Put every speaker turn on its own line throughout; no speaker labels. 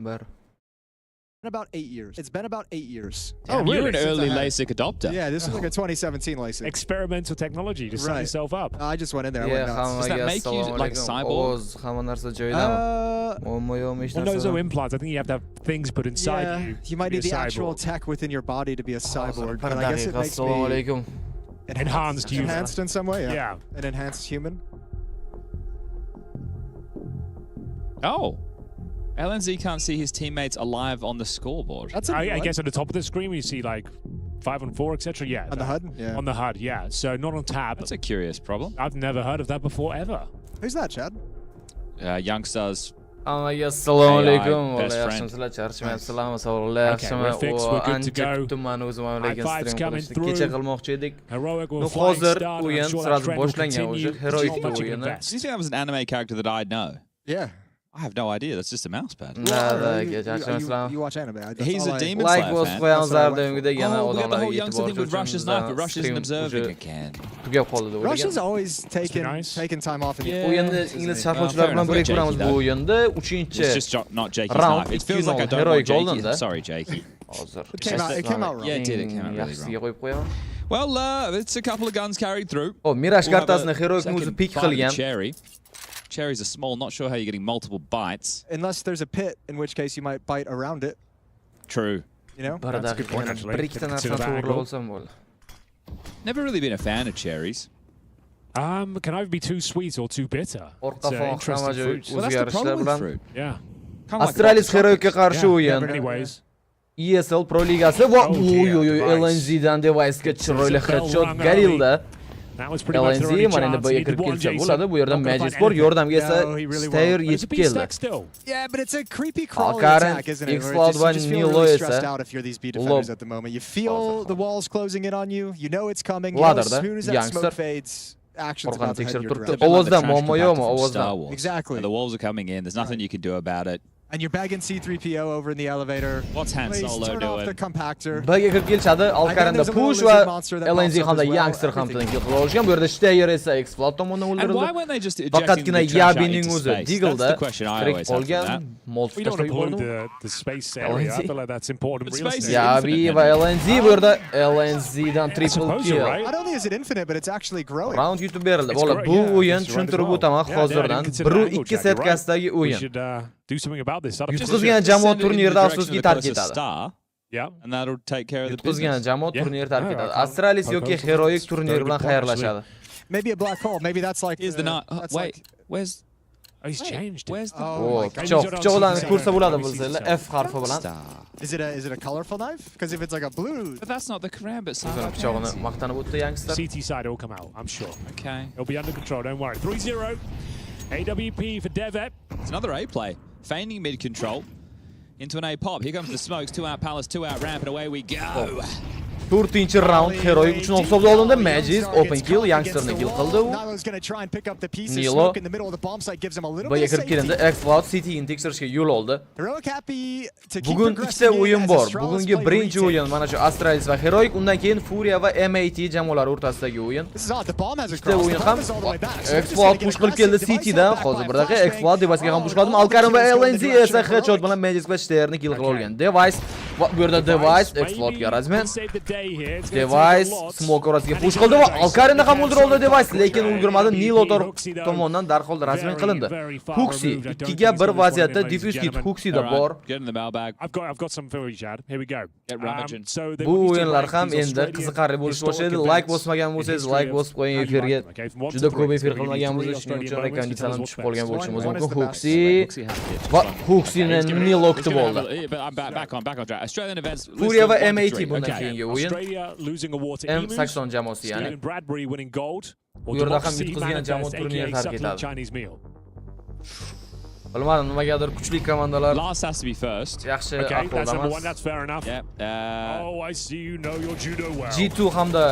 Ber.
About 8 years. It's been about 8 years.
Damn, you're an early LASIK adopter.
Yeah, this is like a 2017 LASIK.
Experimental technology to set yourself up.
I just went in there. I
Yeah,
went nuts.
Does that make you like a cyborg?
Well, there's no implants. I think you have to have things put inside you.
You might need the actual tech within your body to be a cyborg. But I guess it makes me
enhanced human.
Enhanced in some way,
Yeah.
An enhanced human.
Oh. LNZ can't see his teammates alive on the scoreboard.
That's
I guess at the top of the screen when you see like 5-on-4, etc. Yeah.
On the HUD? Yeah.
On the HUD, yeah. So not on tab.
That's a curious problem.
I've never heard of that before, ever.
Who's that, Chad?
Youngsters.
Assalomu alaykum.
Best friend.
Yaxshimsizlar, charchamayapsizlarmi? Sog'liklar, yaxshimi? Tuman o'zim lekin stream qilishni kecha qilmoqchi edik. Hozir o'yin sразу boshlangan уже. Heroic o'yini.
Do you think that was an anime character that I'd know?
Yeah.
I have no idea. That's just a mouse pad.
You watch anime.
He's a demon
Like
slayer
was
fan.
qo'yamizlar
We got the whole youngster thing with Russia's knife, but Russia isn't observing again.
Tugab qoldi.
Russia's always taken time off in the
O'yinda ingliz sharhlovchilar bilan birga ko'ramiz bu o'yinda 3-chi.
It's just not Jakey's knife. It feels like I don't want Jakey. Sorry, Jakey.
Hozir.
It came out wrong.
Yeah, it did. It came out really
Yaxshisiga
wrong.
qo'yib qo'yaman.
Well, it's a couple of guns carried through.
Oh, Mirage kartasini Heroic o'zi pick qilgan.
Cherries are small. Not sure how you're getting multiple bites.
Unless there's a pit, in which case you might bite around it.
True.
You know?
That's a good point, actually.
Bir-ikkita narsani to'g'ri bo'lsam bo'ldi.
Never really been a fan of cherries.
Can either be too sweet or too bitter.
Orqa
Interesting fruit.
Well, that's the problem with
bilan.
fruit.
Yeah.
Astralis Heroicga qarshi o'yin.
Anyways.
ESL Pro Ligasi va LNZdan Device'ga chiroyli headshot Galilda.
That was pretty much the only
LNZ mana endi
chance.
boya kirib kelsa bo'ladi. Bu yerda Magic Sport yordamga esa Stair yetib keldi.
Yeah, but it's a creepy crawling
Karen,
attack, isn't it?
X-Cloud
You just feel
Nilo
really
esa.
stressed out if you're these B defenders at the moment. You feel the walls closing in on you. You know it's coming. You know as soon as that smoke fades, action's about to head in your direction.
Ovozda muammo yo'qmi? Ovozda.
Exactly.
The walls are coming in. There's nothing you can do about it.
And you're bagging C3PO over in the elevator.
What's Han Solo
turn off the
doing?
compactor.
Birga kirib kelishadi. Alkarinda push va LNZ hamda Youngster ham tiling kill qila olishgan. Bu yerda Stair esa X-Cloud tomonidan
And why
o'ldirildi.
weren't they just ejecting
Faqatgina
the trash out
Yabining
into
o'zi
space? That's
Deagle'da
the question I always have for that.
qolgan. Molti
We don't want to
tashlab
pollute
yubordim.
the space area. I feel like that's important real
space
estate.
Yabi va LNZ bu yerda LNZdan triple
Suppose
kill.
you're right.
Not only is it infinite, but it's actually growing.
Round yutib berildi.
It's
Bola
great,
bu
yeah.
o'yin
It's right
tushuntirib
as well.
o'taman
Yeah,
hozirdan.
yeah, consider
1-2
angle, Jack, you're right.
setkasidagi
We
o'yin.
should do something about this.
Yutqizgan jamoat turnirda afsuski tark etadi.
Star,
Yeah.
and that'll take care of the
Yutqizgan
business.
jamoat
Yeah.
turnir tark
Yeah,
etadi.
I can't-
Astralis yoki
propose
Heroic
this.
turnir
Very
bilan
good point,
xayrlashadi.
Maybe a black hole. Maybe that's like.
Here's the night.
that's
Wait,
like-
where's
Oh, he's changed.
where's the
Oh my God.
Pichoqdan ko'rsa bo'ladi bilsanglar F harfi bilan.
star?
Is it a colorful knife? Because if it's like a blue.
But that's not the karambit side.
O'zini pichog'ini maqtanib o'tdi Youngster.
CT side will come out, I'm sure.
Okay.
It'll be under control, don't worry. 3-0. AWP for Devet.
It's another A play. Feigning mid control. Into an A pop. Here comes the smokes. 2 out Palace, 2 out ramp, and away we go.
4-chi round Heroic uchun hisobda olindi. Magic open kill Youngsterni kill qildi u.
Nilo's going to try and pick up the pieces.
Nilo.
Smoke in the middle of the bomb site gives him a little
Boya
bit of
kirib kelindi.
safety.
X-Cloud City-ni tekshirishga yo'l oldi.
Heroic happy to keep
Bugun
progressing
ikkita o'yin
as
bor.
Astralis
Bugungi
play
birinchi
retake.
o'yin mana shu Astralis va Heroic, undan keyin Furia va MAT jamoalari o'rtasidagi o'yin.
This is odd. The bomb has a
Ikkita
cross.
o'yin
The
ham
bomb is all the way back. So
X-Cloud push qilib keldi City-dan. Hozir bir daqiqa X-Cloud Device'ga ham push qildim. Alkarin va LNZ esa headshot bilan Magic va Stairni kill qilib olgan. Device bu yerda Device X-Cloudga razmen. Device smoke orasiga push qildi va Alkarinni ham o'ldirib oldi Device, lekin ulgurmadi. Nilo tomonidan darhol razmen qilindi. Huxi 2 ga 1 vaziyatda diffuse kit Huxida bor.
Get in the mailbag.
I've got some for you, Chad. Here we go.
Get rummaging.
Bu o'yinlar ham endi qiziqarli bo'lishni boshlaydi. Like bosmagan bo'lsangiz like bosib qo'ying efirga. Juda ko'p efir qilmaganmiz, shuning uchun rekomendatsiyalar tushib qolgan bo'lishimiz mumkin. Huxi va Huxini Nilo kutib oldi.
But I'm back on track. Australian events.
Furia va MAT bundan keyingi o'yin.
Australia losing a war to
M80 jamoasi ya'ni.
Stephen Bradbury winning gold.
Bu yerda ham yutqizgan jamoat turnirni tark etadi.
Chinese meal.
Bilmadim, nimagadir kuchli komandalar
Last has to be first.
yaxshi
Okay, that's number
ahvolda
one. That's fair enough.
Yeah.
Oh, I see you know your judo well.
G2 hamda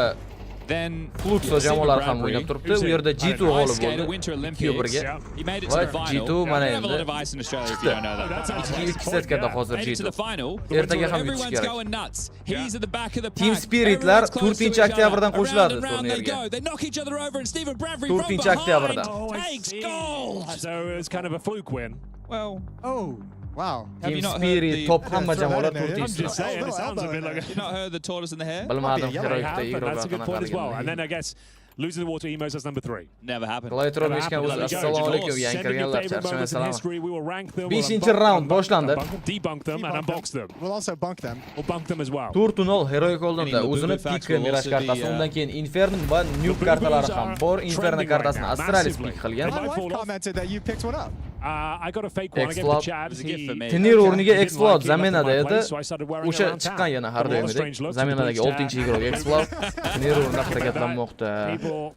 Then
Fluxo jamoalari ham o'ynab turibdi. U yerda G2 g'olib
skater,
bo'ldi.
Winter
2-1
Olympics.
ga.
He made it to the
Va
final.
G2 mana
We have a lot
endi
of ice in Australia if you don't know that.
2 setkada hozir
Made it to
G2.
the final.
Ertaga ham yutish
Everyone's
kerak.
going nuts. He's at the back of the pack.
Team Spiritlar
Everyone's close to
4
each other.
oktyabrdan qo'shiladi
Around and round they
turnirga.
go. They knock each other over and Stephen Bradbury
4
from behind
oktyabrda.
Oh, I
takes
see.
goal.
So it's kind of a fluke win.
Well,
Oh. Wow.
Have you
Team
not heard
Spirit,
the-
top hamma
throw that
jamoalar
in there, yeah.
4-inchi.
I'm just saying, it sounds a bit like
You not heard the tortoise and the hare?
Bilmadim
Yeah,
They
heroikda
have, and that's a good point as well. And
igroqlarni.
then I guess losing the water emos as number 3.
Never happened.
Qulay turib
Never
eshkan
happened.
o'zi.
There we go.
Assalomu alaykum,
Just
yangi
sending your
kirganlar,
favorite
charchamayman,
moments in
salom.
history. We will rank them.
5-chi round boshlandi.
Debunk them and unbox them.
We'll also bunk them.
We'll bunk them as well.
4-0 heroik oldinda
Meaning the
o'zini
Boo Boo
pik
Facts will
Mirage
also be,
kartasi, undan keyin Inferno va Nuke
Boo
kartalari
Boos
ham
are
bor. Inferno
trending right
kartasini
now,
Astralis
massively.
pik qilgan.
My
might
wife
fall off.
commented that you picked one up.
I got a fake one. I gave it to
X-Flop.
Chad.
It was a gift for me.
Turnir o'rniga
He didn't
X-Flop
like it, left it
zaminada
in my
edi.
place, so I started wearing it
O'sha
around town.
chiqqan yana har
A lot of
doimdek.
strange looks,
Zaminadagi
but
6-chi igrok X-Flop Turnir o'rnida harakatlanmoqda.
People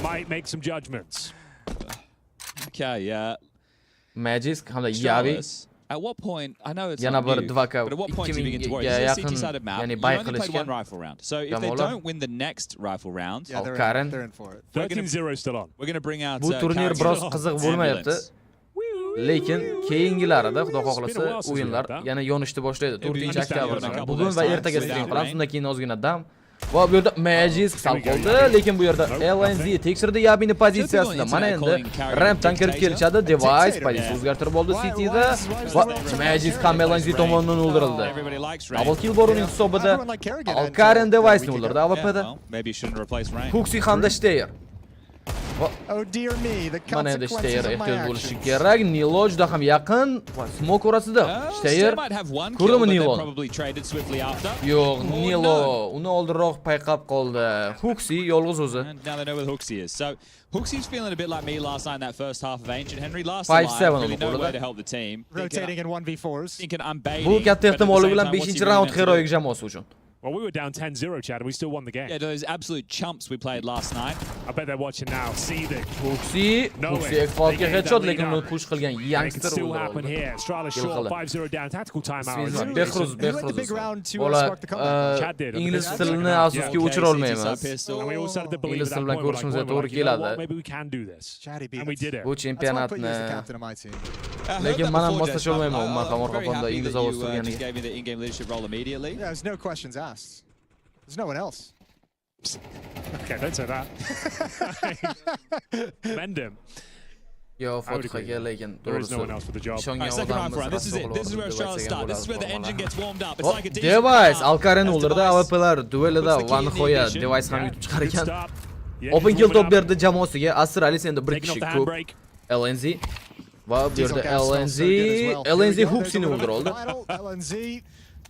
might make some judgments.
Okay, yeah.
Magic hamda Yavi
Charles, at what point, I know it's
yana
not
bir
new,
2K
but at what point do you begin to worry?
2000
This is a
yaqin,
city-sided map.
ya'ni
You
bay
only played one
qilishgan.
rifle round. So if they
Jamoalar.
don't win the next rifle round,
Yeah,
Karen.
they're in for it.
13-0 still on.
we're going to bring out
Bu turnir biroz qiziq bo'lmayapti. Lekin keyingilarida xudo xohlasa o'yinlar yana yonishni boshlaydi. 4-oktyabrdan. Bugun va ertaga stream qilamiz. Undan keyin ozgina dam. Va bu yerda Magic sal qoldi, lekin bu yerda LNZ tekshirdi Yabini pozitsiyasida. Mana endi rampdan kirib kelishadi. Device pozitsiyani o'zgartirib oldi Cityda va Magic ham LNZ tomonidan o'ldirildi.
everybody likes Rain.
Double kill bor uning hisobida.
Everyone liked Kerrigan
Alkaren
until
Device'ni
the
o'ldirdi
weekend.
AWP'da.
Well, maybe you shouldn't replace Rain.
Huxi hamda Steyer.
Oh dear me, the
Mana endi
consequences
Steyer
of my
ehtiyot bo'lishi
actions.
kerak. Nilo juda ham yaqin. Smoke orasida.
Oh,
Steyer
might have one
ko'rdimi
kill, but then
Niloni?
probably traded swiftly after.
Yo'q,
Oh,
Nilo
no.
uni oldinroq payqab qoldi. Huxi yolg'iz o'zi.
And now they know where Hooksy is. So Hooksy's feeling a bit like me last night in that first half of Ancient Henry. Last
5-7
alive, really
on the
nowhere
board.
to help the team.
Rotating in 1v4s.
Thinking I'm baiting.
Bu katta
but at the
ehtimoli
same
bilan
time, what's he
5-chi
really
raund
meant to do?
heroik jamoasi uchun.
Well, we were down 10-0, Chad, and we still won the game.
Yeah, those absolute chumps we played last night.
I bet they're watching now, seething.
Huxi,
No
Huxi
way.
X-Flopga
They
headshot,
gave that
lekin
lead
uni
up.
push qilgan
It can
youngster
still happen
o'ldirildi.
here. Strala short,
Yilqili.
5-0 down, tactical timeout.
Bismillah.
Who
Behruz,
let the big
Behruz.
round to
Bola
spark the comeback?
Chad did.
ingliz
Yeah.
tilini
Yeah.
afsuski
Okay,
o'chira
CT's
olmaymiz.
up pistol.
And we all started to believe
Ingliz
at that
tili bilan
point, we're
ko'rishimizga
like,
to'g'ri
you know what,
keladi.
maybe we can do this.
Chatty beat
And we
us.
did it.
Bu
That's why I put you as the
chempionatni
captain of my team.
I heard
Lekin
that
man ham
before,
moslashib
Jess, but
olmayman, umuman
I'm
qamar
very
qafonda
happy
ingliz
that
ovoz
you just
turganiga.
gave me the in-game leadership role immediately.
Yeah, there's no questions asked. There's no one else.
Okay, don't say that. Mend him.
Yo,
I would agree.
Fotihaga lekin
There is no
to'g'risi.
one else for the job.
Ishongan
Alright, second
odamimiz
rifle round. This is it. This is where Australia starts. This is where the engine gets warmed up. It's like a decent
Device,
round.
Alkaren
As
o'ldirdi,
Device
AWP'lar duelida
puts the
va
key in the
nihoya
ignition.
Device ham
Yeah,
yutib
good
chiqargan.
start. Yeah,
Open
he's
kill top
warming up.
berdi jamoasiga. Astralis endi bir
Taking
kishi
off the
ko'p.
handbrake.
LNZ va bu
Diesel
yerda
gas smells
LNZ,
so good as well. Here we
LNZ
go,
Huxini
there's a
o'ldirdi.
final. LNZ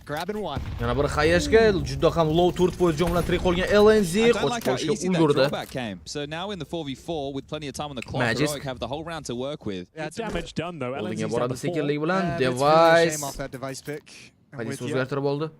grabbing one.
Yana bir xayashga juda ham low turret pozitsiyon bilan tirik qolgan LNZ
I don't
qochib
like how
qolishga
easy that
ulgurdi.
drawback came. So now in the 4v4 with plenty of time on the clock,
Magic.
Heroic have the whole round to work with.
Yeah,
Good damage done though.
Oldinga
LNZ's
boradi
number 4.
sekinlik bilan
And it's really a
Device
shame off that device pick. I'm with
pozitsiyani
you.
o'zgartirib oldi.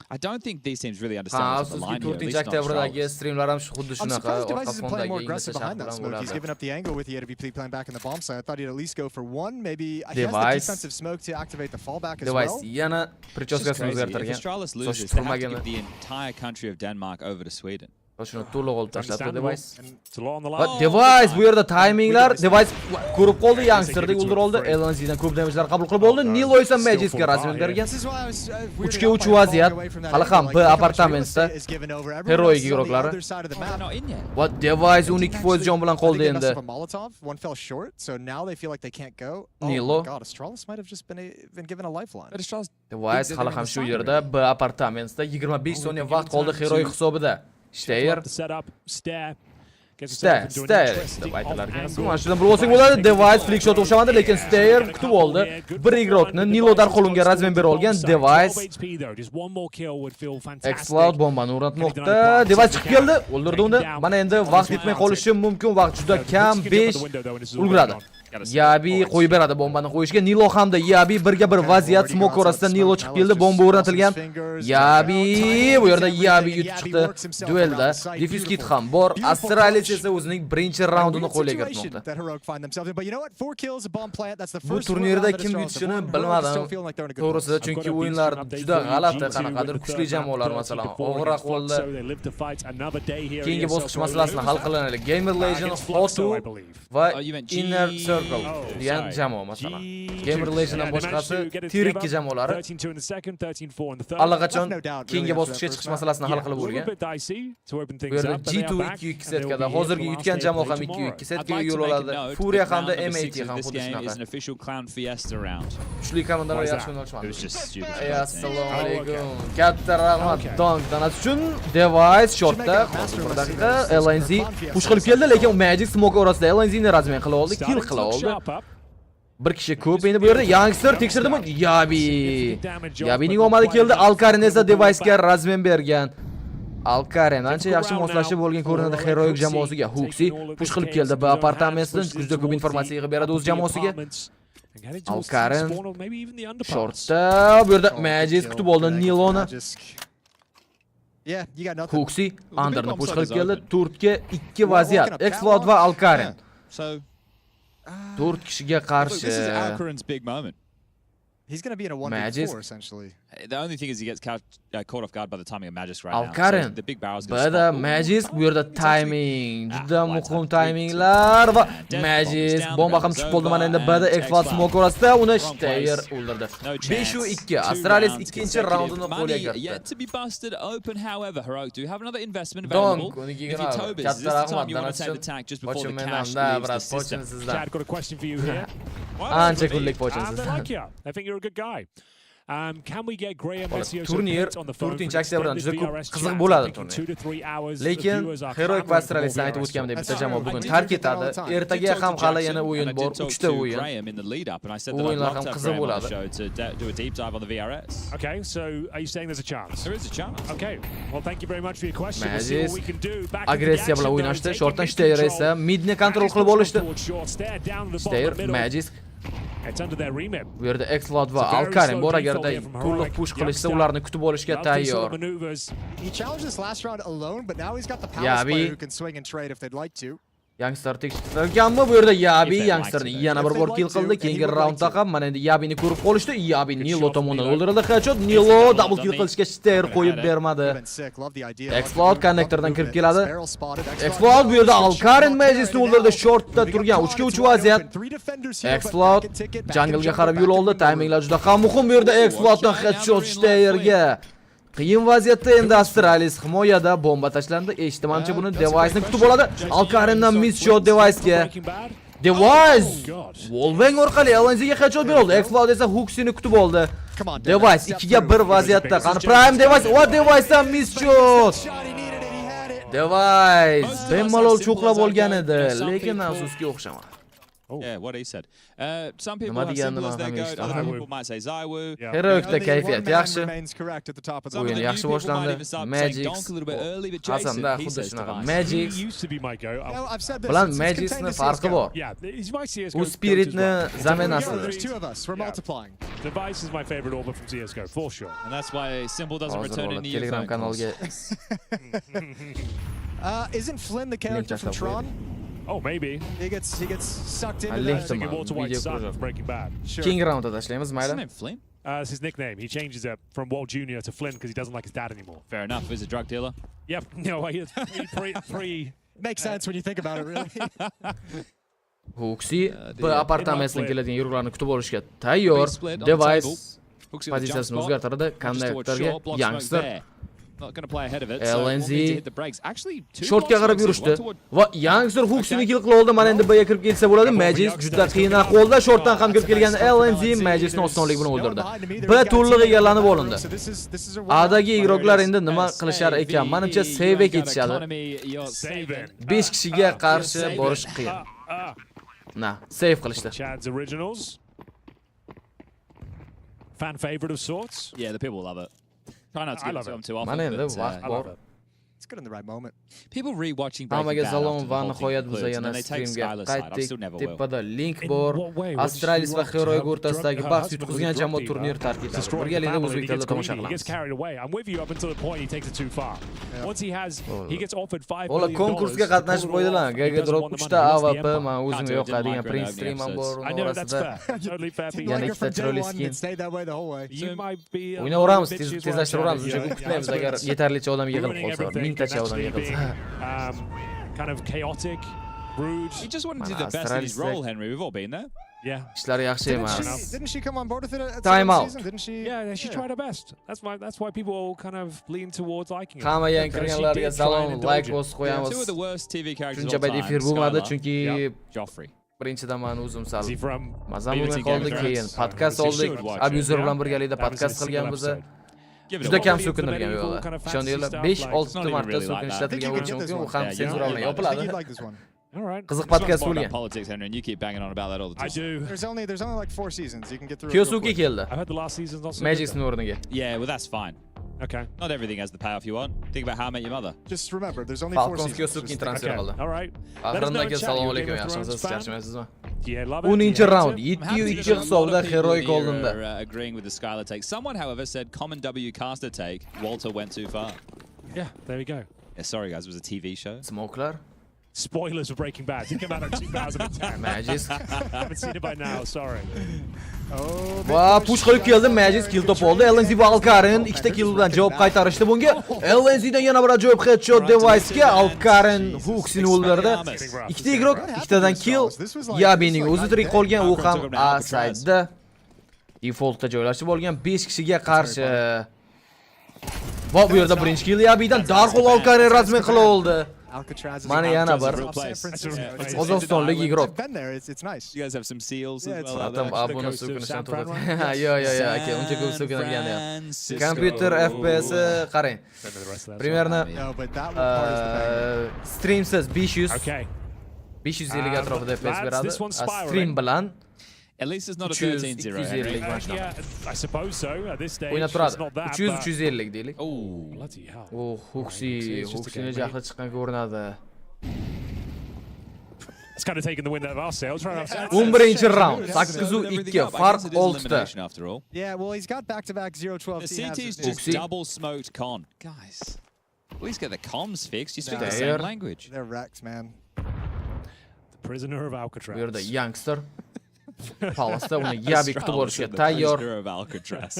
I don't think these teams really understand
Ha,
what's on the
afsuski
line here, at
4
least not
oktyabrdagi
Australis.
streamlar ham xuddi
I'm
shunaqa
surprised
orqa
Device isn't playing more
fondagi
aggressive
ingliz
behind that
bilan
smoke. He's
bo'ladi.
giving up the angle with the AWP playing back in the bomb side. I thought he'd at least go for one. Maybe he has the
Device.
defensive smoke to activate the fallback as
Device
well.
yana
It's just
prichoskasini
crazy. If
o'zgartirgan.
Australis
Soch
loses, they have to
turmagani.
give the entire country of Denmark over to Sweden.
Shuni to'liq olib tashlabdi
Understandable.
Device.
And it's a lot on the
Va
line.
Device bu yerda timinglar Device ko'rib qoldi, youngsterdek o'ldirib oldi. LNZdan ko'p damage'lar qabul qilib oldi. Nilo esa Magic'ga rasman bergan.
This is why I was weirded
3-ga
out
3
by
vaziyat.
falling away from that
Hali
angle.
ham
Like,
B
look how much real
apartamentda
estate is given over. Everyone
heroik
else is on the
igroqlari.
other side of the
Oh, they're
map.
not in yet.
Va Device 12 pozitsiyon bilan
I
qoldi
think they messed
endi.
up a Molotov. One fell short, so now they feel like they can't go. Oh
Nilo.
my god, Astralis might have just been given a lifeline.
But Australis
Device hali ham shu yerda B apartamentda 25 soniya vaqt qoldi heroik hisobida. Steyer
The setup, stare. Gets
Stay,
himself into an
stay
interesting
deb
off
aytilar.
angle.
Mana shundan bir bo'lsak bo'ladi. Device flick shot o'xshamadi, lekin Steyer kutib oldi. Bir igrokni Nilo darqolunga razmen bera olgan Device. X-Cloud bombani o'rnatmoqda. Device chiqib keldi, o'ldirdi uni. Mana endi vaqt yetmay qolishi mumkin. Vaqt juda kam, 5 ulguradi. Yabi qo'yib beradi bombani qo'yishga. Nilo hamda Yabi birga bir vaziyat smoke orasida Nilo chiqib keldi, bomba o'rnatilgan. Yabi bu yerda Yabi yutib chiqdi. Duelda defuse kit ham bor. Astralis esa o'zining birinchi raundini qo'lga kiritmoqda. Bu turnirda kim yutishini bilmadim. To'g'risida, chunki o'yinlar juda g'alati, qanaqadir kuchli jamoalar, masalan, og'ir ahvolda keyingi bosqich masalasini hal qilinadi. Gamer Legend, Hotu va Inner Circle degan jamoa masalan. Gamer Legenddan boshqasi TIR-2 jamoalari allaqachon keyingi bosqichga chiqish masalasini hal qilib bo'lgan. Bu yerda G2 2 setkada hozirgi yutgan jamoa ham 2-2 setga yo'l oladi. Furia hamda M80 ham xuddi shunaqa. Kuchli komandalar yaxshi o'ynashmoqda. Assalomu alaykum. Katta rahmat Donk tanasi uchun. Device shotda hozir 1 daqiqa LNZ push qilib keldi, lekin Magic smoke orasida LNZ ni razmen qila oldi, kill qila oldi. Bir kishi ko'p endi bu yerda youngster tekshirdimi? Yabining omadi keldi. Alkarin esa Device ga razmen bergan. Alkarin ancha yaxshi moslashib bo'lgan ko'rinadi heroik jamoasiga. Huxi push qilib keldi. Bu apartamentdan juda ko'p informatsiya yig'ib beradi o'z jamoasiga. Alkarin shortda bu yerda Magic kutib oldi Niloni. Huxi underni push qilib keldi. Turtga 2 vaziyat. Explode va Alkarin. 4 kishiga qarshi.
This is Alkarin's big moment.
He's going to be in a 1v4 essentially.
The only thing is he gets caught off guard by the timing of Magisk right now.
Alkarin.
So the big barrel's
going to spot. Magisk bu yerda timing, juda muhim timinglar va Magisk bomba ham chiqib bo'ldi. Mana endi B'da Explode smoke orasida uni TIR o'ldirdi. 5-2. Astralis ikkinchi raundini qo'lga kiritdi.
Yet to be busted open, however, Heroic do have another investment available. If you Tobis, this is the time you want to take the tack just before the cash leaves the system.
Chad, got a question for you here.
Ancha kunlik po'chinsiz.
I like you. I think you're a good guy. Can we get Graham Messi
turnir 4-oktyabrdan juda ko'p qiziq bo'ladi turnir. Lekin Heroic va Astralis'ni aytib o'tganimdek bitta jamoa bugun tark etadi. Ertaga ham hali yana o'yin bor, 3 ta o'yin. O'yinlar ham qiziq bo'ladi.
Okay, so are you saying there's a chance? There is a chance. Okay. Well, thank you very much for your question. We'll see what we can do.
Agressiya bilan o'ynashdi. Shortdan Steyr esa midni kontrol qilib olishdi. Steyr, Magisk
It's under their remit.
Bu yerda Explode va Alkarin bor agarda to'liq push qilishsa ularni kutib olishga tayyor.
He challenged this last round alone, but now he's got the palace player who can swing and trade if they'd like to. Youngster tekshirganmi bu yerda Yabi youngsterni yana bir bor kill qildi. Keyingi raundda ham mana endi Yabini ko'rib qolishdi. Yabi Nilo tomonidan o'ldirildi. Headshot Nilo double kill qilishga Steyr qo'yib bermadi. Explode connectordan kirib keladi. Explode bu yerda Alkarin Magic'ni o'ldirdi. Shortda turgan 3 ga 3 vaziyat. Explode jungle'ga qarab yo'l oldi. Timinglar juda ham muhim bu yerda Explode'dan headshot Steyrga. Qiyin vaziyatda endi Astralis himoyada bomba tashlandi. Eshitmancha buni Device'ni kutib oladi. Alkarindan miss shot Device'ga. Device Wallbang orqali LNZ'ga headshot berdi. Explode esa Huxini kutib oldi. Device 2 ga 1 vaziyatda. Qani Prime Device va Device'dan miss shot. Device bemalol cho'qlab olgan edi, lekin afsuski o'xshamadi.
Yeah, what he said. Some people have simple as they go, other people might say Zaiwu.
Heroic'da kayfiyat yaxshi. O'yin yaxshi boshlandi. Magic Hasan'da xuddi shunaqa. Magic bilan Magic'ni farqi bor. U Spirit'ni zaminasidir.
Device is my favorite order from CS:GO for sure.
And that's why Simple doesn't return any
Telegram kanalga.
Isn't Flynn the character from Tron?
Oh, maybe.
He gets sucked into that.
Walter White's son of Breaking Bad.
King roundda tashlaymiz, mayli.
What's his name, Flynn?
It's his nickname. He changes it from Walt Jr. to Flynn because he doesn't like his dad anymore.
Fair enough. He's a drug dealer.
Yep. No, he's pre.
Makes sense when you think about it, really.
Huxi bu apartamentdan keladigan yo'llarni kutib olishga tayyor. Device pozitsiyasini o'zgartirdi. Connectorga youngster
Not going to play ahead of it.
LNZ
Actually,
shortga qarab yurishdi va youngster Huxini kill qilib oldi. Mana endi B'ga kirib kelsa bo'ladi. Magic juda qiyin ahvolda shortdan ham kirib kelgan LNZ Magic'ni osonlik bilan o'ldirdi. B to'liq egallanib olindi. A'dagi igroklar endi nima qilishar ekan? Menimcha save ketishadi. 5 kishiga qarshi borish qiyin. Na, save qilishdi.
Chad's originals. Fan favorite of sorts.
Yeah, the people love it. Try not to give it to them too often.
Mana endi vaqt bor.
It's good in the right moment.
People rewatching Breaking
Hammaga
Bad
salom
after
va
the whole
nihoyat
thing
biz
concludes,
yana
and they take
streamga
Skylar's side. I
qaytdik.
still never will.
Tepada link bor. Astralis va Heroic o'rtasidagi bahs yutqizgan jamoa turnir tark etadi. Birgalikda o'zbek tilida tomosha
He gets
qilamiz.
carried away. I'm with you up until the point he takes it too far. Once he gets offered $5
Ola
million.
konkursga qatnashib qo'ydilar. Gaga drop 3 ta AWP, men o'zimga yoqadigan Prince Stream ham bor.
I know that's fair. Totally fair.
Yana ikkita chiroyli skin.
Stayed that way the whole way.
You might be.
O'ynaveramiz, tezlashtiramiz. Uncha ko'p kutmaymiz agar yetarlicha odam yig'ilib qolsa, 1000 tacha odam yig'ilsa.
Kind of chaotic, rude.
He just wanted to do the best in his role, Henry. We've all been there.
Yeah.
Ishlar yaxshi emas.
Didn't she come on board with it at
Timeout.
season? Didn't she?
Yeah, she tried her best. That's why people all kind of lean towards liking her.
Hamma yangi kirganlarga salom, like bosib qo'yamiz.
Two of the worst TV characters
Shuncha
of
payt
all
efir
time.
bo'lmadi
Skylar,
chunki
Joffrey.
birinchidan men o'zim sal
Is he from
mazam
BBC
bo'lmay
Game of
qoldi,
Thrones?
keyin podcast
You
oldik.
should watch it,
Abuzer
yeah?
bilan birgalikda
That was
podcast
a single
qilganmiz.
episode.
Give it a
Juda kam
watch.
so'kinilgan
medieval
yo'llar.
kind of fantasy
Ishoninglar,
stuff,
5-6
like-
marta
Really
so'kin
like
ishlatilgan
that.
bo'lishi mumkin. U
Yeah,
ham
you
senzura
really
bilan
like
I think
yopiladi.
you'd like this one.
All right.
Qiziq
It's not
podcast
more about
bo'lgan.
politics, Henry, and you keep banging on about that all the
I
time.
do.
There's only like 4 seasons. You can get through it.
Kyosuke
real quick.
keldi.
I've heard the last season's not so
Magic's
good.
o'rniga.
Yeah, well, that's fine.
Okay.
Not everything has the payoff you want. Think about How I Met Your Mother.
Just remember, there's only 4
Falcons
seasons.
Kyosuke
Just
transfer
Okay.
qildi.
All right. Let us know
Ahrindan
in
keyin
chat,
salom
you're a
alaykum,
Game of
yaxshimisiz,
Thrones fan?
charchaymizmi?
Yeah, love it.
10-chi
Yeah,
raund,
hate it.
I'm happy that
7-2
a lot
hisobda
of people
heroik
here
olindi.
are, agreeing with the Skylar take. Someone, however, said common W caster take. Walter went too far.
Yeah, there we go.
Yeah, sorry, guys, it was a TV show.
Smokelar,
Spoilers for Breaking Bad. It came out in 2010.
Magic.
I haven't seen it by now, sorry.
Oh, big
Va
push.
push qilib keldi, Magic kill top oldi. LNZ va Alkarin 2 ta kill bilan javob qaytarishdi bunga. LNZdan yana bir ajoyib headshot device-ga Alkarin Hooks'ini o'ldirdi. 2 ta igrok, 2 tadan kill. Yabining o'zi tirik qolgan, u ham A side'da. Defaultda joylashib olgan 5 kishiga qarshi. Va bu yerda birinchi kill Yabidan darhol Alkarin rasmiy qila oldi.
Alcatraz is
Mana
a
yana
real
bir
place. San Francisco.
Qozog'istonlik igrok.
I've been there. It's nice.
You guys have some seals
Yeah,
as
it's
well. out
Atam
there.
abuna
coast of
so'kinishdan
San Fran
turadi. Yo, aka, uncha ko'p so'kinadigan ham.
Francisco.
Kompyuter FPS qarang.
Remember the rest of that.
Примерно
No, but that one part is the banger.
streamsiz 500
Okay.
550 atrofida FPS
lads, this
beradi.
one's spiraling.
Stream bilan
At least it's not a
300,
13-0.
250
Henry.
mana shunaqa.
Yeah, I suppose so. At this stage,
O'ynab
it's
turadi.
not that.
300
but-
350 deylik.
Oh,
Bloody hell.
O Huxi,
it's just a
Huxini
game,
jahli chiqqan ko'rinadi.
It's kind of taking the wind out of our sails. Right off.
11 round,
Everything
8-2,
up. I
farq
guess it is
6 ta.
elimination after all.
Yeah, well, he's got back-to-back 0-12.
The
He has
CT's
his-
just
Oopsie.
double smoked con. Guys, at least get the comms fixed. You speak the
There.
same language.
They're wrecked, man.
The prisoner of Alcatraz.
Bu yerda youngster Palasda uni yabi kutib olishga tayyor.
Prisoner of Alcatraz.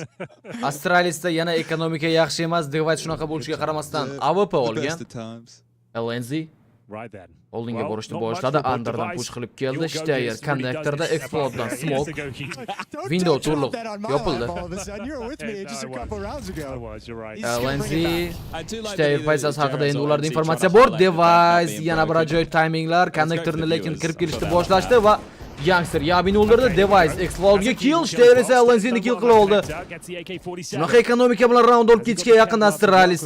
Astralisda yana ekonomika yaxshi emas, device shunaqa bo'lishiga qaramasdan AWP
The
olgan.
best of times.
LNZ
Right then.
oldinga
Well,
borishni
not much
boshladi,
for a
underdan
device.
push qilib keldi.
Your
Steyr
Gogus really does
konnektorda
this step
explode'dan
up there. He
smoke.
has to go heat.
Window
Don't drop
to'liq
that on my
yopildi.
lap all of a sudden. You were with me just a
I was.
couple rounds
I
ago.
was, you're right.
He's gonna
LNZ
bring it
I do like
Steyr
that
paysasi haqida
Jared's
endi
on
ularda
LNZ
informatsiya
trying
bor.
to highlight the fact
Device
that
yana bir
being
ajoyib timinglar,
go
konnektorni
for the
lekin
viewers.
kirib kelishni
Put that
boshlashdi va youngster Yabini o'ldirdi. Device Explodega kill, Steyr esa LNZni kill qila oldi. Shunaqa ekonomika bilan raund olib ketishga yaqin Astralis.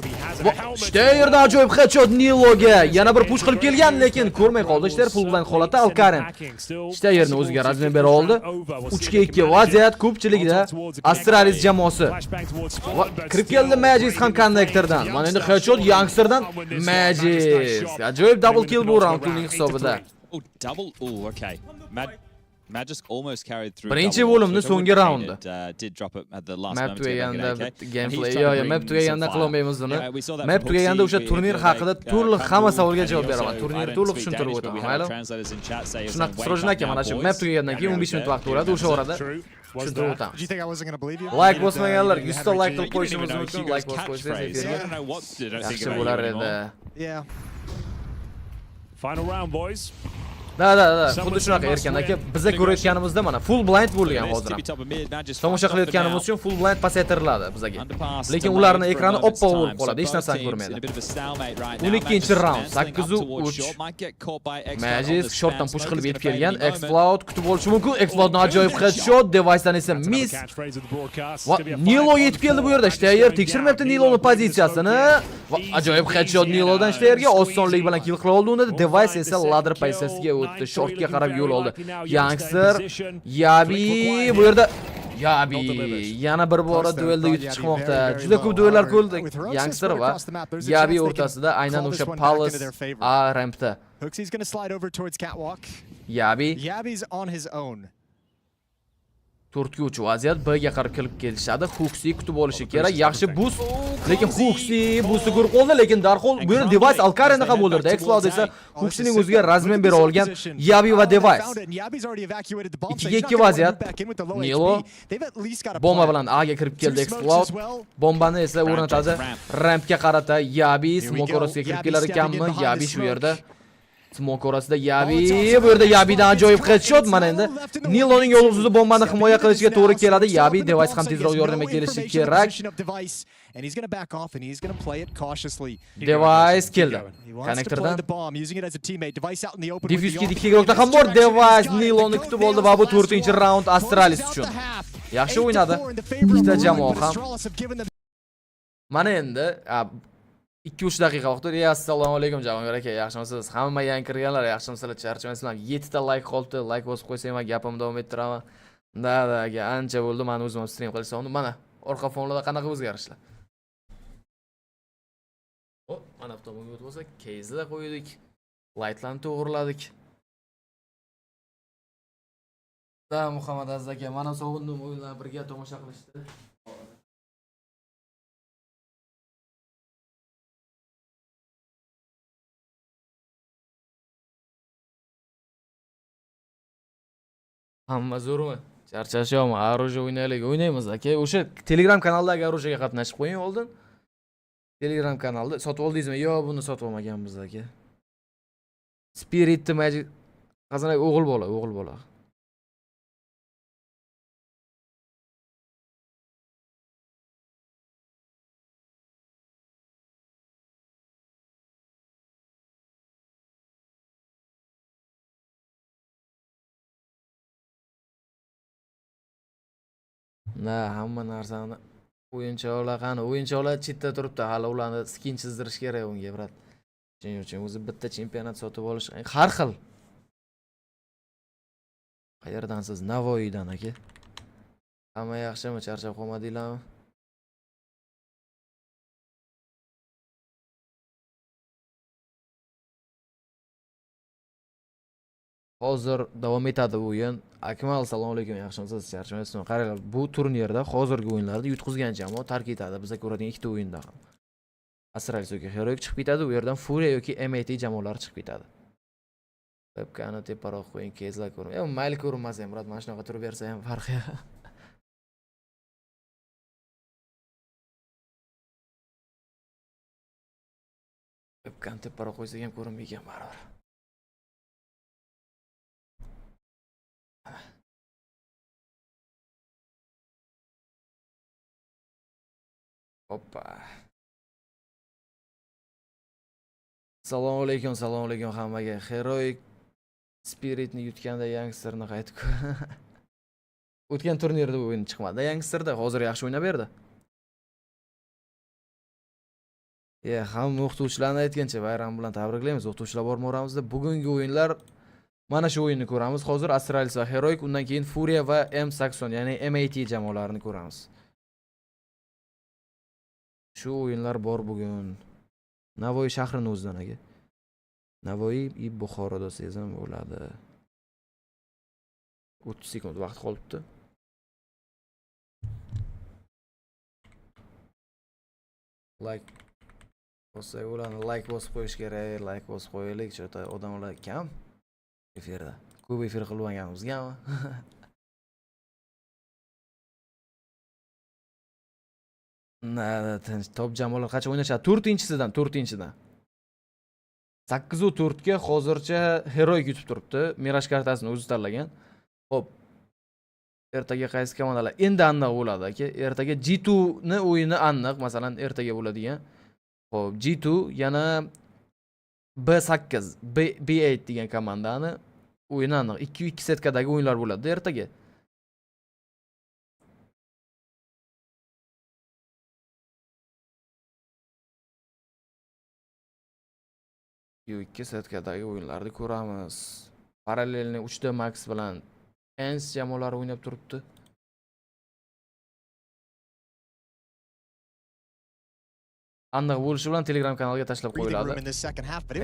Steyrda ajoyib headshot Niloga. Yana bir push qilib kelgan, lekin ko'rmay qoldi. Steyr full bilan holatda Alkarin. Steyrni o'ziga razm bera oldi. 3-2 vaziyat ko'pchilikda Astralis jamoasi. Va kirib keldi Magic ham konnektordan. Mana endi headshot youngsterdan Magic. Ajoyib double kill bu raundning hisobida.
Oh, double. Oh, okay. Magic almost carried through.
Birinchi
double
bo'limni
kills, which I
so'nggi
wouldn't
raundi.
mean it, did drop it at the last
Map
moment to get
tugaganda
back in AK.
gameplay,
And he's trying to
map
bring
tugaganda
some
qilolmaymiz
fire.
uni.
Yeah, we saw that
Map
from
tugaganda
Hooksy,
o'sha turnir
like,
haqida to'liq hamma
come
savolga
and
javob
he
beraman.
also,
Turnir
I don't
to'liq
speak
tushuntirib
Danish, but
o'taman,
we have
mayli?
our translators in chat say it's
Shunaqa
wake
Srojin
up
aka
now,
mana shu
boys.
map tugagandan keyin 15 minut vaqt bo'ladi, o'sha orada
True. Was
tushuntirib
that?
o'tamiz.
Did you think I wasn't going to believe you?
Like
You did,
bosmaganlar
you
100
had
ta
my
like
tweet.
qilib qo'yishimiz
know
mumkin.
Hugo's
Like bosib qo'ysangiz
catchphrase. I
efirga.
don't know what they don't think
Yaxshi
about
bo'lar
you
edi.
anymore.
Yeah.
Final round, boys.
Da, xuddi shunaqa erkan aka. Biza ko'rayotganimizda mana full blind bo'lgan
It is
hozir
tippy
ham.
top of mid, Magic
Tomosha
flashed off the
qilayotganimiz
mount.
uchun full blind pasaytiriladi bizaga.
Underpass
Lekin
delayed
ularni
for a
ekrani
moment's
oppoq bo'lib
time,
qoladi,
so
hech narsani
both teams
ko'rmaydi.
in a bit of a stalemate right now.
12-chi
Magic
round,
dancing up
8-3.
towards short, might get caught by X-Cloud on
Magic
the
shortdan
spam.
push
Smoke
qilib
is
yetib
gonna fade
kelgan.
any moment.
Explode kutib olishi mumkin. Explode ajoyib headshot, device-dan esa
That's another
miss.
catchphrase of the broadcast.
Va
It's gonna be a
Nilo
5-1
yetib keldi bu
for
yerda.
Magic
Steyr
going
tekshirmayapti
down.
Niloni
Nilo
pozitsiyasini. Va ajoyib headshot Nilodan Steyrga osonlik bilan kill qila oldi uni. Device esa ladder pozitsiyasiga o'tdi. Shortga qarab yo'l oldi. Youngster Yabi bu yerda Yabi yana bir bora duelda yutib chiqmoqda. Juda ko'p duellar ko'rdik. Youngster va Yabi o'rtasida aynan o'sha Palace A rampda.
Hooksy's going to slide over towards Catwalk.
Yabi
Yabi's on his own.
4-3 vaziyat B'ga qarab kelib kelishadi. Huxi kutib olishi kerak. Yaxshi boost. Lekin Huxi boostni ko'rib qoldi, lekin darhol bu yerda device Alkarinni ham o'ldirdi. Explode esa Huxining o'ziga razmen bera olgan Yabi va device. 2-2 vaziyat. Nilo bomba bilan A'ga kirib keldi. Explode bombani esa o'rnatadi. Rampga qarata Yabi smoke orasiga kirib kelar ekanmi? Yabi shu yerda Smoke orasida Yabi, bu yerda Yabidan ajoyib headshot. Mana endi Niloning yo'l bombani himoya qilishiga to'g'ri keladi. Yabi Device ham tezroq yordamga kelishi kerak.
And he's going to back off and he's going to play it cautiously.
Device keldi. Connectordan. Diffuse-ga ikki guruhda ham bor. Device Nilonni kutib oldi va bu 4-raund Astralis uchun. Yaxshi o'ynadi. Ikkita jamoa ham. Mana endi 2-3 daqiqa vaqt o'tdi. Assalomu alaykum Jahongir aka, yaxshimisiz? Hamma yangi kirganlar yaxshimisizlar? Charchamaysizlar. 7 ta like qolibdi. Like bosib qo'ysang va gapimni davom ettiraman. Da, aka, ancha bo'ldi. Men o'zim stream qilsam, mana orqa fonlarda qanaqa o'zgarishlar. Mana bu tomonga o'tib olsak, case'da qo'ydik. Lightlarni to'g'riladik. Da, Muhammad Aziz aka, mana sovundim o'yinlarni birga tomosha qilishdi. Hamma zo'rmi? Charchashyapman. Aroja o'ynaylik. O'ynaymiz aka. O'sha Telegram kanaldagi Arojaga qatnashib qo'ying oldin. Telegram kanalda sotib oldingizmi? Yo'q, buni sotib olmaganmiz aka. Spirit Magic qazanay o'g'il bola. Na, hamma narsani o'yinchoqlar qani, o'yinchoqlar chetda turibdi, hali ularni skin chizdirish kerak unga, brat. Shuning uchun o'zi bitta chempionat sotib olish har xil. Qayerdan siz? Navoiydan aka. Hamma yaxshimi? Charchab qolmadinglarmi? Hozir davom etadi o'yin. Akmal, assalomu alaykum, yaxshimisiz? Charchamaysizmi? Qaranglar, bu turnirda hozirgi o'yinlarda yutqizgan jamoa tark etadi. Biz ko'radigan ikkita o'yinda ham. Astralis yoki Heroic chiqib ketadi, u yerdan Furia yoki MAT jamoalari chiqib ketadi. Webkani teparoq qo'ying, kezlar ko'ring. Mayli ko'rinmasa ham, brat, mana shunaqa turib bersa ham farqi yo'q. Webkani teparoq qo'ysak ham ko'rinmaydi baribir. Hoppa. Assalomu alaykum hammaga. Heroic Spiritni yutganda youngsterni qaytib o'tgan turnirda o'yin chiqmadi. Youngsterda hozir yaxshi o'ynab berdi. Hamma o'qituvchilarni aytgancha bayram bilan tabriklaymiz. O'qituvchilar bormoramizda bugungi o'yinlar mana shu o'yinni ko'ramiz. Hozir Astralis va Heroic, undan keyin Furia va M Saxon, ya'ni MAT jamoalarini ko'ramiz. Shu o'yinlar bor bugun. Navoiy shahrini o'zidan aka. Navoiy Buxoroda sezim bo'ladi. 30 sekund vaqt qolibdi. Like bossak bo'ladi. Like bosib qo'yish kerak. Like bosib qo'yaylik. Chota odamlar kam efirda. Ko'p efir qilmaganimizgami? Top jamoalar qancha o'ynashadi? 4-sidan. 8-4 ga hozircha Heroic yutib turibdi. Miraj kartasini o'zi tanlagan. Xo'p. Ertaga qaysi komandalar endi aniq bo'ladi aka. Ertaga G2 ni o'yini aniq, masalan, ertaga bo'ladigan. Xo'p, G2 yana B8, B8 degan komandani o'yini aniq. 2-2 setkadagi o'yinlar bo'ladi ertaga. Ikki setkadagi o'yinlarni ko'ramiz. Parallelni 3 da Max bilan Ens jamoalari o'ynab turibdi. Aniq bo'lishi bilan Telegram kanaliga tashlab qo'yiladi.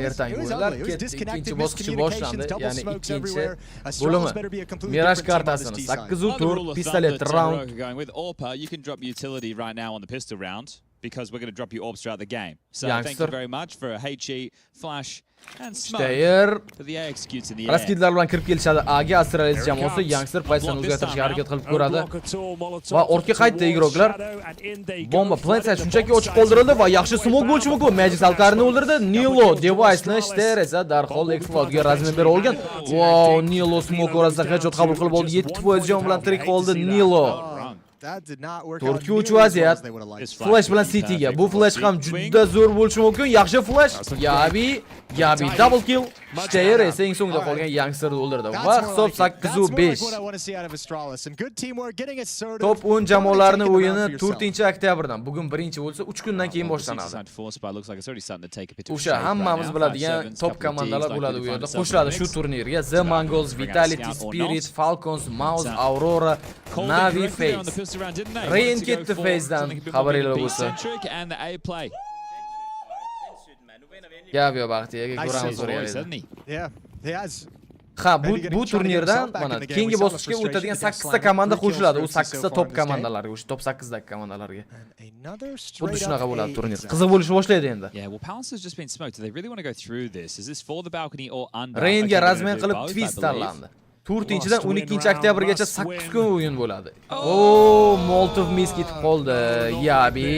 Ertangi o'yinlar ikkinchi bosqichi boshlandi, ya'ni ikkinchi bo'limi. Miraj kartasini 8-4 pistolet round.
You can drop utility right now on the pistol round. because we're going to drop you orbs throughout the game. So thank you very much for a HE, Flash, and Smoke for the A executes in the air.
Raskidlar bilan kirib kelishadi. A'ga Astralis jamoasi youngster pozisyonni o'zgartirishga harakat qilib ko'radi. Va ortga qaytdi igroklar. Bomba plant shunchaki ochiq qoldirildi va yaxshi smoke bo'lishi mumkin. Magic Alkarini o'ldirdi. Nilo device-ni Shter esa darhol Explode-ga razm bera olgan. Wow, Nilo smoke orasida headshot qabul qilib oldi. 7% jon bilan tirik qoldi Nilo. Turki uch vaziyat. Flash bilan City'ga. Bu flash ham juda zo'r bo'lishi mumkin. Yaxshi flash. Yabi double kill. Shter esa eng so'ngda qolgan youngsterni o'ldirdi. Va hisob 8-5. Top 10 jamoalarning o'yini 4-oktyabrdan. Bugun 1 bo'lsa 3 kundan keyin boshlanadi. O'sha hammamiz biladigan top komandalar bo'ladi u yerda. Qo'shiladi shu turnirga The Mongols, Vitality, Spirit, Falcons, Mouse, Aurora, Navi, Face. Rain ketdi Face'dan xabaringlar bo'lsa. Gap yo'q Baxtiyaga ko'ramiz o'raydi. Ha, bu turnirdan mana keyingi bosqichga o'tadigan 8 ta komanda qo'shiladi. U 8 ta top komandalarga, o'sha top 8 dagi komandalarga. Xuddi shunaqa bo'ladi turnir. Qiziq bo'lishni boshlaydi endi. Rainga razmen qilib twist tanlandi. 4-dan 12-oktyabrgacha 8 kun o'yin bo'ladi. Molotov miss ketib qoldi. Yabi.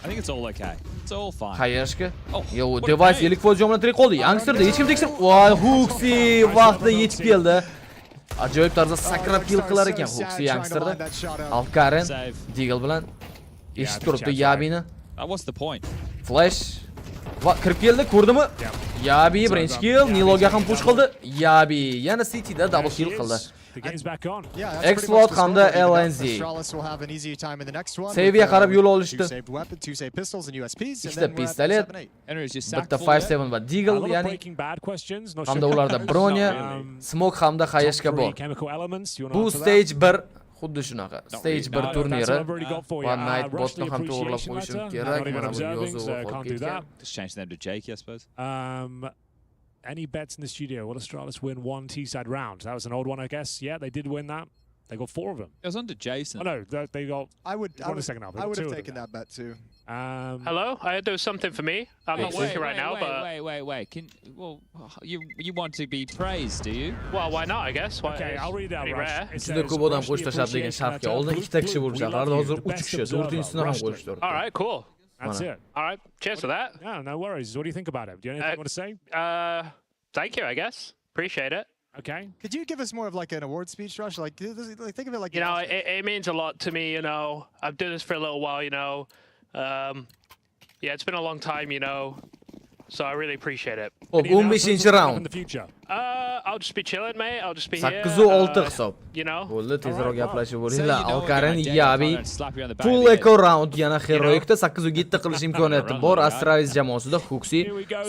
I think it's all okay. It's all fine.
Qayerga? Yo, device 50% jon bilan tirik qoldi. Youngsterda hech kim tekshirib. Voy, Huxi vaqtida yetib keldi. Ajoyib tarzda sakrab kill qilar ekan Huxi youngsterda. Alkarin Deagle bilan eshitib turibdi Yabini.
What's the point?
Flash va kirib keldi, ko'rdimi? Yabi birinchi kill, Niloga ham push qildi. Yabi yana City'da double kill qildi. Explode hamda LNZ. Save'ga qarab yo'l olishdi. Ikkita pistolet, bitta 5-7 va Deagle, ya'ni hamda ularda bronya, smoke hamda xayashka bor. Bu stage 1 xuddi shunaqa. Stage 1 turniri. Va Nightbotni ham to'g'rilab qo'yishim kerak. Mana bu yozuv qolib ketgan.
Just change them to Jake, I suppose.
Any bets in the studio? Will Astralis win one T-side round? That was an old one, I guess. Yeah, they did win that. They got 4 of them.
It was under Jason.
Oh no, they got. I would have
taken that bet too.
Hello, I heard there was something for me. I'm not working right now, but
wait. You want to be praised, do you?
Well, why not? I guess. Why,
okay, I'll read it out.
Juda ko'p odam qo'sh tashlab degan shartga oldin 2 ta kishi bo'lib chiqardi. Hozir 3 kishi. 4-sini ham qo'shdi.
All right, cool.
That's it.
All right, cheers for that.
Yeah, no worries. What do you think about it? Do you have anything you want to say?
Thank you, I guess. Appreciate it.
Okay.
Could you give us more of like an award speech, Rush? Like think of it like...
You know, it means a lot to me, you know. I've done this for a little while, you know. Yeah, it's been a long time, you know. So I really appreciate it.
15 round.
I'll just be chilling, mate. I'll just be here.
8-6 hisob.
You know.
Bo'ldi, tezroq gaplashib bo'linglar. Alkarin Yabi full echo round yana heroikda 8-7 qilish imkoniyati bor. Astralis jamoasida Huxi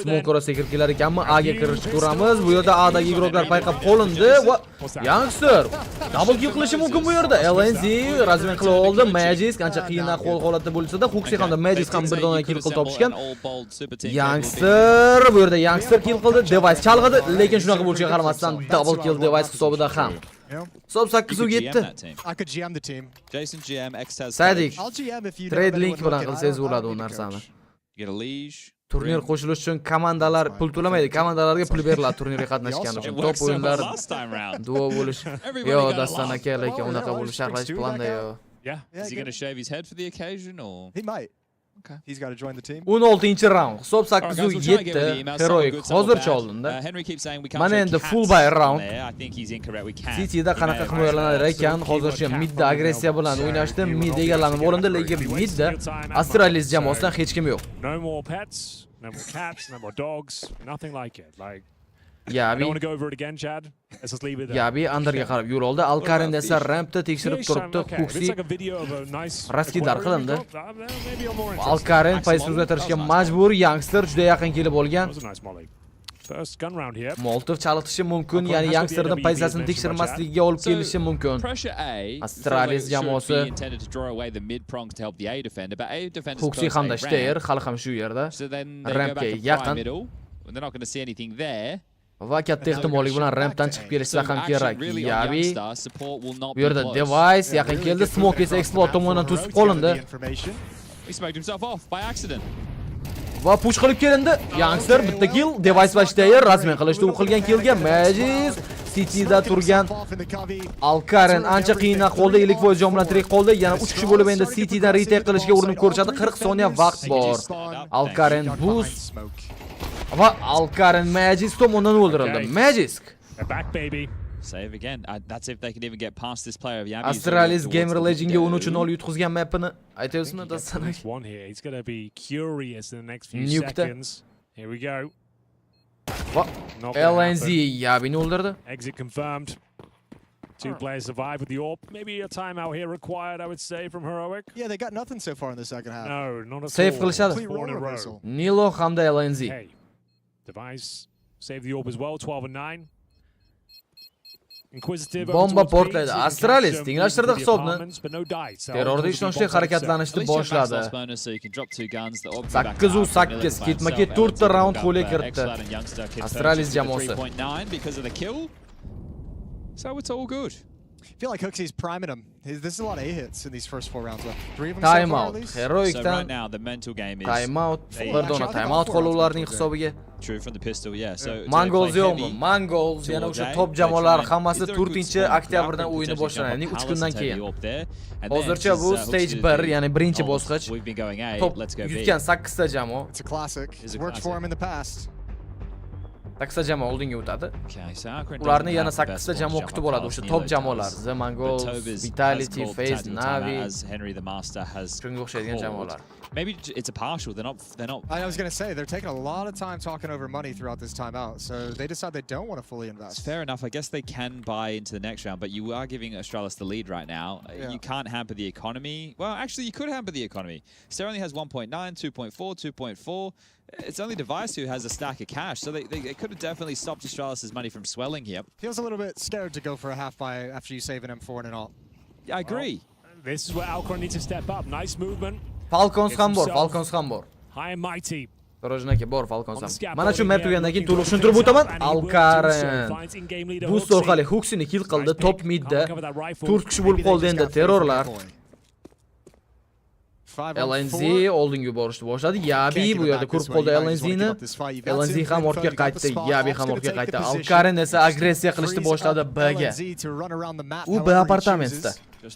smoke orasiga kirib kelar ekanmi? A'ga kirishni ko'ramiz. Bu yerda A'dagi igroklar payqab qolindi va youngster double kill qilishi mumkin bu yerda. LNZ razmen qilib oldi. Magic qancha qiyin ahvol holatda bo'lsa-da, Huxi hamda Magic ham bir dona kill qilib topishgan. Youngster bu yerda youngster kill qildi. Device chalg'adi, lekin shunaqa bo'lishiga qaramasdan double kill device hisobida ham. Hisob 8-7.
I could GM the team.
Jason GM X-Taz.
Sadik.
I'll GM if you
trade link bilan qilsangiz bo'ladi u narsani.
Get a liege.
Turnir qo'shilish uchun komandalar pul to'lamaydi. Komandalarga pul beriladi turnirga qatnashgani uchun. Top o'yinlar duo bo'lish. Yo, Dastan aka, lekin unaqa bo'lib sharhlash planda yo.
Yeah.
Is he going to shave his head for the occasion or?
He might. Okay. He's got to join the team.
16-round. Hisob 8-7. Heroik hozircha oldinda. Mana endi full buy round. City'da qanaqa himoyalanadi ekan, hozircha midda agressiya bilan o'ynashdi. Mid egallanib olindi, lekin midda Astralis jamoasidan hech kim yo'q.
No more pets, no more cats, no more dogs, nothing like it. Like
Yabi.
Want to go over it again, Chad? Let's just leave it there.
Yabi underga qarab yo'l oldi. Alkarin esa rampda tekshirib turibdi. Huxi raskidlar qilindi. Alkarin pays o'zgartirishga majbur. Youngster juda yaqin kelib olgan. Molotov chalg'itishi mumkin, ya'ni youngsterning paysasini tekshirmasligiga olib kelishi mumkin. Astralis jamoasi Huxi hamda Shter hali ham shu yerda. Rampga yaqin. Va katta ehtimollik bilan rampdan chiqib kelishsa ham kerak. Yabi bu yerda device yaqin keldi, smoke esa Explode tomonidan to'sib qolindi.
He smoked himself off by accident.
Va push qilib kelindi. Youngster bitta kill, device va TIR rasman qilishdi. U qilgan killga Magic City'da turgan Alkaren ancha qiyin ahvolda 50% jon bilan tirik qoldi. Yana 3 kishi bo'lib endi City'dan retake qilishga urinib ko'rishadi. 40 soniya vaqt bor. Alkaren boost va Alkaren Magic tomonidan o'ldirildi. Magic.
Back baby.
Save again. That's if they can even get past this player of Yabi's.
Astralis Gamer Legendga 13-0 yutqizgan mapini aytayapsizmi?
One here. He's going to be curious in the next few seconds. Here we go.
LNZ Yabini o'ldirdi.
Exit confirmed. Two players survive with the AWP. Maybe a timeout here required, I would say, from Heroic.
Yeah, they got nothing so far in the second half.
No, not at
Save
all.
qilishadi. Nilo hamda LNZ.
Hey, Device save the AWP as well, 12-9.
Bomba portlaydi. Astralis tenglashtirdi hisobni. Terrorda ishonchli harakatlanishni boshladi. 8-8 ketma-ket 4 ta raund qo'lga kiritdi. Astralis jamoasi.
So it's all good.
I feel like Hooksy's priming him. This is a lot of A-hits in these first 4 rounds left. 3 of them
Timeout.
so far,
So
Heroicdan
right now the mental game is
timeout. Pardon, timeout qo'lovlarning hisobiga.
true from the pistol, yeah. So
Mongols yo'qmi? Mongols yana o'sha top jamoalar hammasi 4-oktyabrdan o'yini boshlanadi. Ya'ni 3 kundan keyin. Hozircha bu stage 1, ya'ni birinchi bosqich. Top yutgan 8 ta jamoa.
It's a classic. It's worked for him in the past.
8 ta jamoa oldinga o'tadi. Ularni yana 8 ta jamoa kutib oladi, o'sha top jamoalar. The Mongols, Vitality, FaZe, Navi.
Henry the Master has
Shunga o'xshaydigan jamoalar.
Maybe it's a partial. They're not.
I was going to say, they're taking a lot of time talking over money throughout this timeout, so they decide they don't want to fully invest.
It's fair enough. I guess they can buy into the next round, but you are giving Astralis the lead right now.
Yeah.
You can't hamper the economy. Well, actually, you could hamper the economy. Ster only has 1.9, 2.4, 2.4. It's only Device who has a stack of cash, so they could have definitely stopped Astralis' money from swelling here.
Feels a little bit scared to go for a half buy after you save an M4 and all.
Yeah, I agree.
Well, this is where Alcron needs to step up. Nice movement.
Falcons ham bor, Falcons ham bor.
High and mighty.
Rojnaka bor Falcons ham. Mana shu map tugagandan keyin to'liq tushuntirib o'taman. Alkaren boost orqali Huxini kill qildi top midda. 4 kishi bo'lib qoldi endi terrorlar. LNZ oldinga borishni boshladi. Yabi bu yerda ko'rib qoldi LNZni. LNZ ham ortga qaytdi, Yabi ham ortga qaytdi. Alkaren esa agressiya qilishni boshladi B'ga. U B apartamentda.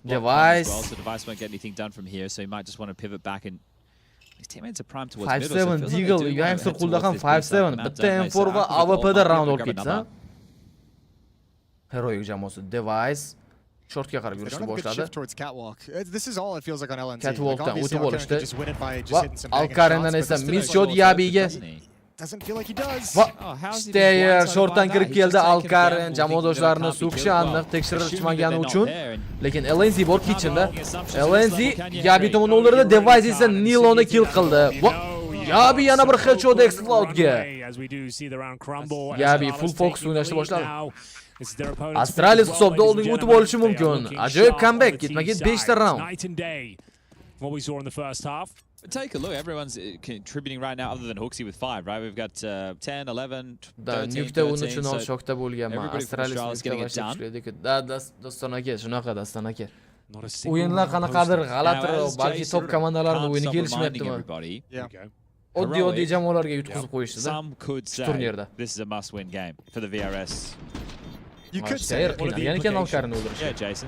Device.
Device won't get anything done from here, so he might just want to pivot back and his teammates are primed towards middle.
5-7 Deagle, Youngster qo'lda ham 5-7. Bitta M4 va AWPda round olib ketsa. Heroic jamoasi Device shortga qarab yurishni boshladi.
This is all it feels like on LNZ.
Catwalkdan o'tib olishdi. Alkarendan esa miss shot Yabiga.
Doesn't feel like he does.
Stayer shortdan kirib keldi. Alkaren jamoadoshlarini so'kishi aniq tekshirilmagani uchun. Lekin LNZ bor kitchenda. LNZ Yabi tomon o'ldirdi. Device esa Niloni kill qildi. Yabi yana bir headshot Explode-ga. Yabi full focus o'ynashni boshladi. Astralis hisobda oldinga o'tib olishi mumkin. Ajoyib comeback, ketma-ket 5 ta round.
What we saw in the first half.
Take a look. Everyone's contributing right now, other than Hooksy with 5, right? We've got 10, 11, 13,
Nukta 13
so
shokda bo'lganman. Astralis
getting it done.
Doston aka, shunaqa Doston aka. O'yinlar qanaqadir g'alatiroq, balki top komandalarning o'yini kelishmayaptimi? Oddiy jamoalarga yutqizib qo'yishdi-da.
Some could say this is a must-win game for the VRS.
You could say it.
Yeah, Jason.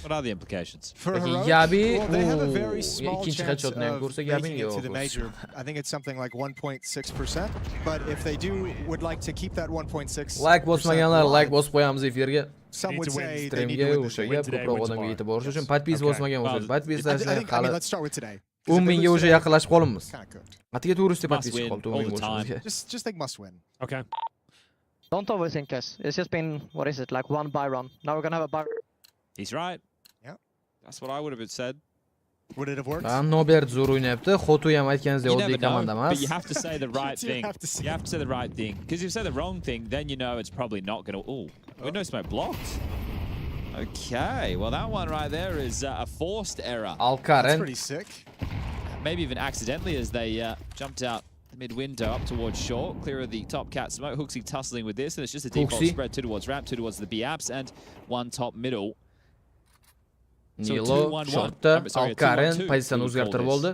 What are the implications?
For Heroic,
Yabi,
they have a very small
ikkinchi
chance
headshotni ham
of
ko'rsa
making
Yabi
it to the major. I think it's something like 1.6%. But if they would like to keep that 1.6%.
Like bosmaganlar, like bosib qo'yamiz efirga.
Some would say they need
Streamga
to win
o'sha
this
gap ko'proq odamga yetib borish uchun podpis bosmagan o'sha. Podpis
I
tashlashni
mean,
qala.
let's start with today.
10 mingga o'sha yaqinlashib qolamiz.
Kind of cooked.
Atiga to'g'risida podpis qoldi 10 ming o'sha.
Just think must win.
Okay.
Don't overthink this. It's just been, what is it, like one buy run. Now we're gonna have a buy.
He's right.
Yeah.
That's what I would have said.
Would it have worked?
Nobert zo'r o'ynayapti. Xotu ham aytganingizdek
You
oddiy
never know,
komanda emas.
but you have to say the right thing.
have to say
You have to say the right thing. Because if you say the wrong thing, then you know it's probably not going to... Oh, window smoke blocked. Okay, well that one right there is a forced error.
That's
Alkaren
pretty sick.
Maybe even accidentally as they jumped out mid-window up towards short, clear of the top cat smoke. Hooksy tussling with this, and it's just a default
Hooksy.
spread, 2 towards ramp, 2 towards the B-apps, and 1 top middle.
Nilo shortda Alkarin pozitsiyani o'zgartirib oldi.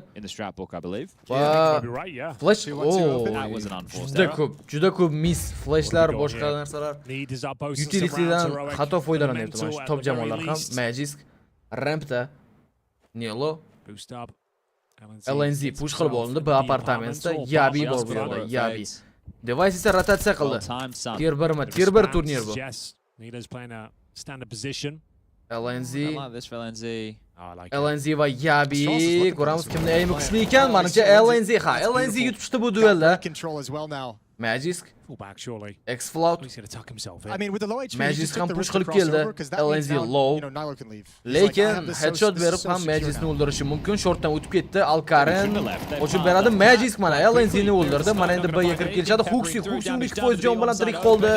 Va flash juda ko'p miss flashlar, boshqa narsalar. Utilitydan xato foydalanyapti mana shu top jamoalar ham. Magisk rampda Nilo LNZ push qilib olindi. Bu apartamentda Yabi bor bu yerda, Yabi. Device esa rotatsiya qildi. TIR-1 turnir bu.
Nilo's playing a standard position.
LNZ
LNZ.
LNZ va Yabi ko'ramiz kimning aimi kuchli ekan. Menimcha LNZ LNZ yutib chiqdi bu duelda. Magisk
Fullback surely.
X-Flout
He's going to tuck himself in.
I mean, with the low HP,
Magisk ham push qilib keldi. LNZ low. Lekin headshot berib ham Magiskni o'ldirishi mumkin. Shortdan o'tib ketdi. Alkarin ochib beradi. Magisk mana LNZni o'ldirdi. Mana endi B'ga kirib kelishadi. Huxing 2% jon bilan tirik qoldi.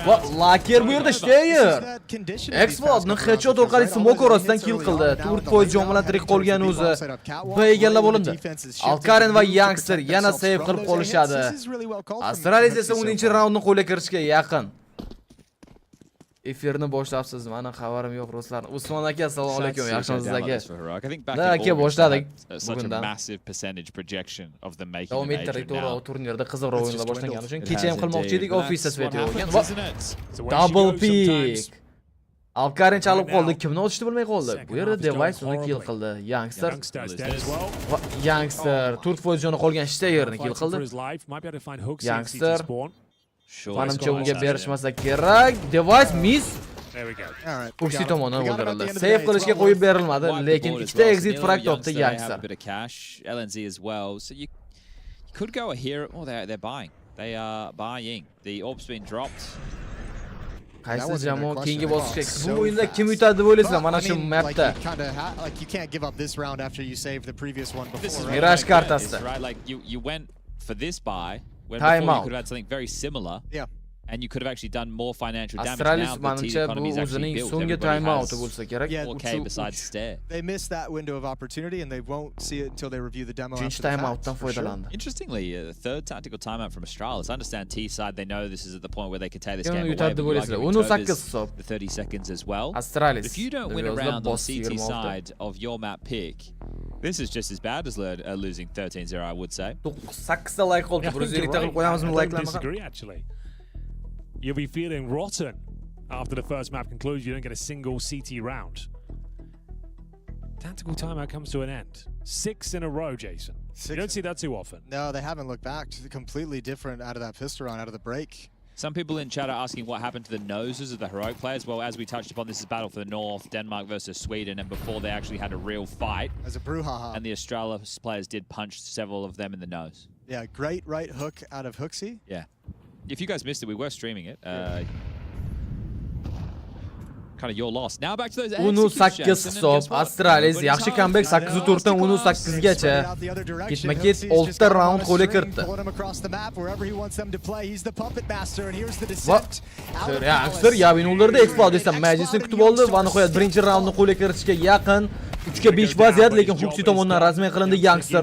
Va Laker bu yerda Steyer. X-Floutni headshot orqali smoke orasidan kill qildi. 4% jon bilan tirik qolgan o'zi. B egallab olindi. Alkarin va Youngster yana save qilib qolishadi. Astralis esa 10 raundni qo'lga kirishga yaqin. Efirni boshlabsiz. Meni xabarim yo'q Ruslan. Usmon aka, assalomu alaykum. Yaxshimisiz aka? Da aka boshladik bugundan. Davom ettirdik turnirda qiziq o'yinlar boshlangani uchun kecha ham qilmoqchi edik, ofisda svet yo'q ekan. Double pick. Alkarin chalib qoldi. Kimni otishni bilmay qoldi. Bu yerda Device uni kill qildi. Youngster. Youngster 4% joni qolgan Steyerni kill qildi. Youngster Manimcha unga berishmasa kerak. Device miss. Huxi tomonidan o'ldirildi. Save qilishga qo'yib berilmadi, lekin ikkita exit frag topdi Youngster.
LNZ as well. So you could go here. Oh, they're buying. They are buying. The orb's been dropped.
Qaysi jamoa keyingi bosqichga bu o'yinda kim yutadi deb o'ylaysizlar? Mana shu mapda. Mirage kartasida.
Like you went for this buy when
Time
before
out.
you could have had something very similar.
Yeah.
And you could have actually done more financial damage.
Astralis
Now the
manimcha
TIR
bu
economy is actually
o'zining
built.
so'nggi
Everybody
time out
has
bo'lsa kerak.
4K besides stair.
They missed that window of opportunity and they won't see it until they review the demo.
Uchinchi time outdan foydalandi.
Interestingly, the third tactical timeout from Astralis. I understand T side, they know this is at the point where they can take this
Kim
game away.
yutadi deb o'ylaysizlar? 18 hisob.
The 30 seconds as well.
Astralis.
If you don't win a round on CT side of your map pick, this is just as bad as losing 13-0, I would say.
8 ta like qoldi. 150 ta qilib qo'yamizmi like'larni?
Disagree actually. You'll be feeling rotten after the first map concludes. You don't get a single CT round. Tactical timeout comes to an end. 6 in a row, Jason. You don't see that too often.
No, they haven't looked back. Completely different out of that pistol round, out of the break.
Some people in chat are asking what happened to the noses of the heroic players. Well, as we touched upon, this is battle for the North, Denmark versus Sweden, and before they actually had a real fight.
As a brouhaha.
And the Astralis players did punch several of them in the nose.
Yeah, great right hook out of Huxi.
Yeah. If you guys missed it, we were streaming it. Kind of your loss. Now back to those
18 hisob. Astralis yaxshi comeback 8-4dan 18gacha. Ketma-ket 6 ta round qo'lga kiritdi. Youngster Yabini o'ldirdi, Explode esa Magisni kutib oldi va nihoyat birinchi raundni qo'lga kiritishga yaqin. 3 ga 5 vaziyat, lekin Huxi tomonidan rasmiy qilindi Youngster.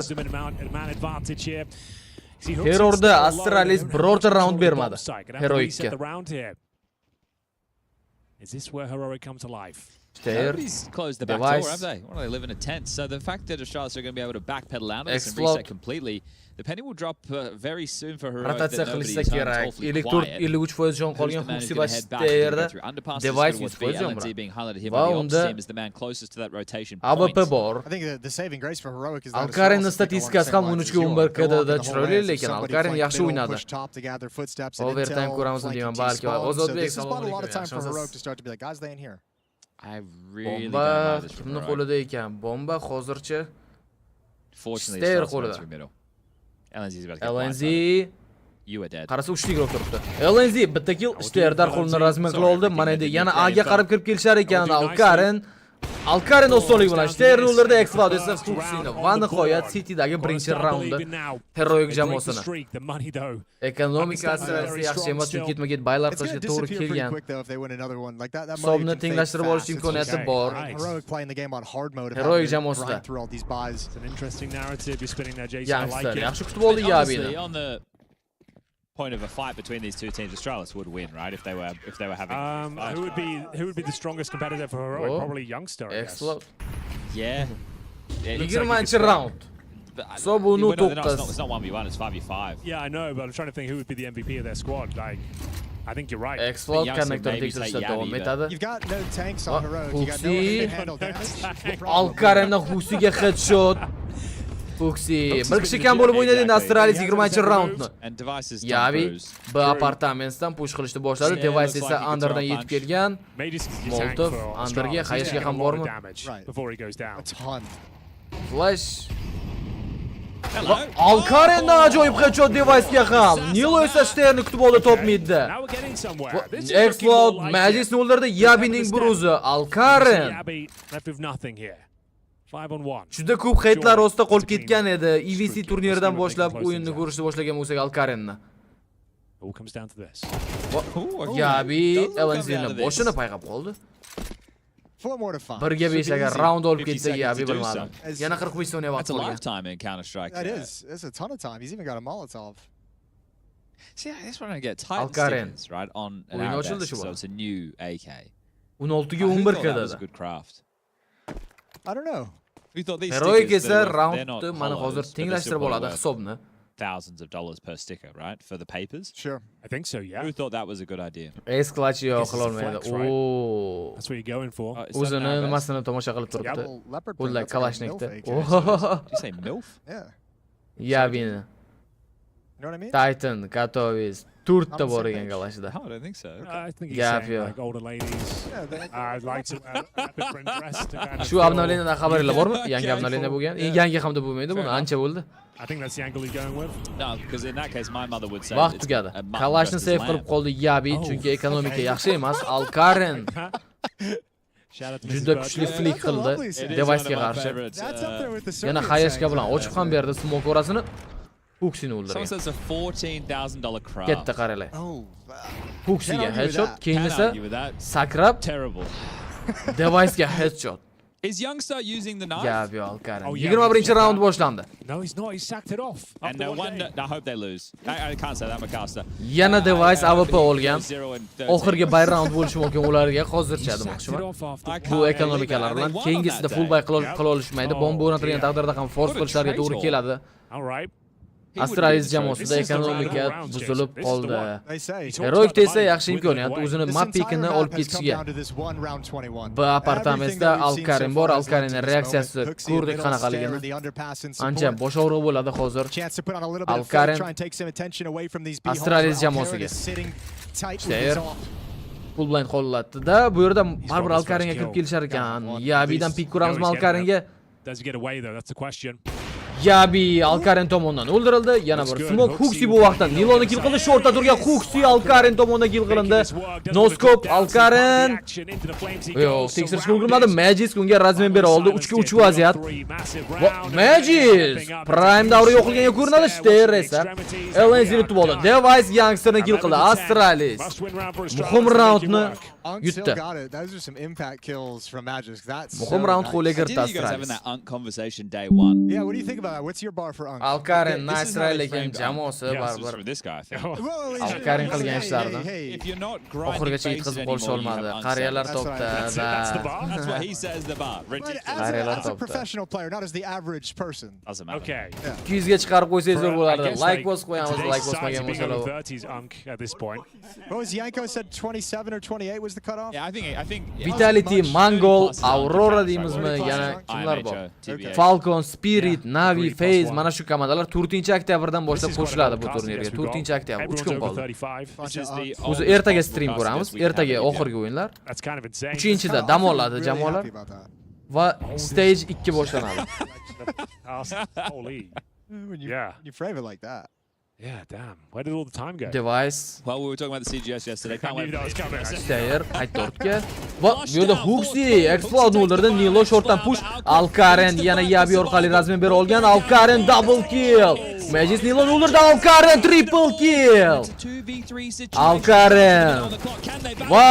Terrorda Astralis birorta round bermadi. Heroicga.
Is this where Heroic come to life?
Nobody's closed the back door, have they? Well, they live in a tent. So the fact that Astralis are going to be able to backpedal out of this and reset completely, the penny will drop very soon for Heroic.
Rotatsiya qilishsa kerak. 53% jon qolgan Huxi va Steyerda Device 100% jon bilan. Va unda AWP bor.
I think the saving grace for Heroic is that
Alkarinning statistikasi ham 13 ga 11 KDda chiroyli, lekin Alkarin yaxshi o'ynadi. Overtime ko'ramizmi deyman, balki Ozodbek assalomu alaykum.
I really
Bomba kimning qo'lida ekan? Bomba hozircha Steyer qo'lida. LNZ
You are dead.
qarasa 3 tigr turibdi. LNZ bitta kill Steyerdan qo'lini rasman qila oldi. Mana endi yana A ga qarab kirib kelishar ekan Alkarin osonlik bilan Steyerni o'ldirdi. Explode esa Huxini va nihoyat City'dagi birinchi raundda Heroic jamoasini. Ekonomika asosida yaxshi emas, chunki ketma-ket baylar qilishga to'g'ri kelgan. Hisobni tenglashtirib olish imkoniyati bor. Heroic jamoasida. Youngster yaxshi kutib oldi Yabini.
point of a fight between these two teams, Astralis would win, right? If they were having.
Who would be the strongest competitor for Heroic? Probably Youngster, I guess.
Explode.
Yeah.
20 round. So bunu
it's not 1v1, it's 5v5.
Yeah, I know, but I'm trying to think who would be the MVP of their squad. Like, I think you're right.
Explode connector tekshirishda davom etadi.
You've got no tanks on Heroic. You got no one who can handle damage.
Alkarendan Huxiga headshot. Huxi bir kishi kam bo'lib o'ynadi endi Astralis 20-raundni. Yavi B apartamentdan push qilishni boshladi. Device esa Underdan yetib kelgan. Molotov Underga qayishga ham bormi? Flash. Alkarendan ajoyib headshot Device'ga ham. Nilo esa Sternni kutib oldi top midda. Explode Magic'ni o'ldirdi. Yabining bir o'zi Alkaren. Juda ko'p heytlar ostida qolib ketgan edi. EVC turniridan boshlab o'yinni ko'rishni boshlagan bo'lsak Alkarenni. Yabi LNZ'ni boshini payqab qoldi. 1ga 5 agar round olib ketsa Yabi bilmadim. Yana 45 soniya vaqt qolgan.
That's a lifetime in Counter-Strike.
That is. That's a ton of time. He's even got a Molotov.
See, this one I get tight stickers, right, on an Arabesque, so it's a new AK.
16 ga 11
That was
kadadi.
a good craft.
I don't know.
We thought these
Heroic
stickers,
esa
they're
roundni mana
hollows,
hozir
but they're
tenglashtirib
still
oladi
worth
hisobni.
thousands of dollars per sticker, right, for the papers.
Sure.
I think so, yeah.
Who thought that was a good idea?
Ace clutch yo'q
Guess
qila
it's a
olmaydi.
flex, right?
Oo.
That's what you're going for.
Oh, is that an
O'zini
Arabesque?
nimasini tomosha qilib turibdi.
Well, leopard print,
O'ylay
that's like a
Kalashnikda.
MILF AK.
Did you say MILF?
Yeah.
Yabini.
You know what I mean?
Titan, Katowice, to'rtta bor ekan Kalashda.
No, I don't think so.
I think he's
Gap,
saying
yeah.
like older ladies.
Yeah, they-
I'd like to a different dress to kind of
Shu obnovleniyadan xabaringlar bormi? Yangi obnovleniya bo'lgan. Yangi hamda bo'lmaydi, buni ancha bo'ldi.
I think that's the angle he's going with.
No, because in that case, my mother would say
Vaqt
it's
tugadi.
a mutton
Kalashni
dressed
save
as
qilib
lamb.
qoldi Yabi, chunki ekonomika yaxshi emas. Alkaren
Shout out to
juda
Mrs.
kuchli
Bird.
flick
That's a
qildi
lovely save.
It is one of
Device'ga
my
qarshi.
favorites,
That's up there with the
Yana
circuit
Hayashga
tank.
bilan ochib ham berdi smoke orasini. Huxini
Someone
o'ldirgan.
says a $14,000 craft.
Ketdi qaranglar.
Oh,
Huxiga
Can't argue with
headshot,
that.
keyin
Can't
esa
argue with that.
sakrab
Terrible.
Device'ga headshot.
Is Youngster using the knife?
Yabi Alkaren.
Oh, yeah,
21 round boshlandi.
No, he's not. He sacked it off.
And
after
no
one
wonder.
game.
I hope they lose. I can't say that, McCaster.
Yana Device AWP olgan.
0 and 13.
Oxirgi buy round bo'lishi mumkin ularga hozircha
He sacked it
demoqchiman.
off after.
I
Bu
can't believe
ekonomikalar
it.
bilan
And they won
keyingisida
on
full
that
buy
day.
qila olishmaydi. Bomba o'rnatilgan taqdirda ham force
What a
qilishlariga to'g'ri
traitor.
keladi.
All right.
He wouldn't
Astralis
be the
jamoasida
This is the
ekonomika
round of rounds,
buzilib
Jason. This is the
qoldi.
one.
they say.
He talks
Heroic
about the
esa
money,
yaxshi
win them
imkoniyat
away.
o'zini
This
map
entire
pikini
map
olib
has come
ketishiga.
down to this one round 21.
Bu apartamentda
Everything that we've seen
Alkaren
so
bor,
far has led
Alkarenning
to this
reaksiyasi
moment. Huxi,
ko'rdik
middle
qanaqaligini.
stair, the underpass and
Ancha
support.
boshog'riq bo'ladi hozir.
Chance to put on a little bit of
Alkaren
fight, try and take some attention away from these B-holes.
Astralis
Alkaren
jamoasiga.
is sitting tight with
Stair.
his off.
Pul bilan qo'llatdi-da, bu yerda baribir Alkarenga kirib kelishar ekan. Yabidan pik ko'ramizmi Alkarenga?
Does he get away though? That's the question.
Yabi Alkaren tomonidan o'ldirildi. Yana bir smoke Huxi bu vaqtda Niloni kill qildi. Shortda turgan Huxi Alkaren tomonidan kill qilindi. No scope Alkaren. Yo'q, tekshirishga ulgurmadi. Magic unga razmen bera oldi. 3 ga 3 vaziyat. Magic Prime davri yo'qilganga ko'rinadi. Stair esa LNZ yutib oldi. Device Youngsterni kill qildi. Astralis muhim raundni
Unk
yutdi.
still got it. Those are some impact kills from Magic. That's
Muhim
so
round
nice.
qo'lga
I
kiritdi
did you guys having
Astralis.
that Unk conversation day one?
Yeah, what do you think about that? What's your bar for Unk?
Alkaren
This is
nice
how they
lekin
framed Unk.
jamoasi
Yes,
This is
baribir
from this guy, I think.
Alkaren qilgan ishlarini
If you're not grinding
oxirigacha
faces
yetkazib
anymore,
qolisha
you have
olmadi.
Unk
Qariyalar
That's
topdi.
right.
That's the bar.
That's what he says the bar.
But
Ridiculous.
Qariyalar
as a
topdi.
professional player, not as the average person.
Doesn't matter.
Okay.
200 ga chiqarib qo'ysangiz zo'r
I
bo'lardi.
guess,
Like bosib qo'yamiz,
today's
like
society
bosmagan
being over
bo'lsalar.
30s Unk at this point.
What was Yanko said 27 or 28 was the cutoff?
Yeah, I think.
Vitality, Mongol, Aurora deymizmi?
Right.
Yana kimlar bor?
IMHO, TBA.
Falcon, Spirit,
Yeah,
Navi,
agree,
Phase
+1.
mana shu komandalar 4-oktyabrdan
This
boshlab
is
qo'shiladi
what
bu
a podcast
turnirga.
guest we've got.
4-oktyabr 3 kun
Everyone's over
qoldi.
35.
This is the
O'zi
oldest
ertaga
possible
stream
cast
ko'ramiz.
guest we've had
Ertaga
in India.
oxirgi o'yinlar.
That's kind of insane.
3-da
I
dam
feel
oladi
really
jamoalar
happy about that.
va stage 2 boshlanadi.
Holy.
When you,
Yeah.
when you frame it like that.
Yeah, damn. Where did all the time go?
Device
Well, we were talking about the CGS yesterday. Can't
I
wait
knew that was coming.
Stayer qaytdi ortga. Va bu yerda Huxi Explode o'ldirdi. Nilo shortdan push. Alkaren yana Yabi orqali razmen bera olgan. Alkaren double kill. Magic Niloni o'ldirdi. Alkaren triple kill. Alkaren va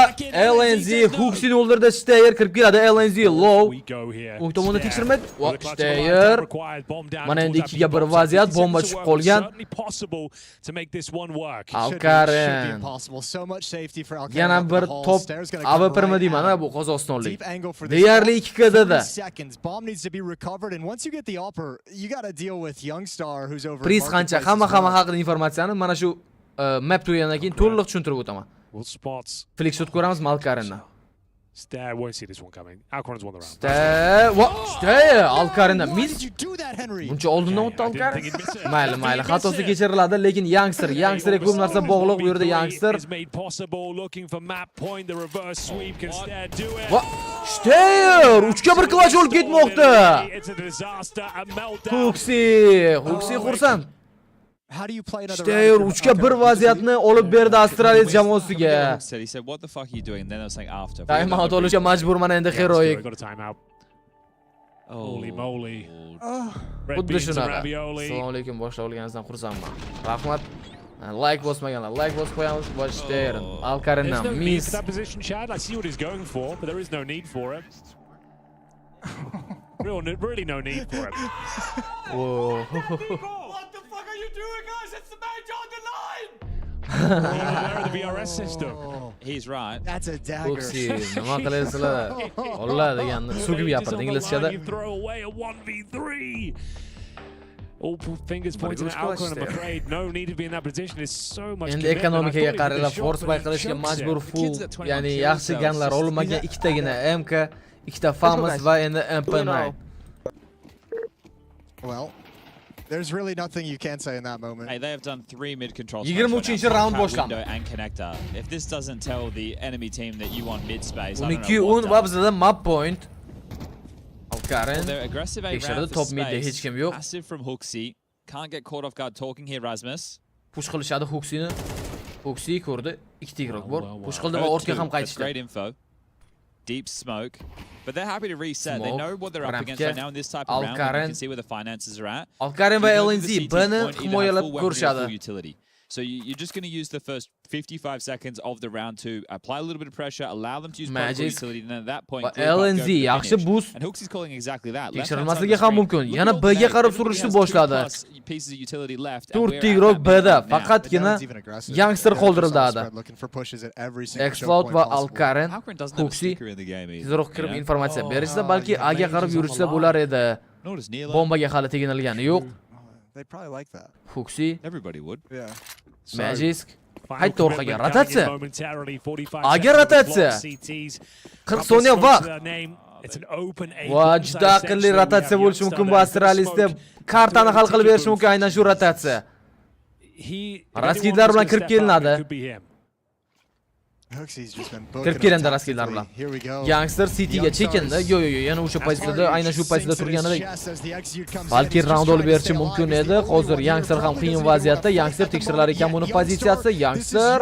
LNZ Huxini o'ldirdi. Stayer kirib keladi. LNZ low.
We go here.
O'ng tomonda tekshirmaydi. Va Stayer mana endi 2 ga 1 vaziyat, bomba tushib qolgan.
impossible to make this one work.
Alkaren.
Impossible. So much safety for Alkaren.
Yana bir top AWP'mi deyman bu Qozog'istonlik. Deyarli 2kda.
Seconds. Bomb needs to be recovered and once you get the upper, you got to deal with Youngstar who's over.
Priz qancha hamma haqida informatsiyani mana shu map tugagandan keyin to'liq tushuntirib o'taman. Flickshot ko'ramiz Alkarendan.
Stare won't see this one coming. Alkaren's won the round.
Stare Alkarendan mis. Buncha oldindan o'tdi Alkaren. Mayli, xatosi kechiriladi, lekin Youngsterga ko'p narsa bog'liq bu yerda Youngster. Stare 3ga 1 klash olib ketmoqda. Huxi xursand. Stare 3ga 1 vaziyatni olib berdi Avstraliya jamoasiga. Timeout olishga majburman endi heroik.
Holy moly.
Xuddi shunaqa. Assalomu alaykum, boshlab olganingizdan xursandman. Rahmat. Like bosmaganlar, like bosib qo'yamiz. Stare Alkarendan miss.
That position, Chad. I see what he's going for, but there is no need for it. Really no need for it.
Whoa.
The VRS system.
He's right.
That's a dagger.
Huxi, nima qilasizlar? Ollar deganni sugib gapirdi inglizchada.
Throw away a 1v3. All fingers pointing at Alkaren, I'm afraid. No need to be in that position. It's so much.
Endi ekonomikaga qaranglar, force buy qilishga majbur full, ya'ni yaxshi ganlar olmagan ikkitagina MK, ikkita Famous va endi MP9.
Well, there's really nothing you can say in that moment.
Hey, they have done 3 mid control.
23 round boshlandi.
And connector. If this doesn't tell the enemy team that you want mid space, I don't
12
know what
va
does.
bizda map point. Alkaren.
They're aggressive A
tekshirdi,
round
top
for
midda hech
space.
kim yo'q.
Passive from Huxi. Can't get caught off guard talking here, Rasmus.
Push qilishadi Huxini. Huxi ko'rdi, ikkita igroq bor. Push qildi va ortga ham qaytishdi.
Great info. Deep smoke. But they're happy to reset. They know what they're up against right now in this type of round. You can see where the finances are at.
Alkaren va LNZ buni himoyalab ko'rishadi.
So you're just going to use the first 55 seconds of the round to apply a little bit of pressure, allow them to use powerful utility, and then at that point,
LNZ yaxshi boost.
And Huxi's calling exactly that.
Tekshirilmasligi ham mumkin. Yana B'ga qarab surishni boshladi. 4 igroq B'da, faqatgina Youngster qoldirildi. Explode va Alkaren, Huxi tezroq kirib informatsiya berishsa, balki A'ga qarab yurishsa bo'lar edi. Bombaga hali teginilgani yo'q.
They'd probably like that.
Huxi.
Everybody would.
Yeah.
Magisk. Qaytdi orqaga rotatsiya. A'ga rotatsiya. 40 soniya vaqt. Va juda aqlli rotatsiya bo'lishi mumkin bu Astralisda. Kartani hal qilib berish mumkin aynan shu rotatsiya. Raskidlar bilan kirib kelinadi. Kirib kelindi raskidlar bilan. Youngster Cityga chekindi. Yo'q, yana o'sha pozitsiyada, aynan shu pozitsiyada turganida balki round olib berishi mumkin edi. Hozir Youngster ham qiyin vaziyatda. Youngster tekshirilar ekan buni pozitsiyasi. Youngster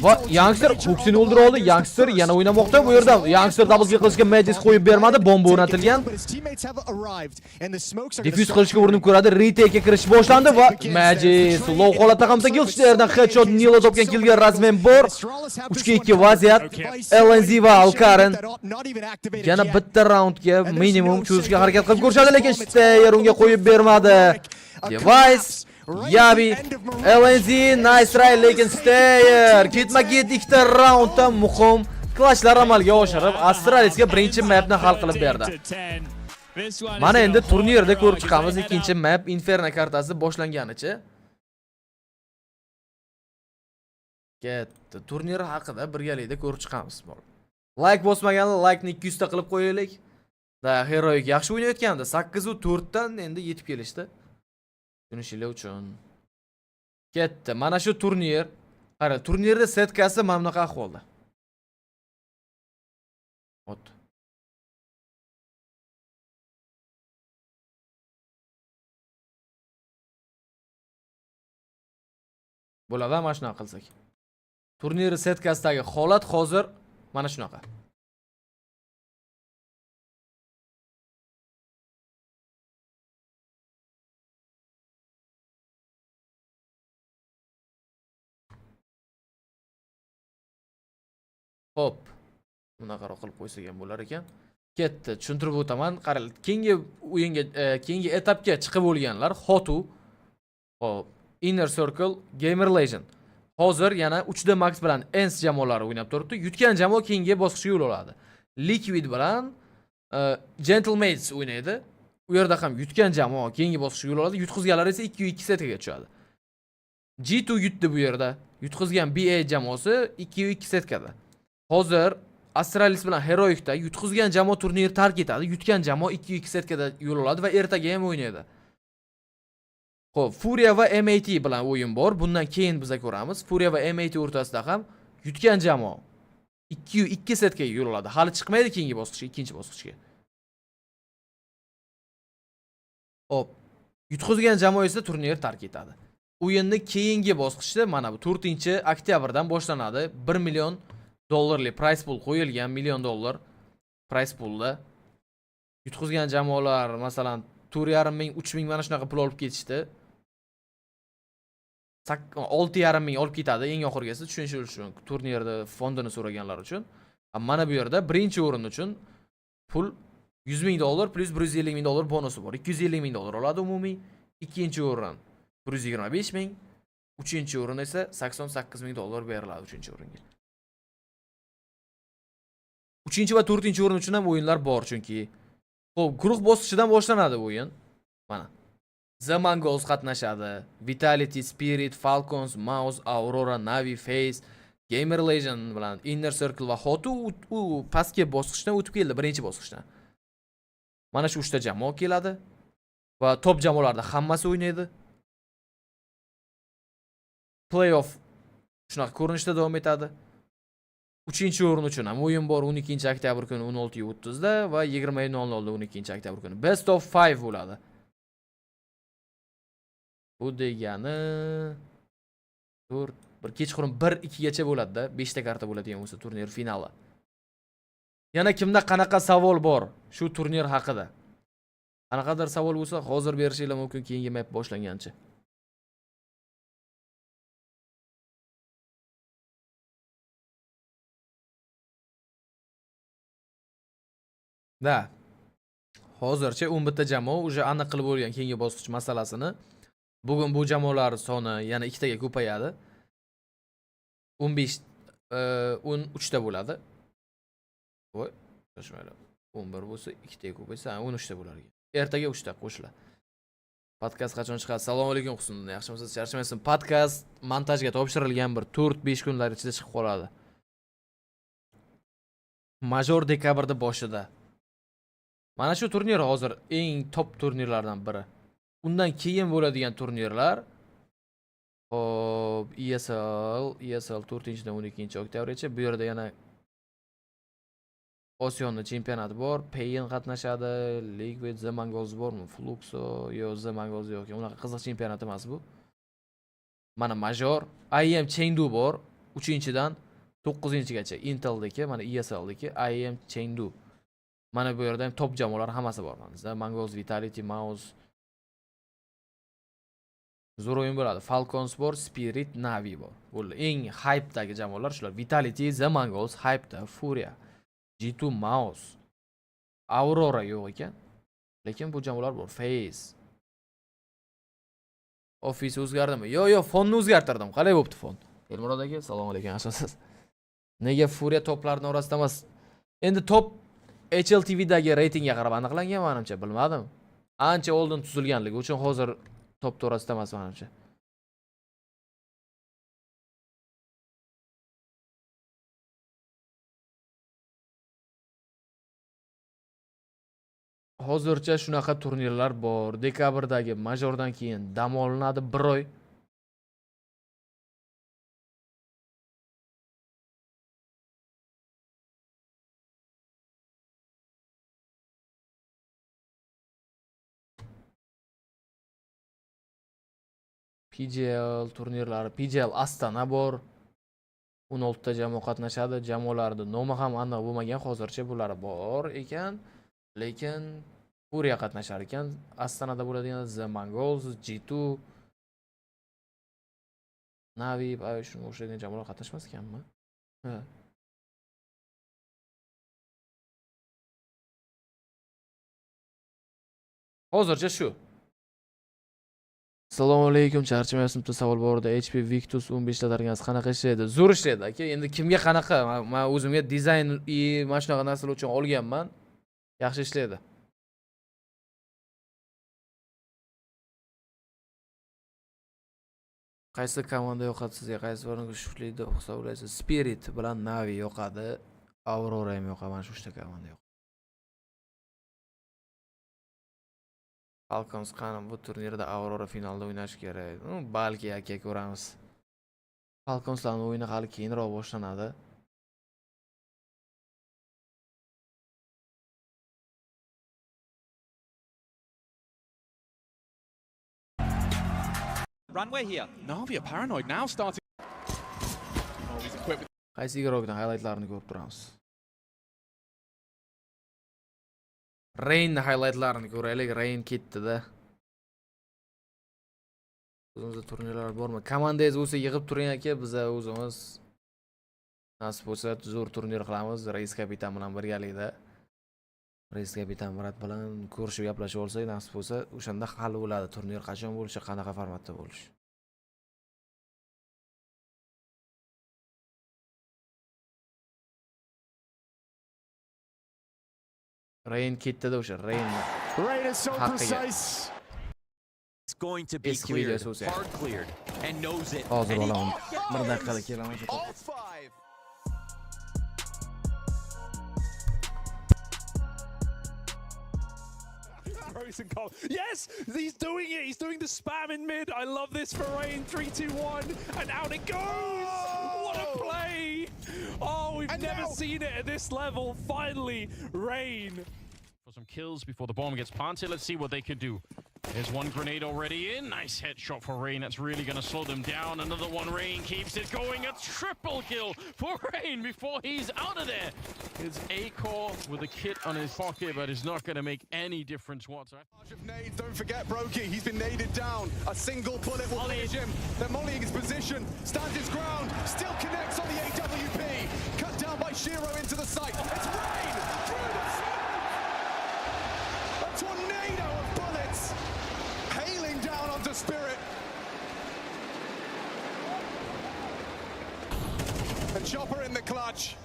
va Youngster Huxini o'ldira oldi. Youngster yana o'ynamoqda bu yerda. Youngster double kill qilishga Magis qo'yib bermadi. Bomba o'rnatilgan. Diffuse qilishga urinib ko'radi. Retake'ga kirish boshlandi va Magis low holatda ham Gilsterdan headshot Nilo topgan kilga razmen bor. 3-2 vaziyat. LNZ va Alkaren yana bitta raundga minimum cho'zishga harakat qilib ko'rishadi, lekin Steyr unga qo'yib bermadi. Device, Yabi, LNZ nice try, lekin Steyr ketma-ket ikkita raundda muhim klashlar amalga oshirib, Astralisga birinchi mapni hal qilib berdi. Mana endi turnirda ko'rib chiqamiz, ikkinchi map Inferno kartasi boshlanganicha. Ketdi. Turnir haqida birgalikda ko'rib chiqamiz. Like bosmaganlar like-ni 200 ta qilib qo'yaylik. Da heroik yaxshi o'ynayotgandi. 8 va 4 dan endi yetib kelishdi. Tunishilar uchun. Ketdi. Mana shu turnir. Qara, turnirda setkasi mana bunaqa ahvolda. Ot. Bo'ladi, mana shuna qilsak. Turnir setkasidagi holat hozir mana shunaqa. Hop. Bunaqa qilib qo'ysak ham bo'lar ekan. Ketdi, tushuntirib o'taman. Qarang, keyingi o'yinga, keyingi etapga chiqib bo'lganlar Xotu. Hop. Inner Circle, Gamer Legend. Hozir yana 3D Max bilan ENS jamoalari o'ynab turibdi. Yutgan jamoa keyingi bosqichga yo'l oladi. Liquid bilan Gentlemates o'ynaydi. U yerda ham yutgan jamoa keyingi bosqichga yo'l oladi. Yutqizganlar esa 2-2 setga tushadi. G2 yutdi bu yerda. Yutqizgan BA jamoasi 2-2 setkada. Hozir Astralis bilan Heroic'da yutqizgan jamoa turnir tark etadi. Yutgan jamoa 2-2 setkada yo'l oladi va ertaga ham o'ynaydi. Xo'p, Furia va MAT bilan o'yin bor. Bundan keyin biz ko'ramiz. Furia va MAT o'rtasida ham yutgan jamoa 2-2 setga yo'l oladi. Hali chiqmaydi keyingi bosqichga, ikkinchi bosqichga. Hop, yutqizgan jamoa esa turnir tark etadi. O'yinni keyingi bosqichda mana bu 4-oktyabrdan boshlanadi. 1 million dollarlik price pool qo'yilgan, $1 million price poolda. Yutqizgan jamoalar, masalan, 4,5 ming, 3 ming mana shunaqa pul olib ketishdi. 6,5 ming olib ketadi eng oxirgisi, tushunish uchun, turnirda fondini so'raganlar uchun. Mana bu yerda birinchi o'rin uchun pul $100 ming plus $150 ming bonusi bor. $250 ming oladi umumiy. Ikkinchi o'rin $125 ming, uchinchi o'rin esa $88 ming beriladi uchinchi o'ringa. Uchinchi va 4-chi o'rin uchun ham o'yinlar bor chunki. Xo'p, guruh bosqichidan boshlanadi o'yin. Mana. The Mongols qatnashadi. Vitality, Spirit, Falcons, Mouse, Aurora, Navi, Face, Gamer Legend bilan Inner Circle va Hotu u pastki bosqichdan o'tib keldi, birinchi bosqichdan. Mana shu 3 ta jamoa keladi va top jamoalarda hammasi o'ynaydi. Playoff shunaqa ko'rinishda davom etadi. 3-o'rin uchun ham o'yin bor 12-oktyabr kuni 16:30 da va 20:00 da 12-oktyabr kuni. Best of 5 bo'ladi. Bu degani 4 bir kechqurun 1-2 gacha bo'ladi-da, 5 ta karta bo'ladigan bo'lsa turnir finali. Yana kimda qanaqa savol bor shu turnir haqida? Qanaqadir savol bo'lsa, hozir berishingiz mumkin keyingi map boshlangancha. Da. Hozircha 11 ta jamoa уже aniq qilib bo'lgan keyingi bosqich masalasini. Bugun bu jamoalar soni yana 2 taga ko'payadi. 15 13 ta bo'ladi. Voy, shoshmaylar. 11 bo'lsa 2 taga ko'paysa 13 ta bo'lar ekan. Ertaga 3 ta qo'shiladi. Podkast qachon chiqadi? Assalomu alaykum Husnudin. Yaxshimisiz? Charchamaysiz? Podkast montajga topshirilgan bir 4-5 kunlar ichida chiqib qoladi. Major dekabrda boshida. Mana shu turnir hozir eng top turnirlardan biri. Undan keyin bo'ladigan turnirlar hop ESL 4-dan 12-oktyabrgacha bu yerda yana Osiyoning chempionati bor, Payin qatnashadi, Liquid, The Mongols bormi? Fluxo, yo'q, The Mongols yo'q. Unaqa qiziq chempionat emas bu. Mana Major, IM Chengdu bor, 3-dan 9-gacha Intel'dagi, mana ESL'dagi IM Chengdu. Mana bu yerda ham top jamoalar hammasi bor. The Mongols, Vitality, Mouse. Zo'r o'yin bo'ladi. Falcons bor, Spirit, Navi bor. Bo'ldi. Eng hype'dagi jamoalar shular. Vitality, The Mongols, hype'da, Furia, G2, Mouse, Aurora yo'q ekan. Lekin bu jamoalar bor. Face. Office o'zgardimi? Yo'q, fonni o'zgartirdim. Qalay bo'pti fon? Elmurod aka, assalomu alaykum, yaxshimisiz? Nega Furia toplarining orasida emas? Endi top HLTVdagi reytingga qarab aniqlangan menimcha, bilmadim. Ancha oldin tuzilganligi uchun hozir top to'rasida emas menimcha. Hozircha shunaqa turnirlar bor. Dekabrdagi majordan keyin dam olinadi 1 oy. PGL turnirlari, PGL Astana bor. 16 ta jamoa qatnashadi. Jamoalarning nomi ham aniq bo'lmagan, hozircha bular bor ekan. Lekin Furia qatnashar ekan. Astanada bo'ladigan The Mongols, G2, Navi, shunga o'xshagan jamoalar qatnashmas ekanmi? Ha. Hozircha shu. Assalomu alaykum, charchamayapsizmi? Savol bor edi. HP Victus 15 ta targasi qanaqa ishlaydi? Zo'r ishlaydi aka. Endi kimga qanaqa? Men o'zimga dizayn mana shunaqa narsalar uchun olganman. Yaxshi ishlaydi. Qaysi komanda yoqadi sizga? Qaysi birini kuchlidir hisoblaysiz? Spirit bilan Navi yoqadi. Aurora ham yoqadi. Mana shu 3 ta komanda yoqadi. Falcons qani bu turnirda Aurora finalda o'ynash kerak. Balki aka ko'ramiz. Falconslarning o'yini hali keyinroq boshlanadi.
Runway here. Navi are paranoid now starting. Oh, he's equipped with
Qaysi igrokning highlightlarini ko'rib turamiz. Rain highlightlarini ko'raylik. Rain ketdi-da. O'zimizda turnirlar bormi? Komandangiz bo'lsa yig'ib turing aka, biz o'zimiz nasib bo'lsa zo'r turnir qilamiz. Rais kapitan bilan birgalikda. Rais kapitan Murat bilan ko'rishib gaplashib olsak, nasib bo'lsa, o'shanda hal bo'ladi. Turnir qachon bo'lishi, qanaqa formatda bo'lishi. Rain ketdi-da o'sha Rain.
Rain is so precise.
It's going to be cleared, hard cleared, and knows it.
Hozir olaman. Bir daqiqada kelaman.
All 5.
Yes, he's doing it. He's doing the spam in mid. I love this for Rain. 3, 2, 1, and out it goes. What a play! Oh, we've never seen it at this level. Finally, Rain.
For some kills before the bomb gets planted. Let's see what they can do. There's one grenade already in. Nice headshot for Rain. That's really going to slow them down. Another one. Rain keeps it going. A triple kill for Rain before he's out of there. It's A-Core with a kit on his pocket, but it's not going to make any difference whatsoever.
Nades, don't forget Brokey. He's been naded down. A single bullet will finish him. They're mollying his position. Stands his ground. Still connects on the AWP. Cut down by Shiro into the site. It's Rain through the smoke. A tornado of bullets hailing down onto Spirit. And Chopper in the clutch.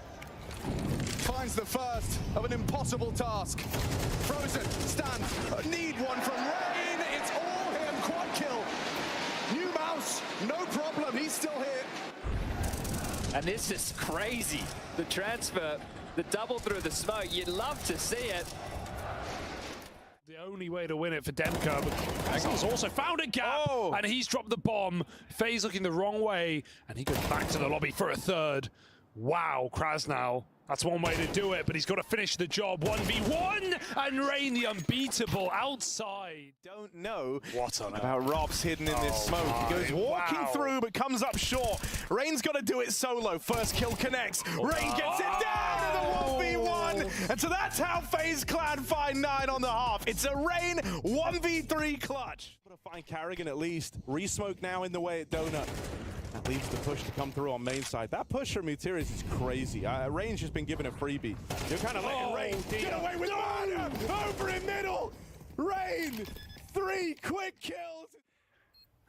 Finds the first of an impossible task. Frozen, stands, need one from Rain. It's all him, quad kill. New mouse, no problem, he's still here.
And this is crazy. The transfer, the double through the smoke, you'd love to see it.
The only way to win it for Demko. Excel's also found a gap, and he's dropped the bomb. FaZe looking the wrong way, and he goes back to the lobby for a third. Wow, Krasnow. That's one way to do it, but he's got to finish the job. 1v1, and Rain the unbeatable outside.
Don't know
what on
about Robs hidden in this smoke. He goes walking through, but comes up short. Rain's got to do it solo. First kill connects. Rain gets it down to the 1v1. And so that's how FaZe Clan find 9 on the half. It's a Rain 1v3 clutch. Got to find Carrigan at least. Resmoke now in the way at Donut. That leaves the push to come through on main side. That push from Mutiris is crazy. Rain's just been given a freebie. You're kind of letting Rain get away with murder over in middle. Rain, 3 quick kills.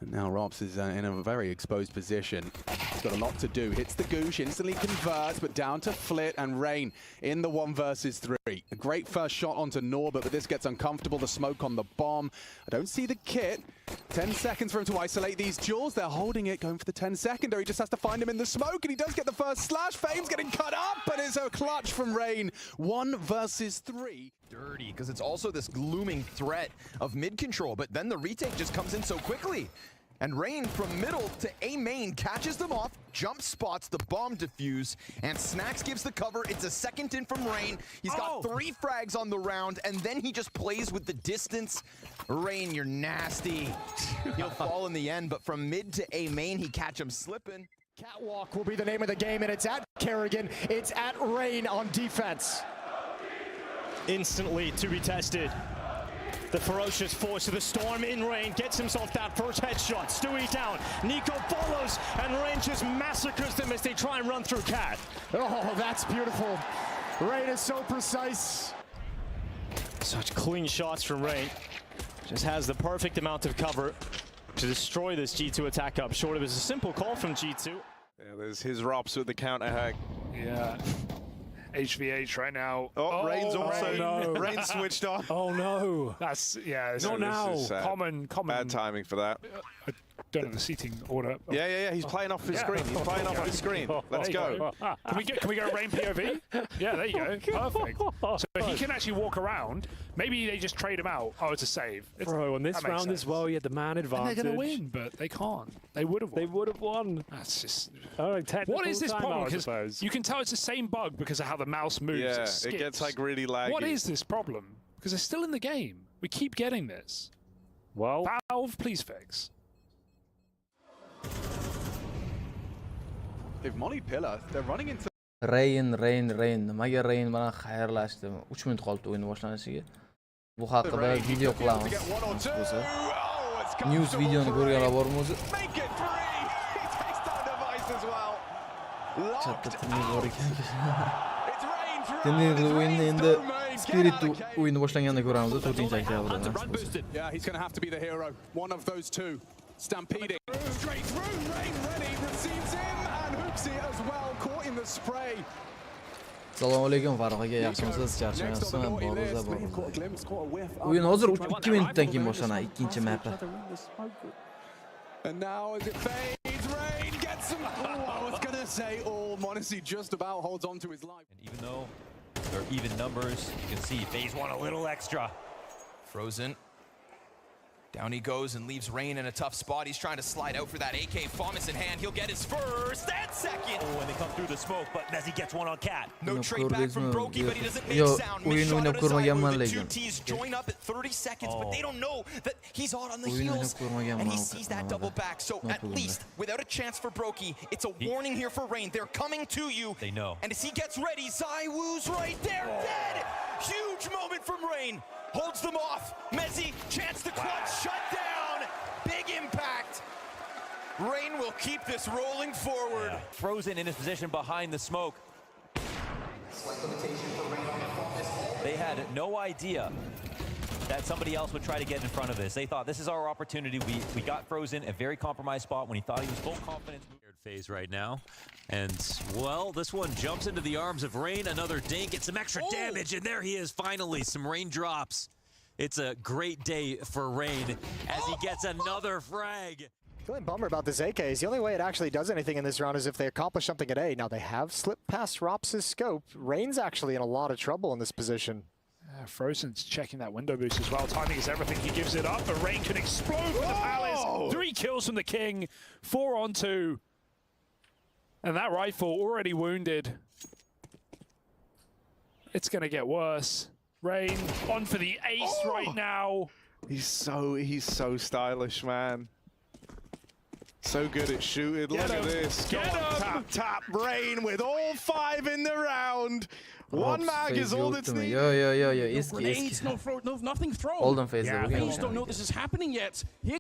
And now Robs is in a very exposed position. He's got a lot to do. Hits the goosh, instantly converts, but down to Flit and Rain in the 1 versus 3. A great first shot onto Norbert, but this gets uncomfortable. The smoke on the bomb. I don't see the kit. 10 seconds for him to isolate these jewels. They're holding it, going for the 10-seconder. He just has to find him in the smoke, and he does get the first slash. Fame's getting cut up, but it's a clutch from Rain. 1 versus 3.
Dirty, because it's also this glooming threat of mid control, but then the retake just comes in so quickly. And Rain from middle to A main catches them off, jump spots the bomb defuse, and Snacks gives the cover. It's a second in from Rain. He's got 3 frags on the round, and then he just plays with the distance. Rain, you're nasty. He'll fall in the end, but from mid to A main, he catch him slipping.
Catwalk will be the name of the game, and it's at Kerrigan. It's at Rain on defense.
Instantly to be tested. The ferocious force of the storm in Rain gets himself that first headshot. Stewie down. Nico follows, and Rain just massacres them as they try and run through Cat.
Oh, that's beautiful. Rain is so precise.
Such clean shots from Rain. Just has the perfect amount of cover. To destroy this G2 attack up short. It was a simple call from G2.
Yeah, there's his Rops with the counter hack.
Yeah. HVH right now.
Oh, Rain's also Rain switched on.
Oh no. That's it's
Not now.
Common.
Bad timing for that.
I don't know the seating order.
Yeah. He's playing off his screen. He's playing off his screen. Let's go.
Can we go Rain POV? Yeah, there you go. Perfect. So he can actually walk around. Maybe they just trade him out. Oh, it's a save.
Bro, on this round as well, you had the man advantage.
And they're going to win, but they can't. They would have won.
They would have won.
That's just...
What
is this problem? Because you can tell it's the same bug because of how the mouse moves.
Yeah, it gets like really laggy.
What is this problem? Because they're still in the game. We keep getting this.
Well...
Valve, please fix.
They've Molly Pillar. They're running into...
Rain. Nimaga Rain bilan xayrlashdim. 3 minut qoldi o'yin boshlanishiga. Bu haqida video qilamiz. News videoni ko'rganlar bormi o'zi? Chatda turnir bor ekan. Turnirli o'yinni endi Spirit o'yini boshlanganda ko'ramiz 4-oktyabrda.
Yeah, he's going to have to be the hero. One of those two. Stampeding. Straight through. Rain ready. Receives him and hooks it as well. Caught in the spray.
Assalomu alaykum Farruh aka, yaxshimisiz? Charchamayapsizmi? Bor. O'yin hozir 2 minutdan keyin boshlanadi, ikkinchi map'i.
And now as it fades, Rain gets him. Oh, I was going to say all Monacy just about holds on to his life.
And even though they're even numbers, you can see phase one a little extra.
Frozen. Down he goes and leaves Rain in a tough spot. He's trying to slide out for that AK. Famas in hand. He'll get his first and second.
Oh, and they come through the smoke, but Mezzy gets one on Cat.
No trade back from Brokey, but he doesn't make sound. Makes shot out of side where the two T's join up at 30 seconds, but they don't know that he's hot on the heels. And he sees that double back. So at least, without a chance for Brokey, it's a warning here for Rain. They're coming to you.
They know.
And as he gets ready, Zywoo's right there, dead. Huge moment from Rain. Holds them off. Mezzy, chance to clutch, shut down. Big impact. Rain will keep this rolling forward.
Yeah. Frozen in his position behind the smoke. They had no idea that somebody else would try to get in front of this. They thought this is our opportunity. We got Frozen a very compromised spot when he thought he was full confidence. Phase right now. And, well, this one jumps into the arms of Rain. Another dink. Get some extra damage. And there he is, finally. Some raindrops. It's a great day for Rain as he gets another frag.
Feeling bummer about this AK is the only way it actually does anything in this round is if they accomplish something at A. Now, they have slipped past Rops' scope. Rain's actually in a lot of trouble in this position.
Frozen's checking that window boost as well. Timing is everything. He gives it up, but Rain can explode for the Palace. 3 kills from the King. 4 on 2. And that rifle already wounded. It's going to get worse. Rain on for the ace right now.
He's so stylish, man. So good at shooting. Look at this. Go on, tap. Rain with all 5 in the round. One mag is all that's needed.
Yo.
Grenades, nothing thrown.
Hold on, phase.
Yeah, phase don't know this is happening yet. Here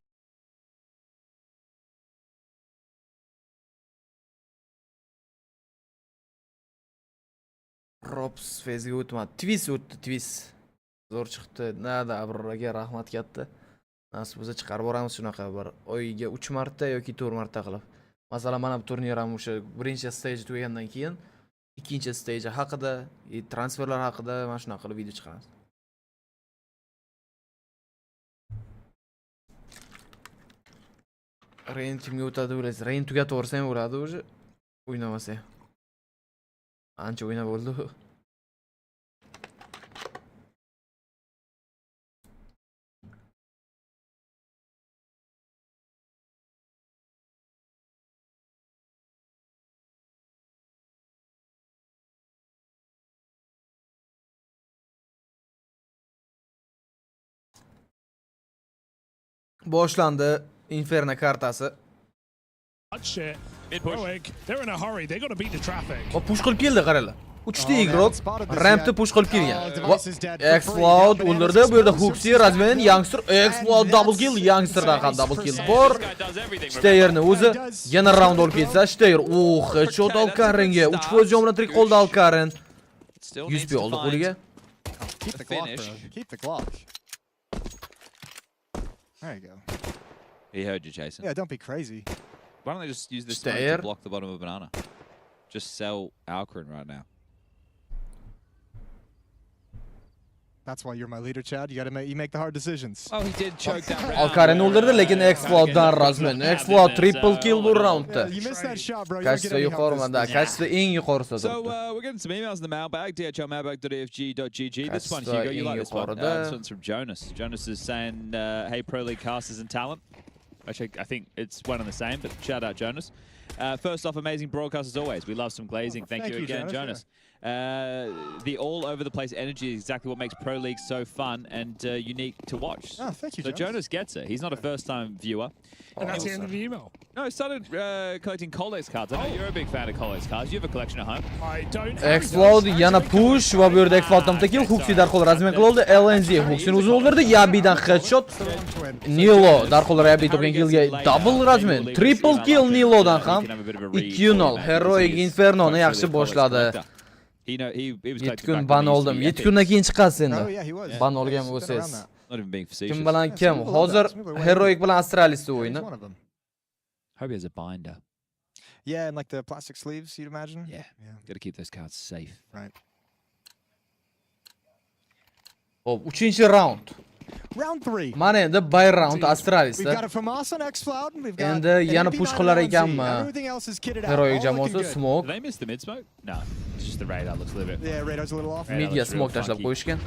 Rops phase o'tmadi. Twist o'tdi, twist. Zo'r chiqdi. Nada, Abrorga rahmat katta. Nasib bo'lsa chiqarib boramiz shunaqa bir oyiga 3 marta yoki 4 marta qilib. Masalan, mana bu turnir ham o'sha birinchi stage tugagandan keyin ikkinchi stage haqida, transferlar haqida mana shunaqa qilib video chiqaramiz. Rain kimga o'tadi o'ylaysiz? Rain tugatib yuborsa ham bo'ladi o'sha. O'ynamasa. Ancha o'ynab bo'ldi. Boshlandi Inferno kartasi.
They're in a hurry. They got to beat the traffic.
Va push qilib keldi, qaranglar. 3 ta igrok rampda push qilib kelgan. X-Cloud o'ldirdi. Bu yerda Hooksy, Razman, Youngster, X-Cloud double kill, Youngsterdan ham double kill bor. Steyerni o'zi yana round olib ketsa, Steyer headshot Alkaringa 3 foiz jon bilan tirik qoldi Alkarin. 100 pi oldi qo'liga.
Keep the Glock, bro. Keep the Glock. There you go.
He heard you, Jason.
Yeah, don't be crazy.
Why don't they just use this smoke to block the bottom of a banana? Just sell Alcarin right now.
That's why you're my leader, Chad. You make the hard decisions.
Oh, he did choke that round.
Alkarin o'ldirdi, lekin Explod'dan rasman. Explode triple kill bu roundda.
You missed that shot, bro.
Kachta yuqorimanda, kachta eng yuqorisi
So we're getting some emails in the mailbag, dhlmailbag.efg.gg. This one, Hugo, you like this one. This one's from Jonas. Jonas is saying, hey, Pro League casters and talent. Actually, I think it's one and the same, but shout out Jonas. First off, amazing broadcast as always. We love some glazing. Thank you again, Jonas. The all-over-the-place energy is exactly what makes Pro League so fun and unique to watch.
Oh, thank you,
So Jonas gets it. He's not a first-time viewer.
And that's the end of the email.
No, he started collecting Colex cards. I know you're a big fan of Colex cards. You have a collection at home.
I don't.
Explode yana push va bu yerda Explode kill. Huxi darhol razmen qildi. LNZ Huxini o'zini o'ldirdi. Yabidan headshot. Nilo darhol Yabi topgan killga double razmen. Triple kill Nilodan ham. 2-0. Heroic Infernoni yaxshi boshladi. 7 kun ban oldim. 7 kundan keyin chiqasiz endi. Ban olgan bo'lsangiz. Kim bilan kim? Hozir Heroic bilan Astralis o'yini.
Hope he has a binder.
Yeah, and like the plastic sleeves, you'd imagine.
Yeah. Got to keep those cards safe.
Right.
Hop, 3-chi round.
Round 3.
Mana endi buy round Astralisda.
We've got a FAMAS on X-Cloud. We've got
Endi yana push qilar ekanmi?
Everything else is kitted out.
Heroic jamoasi smoke.
Did they miss the mid smoke? No. It's just the radar looks a little bit.
Yeah, radar's a little off.
Media smoke tashlab qo'yishgan.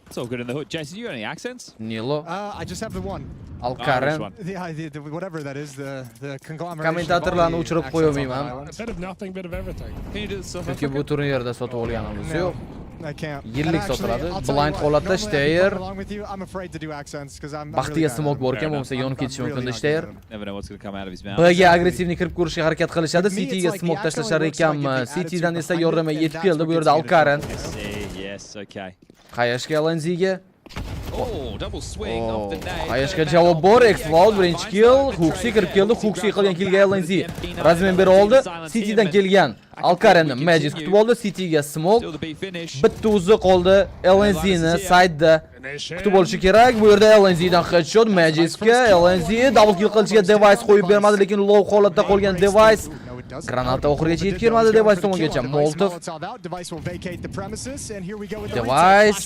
It's all good in the hood. Jason, you got any accents?
Nilo.
I just have the one.
Alkarin.
The whatever that is, the conglomeration.
Kommentatorlarni o'chirib qo'yamayman.
A bit of nothing, bit of everything.
Can you do this stuff?
Chunki bu turnirda sotib olganimiz yo'q.
I can't.
Yillik sotiladi. Blind holatda Steyr.
I'm afraid to do accents because I'm
Baxtiga smoke bor ekan, bo'lmasa yonib ketishi mumkin Steyr.
Never know what's going to come out of his mouth.
Bga agressivni kirib ko'rishga harakat qilishadi. Cityga smoke tashlashar ekanmi? Citydan esa yordamga yetib keldi. Bu yerda Alkarin.
Yes, okay.
Qayashga LNZga.
Oh, double swing off the nade.
Qayashga javob bor. Explode birinchi kill. Huxi kirib keldi. Huxi qilgan killga LNZ razmen bera oldi. Citydan kelgan Alkarinni Magic kutib oldi. Cityga smoke. Bitta o'zi qoldi. LNZni side'da kutib olishi kerak. Bu yerda LNZdan headshot. Magicga LNZ double kill qilishiga device qo'yib bermadi, lekin low holatda qolgan device granata oxirigacha yetib kelmadi. Device tomongacha Molotov. Device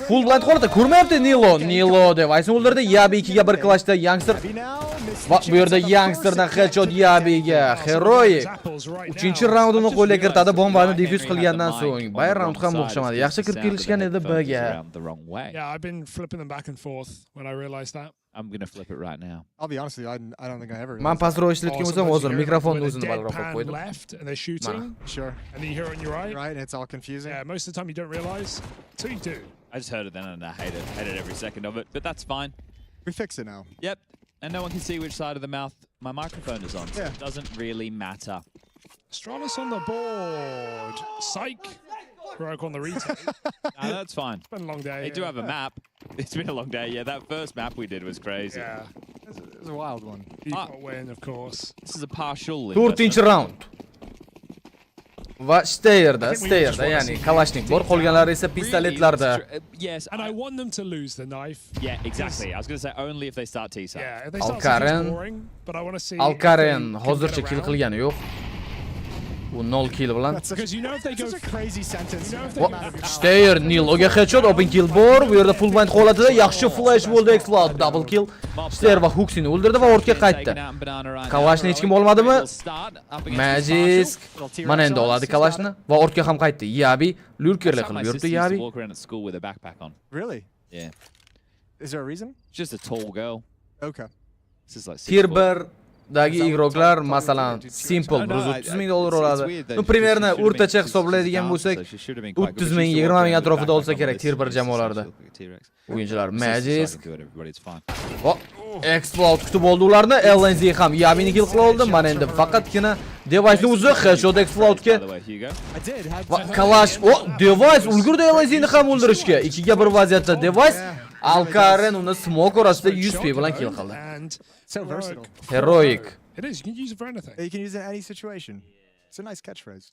full blind holatda ko'rmayapti Nilo. Nilo device'ni o'ldirdi. Yabi 2 ga 1 clashda Youngster. Va bu yerda Youngsterdan headshot Yabiga. Heroic 3-chi raundini qo'lga kiritadi. Bombani defuse qilgandan so'ng. Bay round ham o'xshamadi. Yaxshi kirib kelishgan edi Bga.
Yeah, I've been flipping them back and forth when I realized that.
I'm going to flip it right now.
I'll be honest with you, I don't think I ever.
Men pastroq ishlatgan bo'lsam, hozir mikrofonni o'zini balandroq qo'yib qo'ydim.
Left and they're shooting.
Sure.
And then you hear it on your right.
Right, and it's all confusing.
Yeah, most of the time you don't realize. So you do.
I just heard it then and I hated every second of it, but that's fine.
We fix it now.
Yep, and no one can see which side of the mouth my microphone is on, so it doesn't really matter.
Astralis on the board. Psych. Broke on the retake.
No, that's fine.
It's been a long day.
They do have a map. It's been a long day. Yeah, that first map we did was crazy.
Yeah.
It was a wild one.
You got win, of course.
This is a partial.
4-chi round. Va Steyerda, ya'ni Kalashnik bor, qolganlari esa pistoletlarda.
Yes,
and I want them to lose the knife.
Yeah, exactly. I was going to say only if they start T-side.
Yeah, if they start T-side, it's boring, but I want to see.
Alkarin hozircha kill qilgani yo'q. U 0 kill bilan.
Because you know if they go
such a crazy sentence.
Steyr Niloga headshot, open kill bor. Bu yerda full blind holatida yaxshi flash bo'ldi. Explode double kill. Steyr va Huxini o'ldirdi va ortga qaytdi. Kalashni hech kim olmadimi? Magic mana endi oladi Kalashni va ortga ham qaytdi. Yabi lurkerlik qilib yuribdi Yabi.
Really?
Yeah.
Is there a reason?
Just a tall girl.
Okay.
This is like
TIR-1 dagi igroklar masalan simple $130,000 oladi. Bu primerni o'rtacha hisoblaydigan bo'lsak 30,000 20,000 atrofida olsa kerak TIR-1 jamoalarida. O'yinchilar Magic. Explode kutib oldi ularni. LNZ ham Yabini kill qila oldi. Mana endi faqatgina device'ni o'zi headshot Explode-ga. Kalash, device ulgurdi LNZni ham o'ldirishga. 2 ga 1 vaziyatda device Alkarin uni smoke orasida 100p bilan kill qildi.
So versatile.
Heroic.
It is. You can use it for anything.
You can use it in any situation. It's a nice catchphrase.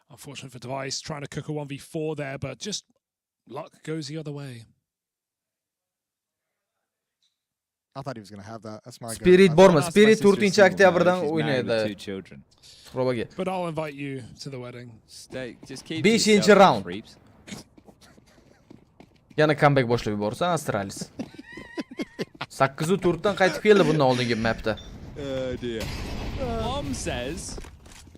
Unfortunate for Device, trying to cook a 1v4 there, but just luck goes the other way.
Spirit bormi? Spirit 4-oktyabrdan o'ynaydi. Probaga.
But I'll invite you to the wedding.
5-round. Yana comeback boshlab yuborsa Astralis. 8-4dan qaytib keldi bundan oldingi mapda.
Mom says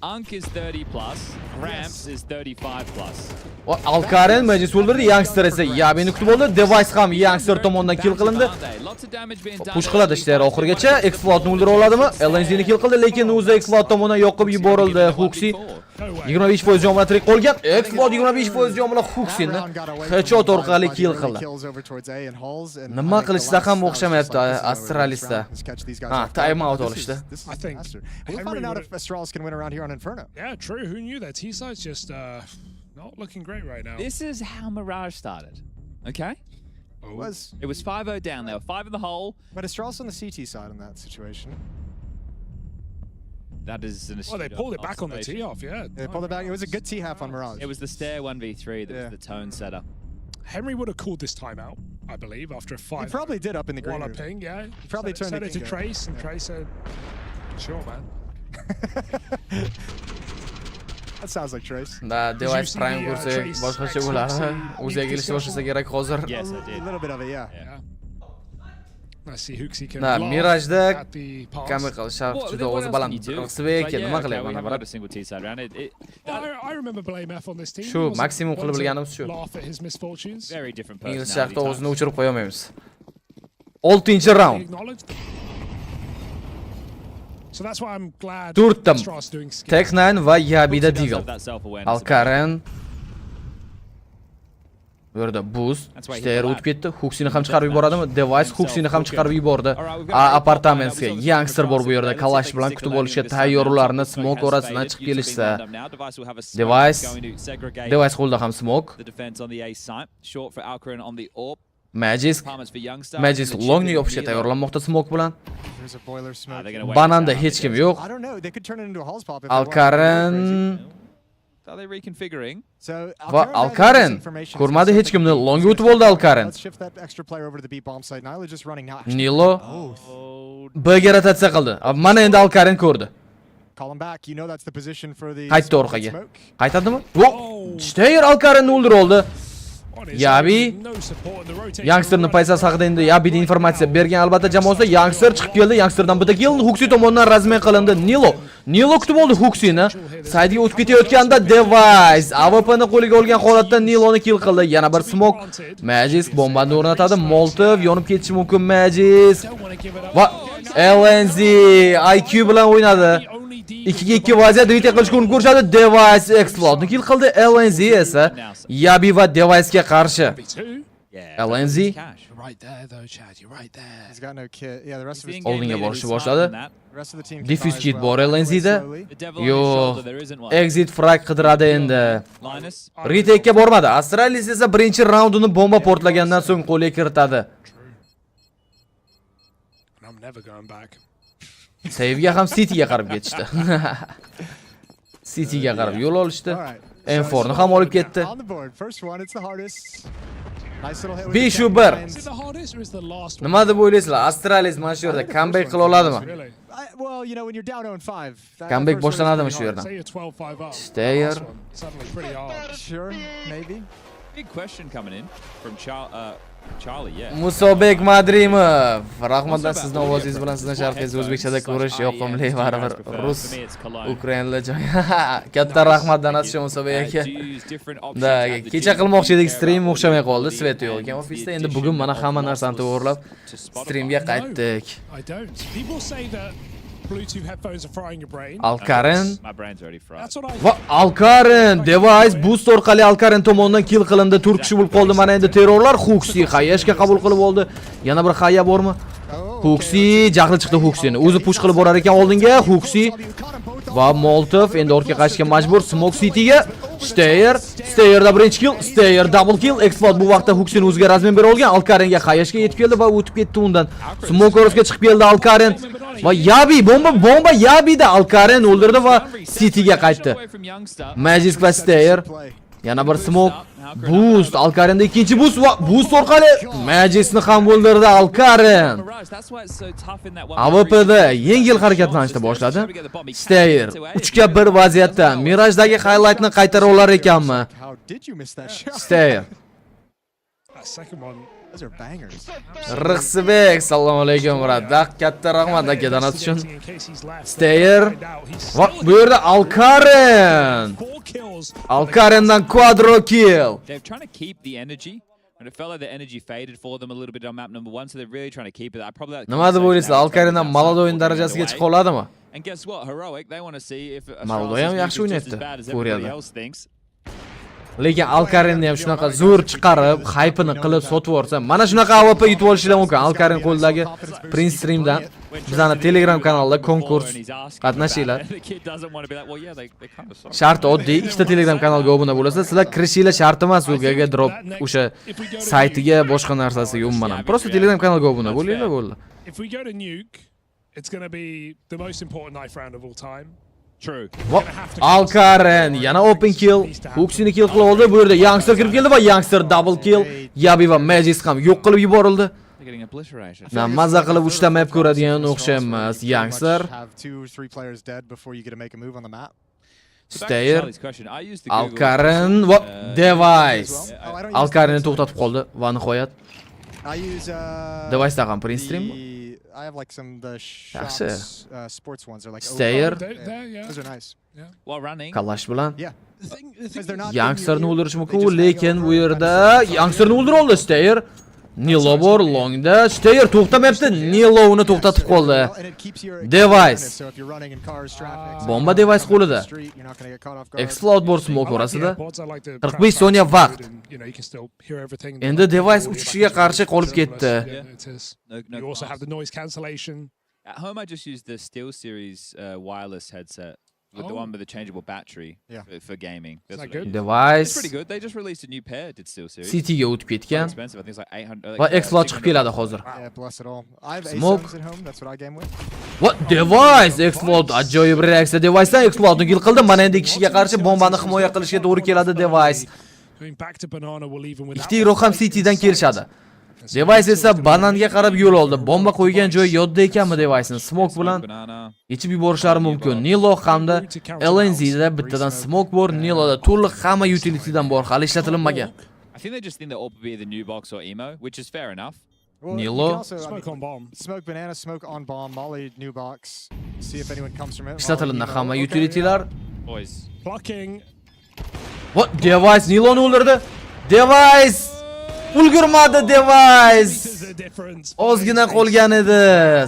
Unk is 30 plus, Ramps is 35 plus.
Alkaren Magis o'ldirdi, Youngster esa Yabini kutib oldi. Device ham Youngster tomonidan kill qilindi. Push qiladi ishlar oxirigacha. Explode ni o'ldira oladimi? LNZ ni kill qildi, lekin o'zi Explode tomonidan yoqib yuborildi. Huxi 25% jon bilan tirik qolgan. Explode 25% jon bilan Huxini headshot orqali kill qildi. Nima qilishsa ham o'xshamayapti Astralisda. Ha, timeout olishdi.
I think
We'll find out if Astralis can win around here on Inferno.
Yeah, true. Who knew that? T-side's just not looking great right now.
This is how Mirage started. Okay? It was 5-0 down. They were 5 in the hole.
But Astralis on the CT side in that situation.
That is an
they pulled it back on the tee off, yeah.
They pulled it back. It was a good tee half on Mirage.
It was the stair 1v3 that was the tone setter.
Henry would have called this timeout, I believe, after a 5.
He probably did up in the green room.
Ping, yeah.
He probably turned
it to Trace, and Trace said, sure, man.
That sounds like Trace.
Da, Device Prime kursi boshqacha bo'ladi. O'ziga kelishni boshlasa kerak hozir.
Yes, I did.
A little bit of it, yeah.
Let's see Huxi can
Na, Mirajda
at the pass.
kamera qilish juda o'zi baland. Qisbek, nima qilyapman mana
a single T-side round.
I remember Blame F on this team.
Shu maksimum qilib bilganimiz shu.
Laugh at his misfortunes.
Very different
Ingliz
personality.
shaxta o'zini o'chirib qo'ya olmaymiz. 6-round.
So that's why I'm glad
Turtam.
Astralis doing skill.
Tech9 va Yabida Deagle. Alkaren bu yerda boost, stair o'tib ketdi. Huxini ham chiqarib yuboradimi? Device Huxini ham chiqarib yubordi. Apartamentga Youngster bor bu yerda Kalash bilan kutib olishga tayyor ularni smoke orasidan chiqib kelishsa. Device qo'lda ham smoke. Magis longni yopishga tayyorlanmoqda smoke bilan. Bananda hech kim yo'q. Alkaren va Alkaren ko'rmadi hech kimni. Longga o'tib oldi Alkaren. Nilo B'ga rotatsiya qildi. Mana endi Alkaren ko'rdi. Qaytdi orqaga. Qaytadimi? Steyr Alkarenni o'ldirib oldi. Yabi Youngsterni paysasi haqida endi Yabida informatsiya bergan albatta jamoasida. Youngster chiqib keldi. Youngsterdan bitta kill Huxi tomonidan razmen qilindi. Nilo kutib oldi Huxini. Saydiga o'tib ketayotganda Device AWPni qo'liga olgan holatda Niloni kill qildi. Yana bir smoke. Magis bombani o'rnatadi. Molotov yonib ketishi mumkin Magis. Va LNZ IQ bilan o'ynadi. 2-2 vaziyat retake qilishga urinib ko'rishadi. Device Explode kill qildi. LNZ esa Yabi va Device ga qarshi. LNZ oldinga borishni boshladi. Diffuse kit bor LNZda. Yo'q. Exit frag qidiradi endi. Retake ga bormadi. Astralis esa birinchi raundini bomba portlagandan so'ng qo'lga kiritadi. Save'ga ham City'ga qarab ketishdi. City'ga qarab yo'l olishdi. M4 ni ham olib ketdi. 5-1. Nima deb o'ylaysizlar? Astralis mana shu yerda comeback qila oladimi? Comeback boshlanadimi shu yerdan? Stayer.
Big question coming in from Charlie, yeah.
Musobek Madrimov. Rahmatlar sizni ovozingiz bilan sizni sharhingizni o'zbekchada ko'rish yoqimli baribir. Rus, ukrainlar joy. Katta rahmat Danas Musobek aka. Da, kecha qilmoqchi edik, stream o'xshamay qoldi. Svet yo'q ekan ofisda. Endi bugun mana hamma narsani to'g'rilab streamga qaytdik. Alkaren va Alkaren Device boost orqali Alkaren tomonidan kill qilindi. 4 kishi bo'lib qoldi. Mana endi terrorlar Huxi Hayashga qabul qilib oldi. Yana bir Haya bormi? Huxi jahli chiqdi Huxini. O'zi push qilib borar ekan oldinga. Huxi va Molotov endi ortga qaytishga majbur. Smoke City'ga Steyerda birinchi kill, Steyer double kill. Explode bu vaqtda Huxini o'ziga razmen bera olgan. Alkarenga Hayashga yetib keldi va o'tib ketdi undan. Smoke orasiga chiqib keldi Alkaren va Yabi bomba Yabida Alkaren o'ldirdi va City'ga qaytdi. Magic va Steyer yana bir smoke Boost, Alkaren'da ikkinchi boost va boost orqali Magic'ni ham o'ldirdi Alkaren. AWP'da yengil harakatlanishni boshladi. Stayer 3-1 vaziyatda Mirajdagi highlightni qaytara olar ekanmi? Stayer. Rixsibek, assalomu alaykum brother. Katta rahmat aka donat uchun. Stayer. Va bu yerda Alkaren. Alkarendan quadro kill.
They're trying to keep the energy. And it felt like the energy faded for them a little bit on map number 1, so they're really trying to keep it. I probably
Nima deb o'ylaysiz? Alkarendan Malado'yin darajasiga chiqa oladimi?
And guess what? Heroic, they want to see if
Malado ham yaxshi o'ynayapti. Ko'ryapti. Lekin Alkarenni ham shunaqa zo'r chiqarib, hype'ini qilib sotib yorsa, mana shunaqa AWP yutib olishlar mumkin. Alkaren qo'lidagi Prince Streamdan bizning Telegram kanalida konkurs qatnashinglar. Shart oddiy, ikkita Telegram kanalga obuna bo'lasiz, sizlar kirishinglar shart emas ularga drop o'sha saytiga boshqa narsasiga umuman ham. Просто Telegram kanalga obuna bo'linglar bo'ldi.
If we go to nuke, it's going to be the most important knife round of all time.
True.
Alkaren yana open kill. Hook'ni kill qilib oldi. Bu yerda youngster kirib keldi va youngster double kill. Yabi va Magic ham yo'q qilib yuborildi. Maza qilib 3 ta map ko'radigan o'xshaymiz. Youngster. Stayer. Alkaren va Device. Alkarenni to'xtatib qoldi va nihoyat Device'da ham Prince Stream.
I have like some the
Yaxshi.
sports ones are like
Stayer.
Those are nice.
While running.
Kalash bilan.
Yeah.
Youngsterni o'ldirish mumkin, lekin bu yerda Youngsterni o'ldira oldi Stayer. Nilo bor longda. Stayer to'xtamayapti. Nilo uni to'xtatib qoldi. Device. Bomba Device qo'lida. Explode bor smoke orasida. 45 soniya vaqt. Endi Device 3 kishiga qarshi qolib ketdi.
You also have the noise cancellation.
At home, I just used the Steel Series wireless headset with the one with the changeable battery for gaming. That's good.
Device.
It's pretty good. They just released a new pair. Did Steel Series.
Cityga o'tib ketgan.
Expensive. I think it's like 800.
Va Explode chiqib keladi hozir.
Yeah, bless it all. I have
Smoke.
at home. That's what I game with.
What Device Explode ajoyib reaksiya Device'dan Explode'ni kill qildi. Mana endi kishiga qarshi bombani himoya qilishga to'g'ri keladi Device.
Going back to banana will even with
Ikkita hero ham Citydan kelishadi. Device esa bananga qarab yo'l oldi. Bomba qo'ygan joyi yodda ekanmi Device'ni? Smoke bilan yechib yuborishlari mumkin. Nilo hamda LNZda bittadan smoke bor, Niloda to'liq hamma utilitydan bor, hali ishlatilmagan.
I think they just think that all will be either new box or emo, which is fair enough.
Nilo.
Smoke on bomb. Smoke banana, smoke on bomb, molly new box. See if anyone comes from it.
Ishlatilgan hamma utilitylar.
Boys.
Blocking.
What Device Niloni o'ldirdi. Device ulgurmadi Device. Ozgina qolgan edi.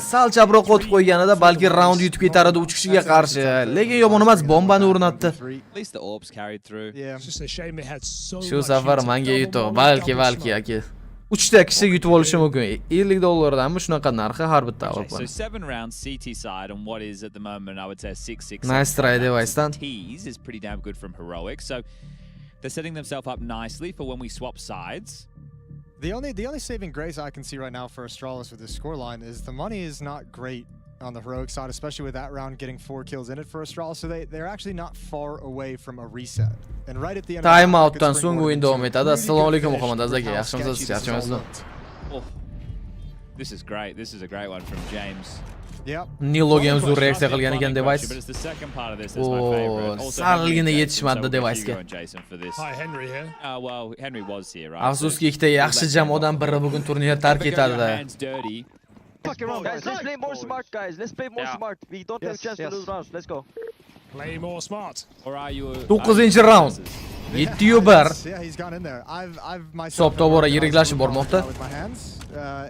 Sal chaproq o'tib qo'yganida balki round yutib ketar edi 3 kishiga qarshi. Lekin yomon emas, bombani o'rnatdi.
At least the orbs carried through.
It's just a shame they had so
Shu safar menga yutuq, balki aka. 3 ta kishi yutib olishi mumkin. $50danmi shunaqa narxi har bitta olib.
So 7 rounds CT side on what is at the moment I would say 6-6.
Nice try Device'dan.
Tease is pretty damn good from Heroic. So they're setting themselves up nicely for when we swap sides.
The only saving grace I can see right now for Astralis with this scoreline is the money is not great on the Heroic side, especially with that round getting 4 kills in it for Astralis. So they're actually not far away from a reset. And right at the end
timeout'dan so'ng o'yin davom etadi. Assalomu alaykum Muhammad aka. Yaxshimisiz, charchamasizmi?
This is great. This is a great one from James.
Niloga ham zo'r reaksiya qilgan ekan Device. Salgina yetishmadi Device'ga.
Hi Henry here.
Well, Henry was here, right?
Afsuski ikkita yaxshi jamoadan biri bugun turnir tark etadi.
Fuck around, guys. Let's play more smart, guys. Let's play more smart. We don't have a chance to lose rounds. Let's go.
Play more smart.
Or are you
9-round. 7-1.
Yeah, he's gone in there. I've myself
So'p tobora yiriklashib bormoqda.
with my hands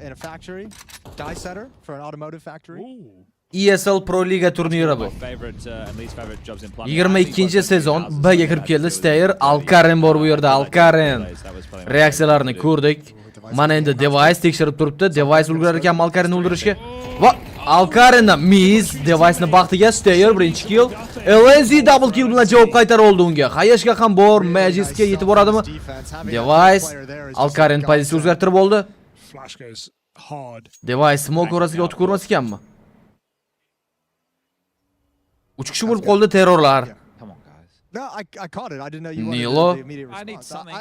in a factory, die setter for an automotive factory.
ESL Pro Liga turniri bu. 22-sezon B'ga kirib keldi Stayer, Alkaren bor bu yerda, Alkaren. Reaksiyalarini ko'rdik. Mana endi Device tekshirib turibdi. Device ulgurar ekan Alkarenni o'ldirishga. Va Alkarendan miss Device'ni baxtiga Stayer birinchi kill. LNZ double kill bilan javob qaytarib oldi unga. Hayashga ham bor, Magic'ga yetib boradimi? Device Alkaren pozitsiyasini o'zgartirib oldi.
Flash goes hard.
Device smoke orasiga o'tib ko'rmas ekanmi? 3 kishi bo'lib qoldi terrorlar.
No, I caught it. I didn't know you wanted
Nilo.
the immediate response.
I need something.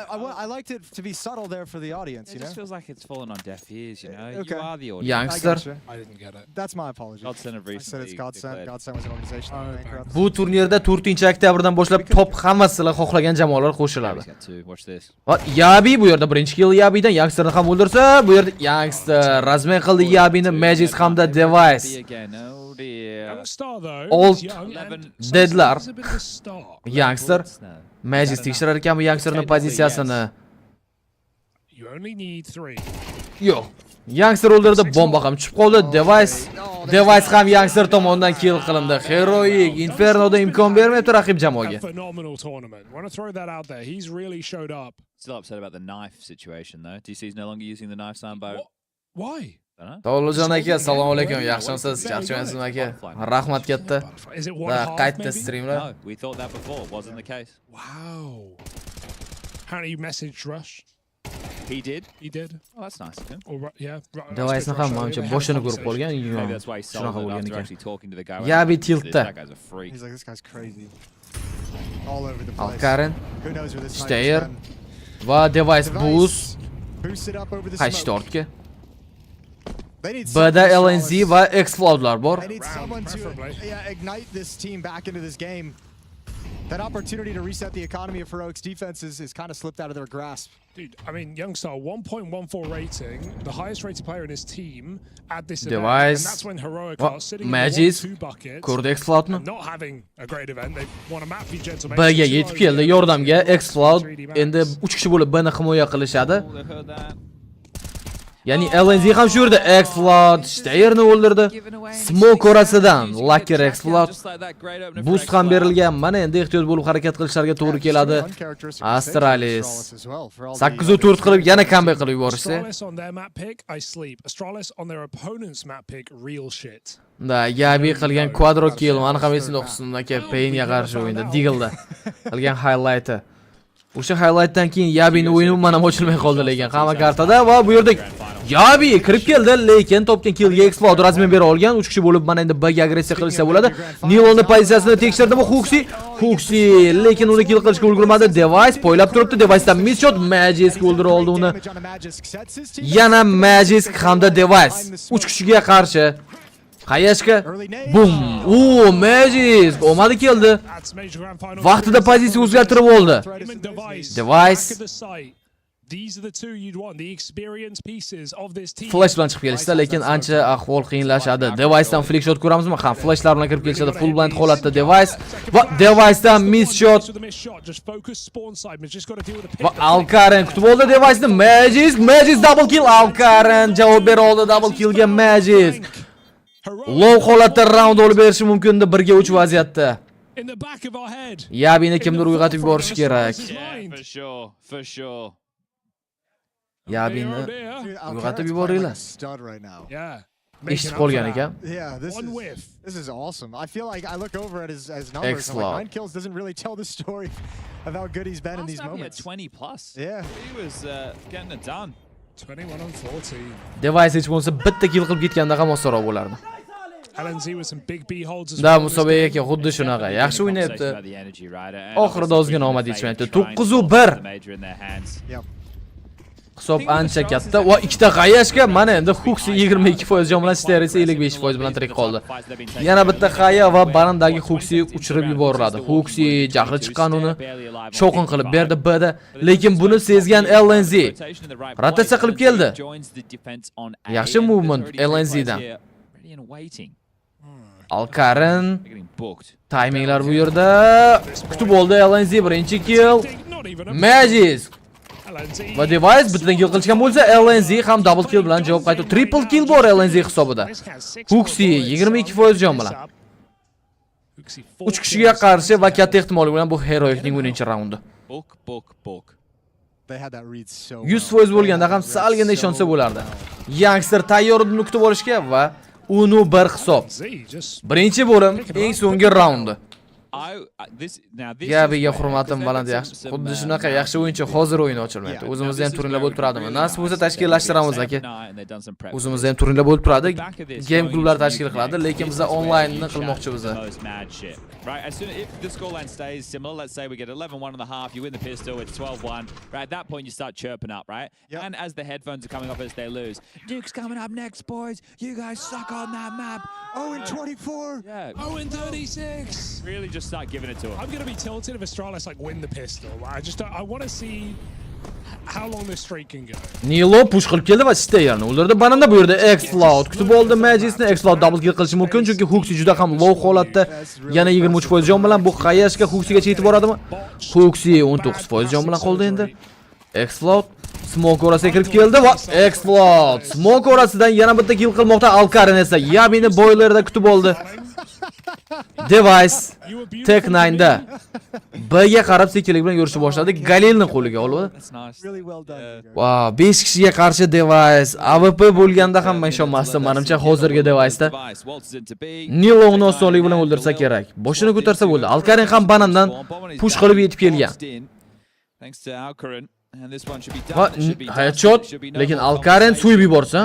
I liked it to be subtle there for the audience,
It
you know?
just feels like it's fallen on deaf ears, you know?
Okay.
You are the audience.
Youngster.
I didn't get it.
That's my apology.
Godsend have
I said it's
recently
Godsend.
declared.
Godsend was an organization. bankrupt.
Bu turnirda 4-oktyabrdan boshlab top hammasilar xohlagan jamoalar qo'shiladi.
He's got two. Watch this.
Va Yabi bu yerda birinchi kill Yabidan Youngsterni ham o'ldirsa, bu yerda Youngster razmen qildi Yabini, Magic hamda Device.
Again, oh dear.
Youngstar though.
Old
is young and
deadlar.
sometimes a bit of a start.
Youngster Magic tekshirar ekanmi Youngsterning pozitsiyasini?
You only need 3.
Yo'q. Youngster o'ldirdi, bomba ham tushib qoldi. Device ham Youngster tomonidan kill qilindi. Heroic Infernoda imkon bermayapti raqib jamoaga.
Phenomenal tournament. Want to throw that out there. He's really showed up.
Still upset about the knife situation though. DC is no longer using the knife soundbow.
Why?
Tollojon aka, assalomu alaykum. Yaxshimisiz? Charchamayapsizmi aka? Rahmat katta.
Is it one
Da
half
qaytdi
maybe?
streamlar.
No, we thought that before. Wasn't the case.
Wow. Apparently you messaged Rush.
He did.
He did.
Oh, that's nice of him.
Or, yeah.
Device'ni ham menimcha boshini ko'rib qolgan.
Maybe that's why he sold
Shunaqa
it
bo'lgan
after
ekan.
actually talking to the guy.
Yabi tiltda.
That guy's a freak.
He's like, this guy's crazy. All over the place.
Alkarin,
Who knows where this
Steyr va Device boost
Boost it up over the
qaytishdi
smoke.
ortga.
They need
B'da
someone
LNZ
flawless.
va Explodlar bor.
They need someone to ignite this team back into this game. That opportunity to reset the economy of Heroic's defenses is kind of slipped out of their grasp.
Dude, I mean, Youngstar 1.14 rating, the highest rated player in his team at this event.
Device.
And that's when Heroic
Va
are sitting
Magic.
in 1-2 buckets.
Ko'rdi Explodni.
And not having a great event. They won a map for gentlemen.
B'ga yetib keldi yordamga. Explode endi 3 kishi bo'lib B'ni himoya qilishadi. Ya'ni LNZ ham shu yerda Explode Steyrni o'ldirdi. Smoke orasidan Lucky Explode boost ham berilgan. Mana endi ehtiyot bo'lib harakat qilishlariga to'g'ri keladi. Astralis 8-4 qilib yana comeback qilib yuborishsa.
Astralis on their map pick, I sleep. Astralis on their opponent's map pick, real shit.
Da Yabi qilgan quadro kill mani ham esimda qolsin aka Paynga qarshi o'yinda Deagle'da qilgan highlight'i. O'sha highlightdan keyin Yabining o'yini umuman ham ochilmay qoldi lekin hamma kartada va bu yerda Yabi kirib keldi, lekin topgan killga Explode razmen bera olgan. 3 kishi bo'lib mana endi B'ga agressiya qilsa bo'ladi. Nilonning pozitsiyasini tekshirdimi Huxi, lekin uni kill qilishga ulgurmadi. Device poylab turibdi. Device'dan miss shot, Magic o'ldira oldi uni. Yana Magic hamda Device 3 kishiga qarshi. Qayashga bum. Magic omadi keldi. Vaqtida pozitsiya o'zgartirib oldi. Device
These are the two you'd want, the experience pieces of this team.
Flash bilan chiqib kelishdi, lekin ancha ahvol qiyinlashadi. Device'dan flick shot ko'ramizmi? Ha, flashlar bilan kirib kelishadi. Full blind holatda Device va Device'dan miss shot. Va Alkarin kutib oldi Device'ni. Magic double kill. Alkarin javob bera oldi double killga Magic. Low holatda round olib berishi mumkin-di 1-3 vaziyatda. Yabini kimdir uyg'otib yuborish kerak.
For sure.
Yabini uyg'otib yuboringlar. Eshitib qolgan ekan.
Yeah, this is awesome. I feel like I look over at his numbers and like 9 kills doesn't really tell the story of how good he's been in these moments.
20 plus.
Yeah.
He was getting it done.
21 on 40.
Device hech bo'lsa bitta kill qilib ketganda ham osonroq bo'lardi.
LNZ with some big B holds as
Da musobaqaga xuddi shunaqa. Yaxshi o'ynayapti. Oxirida ozgina omad yetishmayapti. 9-1. Hisob ancha katta. Va ikkita qayashga mana endi Huxi 22% jon bilan Steyr esa 55% bilan tirik qoldi. Yana bitta qaya va barandagi Huxi uchirib yuboriladi. Huxi jahli chiqqan uni shoqin qilib berdi B'da, lekin buni sezgan LNZ rotatsiya qilib keldi. Yaxshi movement LNZdan. Alkarin timinglar bu yerda kutib oldi LNZ birinchi kill. Magic va Device bittadan kill qilishgan bo'lsa, LNZ ham double kill bilan javob qaytdi. Triple kill bor LNZ hisobida. Huxi 22% jon bilan. 3 kishiga qarshi va katta ehtimol bilan bu Heroicning o'yinchi raundi. 100% bo'lganda ham salgina ishonsa bo'lardi. Youngster tayyor uni kutib olishga va 1-1 hisob. Birinchi bo'lim eng so'nggi raundi. Gabiga hurmatim baland, yaxshi. Xuddi shunaqa yaxshi o'yinchi hozir o'yin ochilmaydi. O'zimizda ham turnirlar bo'lib turadimi? Nasib bo'lsa tashkillashtiramiz aka. O'zimizda ham turnirlar bo'lib turadi. Game klublar tashkil qiladi, lekin biz onlaynni qilmoqchimiz.
Right, as soon as if the scoreline stays similar, let's say we get 11-1 and a half, you win the pistol, it's 12-1. Right, at that point you start chirping up, right? Yep. And as the headphones are coming up as they lose, Duke's coming up next, boys. You guys suck on that map.
0-24.
Yeah.
0-36.
Really just start giving it to them.
I'm gonna be tilted if Astralis like win the pistol. I want to see how long this streak can go.
Nilo push qilib keldi va stayerni o'ldirdi. Bananda bu yerda X-Cloud kutib oldi Magisni. X-Cloud double kill qilishi mumkin chunki Huxi juda ham low holatda. Yana 23% jon bilan bu Hayashga Huxigacha yetib boradimi? Huxi 19% jon bilan qoldi endi. X-Cloud smoke orasiga kirib keldi va X-Cloud smoke orasidan yana bitta kill qilmoqda. Alkarin esa Yabini boilerda kutib oldi. Device Tech 9da B'ga qarab sekinlik bilan yurishni boshladi. Galilni qo'liga oldi. Wow, 5 kishiga qarshi Device AWP bo'lganda ham men ishonmasdim. Menimcha hozirgi Device'da Nilongni osonlik bilan o'ldirsa kerak. Boshini ko'tarsa bo'ldi. Alkarin ham banandan push qilib yetib kelgan. Va headshot, lekin Alkarin so'yib yuborsa.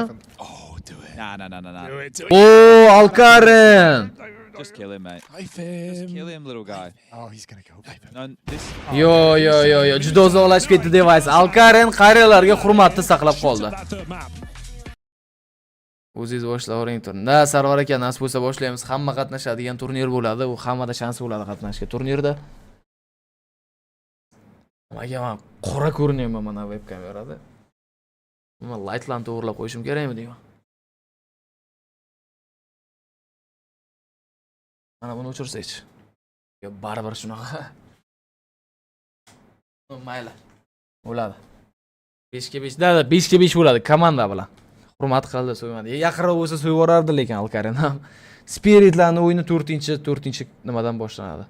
Oh, Alkarin.
Just kill him, mate. Just kill him, little guy.
Oh, he's gonna go.
No, this...
Yo. Juda uzoqlashib ketdi Device. Alkarin qariyalarga hurmatni saqlab qoldi. O'zingiz boshlavering turnirda. Sarvar aka, nasib bo'lsa boshlaymiz. Hamma qatnashadigan turnir bo'ladi. U hammada shansi bo'ladi qatnashga turnirda. Menga men qora ko'rinyapman mana webkamerada. Men lightlarni to'g'rilab qo'yishim kerakmi deyman. Mana buni o'chirsak. Yo, baribir shunaqa. Mayli. Bo'ladi. 5 ga 5. Da, 5 ga 5 bo'ladi komanda bilan. Hurmat qildi, so'ymadi. Yaqinroq bo'lsa so'yib yuborardi, lekin Alkarin ham Spiritlarning o'yini 4-chi nimadan boshlanadi.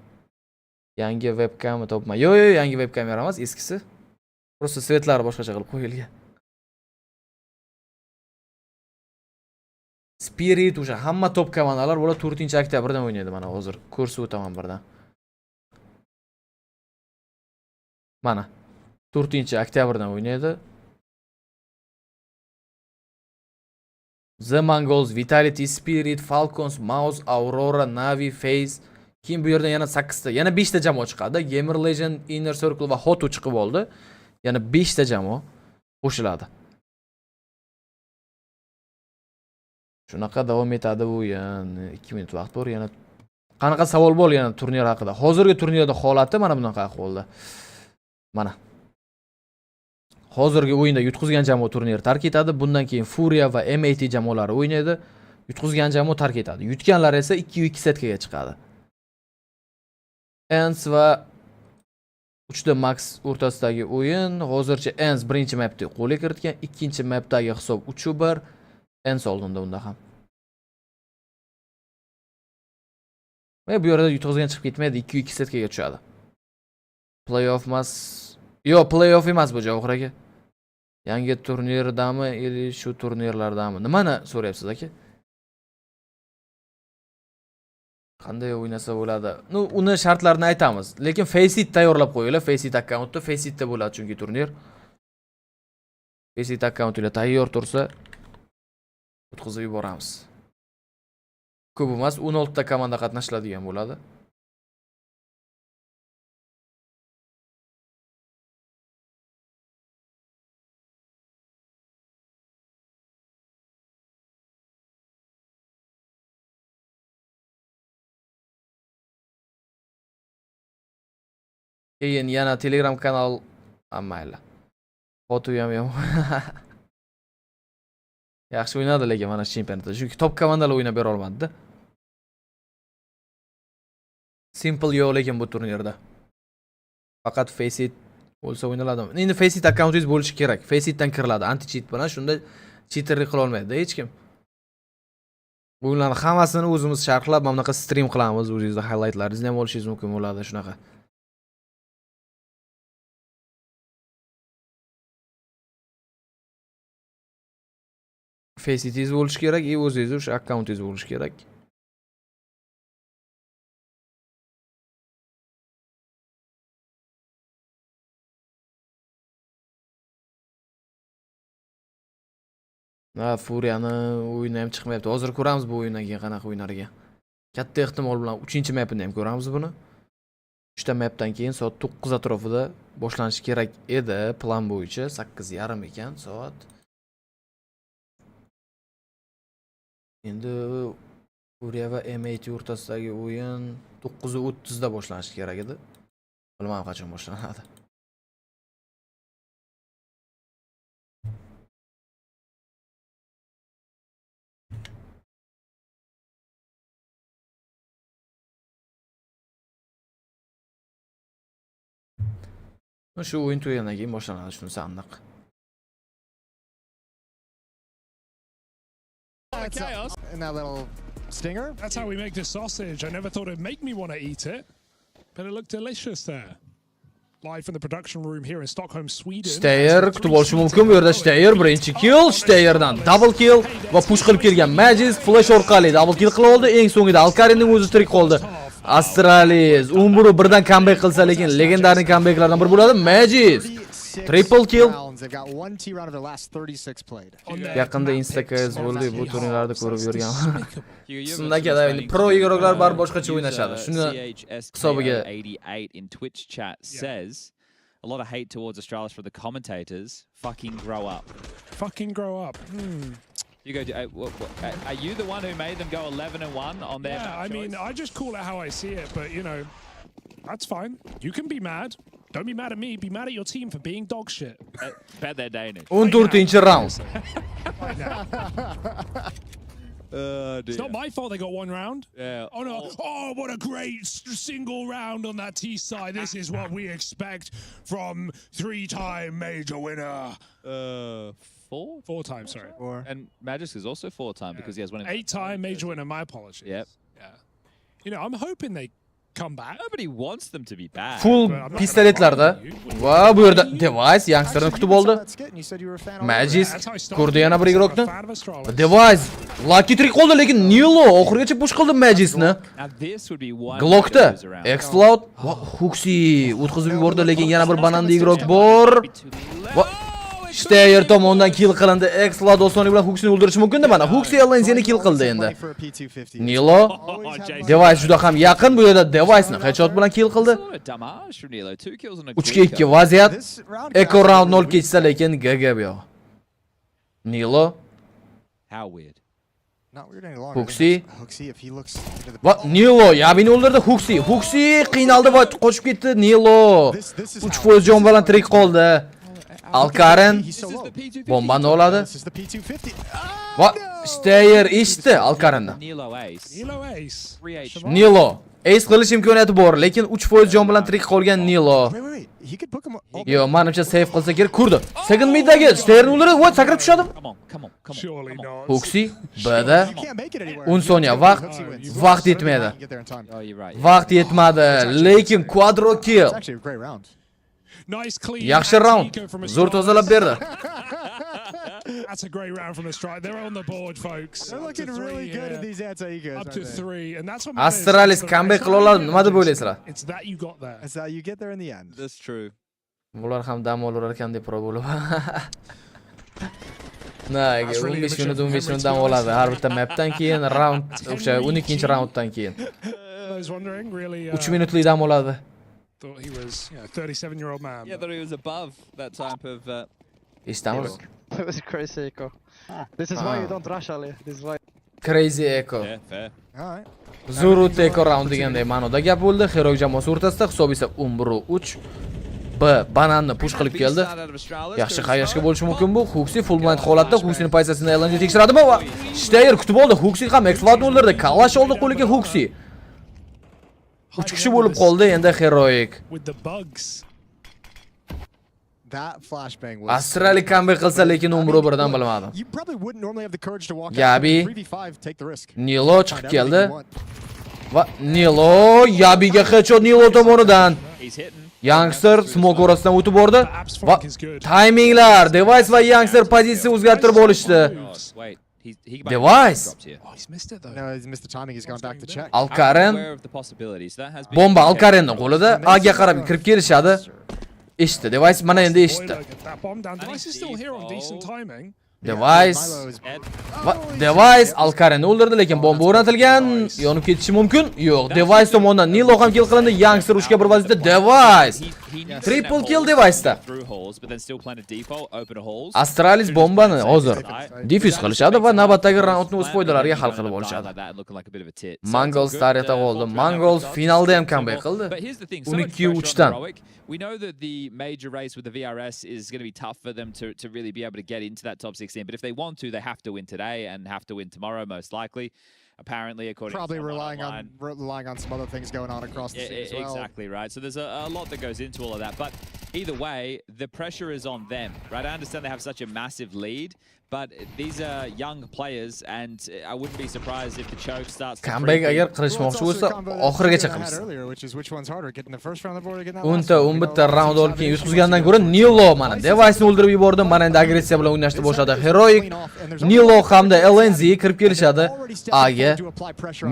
Yangi webkam topma. Yo, yangi webkamera emas, eskisi. Просто svetlari boshqacha qilib qo'yilgan. Spirit o'sha hamma top komandalar bo'la 4-oktyabrdan o'ynaydi mana hozir. Ko'rsatib o'taman birdan. Mana 4-oktyabrdan o'ynaydi. The Mongols, Vitality, Spirit, Falcons, Mouse, Aurora, Navi, Phase. Keyin bu yerdan yana 8 ta, yana 5 ta jamoa chiqadi. Gamer Legend, Inner Circle va Hotu chiqib oldi. Yana 5 ta jamoa qo'shiladi. Shunaqa davom etadi o'yin. 2 minut vaqt bor. Yana qanaqa savol bor yana turnir haqida? Hozirgi turnirda holati mana bunaqa ahvolda. Mana. Hozirgi o'yinda yutqizgan jamoa turnir tark etadi. Bundan keyin Furia va M80 jamoalari o'ynaydi. Yutqizgan jamoa tark etadi. Yutganlar esa 2-2 setkaga chiqadi. Ens va 3 Max o'rtasidagi o'yin. Hozircha Ens birinchi mapda qo'lga kiritgan, ikkinchi mapdagi hisob 3-1. Ens oldinda unda ham. Va bu yerda yutqizgan chiqib ketmaydi, 2-2 setkaga tushadi. Playoff emas. Yo, playoff emas bu Javohir aka. Yangi turnirdami yoki shu turnirlardami? Nimani so'rayapsiz aka? Qanday o'ynasa bo'ladi? Uni shartlarini aytamiz. Lekin Faceit tayyorlab qo'yinglar. Faceit akkauntda, Faceitda bo'ladi chunki turnir. Faceit akkauntiga tayyor tursa o'tkazib yuboramiz. Ko'p emas, 16 ta komanda qatnashadigan bo'ladi. Keyin yana Telegram kanal mayli. Foto ham yaxshi o'ynadi lekin mana chempionatda. Chunki top komandalar o'ynab bera olmadi-da. Simple yo'q lekin bu turnirda. Faqat Faceit bo'lsa o'ynaladi. Endi Faceit akkauntingiz bo'lishi kerak. Faceitdan kiriladi. Anti-cheat bilan shunda cheaterlik qila olmaydi hech kim. Bularning hammasini o'zimiz sharhlab, mana bunaqa stream qilamiz. O'zingizda highlightlaringizni ham olishingiz mumkin bo'ladi shunaqa. Faceitingiz bo'lishi kerak, o'zingiz o'sha akkauntingiz bo'lishi kerak. Ha, Furiyani o'yini ham chiqmayapti. Hozir ko'ramiz bu o'yindan keyin qanaqa o'ynar ekan. Katta ehtimol bilan 3-mapini ham ko'ramiz buni. 3ta mapdan keyin soat 9 atrofida boshlanishi kerak edi, plan bo'yicha 8:30 ekan soat. Endi Furiya va M8 o'rtasidagi o'yin 9:30 da boshlanishi kerak edi. Bilmadim qachon boshlanadi. Shu o'yin tugagandan keyin boshlanadi, shunisi aniq.
Chaos. And that little stinger.
That's how we make this sausage. I never thought it'd make me want to eat it, but it looked delicious there. Live from the production room here in Stockholm, Sweden.
Steyr kutib olishi mumkin. Bu yerda Steyr birinchi kill, Steyrdan double kill va push qilib kelgan Magic flash orqali double kill qilib oldi. Eng so'ngida Alkarinning o'zi tirik qoldi. Astralis Umbru birdan comeback qilsa, lekin legendarning comebacklardan biri bo'ladi. Magic triple kill. Yaqinda Instagram bo'ldi, bu turnirlarda ko'rib yurganman. Shunday endi pro игрокlar bar boshqacha o'ynashadi. Shuni hisobiga
88 in Twitch chat says a lot of hate towards Australis for the commentators. Fucking grow up.
Fucking grow up.
You go. Are you the one who made them go 11-1 on their?
Yeah, I mean, I just call it how I see it, but you know, that's fine. You can be mad. Don't be mad at me. Be mad at your team for being dog shit.
Bet they're Danish.
14-chi round.
It's not my fault they got one round.
Yeah.
Oh no. Oh, what a great single round on that T side. This is what we expect from 3-time major winner.
4
times, sorry.
And Magic is also 4-time because he has one.
8-time major winner. My apologies.
Yep.
Yeah. You know, I'm hoping they come back.
Nobody wants them to be bad.
Full pistoletlarda. Va bu yerda Device youngsterni kutib oldi. Magic ko'rdi yana bir igrokni. Device Lucky trick qoldi, lekin Nilo oxirigacha push qildi Magicni. Glockda Explode va Huxi o'tkazib yubordi, lekin yana bir bananda igrok bor. Steyr tomonidan kill qilindi. Explode osonlik bilan Huxini o'ldirishi mumkin-da. Mana Huxi Alliance'ni kill qildi endi. Nilo Device juda ham yaqin, bu yerda Device'ni headshot bilan kill qildi. 3-2 vaziyat. Echo round 0 kechsa, lekin GG bu yoq. Nilo
How weird.
Huxi va Nilo Yabini o'ldirdi. Huxi qiynaldi va qochib ketdi. Nilo 3% jon bilan tirik qoldi. Alkarin bombani oladi. Va Steyr eshitdi Alkarinni. Nilo ace qilish imkoniyati bor, lekin 3% jon bilan tirik qolgan Nilo. Yo, menimcha save qilsa kerak. Kurdi. Second middagi Steyrni o'ldirdi. Va sakrab tushadi. Huxi B'da 10 soniya vaqt yetmadi. Vaqt yetmadi, lekin quadro kill. Yaxshi round. Zo'r tozalab berdi.
That's a great round from the strike. They're on the board, folks.
They're looking really good at these anti-egos.
Up to 3, and that's what
Astralis comeback qila oladi. Nima deb o'ylaysizlar?
It's that you got there.
It's that you get there in the end.
That's true.
Bular ham dam olar ekan deb pro bo'lib. Na, 15 minut dam oladi. Har bitta mapdan keyin round, o'sha 12-raunddan keyin. 3 minutlik dam oladi.
Thought he was, 37-year-old man.
Yeah, thought he was above that type of.
Estamos.
That was crazy echo. This is why you don't rush, Ali. This is why.
Crazy echo.
Yeah, fair.
All right.
Zurut echo round deganday ma'noda gap bo'ldi. Heroic jamoasi o'rtasida hisob esa 11-3. B bananni push qilib keldi. Yaxshi xayrishga bo'lishi mumkin bu. Huxi full blind holatda Huxining pozitsiyasini e'longa tekshiradimi va Steyr kutib oldi. Huxi ham Explode o'ldirdi. Kalash oldi qo'liga Huxi. 3 kishi bo'lib qoldi endi Heroic. Astrali comeback qilsa, lekin umri birdan bilmadim. Gabi Nilo chiqib keldi. Va Nilo Yabiga headshot Nilo tomonidan. Youngster smoke orasidan o'tib bordi. Va timinglar Device va Youngster pozitsiya o'zgartirib olishdi. Device.
He's missed it though. No, he's missed the timing. He's gone back to check.
Alkarin bomba Alkarinning qo'lida. A'ga qarab kirib kelishadi. Eshitdi. Device mana endi eshitdi.
Device is still here on decent timing.
Device. Device Alkarenni o'ldirdi, lekin bomba o'rnatilgan. Yonib ketishi mumkin. Yo'q, Device tomonidan Nilo ham kill qilindi. Youngster 3 ga 1 vaziyatda Device. Triple kill Device'da. Astralis bombani hozir defuse qilishadi va navbatdagi raundni o'z foydalariga hal qilib olishadi. Mongols tarixda qoldi. Mongols finalda ham comeback qildi. 12-3 dan.
We know that the major race with the VRS is going to be tough for them to really be able to get into that top 16. But if they want to, they have to win today and have to win tomorrow, most likely. Apparently, according
probably
to
relying on some other things going on across the scene as well.
Exactly right. So there's a lot that goes into all of that. But either way, the pressure is on them, right? I understand they have such a massive lead, but these are young players, and I wouldn't be surprised if the choke starts.
Comeback agar qilishmoqchi bo'lsa, oxirigacha qilsin. 11 raund olib keyin yutqizgandan ko'ra Nilo mana Device'ni o'ldirib yubordi. Mana endi agressiya bilan o'ynashni boshladi. Heroic Nilo hamda LNZ kirib kelishadi. A'ga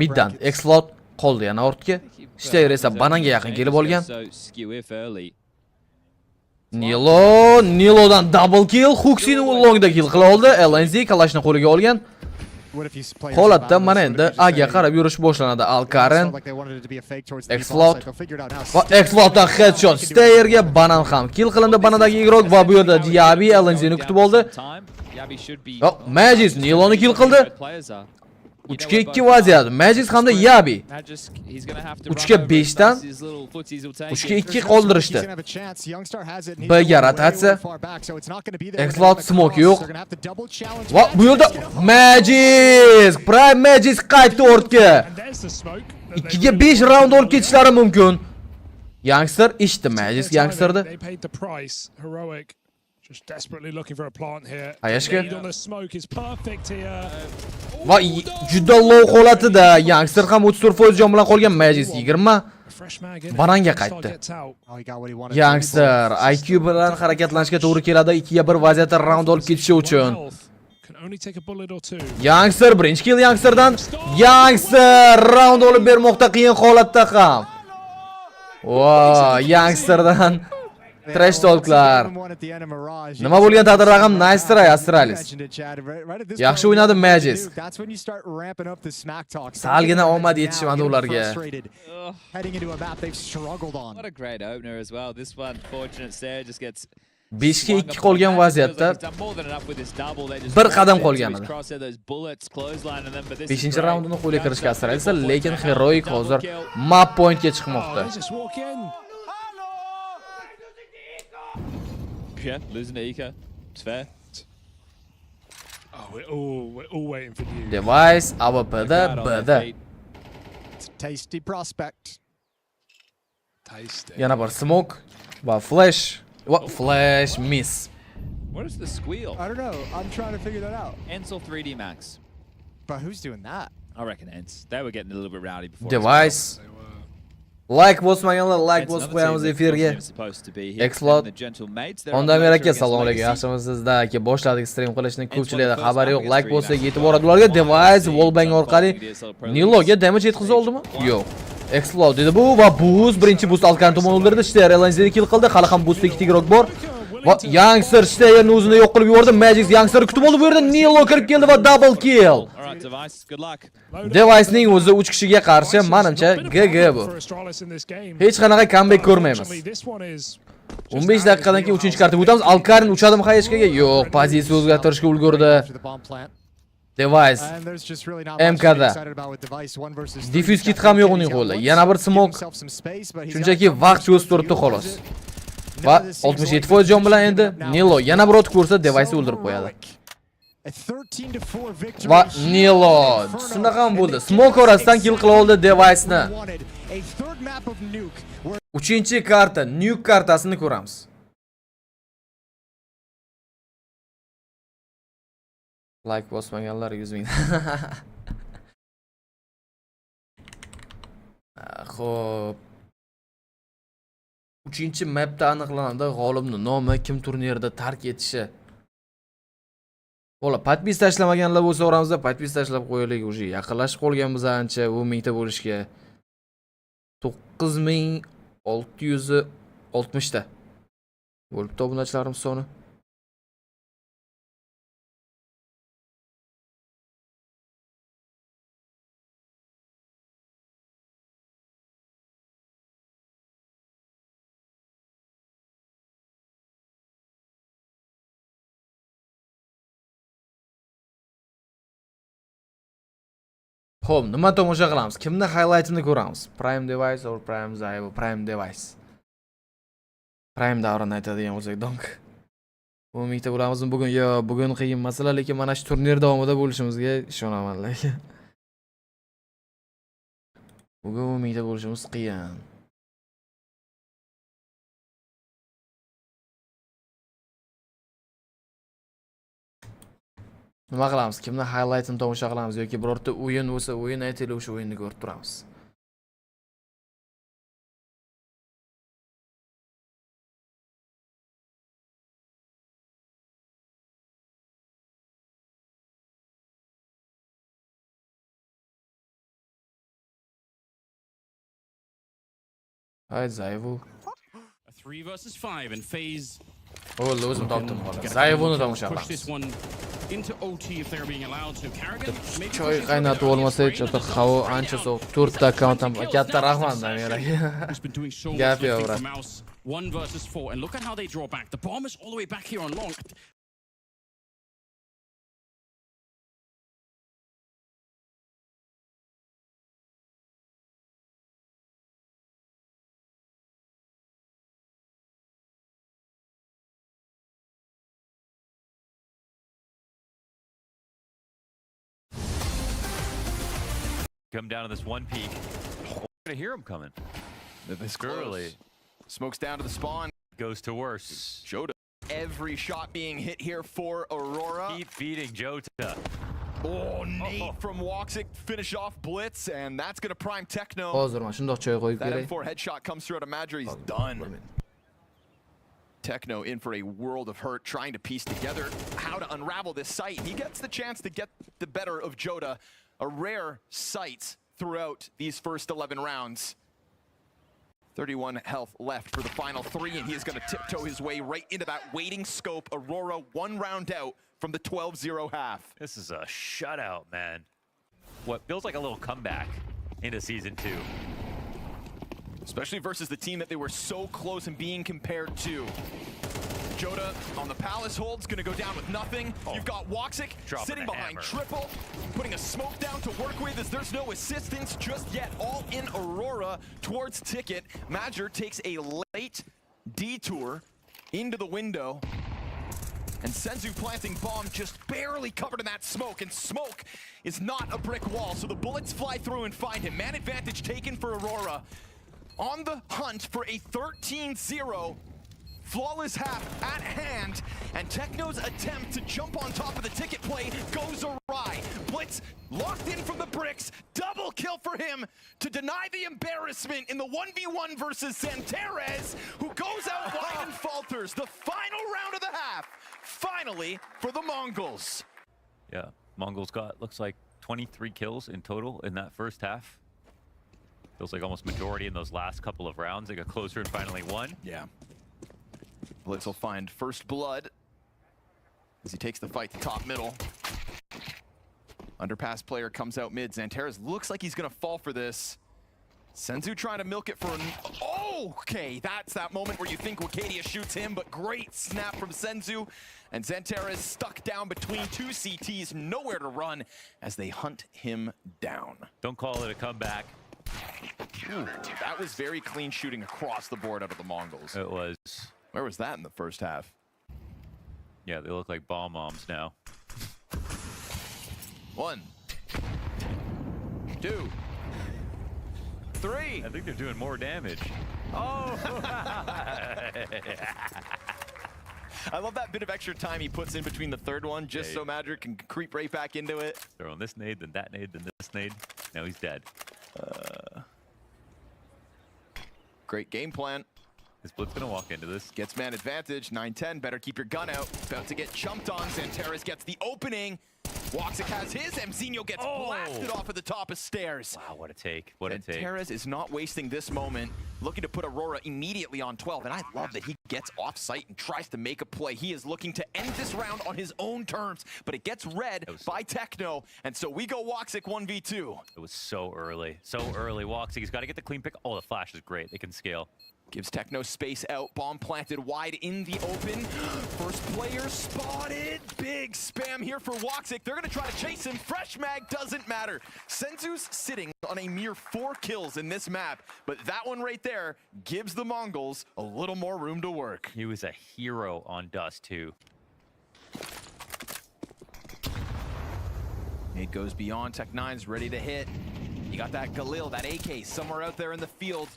middan Explode qoldi yana ortga. Steyr esa bananga yaqin kelib olgan. Nilodan double kill, Huxini longda kill qila oldi. LNZ kalashni qo'liga olgan. Holatda mana endi A'ga qarab yurish boshlanadi. Alkaren Explode va Explode'dan headshot. Steyerga banan ham kill qilindi. Banadagi igrok va bu yerda Diaby LNZni kutib oldi. Magis Niloni kill qildi. 3 ga 2 vaziyat. Magis hamda Yabi 3 ga 5 dan 3 ga 2 qoldirishdi. B ga rotatsiya. Explode smoke yo'q. Va bu yerda Magis, Prime Magis qaytdi ortga. 2 ga 5 raund olib ketishlari mumkin. Youngster ishdi Magis Youngsterdi.
Just desperately looking for a plant here.
Ayashka.
On the smoke is perfect here.
Va juda low holatida Youngster ham 34% jon bilan qolgan. Magis 20. Bananga qaytdi. Youngster IQ bilan harakatlanishga to'g'ri keladi. 2 ga 1 vaziyatda raund olib ketishi uchun. Youngster birinchi kill Youngsterdan. Youngster raund olib bermoqda qiyin holatda ham. Wow, Youngsterdan trash talklar. Nima bo'lgan taqdirda ham nice try Astralis. Yaxshi o'ynadi Magis. Salgina omad yetishmadi ularga.
What a great opener as well. This one fortunate Sarah just gets
5 ga 2 qolgan vaziyatda bir qadam qolgan edi. 5-raundini qo'lga kirishga Astralis, lekin Heroic hozir map pointga chiqmoqda.
Yeah, losing to Ika. It's fair.
Oh, we're all waiting for you.
Device AWP'da B'da.
It's a tasty prospect.
Tasty.
Yana bir smoke va flash. What flash miss.
What is the squeal?
I don't know. I'm trying to figure that out.
Ensel 3D Max.
But who's doing that?
I reckon Ents. They were getting a little bit rowdy before.
Device. Like bosmaganlar, like bosib qo'yamiz efirga. Explode. Ondan beri aka, assalomu alaykum. Yaxshimisiz-da aka? Boshladik stream qilishni, ko'pchilikda xabari yo'q. Like bo'lsa yetib boradi ularga. Device wallbang orqali Niloga damage yetkazib oldimi? Yo'q. Explode dedi bu va boost birinchi boost Alkan tomon o'ldirdi. Steyr LNZni kill qildi. Hali ham boostda 2 tigrok bor. Va Youngster Steyrni o'zini yo'q qilib yubordi. Magis Youngster kutib oldi. Bu yerda Nilo kirib keldi va double kill. Device'ning o'zi 3 kishiga qarshi menimcha GG bu. Hech qanaqa comeback ko'rmaymiz. 15 daqiqadan keyin 3-kartaga o'tamiz. Alkarin uchadimi HHKga? Yo'q, pozitsiya o'zgartirishga ulgurdi. Device MKda. Diffuse kit ham yo'q uning qo'lida. Yana bir smoke. Shunchaki vaqt cho'zib turibdi xolos. Va 67% jon bilan endi Nilo yana bir ot ko'rsa Device'ni o'ldirib qo'yadi. Va Nilo shunaqa ham bo'ldi. Smoke orasidan kill qila oldi Device'ni. 3-karta, nuke kartasini ko'ramiz. Like bosmaganlar 100 ming. Xo'p. 3-mapda aniqlanadi g'olibning nomi, kim turnirda tark etishi. Xo'la, podpis tashlamaganlar bo'lsa oramizda podpis tashlab qo'yaylik, уже yaqinlashib qolganmiz ancha 10 mingta bo'lishga. 9660 ta. Bo'libdi obunachilarimiz soni. Xo'p, nima tomosha qilamiz? Kimni highlightini ko'ramiz? Prime device or Prime Zaivo? Prime device. Prime davrini aytadigan bo'lsak, donk. Umidda bo'lamizmi bugun? Yo, bugun qiyin masala, lekin mana shu turnir davomida bo'lishimizga ishonaman, lekin. Bugun umidda bo'lishimiz qiyin. Nima qilamiz? Kimni highlightini tomosha qilamiz yoki birorta o'yin bo'lsa, o'yin aytaylik, o'sha o'yinni ko'rib turamiz. Haydi Zaivo.
3 versus 5 and FaZe.
O'ldi, o'zim topdim hozir. Zaivoni tomosha
Push this
qilamiz.
one into OT if they're being allowed to. Carrigan maybe
Choy qaynatib olmasa, chota havo ancha sovuq. 4 ta akkauntim katta rahmat menga.
He's been doing so
Gap
much
yo'q,
lifting
bro.
for Mouse. 1 versus 4 and look at how they draw back. The bomb is all the way back here on long.
Come down to this one peak. We're gonna hear him coming.
This early. Smokes down to the spawn.
Goes to worse.
Jota. Every shot being hit here for Aurora.
Keep feeding Jota.
Oh, Nate from Woxic finish off Blitz, and that's gonna prime Techno.
Hozir mana shundoq choy qo'yib
That
kerak.
M4 headshot comes through out of Madra, he's done. Techno in for a world of hurt, trying to piece together how to unravel this site. He gets the chance to get the better of Jota. A rare sight throughout these first 11 rounds. 31 health left for the final 3, and he is going to tiptoe his way right into that waiting scope. Aurora 1 round out from the 12-0 half.
This is a shutout, man. What feels like a little comeback into Season 2.
Especially versus the team that they were so close and being compared to. Jota on the Palace hold's gonna go down with nothing. You've got Woxic sitting behind triple, putting a smoke down to work with as there's no assistance just yet. All in Aurora towards Ticket. Madger takes a late detour into the window. And Senzu planting bomb just barely covered in that smoke, and smoke is not a brick wall, so the bullets fly through and find him. Man advantage taken for Aurora. On the hunt for a 13-0. Flawless half at hand, and Techno's attempt to jump on top of the Ticket play goes awry. Blitz locked in from the bricks, double kill for him to deny the embarrassment in the 1v1 versus Santerez, who goes out wide and falters. The final round of the half, finally for the Mongols.
Yeah, Mongols got, looks like 23 kills in total in that first half. Feels like almost majority in those last couple of rounds. They got closer and finally won.
Yeah. Blitz will find first blood as he takes the fight to top middle. Underpass player comes out mid. Zanteres looks like he's gonna fall for this. Senzu trying to milk it for an... Oh, okay, that's that moment where you think Wacadia shoots him, but great snap from Senzu. And Zanteres stuck down between two CTs, nowhere to run as they hunt him down.
Don't call it a comeback.
Ooh, that was very clean shooting across the board out of the Mongols.
It was.
Where was that in the first half?
Yeah, they look like bomb moms now.
1, 2, 3.
I think they're doing more damage.
Oh! I love that bit of extra time he puts in between the third one, just so Madrick can creep right back into it.
Throwing this nade, then that nade, then this nade. Now he's dead.
Great game plan.
Is Blitz gonna walk into this?
Gets man advantage, 9-10, better keep your gun out. About to get jumped on, Zanteres gets the opening. Woxic has his, Mzinho gets blasted off at the top of stairs.
Wow, what a take, what a take.
Zanteres is not wasting this moment, looking to put Aurora immediately on 12, and I love that he gets off site and tries to make a play. He is looking to end this round on his own terms, but it gets read by Techno, and so we go Woxic 1v2.
It was so early, Woxic, he's gotta get the clean pick. Oh, the flash is great, they can scale.
Gives Techno space out. Bomb planted wide in the open. First player spotted. Big spam here for Woxic. They're going to try to chase him. Fresh mag doesn't matter. Senzu's sitting on a mere 4 kills in this map, but that one right there gives the Mongols a little more room to work.
He was a hero on Dust too.
It goes beyond. Tech9's ready to hit. You got that Galil, that AK somewhere out there in the field.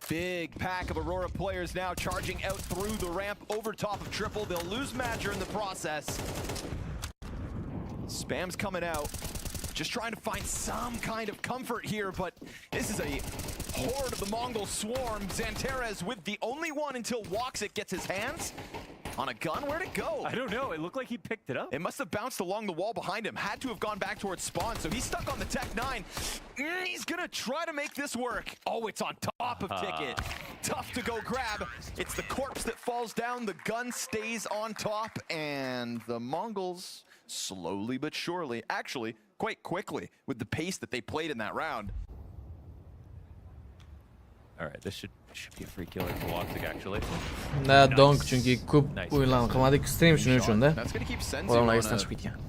Big pack of Aurora players now charging out through the ramp over top of Triple. They'll lose Madger in the process. Spam's coming out. Just trying to find some kind of comfort here, but this is a horde of the Mongol swarm. Xanterez with the only one until Woxic gets his hands on a gun. Where'd it go?
I don't know. It looked like he picked it up.
It must have bounced along the wall behind him. Had to have gone back towards spawn, so he's stuck on the Tech-9. He's gonna try to make this work. Oh, it's on top of Ticket. Tough to go grab. It's the corpse that falls down. The gun stays on top, and the Mongols, slowly but surely, actually quite quickly, with the pace that they played in that round.
All right, this should be a free killer for Woxic actually.
Donk çünkü ko'p o'yinlarni qilmadik, stream shuning uchun-da.
That's going to keep Senzu
Odamlar
on
esdan chiqib ketgan.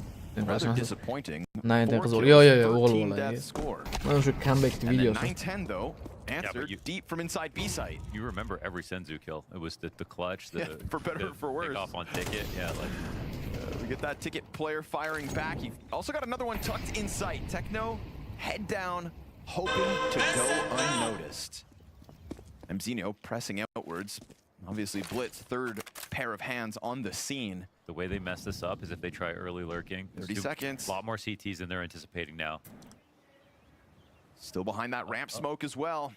rather disappointing.
9-10 qiz o'g'il. Yo, o'g'il
score.
Mana shu comeback videosi.
9-10 though. Answered deep from inside B site.
You remember every Senzu kill. It was the clutch, the
for better or for worse.
Off on Ticket. Yeah, like
we get that Ticket player firing back. He also got another one tucked in sight. Techno head down, hoping to go unnoticed. Mzinho pressing outwards. Obviously Blitz, third pair of hands on the scene.
The way they mess this up is if they try early lurking.
30 seconds.
A lot more CTs than they're anticipating now.
Still behind that ramp smoke as well.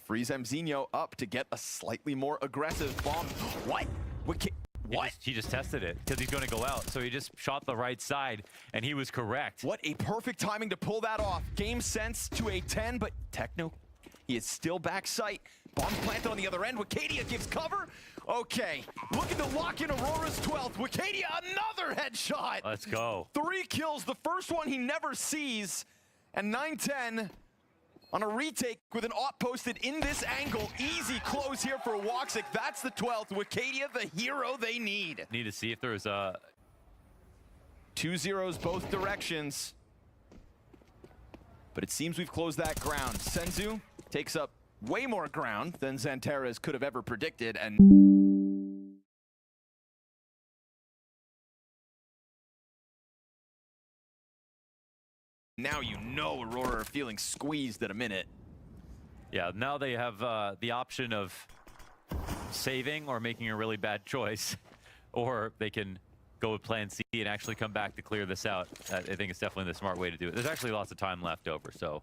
Frees Mzinho up to get a slightly more aggressive bomb. What? What?
He just tested it because he's going to go out. So he just shot the right side, and he was correct.
What a perfect timing to pull that off. Game sense to a 10, but Techno, he is still back sight. Bomb planted on the other end. Wicadia gives cover. Okay, looking to lock in Aurora's 12th. Wicadia, another headshot.
Let's go.
3 kills. The first one he never sees. And 9-10 on a retake with an op posted in this angle. Easy close here for Woxic. That's the 12th. Wicadia, the hero they need.
Need to see if there's a
2 zeros both directions. But it seems we've closed that ground. Senzu takes up way more ground than Xanterez could have ever predicted, and now you know Aurora are feeling squeezed at a minute.
Yeah, now they have the option of saving or making a really bad choice, or they can go with plan C and actually come back to clear this out. I think it's definitely the smart way to do it. There's actually lots of time left over, so.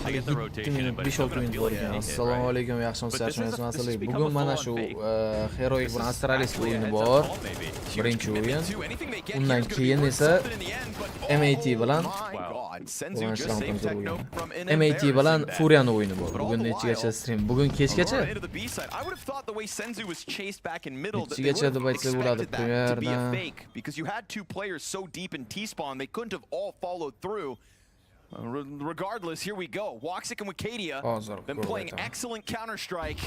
I get the rotation, but it's not going to feel like anything,
Assalomu alaykum, yaxshimisiz, yaxshimisiz. Bugun mana shu heroik bilan Astralis o'yini bor. Birinchi o'yin. Undan keyin esa MAT bilan MAT bilan Furia'ning o'yini bor. Bugun nechagacha stream? Bugun kechgacha. Nechagacha deb aytsa bo'ladi premierdan.
Because you had 2 players so deep in T-spawn, they couldn't have all followed through. Regardless, here we go. Woxic and Wicadia been playing excellent Counter-Strike.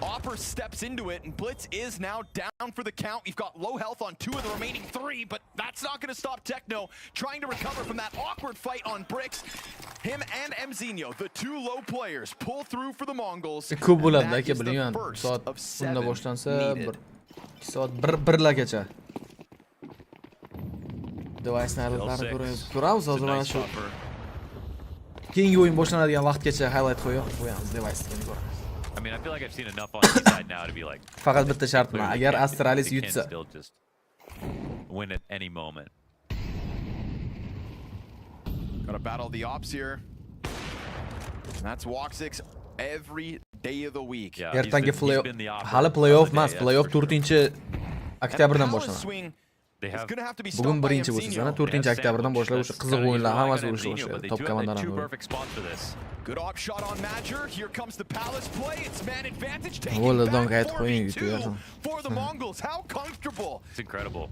Opper steps into it, and Blitz is now down for the count. We've got low health on 2 of the remaining 3, but that's not going to stop Techno trying to recover from that awkward fight on bricks. Him and Mzinho, the 2 low players, pull through for the Mongols.
Ko'p bo'ladi aka, bilaman. Soat 10da boshlansa 2 soat 1largacha. Device narxlarini ko'ramiz hozir mana shu. Keyingi o'yin boshlanadigan vaqtgacha highlight qo'yamiz device-ni ko'ramiz.
I mean, I feel like I've seen enough on this side now to be like.
Faqat bitta shart bilan, agar Astralis yutsa,
win at any moment.
Gotta battle the ops here. And that's Woxic's every day of the week.
Ertangi hali playoff emas, playoff 4-oktyabrdan boshlanadi. Bugun 1-bo'lsa, 4-oktyabrdan boshlab o'sha qiziq o'yinlar hammasi urishga boshlaydi. Top komandalarni.
Good op shot on Madger. Here comes the Palace play. It's man advantage taken back for the Mongols. How comfortable.
It's incredible.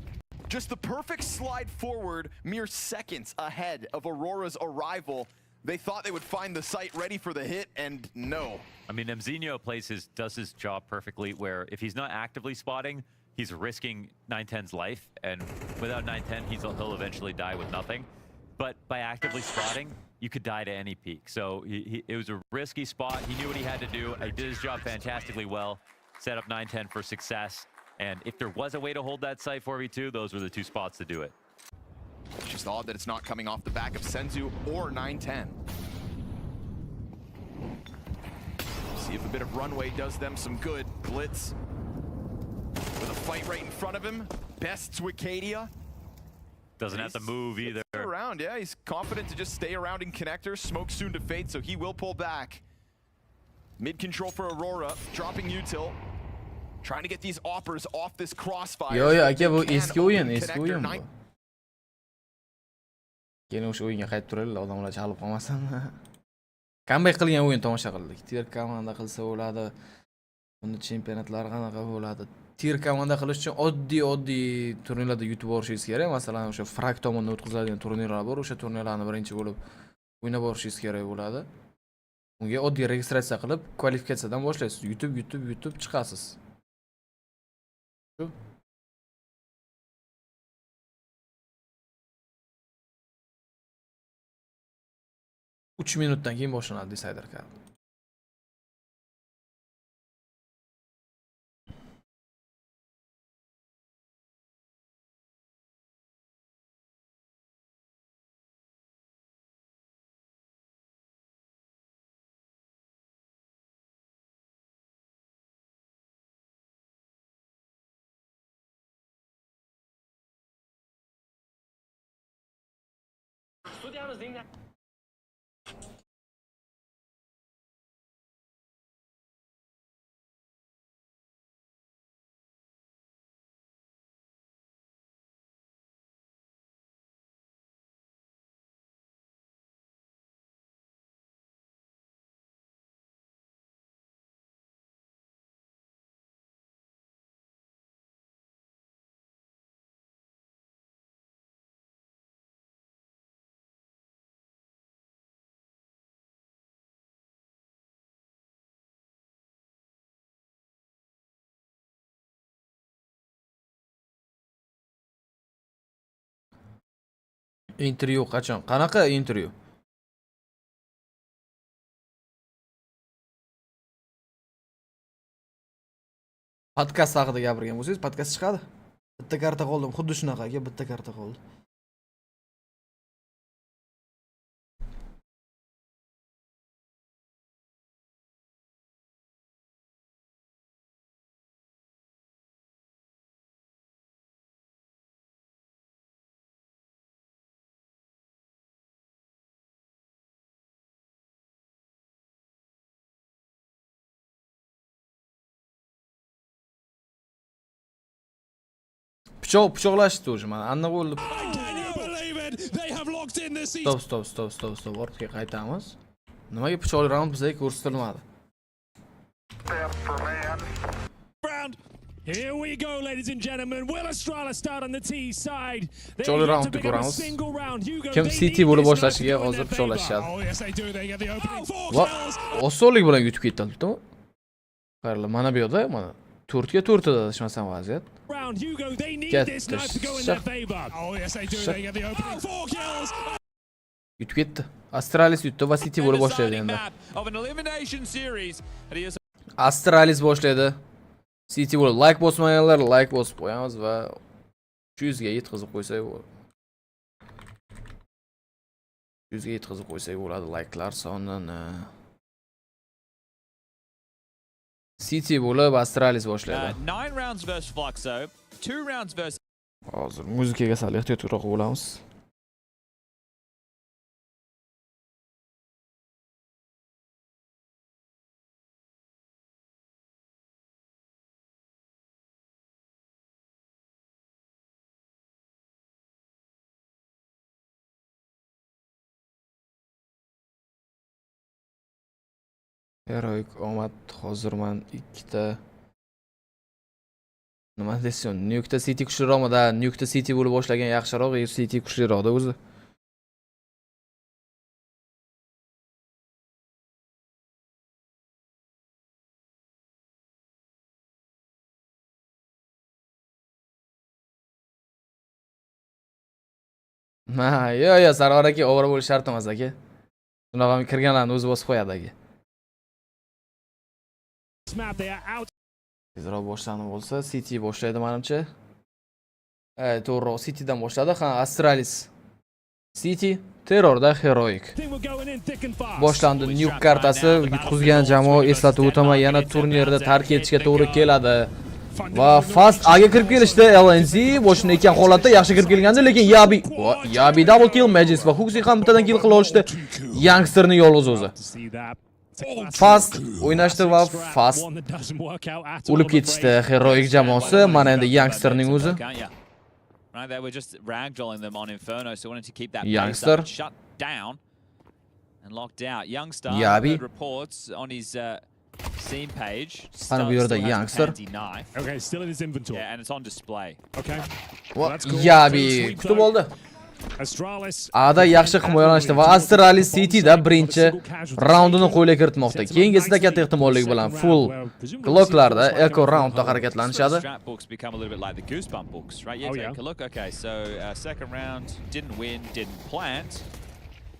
Just the perfect slide forward, mere seconds ahead of Aurora's arrival. They thought they would find the site ready for the hit, and no.
I mean, Mzinho does his job perfectly, where if he's not actively spotting, he's risking 910's life, and without 910, he'll eventually die with nothing. But by actively spotting, you could die to any peak. So it was a risky spot. He knew what he had to do. He did his job fantastically well, set up 910 for success. And if there was a way to hold that site 4v2, those were the two spots to do it.
It's just odd that it's not coming off the back of Senzu or 910. See if a bit of runway does them some good. Blitz with a fight right in front of him. Bests Wicadia.
Doesn't have to move either.
Around, yeah, he's confident to just stay around in connectors. Smoke soon to fade, so he will pull back. Mid control for Aurora, dropping util. Trying to get these offers off this crossfire.
Yo, aka bu eski o'yin bu. Keyin o'sha o'yinga qaytib turaylik, odamlar chalib qolmasin. Comeback qilgan o'yin tomosha qildik. TIR komanda qilsa bo'ladi. Bunda chempionatlar qanaqa bo'ladi? TIR komanda qilish uchun oddiy turnirlarda yutib borishingiz kerak. Masalan, o'sha frag tomonidan o'tkaziladigan turnirlar bor. O'sha turnirlarni birinchi bo'lib o'ynab borishingiz kerak bo'ladi. Unga oddiy registratsiya qilib, kvalifikatsiyadan boshlaysiz. Yutib chiqasiz. Shu. 3 minutdan keyin boshlanadi Decider card. Intervyu qachon? Qanaqa intervyu? Podkast haqida gapirgan bo'lsangiz, podkast chiqadi. Bitta karta qoldim, xuddi shunaqaga bitta karta qoldi. Pichoqlashdi o'sha mana aniq bo'ldi. Stop. Ortga qaytamiz. Nimaga pichoqli raund bizga ko'rsatilmadi?
Here we go, ladies and gentlemen. Will Australia start on the T side?
Pichoqli raundni ko'ramiz. Kim City bo'lib boshlashiga hozir pichoqlashadi. Osonlik bilan yutib ketdi. Qaranglar, mana bu yerda mana 4 ga 4 eda adashmasam vaziyat. Yutib ketdi. Astralis yutdi va City bo'lib boshlaydi endi. Astralis boshlaydi. City bo'lib like bosmaganlar like bosib qo'yamiz va 100 ga yetkazib qo'ysak bo'ladi. 100 ga yetkazib qo'ysak bo'ladi like'lar sonini. City bo'lib Astralis boshlaydi.
9 rounds versus Fluxo, 2 rounds versus
Hozir muzikaga sal ehtiyotroq bo'lamiz. Heroik omad hozirman 2 ta nima desin? Nukta City kuchliroqmi-da? Nukta City bo'lib boshlagan yaxshiroq, City kuchliroqda o'zi. Ha, yo, Sarvar aka ovora bo'lish shart emas aka. Shunaqa kirganlarni o'zi bosib qo'yadi aka. Tezroq boshlanib bo'lsa, City boshlaydi menimcha. To'g'ri, Citydan boshladi. Ha, Astralis. City terrorda heroik. Boshlandi Nuke kartasi, yutqizgan jamoa eslatib o'taman, yana turnirda tark etishga to'g'ri keladi. Va fast A'ga kirib kelishdi. LNZ boshini ekan holatda yaxshi kirib kelgandi, lekin Yabi double kill, Magis va Huxi ham bittadan kill qila olishdi. Youngsterni yolg'iz o'zi. Fast o'ynashdi va fast o'lib ketishdi heroik jamoasi. Mana endi Youngsterning o'zi.
Right, they were just ragdolling them on Inferno, so wanted to keep that
Youngster
shut down and locked out. Youngster reports on his scene page.
Youngster.
Okay, still in his inventory.
Yeah, and it's on display.
Okay.
Yabi kutib oldi. Ada yaxshi himoyalanishdi va Astralis Cityda birinchi raundini qo'lga kiritmoqda. Keyingisida katta ehtimollik bilan full clocklarda eco roundda harakatlanishadi.
Become a little bit like the Goosebumps books, right? Yeah, take a look. Okay, so second round didn't win, didn't plant.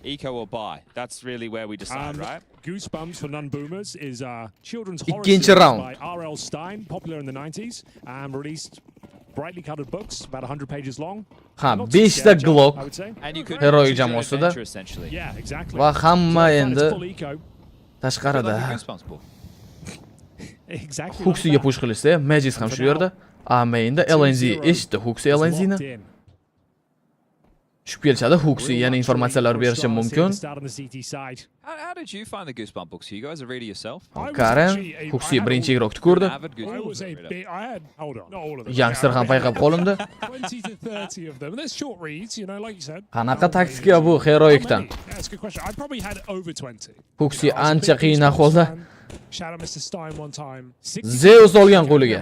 Eco or buy. That's really where we decide, right?
Goosebumps for non-boomers is children's horror
Ikkinchi round
by R.L. Stein, popular in the 90s, and released brightly colored books, about 100 pages long.
Ha, 5 ta Glock heroik jamoasida. Va hamma endi tashqarida. Huxiga push qilishsa, Magis ham shu yerda. A mainda LNZ eshitdi Huxi LNZni. Tushib kelishadi, Huxi yana informatsiyalar berishi mumkin.
How did you find the Goosebumps books? You guys are ready yourself?
Karen, Huxi birinchi igrokni ko'rdi. Youngster ham payqab qolindi. Qanaqa taktika bu heroikdan? Huxi ancha qiyin ahvolda. Zeus olgan qo'liga.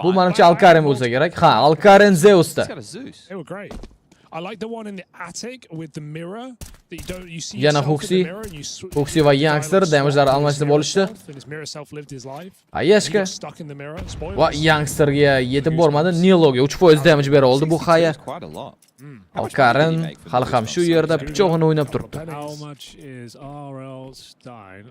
Bu menimcha Alkaren bo'lsa kerak. Ha, Alkaren Zeusda.
I like the one in the attic with the mirror that you see
yana Huxi va Youngster damage'larni almashtirib olishdi. Ayashka va Youngsterga yetib bormadi. Niloga 3% damage bera oldi bu Haya. Alkaren hali ham shu yerda pichoqni o'ynab turibdi.
How much is R.L. Stein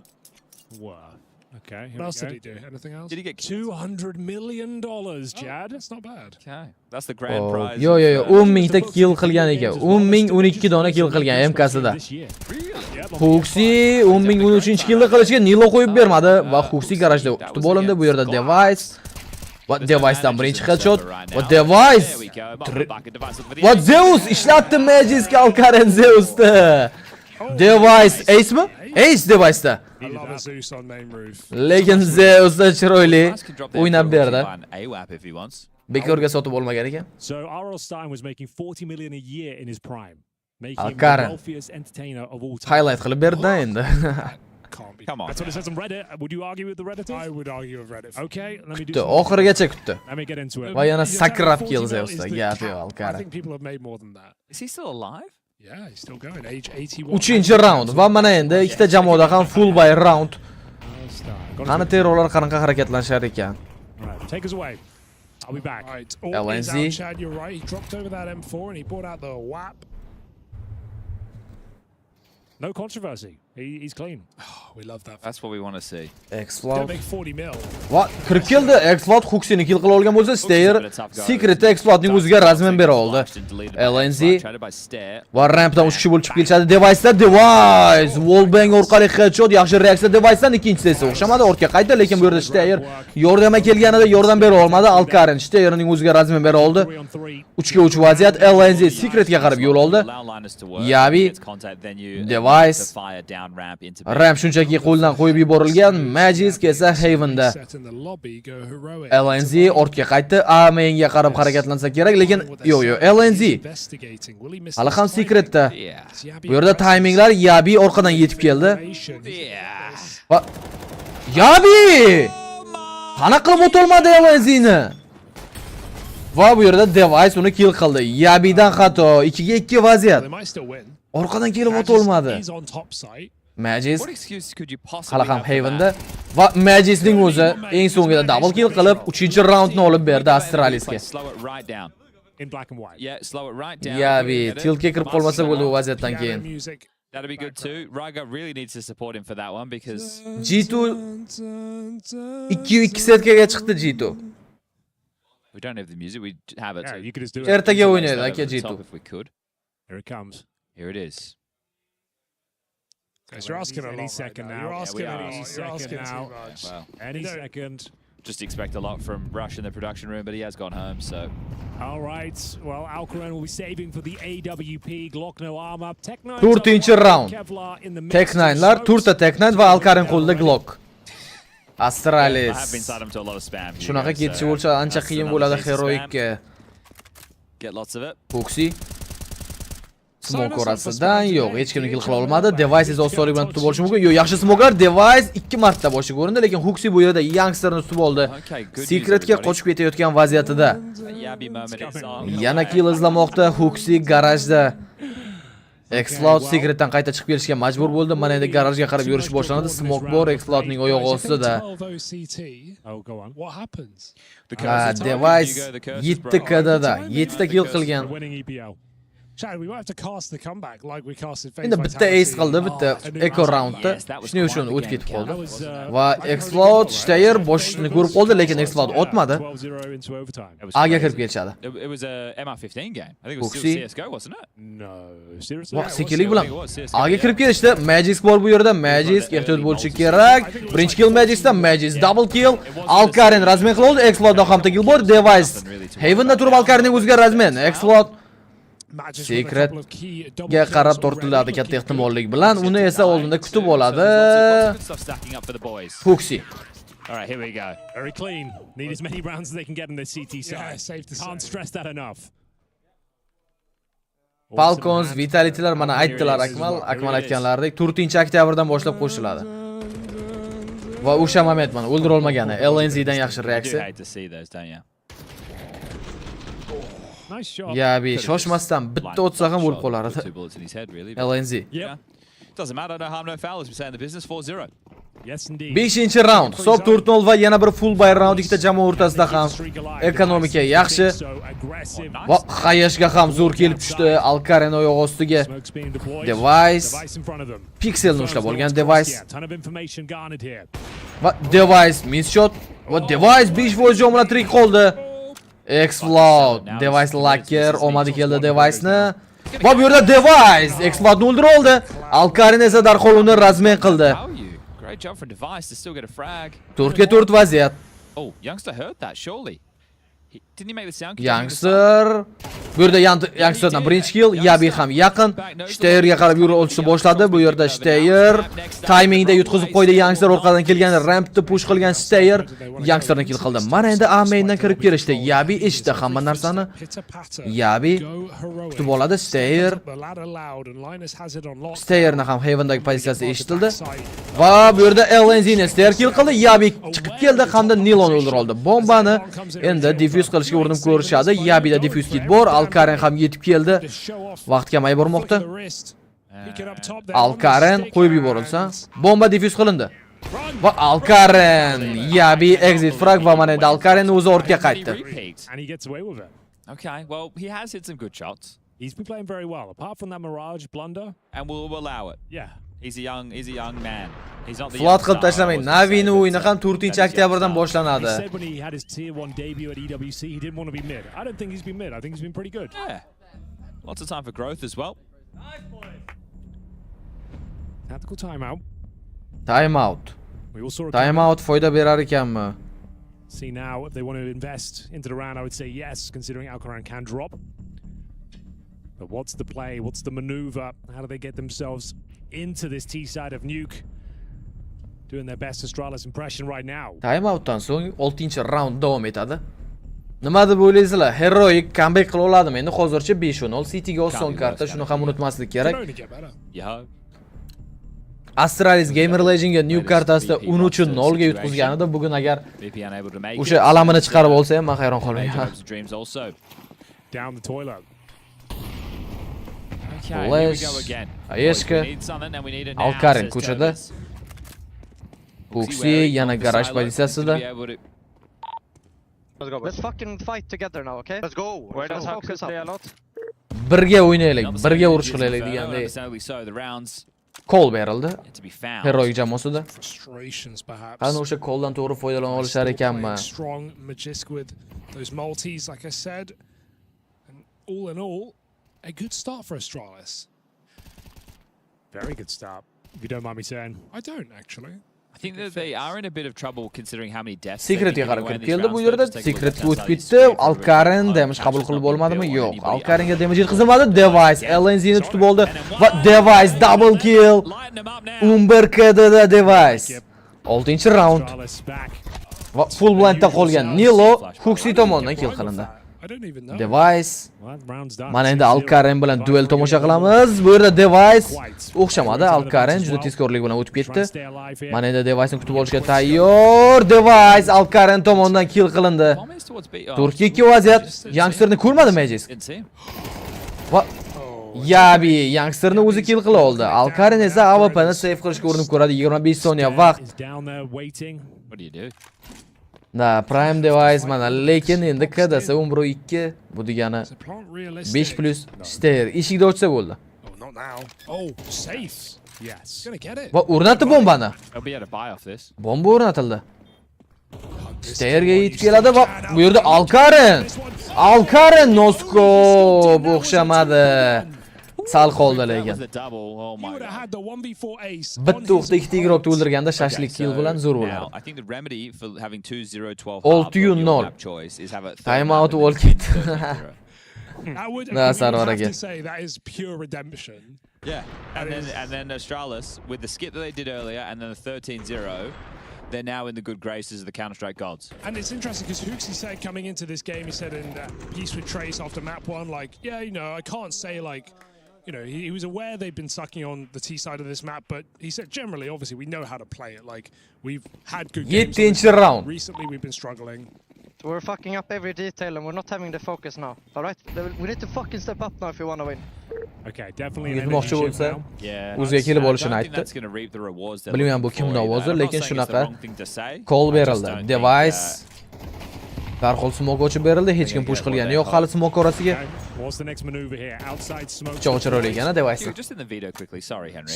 worth? Okay,
what else did he do? Anything else?
Did he get
$200 million, Jad? That's not bad.
Okay, that's the grand prize.
Yo, 10 mingta kill qilgan ekan. 10 ming 12 dona kill qilgan MKsida. Huxi 10 ming 13 killni qilishga Nilo qo'yib bermadi va Huxi garajda tutib olindi. Bu yerda Device va Device'dan birinchi headshot va Device va Zeus ishlatdi Magic'ga Alkaren Zeus'da. Device Ace'mi? Ace Device'da. Lekin Zeus'da chiroyli o'ynab berdi. Bekorga sotib olmagan ekan.
So R.L. Stein was making 40 million a year in his prime, making him
the
wealthiest entertainer of all time.
Highlight qilib berdi endi.
Come on.
That's what it says on Reddit. Would you argue with the Redditors?
I would argue with Reddit.
Okay, let me do
some oxirigacha kutdi.
Let me get into it.
Va yana sakrab kill Zeus'da. Gap yo'q Alkaren.
I think people have made more than that.
Is he still alive?
Yeah, he's still going. Age 81.
3-chi round va mana endi ikkita jamoada ham full buy round. Qani terrorlar qanaqa harakatlanishar ekan.
Right, take us away. I'll be back.
Right.
LNZ.
Chad, you're right. He dropped over that M4 and he brought out the WAP.
No controversy. He's clean.
Oh, we love that.
That's what we want to see.
Explode.
Make 40 mil.
Va kirib keldi. Explode Huxini kill qila olgan bo'lsa, Stair Secret Explode'ning o'ziga razmen bera oldi. LNZ va rampdan 3 kishi bo'lib chiqib kelishadi. Device'da Device wallbang orqali headshot, yaxshi reaksiya Device'dan, ikkinchisi esa o'xshamadi, ortga qaytdi, lekin bu yerda Stair yordamga kelganida yordam bera olmadi. Alkaren Stairning o'ziga razmen bera oldi. 3 ga 3 vaziyat. LNZ Secretga qarab yo'l oldi. Yabi Device ramp shunchaki qo'ldan qo'yib yuborilgan. Magis esa Haven'da. LNZ ortga qaytdi. A mainga qarab harakatlansa kerak, lekin yo'q. LNZ hali ham Secretda. Bu yerda timinglar Yabi orqadan yetib keldi. Va Yabi qana qilib o'tolmadi LNZni. Va bu yerda Device uni kill qildi. Yabidan xato. 2 ga 2 vaziyat. Orqadan kelib o'tolmadi. Magis hali ham Haven'da va Magis'ning o'zi eng so'ngida double kill qilib 3-chi raundni olib berdi Astralisga.
in black and white.
Yeah, slow it right down.
Yabi, tiltga kirib qolmasa bo'ldi bu vaziyatdan keyin.
That'd be good too. Ryga really needs to support him for that one because
G2 2-2 setgaga chiqdi G2.
we don't have the music, we have it.
Yeah, you could just do it.
Ertaga o'ynaydi aka G2.
If we could.
Here it comes.
Here it is.
Guys, you're asking any second now. You're asking any second now.
Wow.
Any second.
Just expect a lot from Rush in the production room, but he has gone home, so.
All right. Well, Alcaran will be saving for the AWP. Glock no armor. Tech9.
4-chi round. Tech9lar, 4 ta Tech9 va Alcaran qo'lida Glock. Astralis. Shunaqa ketishi bo'lsa ancha qiyin bo'ladi heroikka.
Get lots of it.
Foxy. Smoke orasidan yo'q, hech kimni kill qila olmadi. Device esa osonlik bilan tutib olishi mumkin. Yo'q, yaxshi smoker Device 2 marta boshiga ko'rindi, lekin Huxi bu yerda youngsterni tutib oldi. Secretga qochib ketayotgan vaziyatida. Yana kill izlamoqda Huxi garajda. Explode Secretdan qayta chiqib kelishga majbur bo'ldi. Mana endi garajga qarab yurish boshlanadi. Smoke bor Explodening oyog'i ostida. Device 7 kadada 7 ta kill qilgan.
We might have to cast the comeback like we casted Phase.
Endi bitta ace qildi, bitta eco roundda. Shuning uchun o'tib ketib qoldi. Va Explode Steyr boshini ko'rib qoldi, lekin Explode otmadi. Aga kirib kelishadi.
It was a MR15 game. I think it was still CS:GO, wasn't it?
No, seriously.
Va sekinlik bilan aga kirib kelishdi. Magic bor bu yerda. Magic ehtiyot bo'lishi kerak. Birinchi kill Magic'dan, Magic double kill. Alcaran razmen qildi. Explode'dan ham kill bor. Device Haven'da turib Alcaranning o'ziga razmen. Explode Secretga qarab tortiladi katta ehtimollik bilan. Uni esa oldinda kutib oladi. Huxi.
All right, here we go. Very clean. Need as many rounds as they can get in the CT side. Yeah, safe to Can't stress that enough.
Falcons, Vitality'lar mana aytdilar Akmal aytganlaridek 4-oktyabrdan boshlab qo'shiladi. Va o'sha moment mana o'ldira olmagani LNZdan yaxshi reaksiya. Yabi shoshmasdan bitta o'tsa ham o'lib qolardi. LNZ.
Doesn't matter, no harm, no foul, as we say in the business, 4-0.
Yes indeed.
5-chi round. Hisob 4-0 va yana bir full buy round ikkita jamoa o'rtasida ham ekonomika yaxshi. Va Hayashga ham zo'r kelib tushdi. Alcaran oyoq ostiga. Device Pixelni ushlab olgan Device. Va Device miss shot. Va Device 5% jon bilan tirik qoldi. Explode Device Lacker omadi keldi Device'ni. Va bu yerda Device Explode'ni o'ldirib oldi. Alcaran esa darhol uni razmen qildi.
Great job for Device to still get a frag.
4-4 vaziyat.
Oh, Youngster heard that surely. Didn't he make the sound?
Youngster bu yerda Youngsterdan birinchi kill, Yabi ham yaqin. Steyerga qarab yura olishni boshladi. Bu yerda Steyer timingda yutqizib qo'ydi. Youngster orqadan kelgan rampni push qilgan Steyer Youngsterni kill qildi. Mana endi A maindan kirib kelishdi. Yabi eshitdi hamma narsani. Yabi kutib oladi. Steyerni ham Havendagi pozitsiyasi eshitildi. Va bu yerda LNZni Steyer kill qildi. Yabi chiqib keldi hamda Nilon o'ldirib oldi. Bombani endi defuse qilishga urinib ko'rishadi. Yabida defuse kit bor. Alcaran ham yetib keldi. Vaqt kamay bormoqda. Alcaran qo'yib yuborilsa, bomba defuse qilindi. Va Alcaran Yabi exit frag va mana endi Alcaran o'zi ortga qaytdi.
Okay, well, he has hit some good shots.
He's been playing very well apart from that Mirage blunder,
and we'll allow it.
Yeah.
He's a young man. He's not the
Flat qilib tashlamang. Navi'ning o'yini ham 4-oktyabrdan boshlanadi.
He said when he had his TIR-1 debut at EWC, he didn't want to be mid. I don't think he's been mid. I think he's been pretty good.
Yeah. Lots of time for growth as well.
Tactical timeout.
Timeout. Timeout foyda berar ekanmi?
See now if they want to invest into the round, I would say yes, considering Alcaran can drop. But what's the play? What's the maneuver? How do they get themselves into this T side of Nuke? Doing their best Astralis impression right now.
Timeoutdan so'ng 6-chi round davom etadi. Nima deb o'ylaysizlar? Heroic comeback qila oladimi? Endi hozircha 5-0 Cityga oson karta, shuni ham unutmaslik kerak. Astralis Gamer Legendga Nuke kartasida 13-0 ga yutqizganida, bugun agar o'sha alamini chiqarib olsa ham men hayron qolmayman.
Down the toilet.
Flash, Ayeshka, Alcaran ko'chada. Huxi yana garaj pozitsiyasida.
Let's fucking fight together now, okay? Let's go. Where does focus play a lot?
Birga o'ynaylik, birga urush qilaylik degandek. Kol berildi. Heroik jamoasida. Qani o'sha koldan to'g'ri foydalana olishar ekanmi?
Strong Magisk with those multis, like I said. And all in all, a good start for Astralis. Very good start, if you don't mind me saying. I don't, actually.
I think that they are in a bit of trouble considering how many deaths.
Secretga qarab kirib keldi bu yerda. Secretga o'tib ketdi. Alkarin damage qabul qilib bo'lmadimi? Yo'q. Alkaringa damage yetkazilmadi. Device LNZ ni tutib oldi va Device double kill. 11 KDda Device. 6-round. Va full blindda qolgan Nilo Huxi tomonidan kill qilindi. Device. Mana endi Alkarin bilan duel tomosha qilamiz. Bu yerda Device o'xshamadi. Alkarin juda tezkorlik bilan o'tib ketdi. Mana endi Device ni kutib olishga tayyor. Device Alkarin tomonidan kill qilindi. 4-2 vaziyat. Youngsterni ko'rmadi Magisk. Va Yabi Youngsterni o'zi kill qila oldi. Alkarin esa AWPni save qilishga urinib ko'radi. 25 soniya vaqt. Da, Prime Device mana, lekin endi KDsi 11-2, bu degani 5+ Stair eshikda ochsa bo'ldi. Va o'rnatdi bombani. Bomba o'rnatildi. Stairga yetib keladi va bu yerda Alkarin noskop o'xshamadi. Sal qoldi lekin. Bitta o'qda ikkita igrokni o'ldirganda shashlik kill bilan zo'r bo'ladi. 6-0. Timeout olib ketdi. Da, Sarvar aka.
Yeah, and then Astralis with the skip that they did earlier and then the 13-0. They're now in the good graces of the Counter-Strike gods.
And it's interesting because Huxi said coming into this game, he said in Peace with Trace after map 1, like, yeah, you know, I can't say like, you know, he was aware they'd been sucking on the T side of this map, but he said generally, obviously, we know how to play it. Like, we've had good games.
7th round.
Recently, we've been struggling.
We're fucking up every detail and we're not having the focus now. Alright? We need to fucking step up now if we want to win.
Okay, definitely.
Yetmoqchi bo'lsa, o'ziga kelib olishini aytdi. Bilmayman bu kimning ovozi, lekin shunaqa call berildi. Device darhol smoke ochib berildi, hech kim push qilgani yo'q hali smoke orasiga. Pichoq chiroyli ekan Device.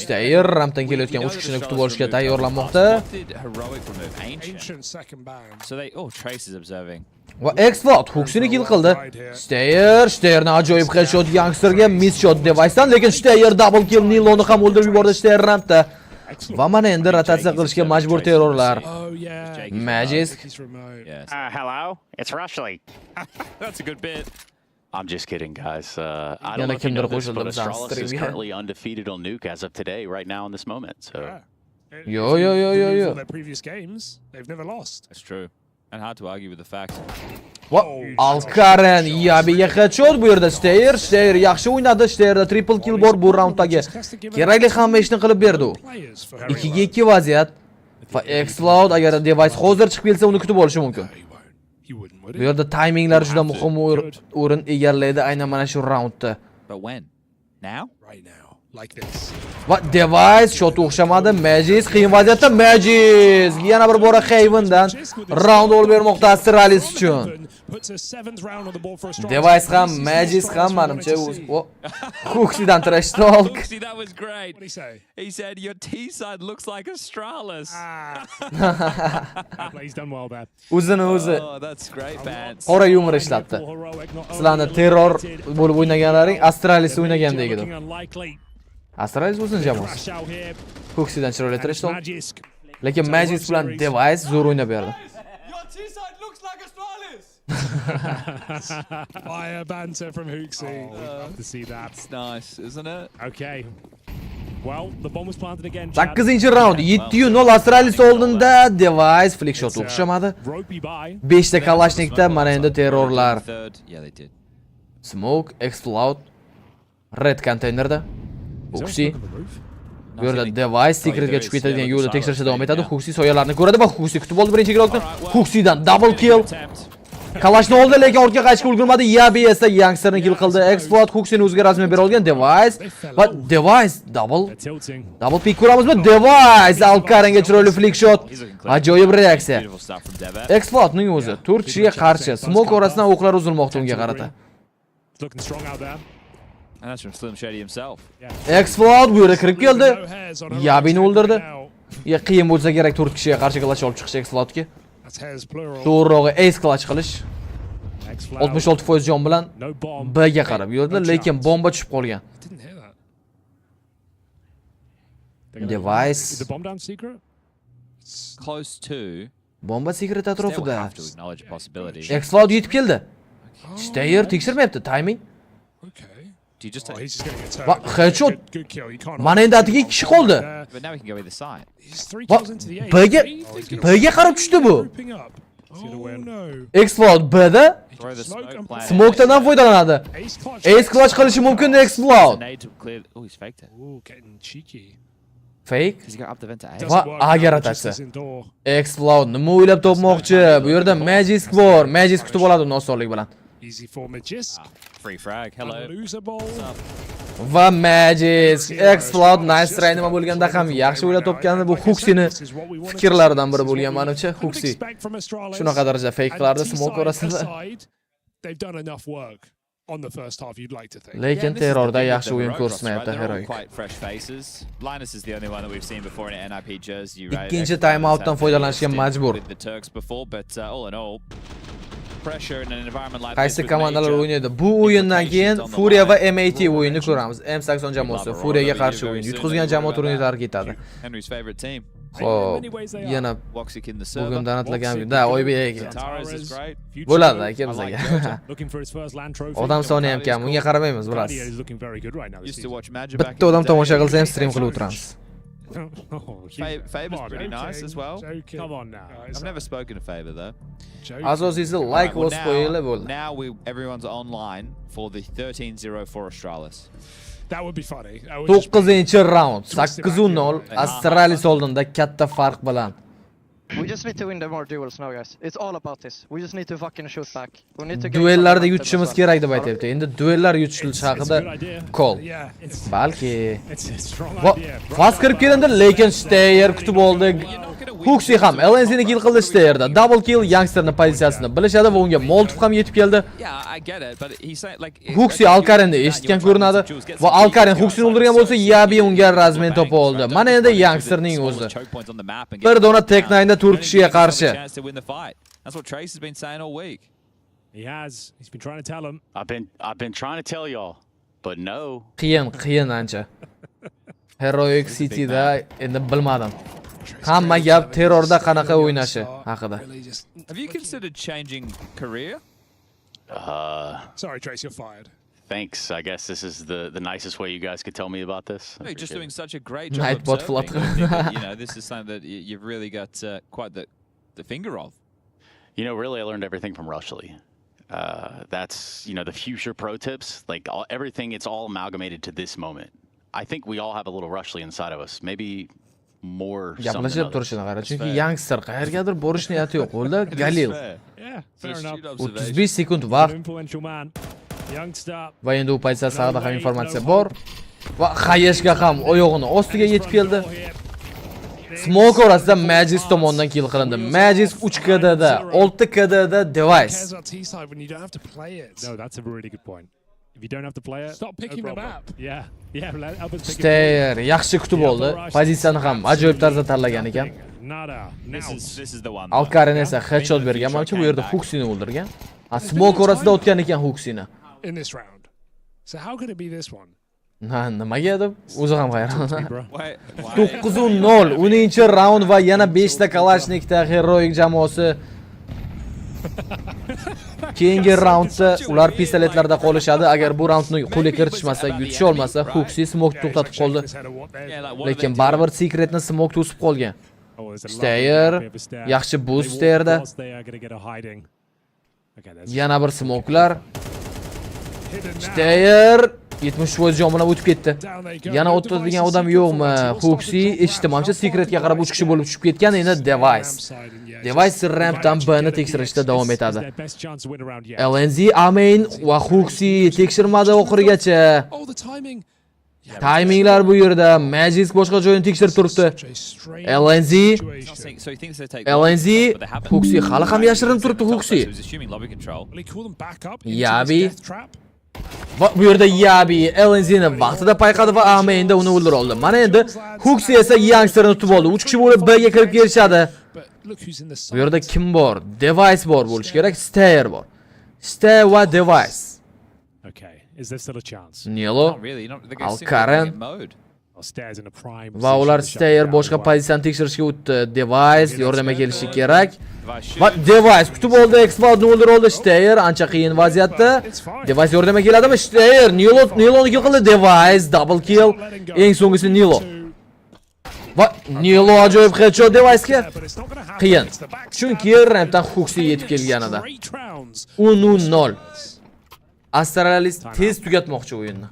Stair rampdan kelayotgan 3 kishini kutib olishga tayyorlanmoqda. Va X-Float Huxini kill qildi. Stairni ajoyib headshot Youngsterga, miss shot Device'dan, lekin Stair double kill Niloni ham o'ldirib yubordi Stair rampda. Va mana endi rotatsiya qilishga majbur terrorlar. Magisk.
Hello, it's Rushley.
That's a good bit.
I'm just kidding, guys. I don't know if you know this, but Astralis is currently undefeated on Nuke as of today, right now in this moment. So.
Yo.
Their previous games, they've never lost.
That's true. And hard to argue with the facts.
Va Alkarin Yabiga headshot bu yerda Stair yaxshi o'ynadi. Stairda triple kill bor bu raunddagi. Kerakli hamma ishni qilib berdi u. 2-2 vaziyat. Va X-Cloud agar Device hozir chiqib kelsa uni kutib olishi mumkin. Bu yerda timinglar juda muhim o'rin egallaydi aynan mana shu raundda.
But when? Now?
Right now. Like this.
Va Device shot o'xshamadi. Magisk qiyin vaziyatda Magisk yana bir bora Havendan round olib bermoqda Astralis uchun. Device ham Magisk ham menimcha Huxidan trash talk.
That was great. What did he say? He said your T side looks like Astralis.
He's done well there.
O'zini o'zi.
Oh, that's great, Bance.
Qora yumor ishlatdi. Sizlarni terror bo'lib o'ynaganlaring Astralis o'ynagandek edi. Astralis o'zini jamoasi. Huxidan chiroyli trash talk. Lekin Magisk bilan Device zo'r o'ynab berdi.
Fire banter from Huxi. Love to see that.
It's nice, isn't it?
Okay. Well, the bomb was planted again.
8-round 7-0 Astralis oldinda. Device flick shot o'xshamadi. 5 ta Kalashnikda mana endi terrorlar.
Yeah, they did.
Smoke, X-Float, Red containerda. Huxi bu yerda Device secretga tushib ketadigan yo'lda tekshirishda davom etadi. Huxi soyalarni ko'radi va Huxi kutib oldi birinchi igrokni. Huxidan double kill. Kalashni oldi, lekin ortga qaytishga ulgurmadi. Yabi esa youngsterni kill qildi. Explode Hooksini o'ziga rasmiy bera olgan Device va Device double pick ko'ramizmi? Device Alkarenga chiroyli flick shot. Ajoyib reaksiya. Explode'ning o'zi 4 kishiga qarshi smoke orasidan o'qlar uzilmoqda unga qarata.
And that's from Slim Shady himself.
Explode bu yerga kirib keldi. Yabini o'ldirdi. Qiyin bo'lsa kerak 4 kishiga qarshi clash olib chiqish Explode'ga. To'g'rirog'i ace clutch qilish. 66% jon bilan B ga qarab yurdi, lekin bomba tushib qolgan. Device
Close to.
Bomba secret atrofida.
Explode
yetib keldi. Stayer tekshirmayapti, timing. Va headshot. Mana endi atiga 2 kishi qoldi. B'ga qarab tushdi bu. Explode B'da smoke'dan foydalanadi. Ace clutch qilishi mumkin Explode. Fake. Va agar atasi. Explode nima o'ylab topmoqchi? Bu yerda Magic bor. Magic kutib oladi uni osonlik bilan.
Easy for Magisk.
Free frag, hello.
Va Magic Explode nice try nima bo'lganda ham yaxshi o'ylab topgandi. Bu Hooksini fikrlaridan biri bo'lgan menimcha. Hooksy shunaqa darajada fake qilardi smoke orasida. Lekin terrorda yaxshi o'yin ko'rsatmayapti Heroic. Ikkinchi timeoutdan foydalanishga majbur. Qaysi komandalar o'ynaydi? Bu o'yindan keyin Furia va MAT o'yinini ko'ramiz. M80 jamoasi Furiyaga qarshi o'yin. Yutqizgan jamoa turnirni tark etadi. Xo'p, yana bugundan atlagan. Da, Oybek. Bo'ladi aka bizga. Odam soni ham kam, unga qaramaymiz, bilasiz. Bitta odam tomosha qilsa ham stream qilib o'tiramiz.
Faber's pretty nice as well.
Come on now.
I've never spoken to Faber though.
Asosiysi like was spoiler bo'ldi.
Now everyone's online for the 13-0 for Australis.
That would be funny.
9-round 8-0 Astralis oldinda katta farq bilan.
We just need to win the more duels now, guys. It's all about this. We just need to fucking shoot back. We need to get
duellarda yutishimiz kerak deb aytayapti. Endi duellar yutishilish haqida call. Balki. Fast kirib kelindi, lekin Stayer kutib oldi. Hooksy ham LNC'ni kill qildi Stayerda. Double kill youngsterning pozitsiyasini bilishadi va unga Molotov ham yetib keldi. Hooksy Alkarenni eshitgan ko'rinadi va Alkaren Hooksyni o'ldirgan bo'lsa, Yabi unga razmen topa oldi. Mana endi youngsterning o'zi. Bir dona Tech9da 4 kishiga qarshi.
That's what Trace has been saying all week.
He has. He's been trying to tell him.
I've been trying to tell y'all, but no.
Qiyin ancha. Heroic City'da endi bilmadim. Hamma gap terrorda qanaqa o'ynashi haqida.
Have you considered changing career?
Sorry Trace, you're fired.
Thanks. I guess this is the nicest way you guys could tell me about this.
You're just doing such a great job. You know, this is something that you've really got quite the finger of.
You know, really, I learned everything from Rushley. That's, you know, the future pro tips, like everything. It's all amalgamated to this moment. I think we all have a little Rushley inside of us. Maybe more.
Gaplashib turishini qara, chunki youngster qayergadir borish niyati yo'q. Qo'lda Galil. 35 sekund vaqt. Va endi u pozitsiyasi haqida ham informatsiya bor. Va Xayeshga ham oyog'ini ostiga yetib keldi. Smoke orasida Magic tomonidan kill qilindi. Magic 3KDda, 6KDda Device.
No, that's a really good point. If you don't have to play it, stop picking them up. Yeah.
Stayer yaxshi kutib oldi. Pozitsiyani ham ajoyib tarzda tanlagan ekan.
This is the one.
Alkaren esa headshot bergan. Menimcha bu yerda Hooksyni o'ldirgan. Smoke orasida o'tgan ekan Hooksyni.
In this round. So how could it be this one?
Nimaga deb o'zi ham hayron. 9-0 10-raund va yana 5 ta Kalashnikda Heroic jamoasi. Keyingi raundda ular pistoletlarda qolishadi. Agar bu raundni qo'lga kiritishmasa, yutisha olmasa, Hooksy smoke to'xtatib qoldi. Lekin baribir secretni smoke to'sib qolgan. Stayer yaxshi boost Stayerda. Yana bir smokelar. Stayer 70% jon bilan o'tib ketdi. Yana o'tadigan odam yo'qmi? Huxi eshitdim, secretga qarab 3 kishi bo'lib tushib ketgan. Endi Device rampdan B'ni tekshirishda davom etadi. LNZ, Amain va Huxi tekshirmadi oxirigacha. Timinglar bu yerda. Magic boshqa joyini tekshirib turibdi. LNZ, Huxi hali ham yashirinib turibdi. Huxi. Yabi. Va bu yerda Yabi LNZni vaqtida payqadi va Amainda uni o'ldirib oldi. Mana endi Huxi esa youngsterni tutib oldi. 3 kishi bo'lib B'ga kirib kelishadi. Bu yerda kim bor? Device bor bo'lish kerak, Stair bor. Stair va Device.
Okay, is there still a chance?
Nilo, Alkaren va ular Stair boshqa pozitsiyani tekshirishga o'tdi. Device yordamga kelishi kerak. Va Device kutib oldi, X-Cloudni o'ldirib oldi. Stair ancha qiyin vaziyatda. Device yordamga keladimi? Stair Niloni kill qildi. Device double kill. Eng so'nggisi Nilo. Va Nilo ajoyib headshot Device'ga. Qiyin. Chunki rampdan Huxi yetib kelganida. 10-0. Astralis tez tugatmoqchi o'yinni.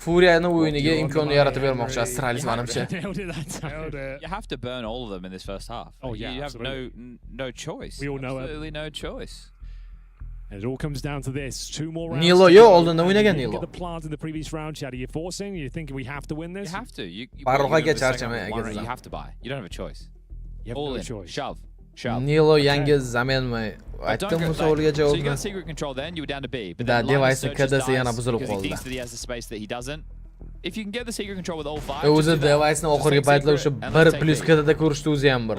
Furiyaning o'yiniga imkonni yaratib bermoqchi Astralis menimcha.
You have to burn all of them in this first half.
Oh yeah,
you have no choice.
We all know
absolutely no choice.
And it all comes down to this. 2 more rounds.
Nilo yo oldinda o'ynagan Nilo.
Get the plant in the previous round, Chad. Are you forcing? You think we have to win this?
You have to. You have to buy. You don't have a choice.
You have no choice.
Shove.
Nilo yangi zaminmi? Aytdim bu savolga
So you
javobni.
got secret control then, you were down to B. But
Da
then
Device
Linus
kadasi
searches
yana
dice
buzilib
because he
qoldi.
thinks that he has the space that he doesn't. If you can get the secret control with all 5.
O'zi Device'ni oxirgi paytlar o'sha 1+2 da ko'rishdi o'zi ham bir.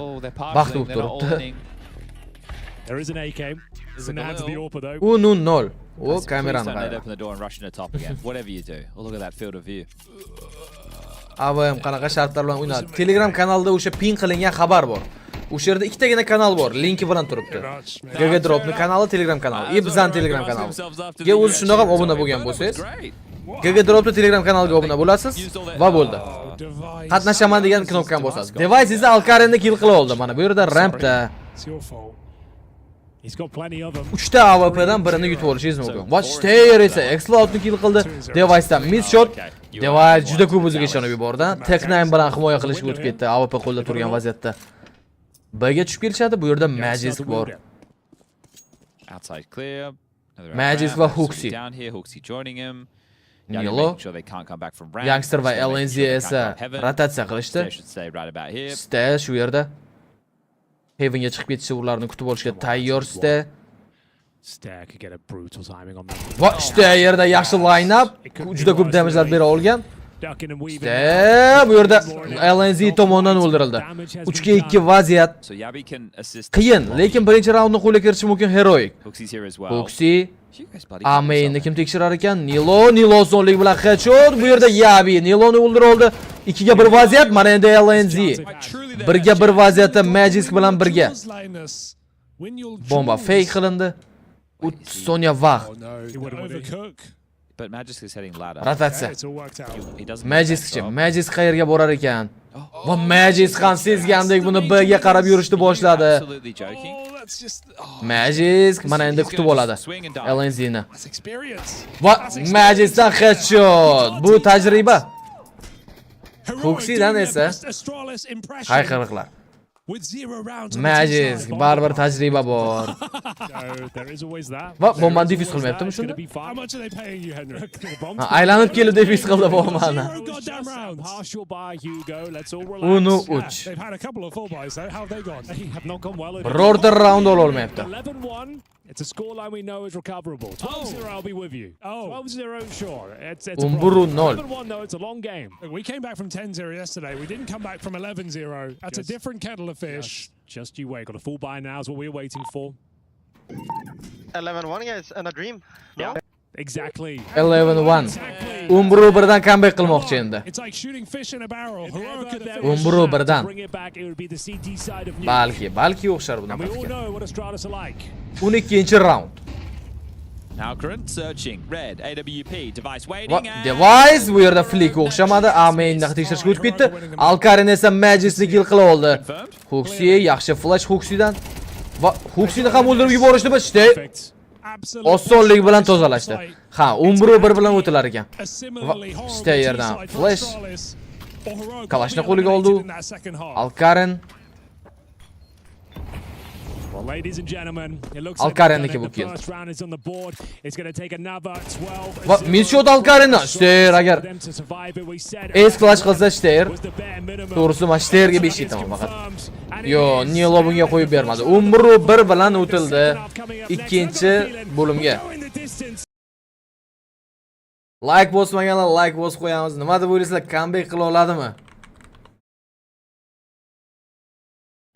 Baxt bo'lib turibdi.
There is an AK. It's in the hands of the AWP though.
10-0. O kamerani
Please don't
qarang.
open the door and rush in the top again. Whatever you do. Oh, look at that field of view.
AVM qanaqa shartlar bilan o'ynadi? Telegram kanalida o'sha ping qilingan xabar bor. O'sha yerda ikkitagina kanal bor, linki bilan turibdi. GGDropning kanali, Telegram kanali, bizning Telegram kanali. Ga o'zi shundoq ham obuna bo'lgan bo'lsangiz, GGDropning Telegram kanaliga obuna bo'lasiz va bo'ldi. Qatnashaman degan knopkani bosasiz. Device esa Alkarenni kill qila oldi. Mana bu yerda rampda.
He's got plenty of them.
3 ta AWP'dan birini yutib olishingiz mumkin. Va Stair esa X-Cloudni kill qildi. Device'dan miss shot. Device juda ko'p o'ziga ishonib yubordi. Tech9 bilan himoya qilishga o'tib ketdi. AWP qo'lda turgan vaziyatda. B'ga tushib kelishadi. Bu yerda Magic bor.
Outside clear.
Magic va Huxi.
Down here, Huxi joining him.
Nilo. Youngster va LNZ esa rotatsiya qilishdi. Stair shu yerda. Heavenga chiqib ketishi ularni kutib olishga tayyor Stair.
Stair could get a brutal timing on that.
Va Stairda yaxshi line up, juda ko'p damage'lar bera olgan. Stair bu yerda LNZ tomonidan o'ldirildi. 3-2 vaziyat. Qiyin, lekin birinchi raundni qo'lga kiritishi mumkin Heroic. Huxi Amainni kim tekshirar ekan? Nilo sonlik bilan headshot. Bu yerda Yabi Niloni o'ldirib oldi. 2ga 1 vaziyat. Mana endi LNZ 1ga 1 vaziyatda Magic bilan birga. Bomba fake qilindi. 30 soniya vaqt.
But Magic is heading ladder.
Rotatsiya. Magic qayerga borar ekan? Va Magic ham sezgandek buni B'ga qarab yurishni boshladi. Magic mana endi kutib oladi LNZni. Va Magicdan headshot. Bu tajriba. Huxidan esa hayqiriqlar. Magic baribir tajriba bor. Va bombani defuse qilmayaptimi shunda? Aylanib kelib defuse qildi bombani. 10-3. Birorta round ola olmayapti.
It's a scoreline we know is recoverable. 12-0, I'll be with you. 12-0, sure. It's a
11-0.
11-1, though, it's a long game.
We came back from 10-0 yesterday. We didn't come back from 11-0. That's a different kettle of fish.
Just you wait. Got a full buy now is what we're waiting for.
11-1, guys, and a dream. No?
Exactly.
11-1. Umbru birdan comeback qilmoqchi endi.
It's like shooting fish in a barrel.
Umbru birdan. Balki o'xshar buni. 12-chi round.
Now current searching. Red, AWP, device waiting.
Device bu yerda flick o'xshamadi. Amainni tekshirishga o'tib ketdi. Alkarin esa Magic'ni kill qila oldi. Huxi yaxshi flash Huxidan. Va Huxini ham o'ldirib yuborishdi biz. osonlik bilan tozalashdi. Ha, 11-1 bilan o'tilar ekan. İşte yerdan flash. Kalashni qo'liga oldi. Alkarin. Alkarindagi bu kill. Va Milshot Alkarindan Shter agar S-clash qilsa Shter. To'g'risi men Shterga 5 yetaman faqat. Yo, Nilo bunga qo'yib bermadi. 11-1 bilan o'tildi ikkinchi bo'limga. Like bosmaganlar like bosib qo'yamiz. Nima deb o'ylaysizlar? Comeback qila oladimi?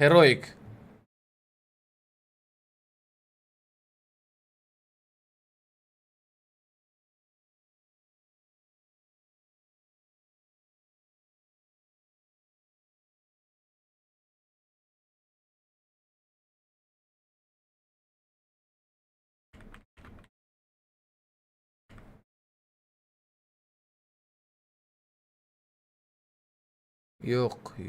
Heroic.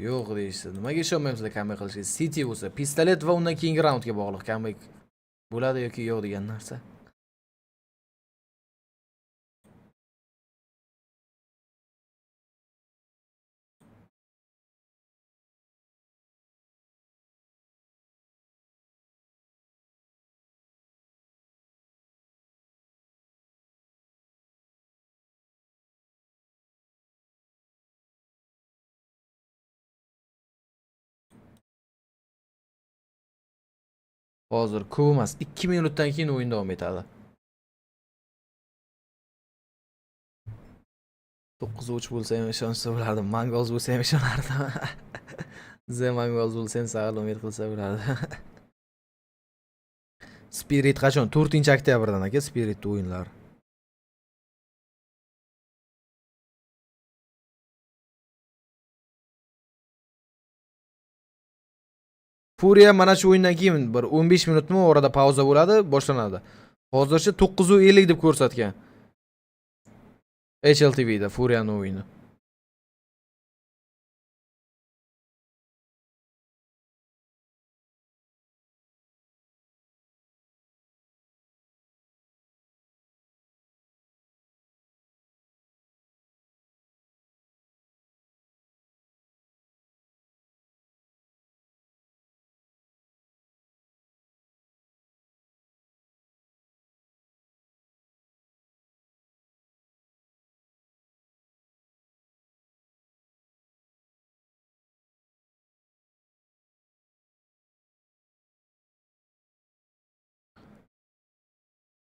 Yo'q deysiz. Nimaga ishonmaymizlar comeback qilishga? City bo'lsa, pistolet va undan keyingi raundga bog'liq comeback bo'ladi yoki yo'q degan narsa. Hozir ko'p emas, 2 minutdan keyin o'yin davom etadi. 9-3 bo'lsa ham ishonsa bo'lardi. Mangols bo'lsa ham ishonardim. Ze Mangols bo'lsa ham sal umid qilsa bo'lardi. Spirit qachon? 4-oktyabrdan aka, Spirit o'yinlar. Furia mana shu o'yindan keyin bir 15 minutmi orada pauza bo'ladi, boshlanadi. Hozircha 9:50 deb ko'rsatgan. HLTVda Furianing o'yini.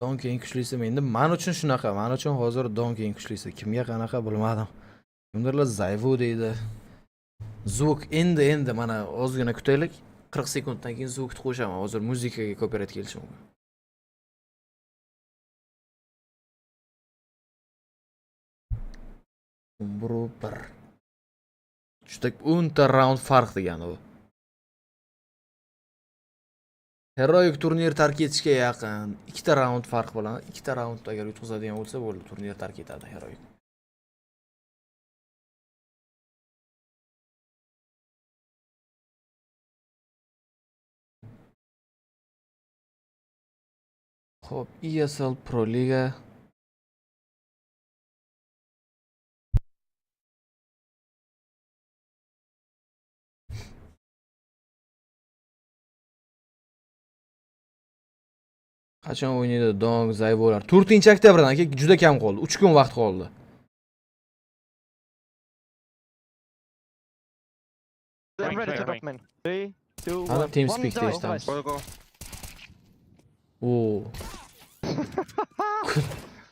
Debunking kuchlisi endi men uchun shunaqa, men uchun hozir Debunking kuchlisi. Kimga qanaqa bilmadim. Kimdirlar Zayvu deydi. Zvuk endi mana ozgina kutaylik. 40 sekunddan keyin zvukni qo'shaman. Hozir muzikaga copyright kelishi mumkin. Bir. Juda 10 ta round farq degani u. Heroic turnir tark etishga yaqin. 2 ta round farq bilan, 2 ta round agar yutqazadigan bo'lsa bo'ldi, turnir tark etadi Heroic. Xo'p, ESL Pro Liga qachon o'ynaydi Dong, Zayvolar? 4-oktyabrdan aka juda kam qoldi. 3 kun vaqt qoldi.
I'm ready to drop, man. 3, 2, 1.
Team speak this time. Oh.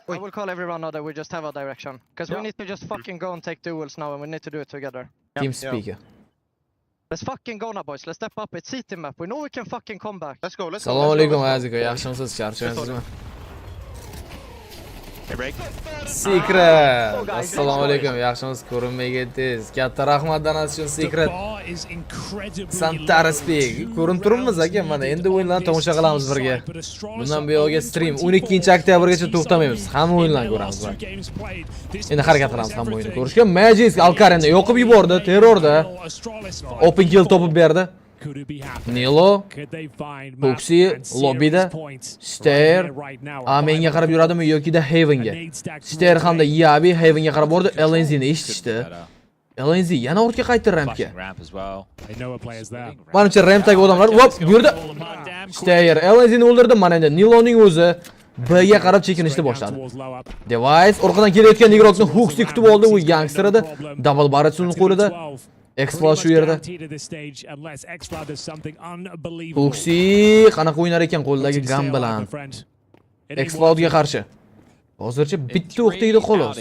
I will call everyone now that we just have a direction. Because we need to just fucking go and take duels now and we need to do it together.
Team speaker.
Let's fucking go now, boys. Let's step up. It's city map. We know we can fucking come back. Let's go.
Assalomu alaykum azizlar. Yaxshimisiz? Charchaysizmi? Secret. Assalomu alaykum. Yaxshimisiz? Ko'rinmay ketdingiz. Katta rahmat Danas uchun Secret. Santara Speak. Ko'rinib turibmiz aka. Mana endi o'yinlarni tomosha qilamiz birga. Bundan buyog'iga stream 12-oktyabrgacha to'xtamaymiz. Hamma o'yinlarni ko'ramiz. Endi harakat qilamiz hamma o'yinni ko'rishga. Magic Alkarinni yoqib yubordi, terrorda. Open kill topib berdi. Nilo, Boxi, lobbyda, Stair, Amenga qarab yuradimi yoki-da Havenga. Stair hamda Yabi Havenga qarab bordi, LNZ'ni eshitishdi. LNZ yana ortga qaytdi rampga. Menimcha rampdagi odamlar, hop, bu yerda Stair LNZ'ni o'ldirdi. Mana endi Niloning o'zi B'ga qarab chekinishni boshladi. Device orqadan kelayotgan igrokni Hooks'i kutib oldi, u youngster edi. Double barrel uning qo'lida. Explode shu yerda. Hooks'i qanaqa o'ynar ekan qo'ldagi gam bilan. Explode'ga qarshi. Hozircha bitta o'q tegdi xolos.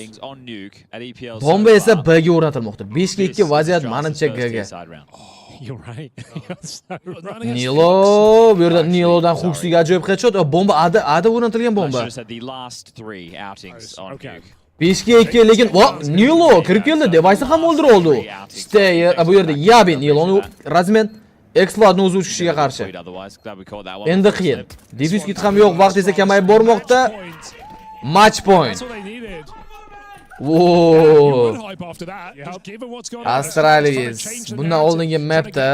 Bomba esa B'ga o'rnatilmoqda. 5 ga 2 vaziyat menimcha G'ga. Nilo, bu yerda Nilodan Hooks'iga ajoyib headshot, bomba ada o'rnatilgan bomba. 5 ga 2 lekin Nilo kirib keldi, Device'ni ham o'ldirib oldi u. Stayer, bu yerda Yabi Niloni razmen Explode o'z uchishiga qarshi. Endi qiyin. Defuse kit ham yo'q, vaqt esa kamayib bormoqda. Match point. Whoa. Astralis bundan oldingi mapda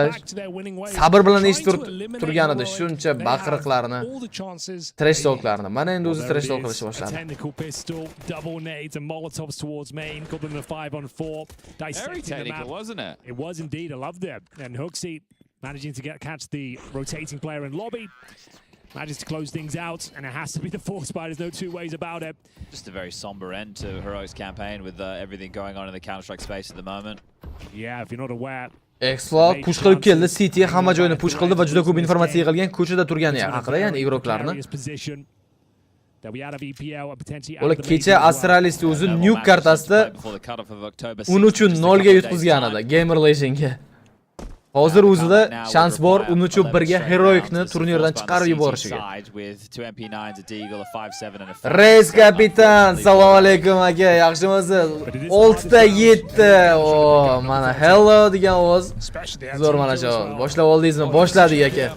sabr bilan eshitib turgan edi shuncha baqiriqlarni, trash talklarni. Mana endi o'zi trash talk qilishni boshladi.
Very technical, wasn't it?
It was indeed. I loved it. And Hooksy managing to catch the rotating player in lobby. Manages to close things out, and it has to be the Force Spy. There's no two ways about it.
Just a very somber end to Heroic's campaign with everything going on in the Counter-Strike space at the moment.
Yeah, if you're not aware.
Explode push qilib keldi, City hamma joyini push qildi va juda ko'p informatsiya yig'ilgan ko'chada turgani haqida, ya'ni igroklarni. Ular kecha Astralis o'zi nuke kartasida 10 uchun 0 ga yutqizgan edi Gamer Legendga. Hozir o'zida shans bor, uni uchun birga Heroicni turnirdan chiqarib yuborishiga. Reis kapitan, assalomu alaykum aka, yaxshimisiz? 6 ta 7. O, mana hello degan ovoz. Zo'r mana shu. Boshlab oldingizmi? Boshladik aka.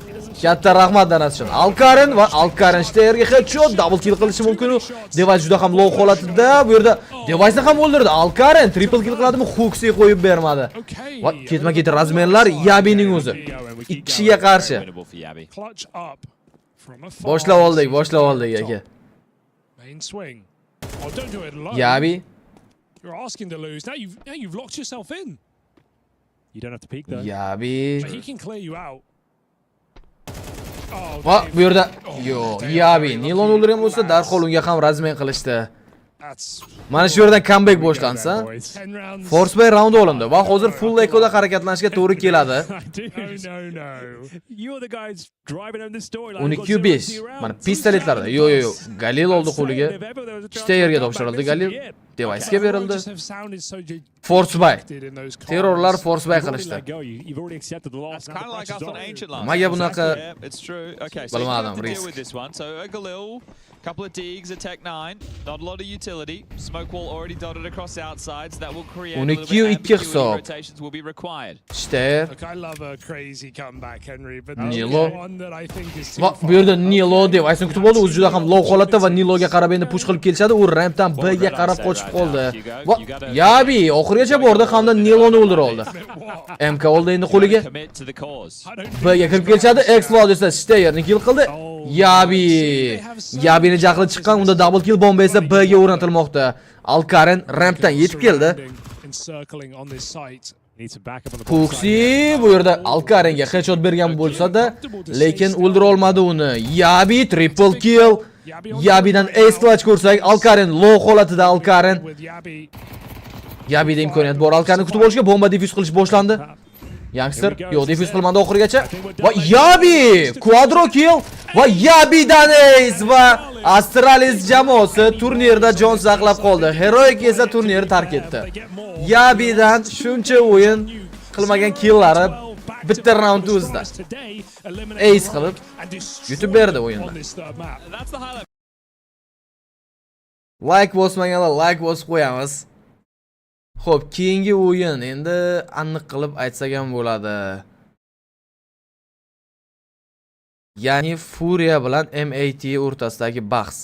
Katta rahmat danasi uchun. Alkarin va Alkarin Shterga headshot double kill qilishi mumkin. Device juda ham low holatida. Bu yerda Device'ni ham o'ldirdi. Alkarin triple kill qiladimi? Hooks'i qo'yib bermadi. Va ketma-ket razmenlar Yabining o'zi. 2 kishiga qarshi. Boshlab oldik aka. Yabi.
You're asking to lose. Now you've locked yourself in. You don't have to peek though.
Yabi.
But he can clear you out.
Va bu yerda Yabi Nilon o'ldirgan bo'lsa, darhol unga ham razmen qilishdi. Mana shu yerdan comeback boshlansa, Forcebay round olindi va hozir full ekoda harakatlanishga to'g'ri keladi. 12-5. Mana pistoletlarda. Yo'q. Galil oldi qo'liga. Steyerga topshirildi Galil. Device'ga berildi. Forcebay. Terrorlar Forcebay qilishdi. Nimaga bunaqa? Bilmadim, risk.
Couple of digs at Tech 9, not a lot of utility. Smoke wall already dotted across the outsides. That will create a little bit of ambiguity. Rotations will be required.
Look, I love a crazy comeback, Henry, but
Nilo.
one that I think is too
Va bu yerda Nilo Device'ni kutib oldi, o'zi juda ham low holatda va Niloga qarab endi push qilib kelishadi. U rampdan B'ga qarab qochib qoldi. Va Yabi oxirigacha bordi hamda Niloni o'ldirib oldi. MK oldi endi qo'liga. B'ga kirib kelishadi. Explode esa Steyerni kill qildi. Yabini jahli chiqqan, unda double kill bomba esa B'ga o'rnatilmoqda. Alkarin rampdan yetib keldi. Hooks'i bu yerda Alkaringa headshot bergan bo'lsa-da, lekin o'ldira olmadi uni. Yabi triple kill. Yabidan ace clutch ko'rsak, Alkarin low holatida Alkarin. Yabida imkoniyat bor Alkarinni kutib olishga, bomba defuse qilish boshlandi. Youngster, yo'q, defuse qilmadi oxirigacha. Va Yabi quadro kill va Yabidan ace va Astralis jamoasi turnirda jon saqlab qoldi. Heroic esa turnirni tark etdi. Yabidan shuncha o'yin qilmagan killlari bitta raund o'zida ace qilib yutib berdi o'yinda. Like bosmaganlar like bosib qo'yamiz. Xo'p, keyingi o'yin endi aniq qilib aytsak ham bo'ladi. Ya'ni Furia bilan MAT o'rtasidagi bahs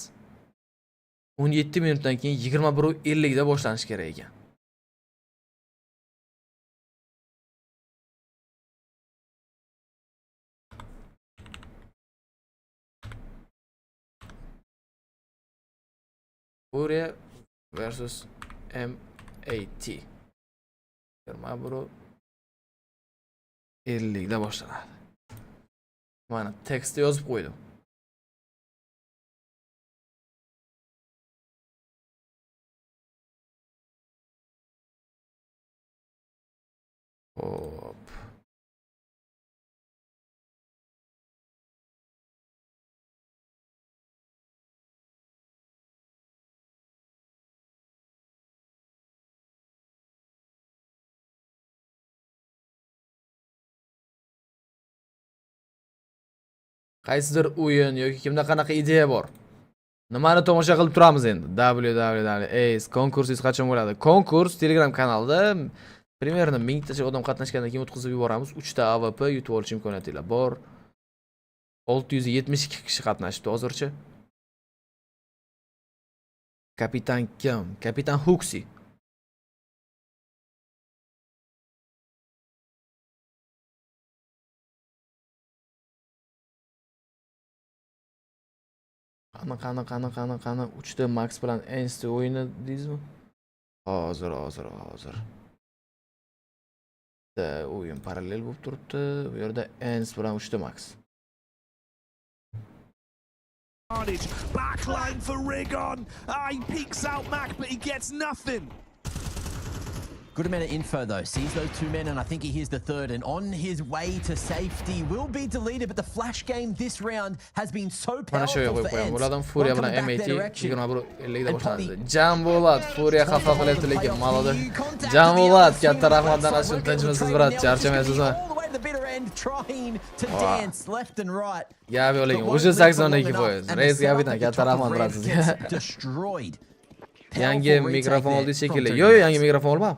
17 minutdan keyin 21:50 da boshlanish kerak ekan. Furia versus M80. 50 da boshlanadi. Mana tekstni yozib qo'ydim. Hop. Qaysidir o'yin yoki kimda qanaqa ideya bor? Nimani tomosha qilib turamiz endi? www. Konkursingiz qachon bo'ladi? Konkurs Telegram kanalida примерно 1000 tacha odam qatnashgandan keyin o'tkazib yuboramiz. 3 ta AVP yutib olish imkoniyatinglar bor. 672 kishi qatnashibdi hozircha. Kapitan kim? Kapitan Huxi. Qani 3 ta Max bilan Ensti o'yini deysizmi? Hozir. O'yin parallel bo'lib turibdi. Bu yerda Ens bilan 3 ta Max.
Backline for Rigon. He peeks out Mac, but he gets nothing.
Good amount of info though. Sees those two men, and I think he hears the third. And on his way to safety, will be deleted. But the flash game this round has been so powerful for Ents.
Bulardan Furia bilan M80 21:50 da boshlandi. Jambolat Furia xafa qilyapti lekin malada. Jambolat katta rahmatdan ashun tinchmisiz brat, charchamaysizmi?
Trying to dance left and right.
Gabi oling. O'sha 82%. Reis Gabidan katta rahmat brat sizga.
Destroyed.
Yangi mikrofon oldi shekilli. Yo, yangi mikrofon olmam.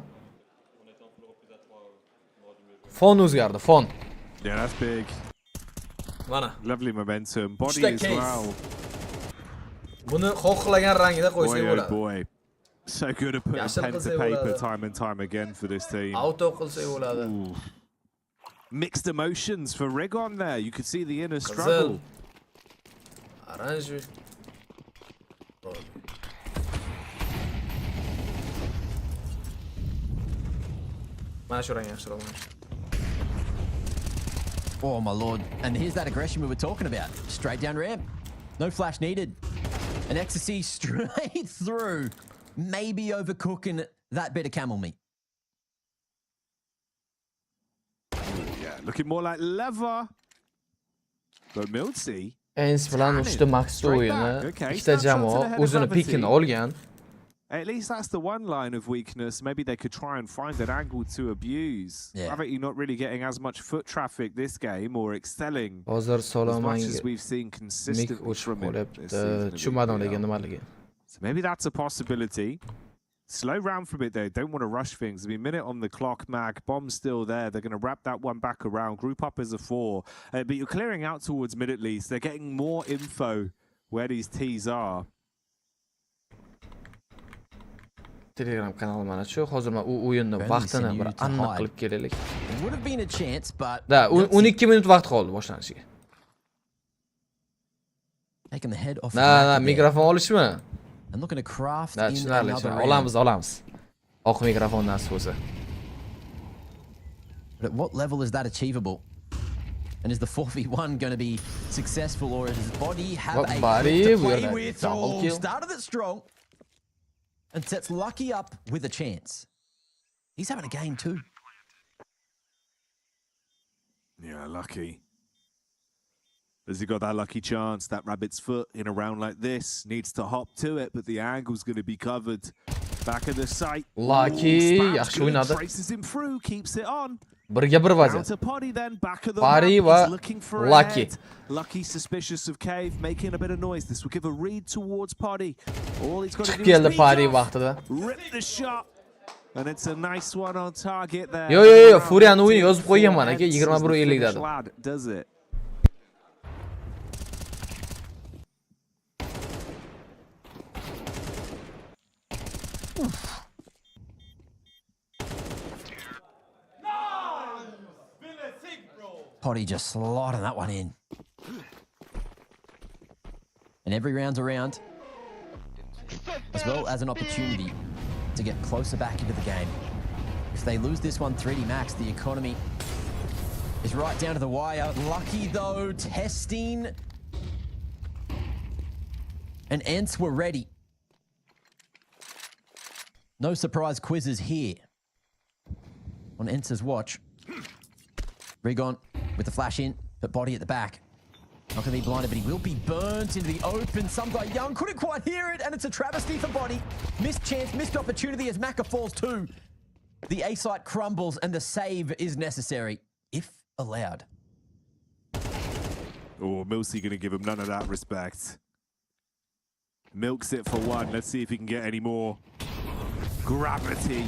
Fon o'zgardi, fon.
Yeah, that's big.
Mana.
Lovely momentum. Body as well.
Buni xohlagan rangida qo'ysak bo'ladi.
Boy. So good at putting pen to paper time and time again for this team.
Auto qilsak bo'ladi.
Mixed emotions for Rigon there. You could see the inner struggle.
Orange. Mana shu rang yaxshiroq.
Oh my lord. And here's that aggression we were talking about. Straight down ramp. No flash needed. An ecstasy straight through. Maybe overcooking that bit of camel meat.
Yeah, looking more like leather. But Miltsy.
Ens bilan 3 ta Max o'yini. Ikkita jamoa o'zini pikini olgan.
At least that's the one line of weakness. Maybe they could try and find an angle to abuse.
Yeah.
I bet you're not really getting as much foot traffic this game or excelling
Hozir
as much as we've seen consistently from him this season. So maybe that's a possibility. Slow round from it though. Don't want to rush things. I mean, minute on the clock, Mag. Bomb's still there. They're going to wrap that one back around. Group up as a 4. But you're clearing out towards mid at least. They're getting more info where these T's are.
Telegram kanali mana shu. Hozir men u o'yinni vaqtini bir aniq qilib kelaylik.
Would have been a chance, but
Da, 12 minut vaqt qoldi boshlanishiga.
Taking the head off.
Na, mikrofon olishmi?
And looking to craft
Da,
in another
round. Olamiz. Oq mikrofon nasib bo'lsa.
But at what level is that achievable? And is the 4v1 going to be successful, or does his body have a
body
to play with?
Double kill.
Started it strong. And sets Lucky up with a chance. He's having a game too.
Yeah, Lucky. Has he got that lucky chance? That rabbit's foot in a round like this. Needs to hop to it, but the angle's going to be covered. Back of the sight.
Lucky. Yaxshi o'ynadi.
Traces him through, keeps it on.
Birga bir vaziyat. Pari va Lucky.
Lucky suspicious of Cave, making a bit of noise. This will give a read towards Pari. All he's got to do is
keldi Pari vaqtida.
Rip the shot. And it's a nice one on target there.
Yo, Furiani o'yini yozib qo'yganman aka, 21:50 dedi.
Does it?
Potty just slotting that one in. And every round's a round. as well as an opportunity to get closer back into the game. If they lose this one 3D Max, the economy is right down to the wire. Lucky though, testing. And Ents were ready. No surprise quizzes here on Ents' watch. Rigon with the flash in, but body at the back. Not going to be blinded, but he will be burnt into the open. Some guy young couldn't quite hear it, and it's a travesty for body. Missed chance, missed opportunity as Maka falls too. The A site crumbles, and the save is necessary, if allowed.
Oh, Milsey going to give him none of that respect. Milks it for one. Let's see if he can get any more. Gravity.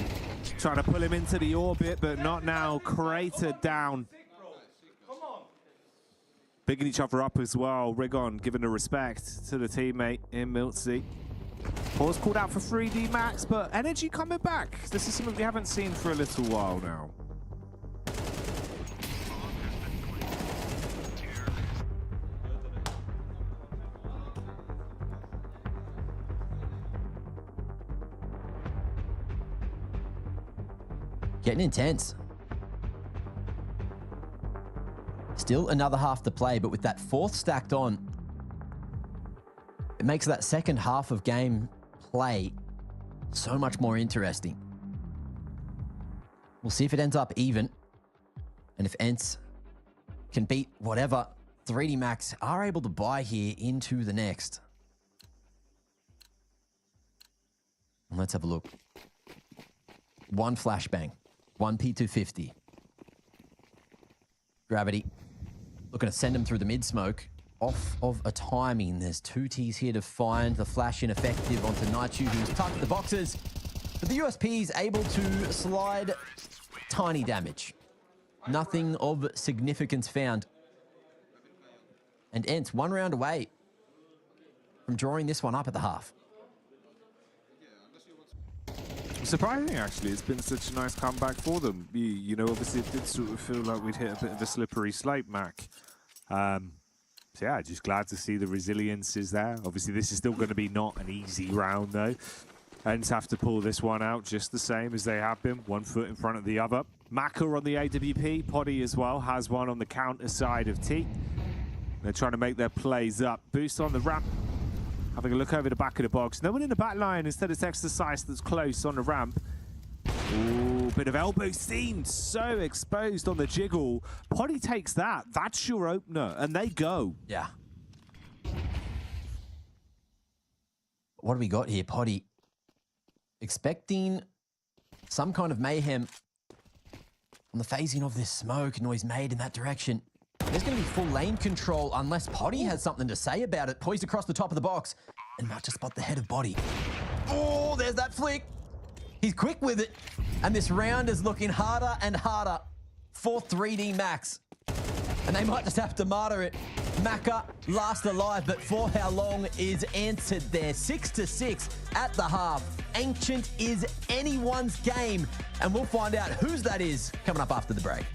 Trying to pull him into the orbit, but not now. Crater down. Bigging each other up as well. Rigon giving the respect to the teammate in Milsey. Pause called out for 3D Max, but energy coming back. This is something we haven't seen for a little while now.
Getting intense. Still another half to play, but with that fourth stacked on, it makes that second half of game play so much more interesting. We'll see if it ends up even, and if Ents can beat whatever 3D Max are able to buy here into the next. And let's have a look. One Flashbang, one P250. Gravity. Looking to send him through the mid-smoke. Off of a timing. There's two Ts here to find the flash ineffective onto Naichu, who's tucked the boxes. But the USP is able to slide tiny damage. Nothing of significance found. And Ents one round away from drawing this one up at the half.
Surprising, actually. It's been such a nice comeback for them. You know, obviously it did sort of feel like we'd hit a bit of a slippery slope, Mac. So yeah, just glad to see the resilience is there. Obviously this is still going to be not an easy round though. Ents have to pull this one out just the same as they have been, one foot in front of the other. Maka on the AWP, Poddy as well, has one on the counter side of T. They're trying to make their plays up. Boost on the ramp. Having a look over the back of the box. No one in the back line. Instead, it's Exercise that's close on the ramp. Ooh, bit of elbow seen. So exposed on the jiggle. Poddy takes that. That's your opener. And they go.
Yeah. What do we got here, Poddy? Expecting some kind of mayhem on the phasing of this smoke. Noise made in that direction. There's going to be full lane control unless Poddy has something to say about it. Poised across the top of the box and might just spot the head of Body. Oh, there's that flick. He's quick with it. And this round is looking harder and harder for 3D Max. And they might just have to martyr it. Maka last alive, but for how long is answered there. 6-6 at the half. Ancient is anyone's game. And we'll find out whose that is coming up after the break.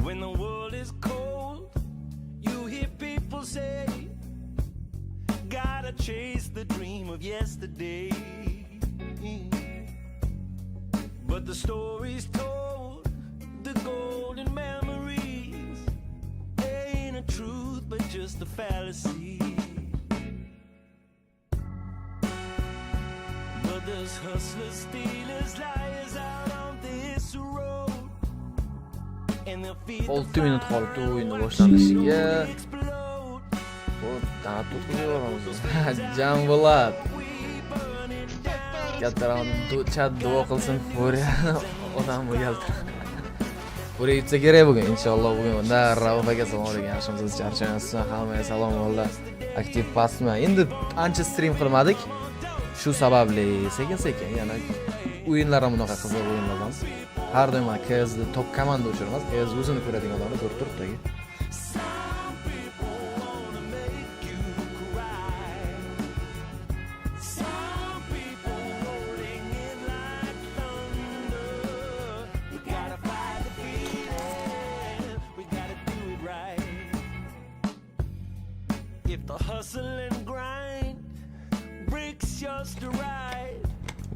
When the world is cold, you hear people say, gotta chase the dream of yesterday. But the stories told, the golden memories, ain't a truth but just a fallacy.
Olti minut qolibdi o'yinni boshlanishiga. O'rtaga to'qqiyoramiz. Jambulat. Kattaroq chat duo qilsin Furiya. Odam bo'ldi. Furiya yutsa kerak bugun inshaalloh bugun. Da Rauf aka salom alaykum. Yaxshimisiz? Charchamayapsizmi? Hammaga salom valla. Aktiv pasmi. Endi ancha stream qilmadik. Shu sababli sekin-sekin yana o'yinlar ham bunaqa qiziq o'yinlardan. Har doim KS'da top komanda o'chiramiz. KS o'zini ko'radigan odamni ko'rib turibdi.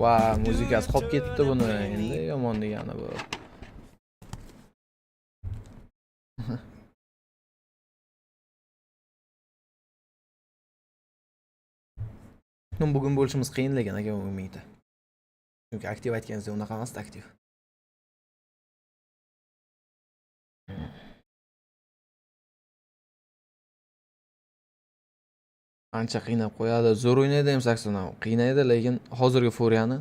Va muzikasi qolib ketdi buni. Endi yomon degani bu. Bugun bo'lishimiz qiyin lekin aka umid. Chunki aktiv aytganingizda unaqa emas aktiv. Ancha qiynab qo'yadi. Zo'r o'ynaydi ham Saxon ham. Qiynaydi, lekin hozirgi Furiyani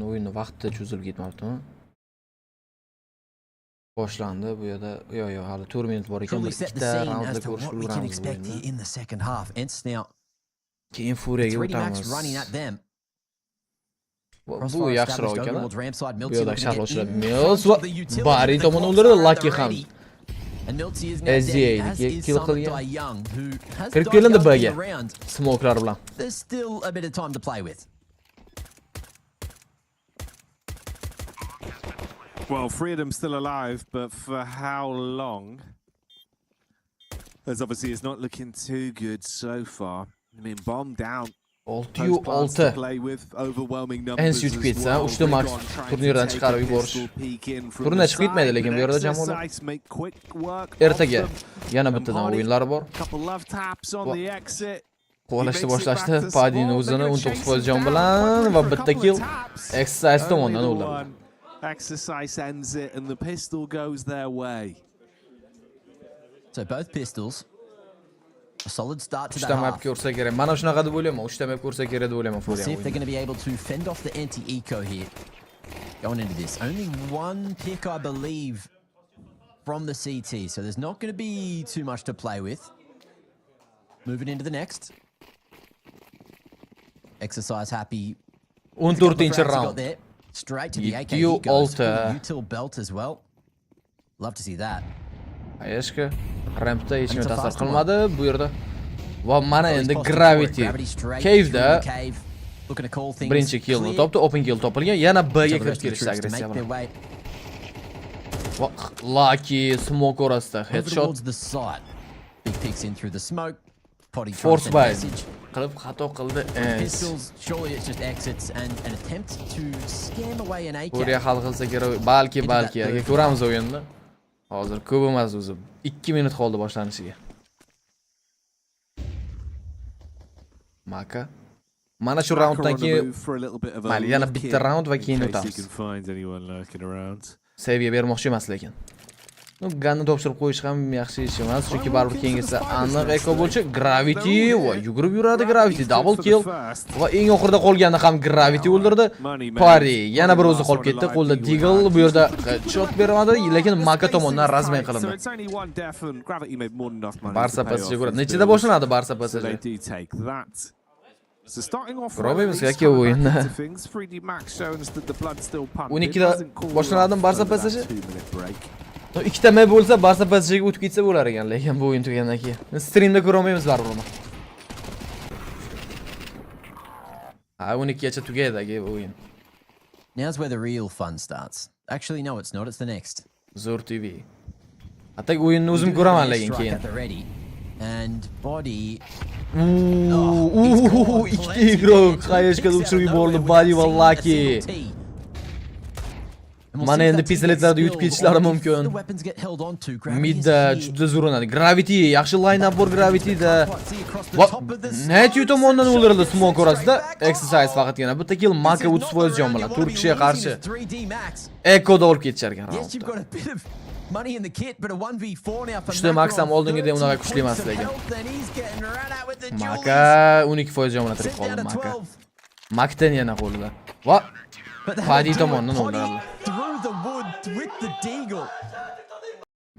o'yini vaqtida cho'zilib ketmabdimi? Boshlandi bu yerda. Yo'q, hali 4 minut bor ekan. Ikkita raundda ko'rishib ulguramiz o'yinni. Keyin Furiyaga o'tamiz. Bu yaxshiroq ekan. Bu yerda sharhlari Mills va Bari tomon o'ldirdi, Lucky ham. SDA'ga kill qilgan. Kirib kelindi B'ga. Smoke'lar bilan.
There's still a bit of time to play with.
Well, Freedom's still alive, but for how long? As obviously it's not looking too good so far. I mean, bomb down.
6-6. En yutib ketsa, 3ta max turnirdan chiqarib yuborish. Turnirdan chiqib ketmaydi lekin bu yerda jamoalar. Ertaga yana bittadan o'yinlari bor. Qo'lashni boshlashdi. Padini o'zini 19% jon bilan va bitta kill Exercise tomonidan o'ldirdi.
Exercise ends it and the pistol goes their way.
So both pistols. A solid start to that
Uchta map
half.
ko'rsa kerak. Mana shunaqa deb o'ylayman. Uchta map ko'rsa kerak deb o'ylayman Furiya.
See if they're going to be able to fend off the anti-eco here. Going into this. Only one pick, I believe, from the CT. So there's not going to be too much to play with. Moving into the next. Exercise happy.
14-chi round.
Straight to the AK. He goes for the util belt as well. Love to see that.
Ayashka rampda hech nima ta'sir qilmadi bu yerda. Va mana endi Gravity Cave'da birinchi killni topdi, open kill topilgan. Yana B'ga kirib kelishdi agressiya bilan. Va Lucky smoke orasida headshot.
Big picks in through the smoke.
Force by qilib xato qildi.
Pistols, surely it's just exits and an attempt to scam away an AK.
Furiya hal qilsa kerak. Balki ko'ramiz o'yinni. Hozir ko'p emas o'zi. 2 minut qoldi boshlanishiga. Maka. Mana shu raunddan keyin mayli yana bitta raund va keyin o'tamiz. Seviya bermoqchi emas lekin. Ganni topshirib qo'yish ham yaxshi ish emas, chunki baribir keyingisi aniq eko bo'lsa Gravity va yugurib yuradi Gravity double kill va eng oxirida qolganda ham Gravity o'ldirdi. Pari yana bir o'zi qolib ketdi. Qo'lda Deagle bu yerda shot bermadi, lekin Maka tomonidan razman qilindi. Barsa PSG ko'radi. Nechida boshlanadi Barsa PSG?
So starting off
Robimiz yoki o'yinni 12da boshlanadimi Barsa PSG? Ikkita map bo'lsa Barsa PSGga o'tib ketsa bo'lar ekan, lekin bu o'yin tugagandan keyin streamda ko'ra olmaymiz baribir uni. 12gacha tugaydi aka bu o'yin.
Now's where the real fun starts. Actually no, it's not, it's the next.
Zo'r TV. Hatta o'yinni o'zim ko'raman lekin keyin.
And Body
Ikkita igrok qayerga uchirib yubordi Bali va Lucky. Mana endi pistoletlarni yutib ketishlari mumkin. Midda juda zo'r o'ynadi. Gravity, yaxshi line-up bor Gravityda. Net tomonidan o'ldirildi smoke orasida. Exercise faqatgina bitta kill Maka 30% jon bilan 4 kishiga qarshi. Echo'da olib ketishar ekan.
Money in the kit, but a 1v4 now for
Juda Max ham oldingiday unaqa kuchli emas lekin. Maka 12% jon bilan tirik qoldi Maka. Makdan yana qo'lida. Va Fadi tomonidan o'ldirildi.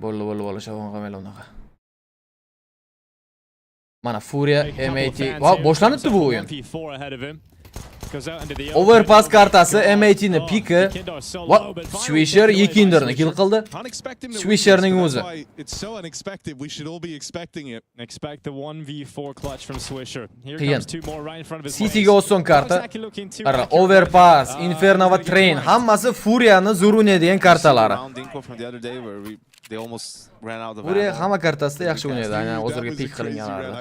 Bo'ldi, shavon qilmaylar unaqa. Mana Furia M80. Va boshlanibdi bu o'yin. Overpass kartasi M80 ni piki va Swisher Yekinderni kill qildi. Swisherning o'zi.
It's so unexpected. We should all be expecting it. Expect the 1v4 clutch from Swisher. Here comes two more right in front of his.
Cityga oson karta. Qara Overpass, Inferno va Train hammasi Furia'ni zo'r o'ynaydigan kartalari. Furia hamma kartasida yaxshi o'ynaydi, aynan hozirgi pik qilinganlar.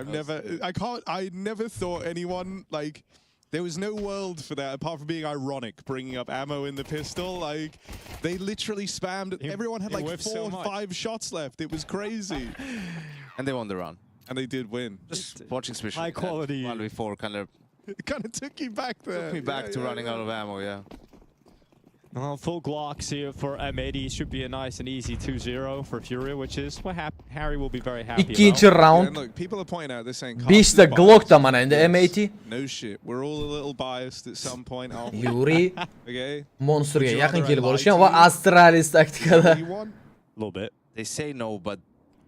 I never thought anyone like there was no world for that apart from being ironic, bringing up ammo in the pistol. Like, they literally spammed. Everyone had like 4 or 5 shots left. It was crazy.
And they won the round.
And they did win.
Just watching Swisher.
High quality.
1v4 kind of
took you back there.
Took me back to running out of ammo, yeah.
Well, full Glocks here for M80 should be a nice and easy 2-0 for Furia, which is what Harry will be very happy about.
Ikkinchi round.
Yeah, look, people are pointing out this saying
5ta Glock'da mana endi M80.
No shit. We're all a little biased at some point.
Yuri
okay.
Monsterga yaqin kelib olishgan va Astralis taktikada.
A little bit.
They say no, but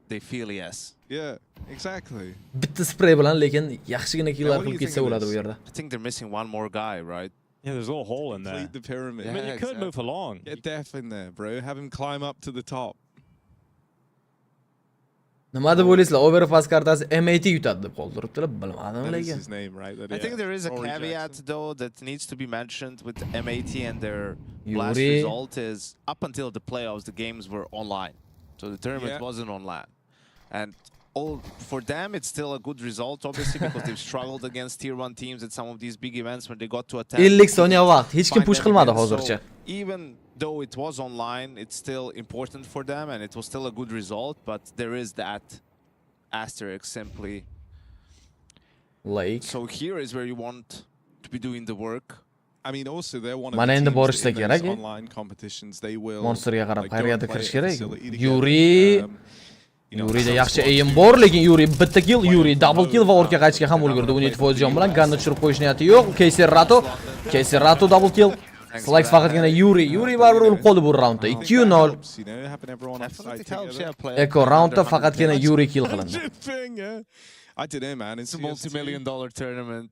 they feel yes.
Yeah, exactly.
Bitta spray bilan lekin yaxshigina killlar qilib ketsa bo'ladi bu yerda.
I think they're missing one more guy, right?
Yeah, there's a little hole in there.
Complete the pyramid.
I mean, you could move along.
Get Def in there, bro. Have him climb up to the top.
Nima deb o'ylaysizlar? Overpass kartasi M80 yutadi deb qoldiribdilar, bilmadim lekin.
I think there is a caveat though that needs to be mentioned with M80 and their last result is up until the playoffs the games were online. So the tournament wasn't online. And for them, it's still a good result, obviously, because they've struggled against tier-1 teams at some of these big events when they got to attack.
50 soniya vaqt, hech kim push qilmadi hozircha.
Even though it was online, it's still important for them, and it was still a good result, but there is that asterisk simply.
Like.
So here is where you want to be doing the work.
I mean, also they're one of the teams in those online competitions. They will.
Monsterga qarab qayerga kirish kerak. Yuri'da yaxshi aim bor, lekin Yuri bitta kill, Yuri double kill va ortga qaytishga ham ulgurdi. 17% jon bilan ganni tushirib qo'yish niyati yo'q. Kayser-Rato double kill. Slags faqatgina Yuri baribir o'lib qoldi bu raundda. 2-0. Eko raundda faqatgina Yuri kill qilindi.
I don't know, man. It's
a multi-million-dollar tournament.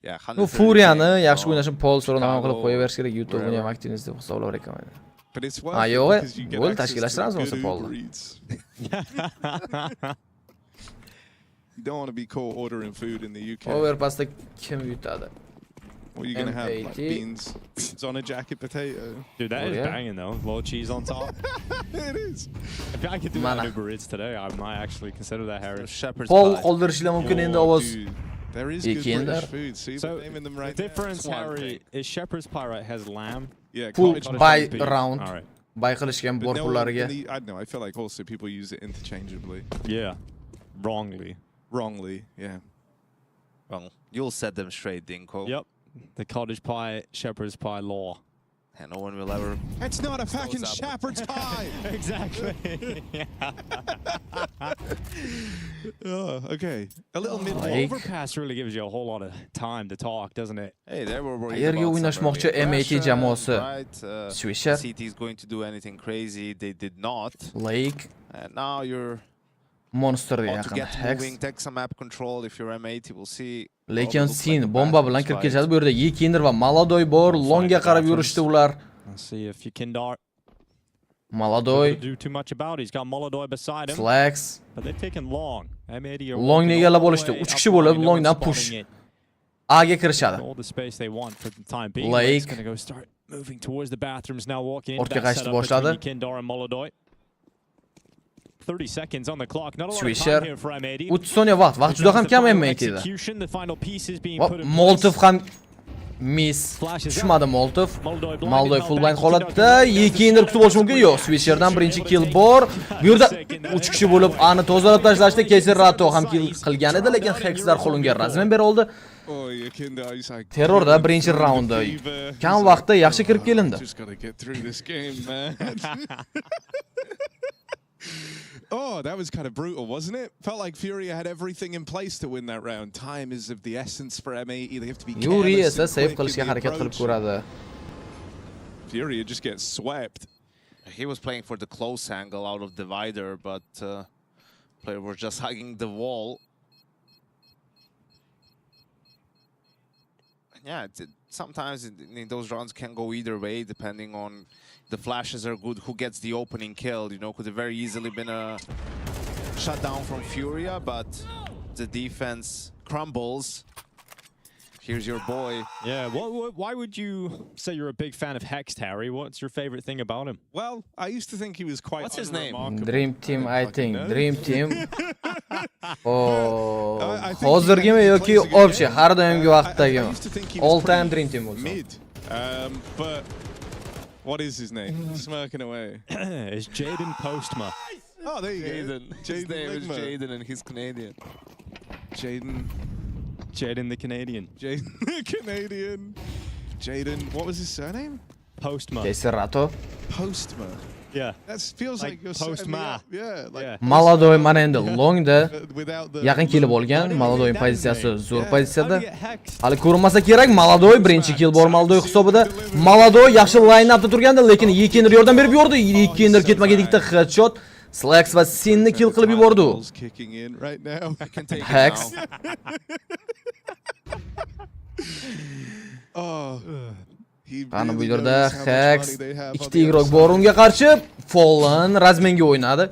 Yeah,
bu Furia'ni yaxshi o'ynashini Paul so'rovnoma qilib qo'yaverish kerak. YouTube'ni ham aktivist deb hisoblar ekan.
But it's
yo'q, bo'l tashkillashtiramiz o'sha Paulni.
You don't want to be caught ordering food in the UK.
Overpassda kim yutadi?
What are you going to have? Like beans on a jacket potato?
Dude, that is banging though. A little cheese on top.
It is.
If I could do that in Uber Eats today, I might actually consider that, Harry.
Shepherd's
Paul qoldirishlar mumkin endi ovoz.
There is good British food. See,
so
naming them right
the difference, Harry, is Shepherd's Pie right has lamb.
Yeah,
full buy round.
All right.
Buy qilishgan bor pullariga.
I don't know. I feel like also people use it interchangeably.
Yeah, wrongly.
Wrongly, yeah.
Well, you'll set them straight, Dinko.
Yep. The cottage pie, shepherd's pie law.
And no one will ever.
It's not a fucking shepherd's pie.
Exactly.
Oh, okay. A little mid.
Overpass really gives you a whole lot of time to talk, doesn't it?
Hey, there were worried
Yerga o'ynashmoqchi M80 jamoasi. Swisher.
City is going to do anything crazy. They did not.
Lake.
And now you're.
Monster
to get moving, take some map control. If you're M80, we'll see.
Lekin Sin bomba bilan kirib ketadi. Bu yerda Yekinder va Maladoy bor. Longga qarab yurishdi ular.
Let's see if you can dart.
Maladoy.
Do too much about it. He's got Maladoy beside him.
Slags.
But they've taken long. M80 are
Longni egallab olishdi. 3 kishi bo'lib Longdan push. A'ga kirishadi.
All the space they want for the time being.
Lake.
Going to go start moving towards the bathrooms now, walking into
Ortga
that
qaytishni
setup
boshladi.
between Yekinder and Maladoy. 30 seconds on the clock. Not a lot of
Swisher.
time here for M80.
30 soniya vaqt. Vaqt juda ham kam M80'da. Molotov ham miss. Tushmadi Molotov. Maldoy full blind holatda. Yekindir kutib olish mumkin. Yo'q, Swisherdan birinchi kill bor. Bu yerda 3 kishi bo'lib, ani tozalab tashlashda Keserato ham kill qilgan edi, lekin Hexlar qo'linga razmen bera oldi. Terrorda birinchi raundda kam vaqtda yaxshi kirib kelindi.
Oh, that was kind of brutal, wasn't it? Felt like Furia had everything in place to win that round. Time is of the essence for M80. They have to be
Yuri
careless
esa
and
save
quick
qilishga
in the
harakat qilib
approach.
ko'radi.
Furia just gets swept.
He was playing for the close angle out of divider, but player was just hugging the wall. Yeah, sometimes in those rounds can go either way, depending on the flashes are good, who gets the opening kill. You know, could have very easily been a shutdown from Furia, but the defense crumbles. Here's your boy.
Yeah, why would you say you're a big fan of Hexed, Harry? What's your favorite thing about him?
Well, I used to think he was quite.
What's his name?
Dream Team, I think. Dream Team. Oh, hozirgimi yoki obshi har doimgi vaqtdagimi? All time Dream Team bo'lsa.
But what is his name? Smirking away.
It's Jaden Postma.
Oh, there you
Jaden.
go.
His name is Jaden and he's Canadian.
Jaden the Canadian.
Jaden the Canadian. Jaden, what was his surname?
Postma.
Keserato.
Postma.
Yeah.
That feels like you're
Postma.
Yeah, like
Maladoy mana endi longda yaqin kelib olgan. Maladoy pozitsiyasi zo'r pozitsiyada. Hali ko'rinmasa kerak. Maladoy birinchi kill bor Maladoy hisobida. Maladoy yaxshi line-upda turganda, lekin Yekindir yordam berib yubordi. Yekindir ketmaganlikda headshot. Slacks va Sinni kill qilib yubordi. Hex. Ana bu yerda Hex ikkita igroq bor unga qarshi Fallen razmenga o'ynadi.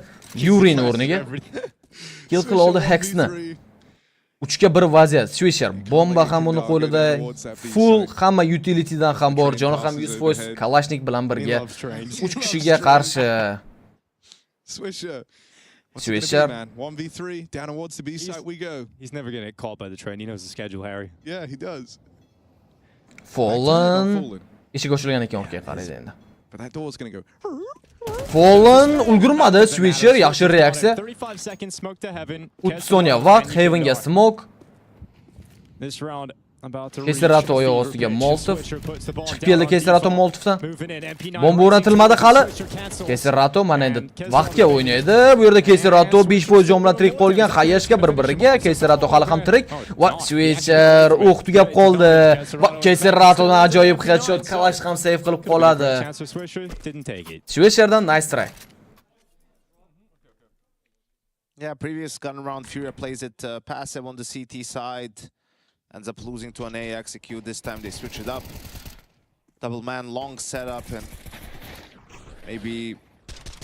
Yuri'ning o'rniga kill qilib oldi Hexni. 3 ga 1 vaziyat. Swisher bomba ham uni qo'lida. Full hamma utilitydan ham bor. Joni ham 100% Kalashnik bilan birga 3 kishiga qarshi.
Swisher.
Swisher.
1v3 down towards the B site we go.
He's never going to get caught by the train. He knows the schedule, Harry.
Yeah, he does.
Fallen ishga qo'shilgan ekan orqaga qaraydi endi.
But that door's going to go.
Fallen ulgurmadi. Swisher yaxshi reaksiya.
35 seconds smoke to heaven.
30 soniya vaqt Heavenga smoke.
This round about to
Keserato oyoq ostiga Molotov. Chiqib keldi Keserato Molotovdan. Bomba o'rnatilmadi hali. Keserato mana endi vaqtga o'ynaydi. Bu yerda Keserato 5% jon bilan tirik qolgan. Xayashga bir-biriga. Keserato hali ham tirik. Va Swisher o'q tugab qoldi. Va Keseratodan ajoyib headshot Kalash ham save qilib qoladi. Swisherdan nice try.
Yeah, previous gun round Furia plays it passive on the CT side. Ends up losing to an A execute. This time they switch it up. Double man, long setup, and maybe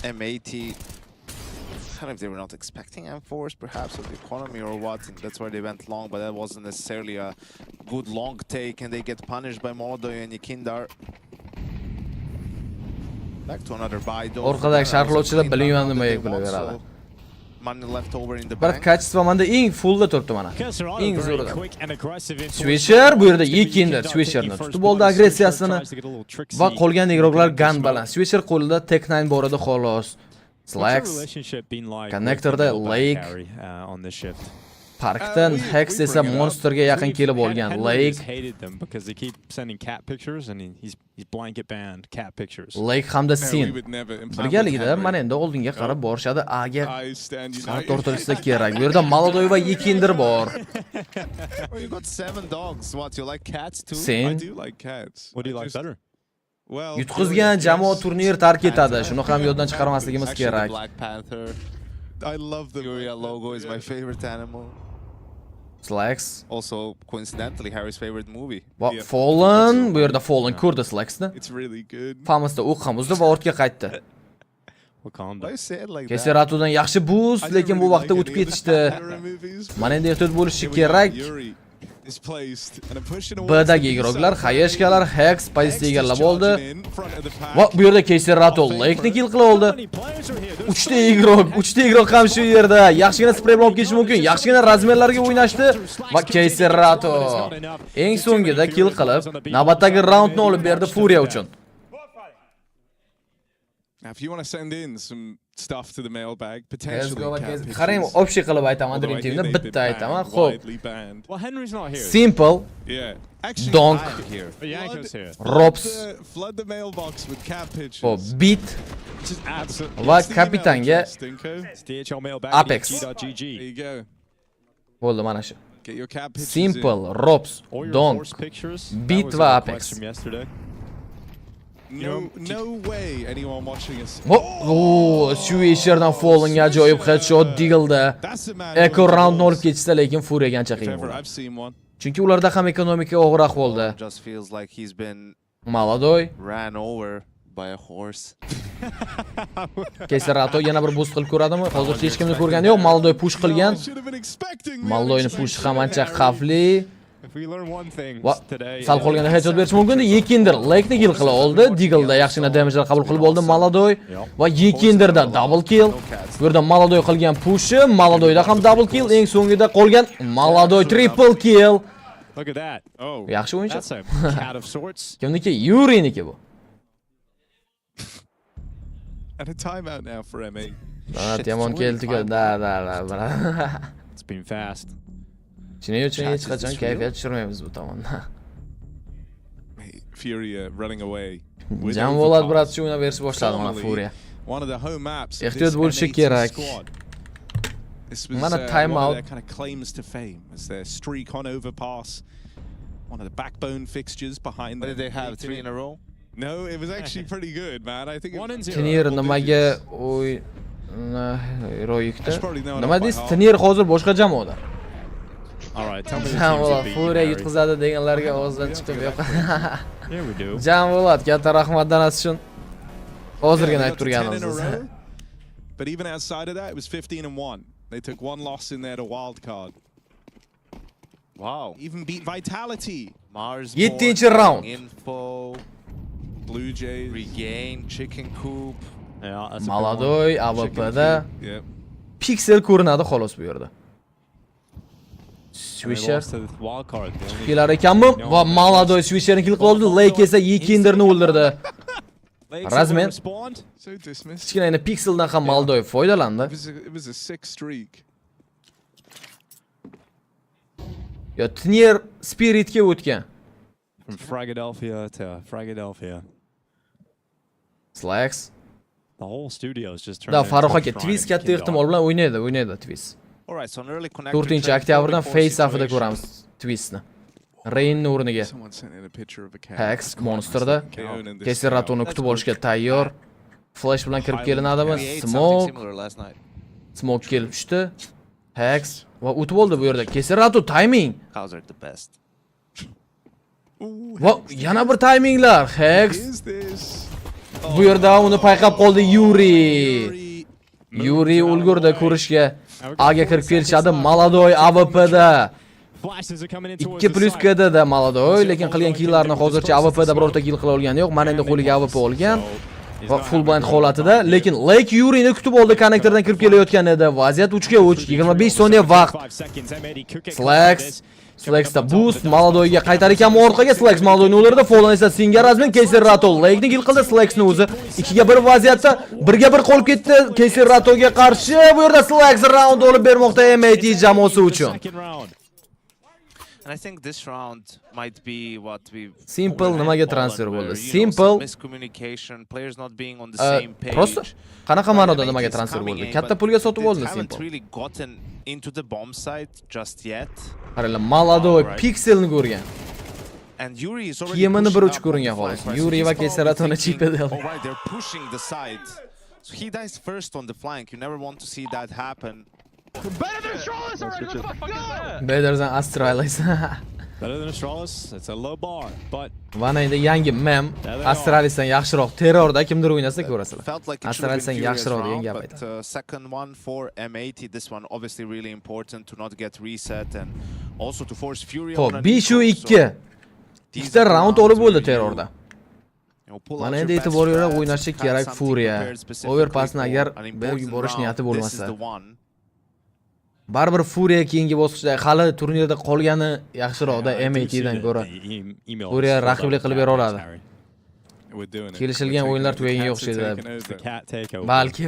M80. I don't know if they were not expecting M4s, perhaps, of the economy or what, and that's why they went long, but that wasn't necessarily a good long take, and they get punished by Moldoy and Yakindar. Back to another buy, though.
Orqadagi sharhlovchilar bilmayman nimaga kulaveradi.
Money left over in the
Bir
bank.
kachisi manda eng fullda turibdi mana. Eng zo'rida. Swisher bu yerda Yekindir Swisherni tutib oldi agressiyasini va qolgan igroqlar gun baland. Swisher qo'lida Tech9 bor edi xolos. Slacks connectorda Lake Parkdan Hex esa Monsterga yaqin kelib olgan. Lake Lake hamda Sin birgalikda mana endi oldinga qarab borishadi. A'ga tortilsa kerak. Bu yerda Maladoy va Yekindir bor.
You got 7 dogs. What, you like cats too?
Sin.
I do like cats.
What do you like better?
Well,
yutqizgan jamoa turnir tark etadi. Shuni ham yoddan chiqarmasligimiz kerak.
Black Panther.
I love the
Furia logo is my favorite animal.
Slacks.
Also, coincidentally, Harry's favorite movie.
Fallen. Bu yerda Fallen ko'rdi Slacksni.
It's really good.
Famasda o'q ham uzdi va ortga qaytdi.
Why say it like that?
Keseratodan yaxshi boost, lekin bu vaqtda o'tib ketishdi. Mana endi ehtiyot bo'lishi kerak.
is placed and a push in a
B'dagi igroklar Hayeshkalar Hex pozitsiya egallab oldi. Va bu yerda Keyserato Lake'ni kill qilib oldi. 3 ta igrok ham shu yerda. Yaxshigina spray bilan olib ketish mumkin. Yaxshigina razmerlarga o'ynashdi va Keyserato eng so'ngida kill qilib, navbatdagi raundni olib berdi Furia uchun.
Now, if you want to send in some stuff to the mailbag, potentially
qarang, общий qilib aytaman, Dream Teamni bitta aytaman. Xo'p.
Well, Henry's not here.
Simple.
Yeah. Actually,
Donk.
But Yanko's here.
Robs.
Flood the mailbox with cat pictures.
Xo'p, Beat. Va kapitanga Apex.
There you go.
Bo'ldi mana shu.
Get your cat pictures.
Simple, Robs, Donk, Beat va Apex.
No way anyone watching us.
Oh, Swisherdan Falling ajoyib headshot Deagle'da. Echo roundni olib ketishsa, lekin Furiyaga ancha qiyin bo'ldi. Chunki ularda ham ekonomika og'ir ahvolda.
Just feels like he's been
Maladoy
ran over by a horse.
Keyserato yana bir boost qilib ko'radimi? Hozircha hech kimni ko'rgani yo'q. Maladoy push qilgan. Maladoyni push ham ancha xavfli. Sal qolganda headshot berish mumkin edi. Yekindir Lake'ni kill qila oldi. Deagle'da yaxshigina damage'lar qabul qilib oldi Maladoy va Yekindirda double kill. Bu yerda Maladoy qilgan pushi, Maladoyda ham double kill. Eng so'ngida qolgan Maladoy triple kill.
Look at that. Oh.
Yaxshi o'yinchi.
That's a cat of sorts.
Kimniki? Yuriniki bu.
And a timeout now for MA.
Yomon keldi-ku. Da.
It's been fast.
Shuning uchun hech qachon kayfiyat tushirmaymiz bu tomonda.
Furia running away.
Jamvolad brat shu o'ynab berishni boshladi mana Furia.
One of the home maps.
Ehtiyot bo'lishi kerak. Mana timeout.
Kind of claims to fame as their streak on overpass. One of the backbone fixtures behind them.
Did they have 3 in a row?
No, it was actually pretty good, man. I think
1-0.
Turnir nimaga ro'yikda? Nima deysiz? Turnir hozir boshqa jamoada.
All right, tell me.
Jamvolad Furia yutqizadi deganlarga og'izdan chiqib yo'q.
Here we do.
Jamvolad katta rahmat danasi uchun hozirgina aytib turganimiz.
But even outside of that, it was 15-1. They took one loss in there to wild card.
Wow.
Even beat Vitality.
Mars.
7-chi round.
Info.
Blue Jays.
Regain. Chicken Coop.
Yeah, that's
Maladoy AWP'da
Yeah.
piksel ko'rinadi xolos bu yerda. Swisher kelar ekanmi? Va Maladoy Swisherni kill qilib oldi. Lake esa Yekindirni o'ldirdi. Razmen. Kichkinagina pikseldan ham Maladoy foydalandi.
It was a 6 streak.
Yo, Turnir Spiritga o'tgan.
From Philadelphia to Philadelphia.
Slacks.
The whole studio is just turned.
Da Farruh aka Twist katta ehtimol bilan o'ynaydi Twist. 4-oktyabrdan Face safida ko'ramiz Twistni. Rainni o'rniga. Hex Monsterda. Keyseratovni kutib olishga tayyor. Flash bilan kirib kelinadimi? Smoke kelib tushdi. Hex va o'tib oldi bu yerda. Keyseratov timing. Va yana bir timinglar. Hex. Bu yerda uni payqab qoldi Yuri ulgurdi ko'rishga. Aga kirib kelishadi Maladoy AWP'da. 2+K'da da Maladoy, lekin qilgan killarni hozircha AWP'da birorta kill qila olgani yo'q. Mana endi qo'liga AWP olgan. Va full blind holatida, lekin Lake Yurini kutib oldi, konnektordan kirib kelayotgan edi. Vaziyat 3-3, 25 soniya vaqt. Slexda boost, Maladoyga qaytar ekanmi orqaga, Slex Maladoyni o'ldirdi, Fallen esa Singarazmin, Keyserato Lake'ni kill qildi, Slexni o'zi 2-1 vaziyatda 1-1 qolib ketdi Keyseratoga qarshi. Bu yerda Slex round olib bermoqda MAT jamoasi uchun.
And I think this round might be what we
Simple nimaga transfer bo'ldi? Simple
miscommunication, players not being on the same page.
Prosta qanaqa ma'noda nimaga transfer bo'ldi? Katta pulga sotib oldi Simple.
Really gotten into the bomb site just yet.
Qaranglar, Maladoy pikselni ko'rgan.
And Yuri is already
kiyimini bir uch ko'ringan xolos. Yuri va Keyseratovni chipedi.
Alright, they're pushing the side. So he dies first on the flank. You never want to see that happen.
Better than Charles already. What the fuck is that?
Better than Astralis.
Better than Astralis. It's a low bar, but
Mana endi yangi mem Astralisdan yaxshiroq terrorda kimdir o'ynasa ko'rasizlar.
Felt like
Astralisdan yaxshiroq degan gap
but second one for M80, this one obviously really important to not get reset and also to force Fury on.
Xo'p, 5-2. Ikkita round olib bo'ldi terrorda. Mana endi e'tiborliroq o'ynashi kerak Furia. Overpassni agar yuborish niyati bo'lmasa. Baribir Furia keyingi bosqichda hali turnirda qolgani yaxshiroqda M80 dan ko'ra. Furia raqiblik qilib bera oladi. Kelishilgan o'yinlar tugaganga o'xshaydi. Balki.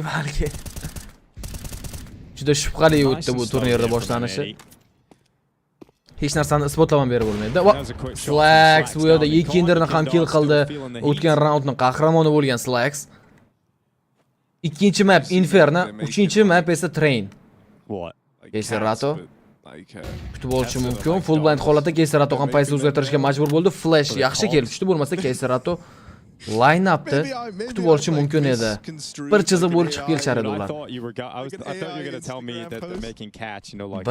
Juda shubhali o'tdi bu turnirda boshlanishi. Hech narsani isbotlamam berib bo'lmaydi. Slacks bu yerda Yekinderni ham kill qildi. O'tgan raundning qahramoni bo'lgan Slacks. Ikkinchi map Inferno, uchinchi map esa Train. Keserato kutib olishi mumkin. Full blind holatda Keserato ham paysa o'zgartirishga majbur bo'ldi. Flash yaxshi kelib tushdi, bo'lmasa Keserato line-upni kutib olishi mumkin edi. Bir chiziq bo'lib chiqib kelishar edi ular.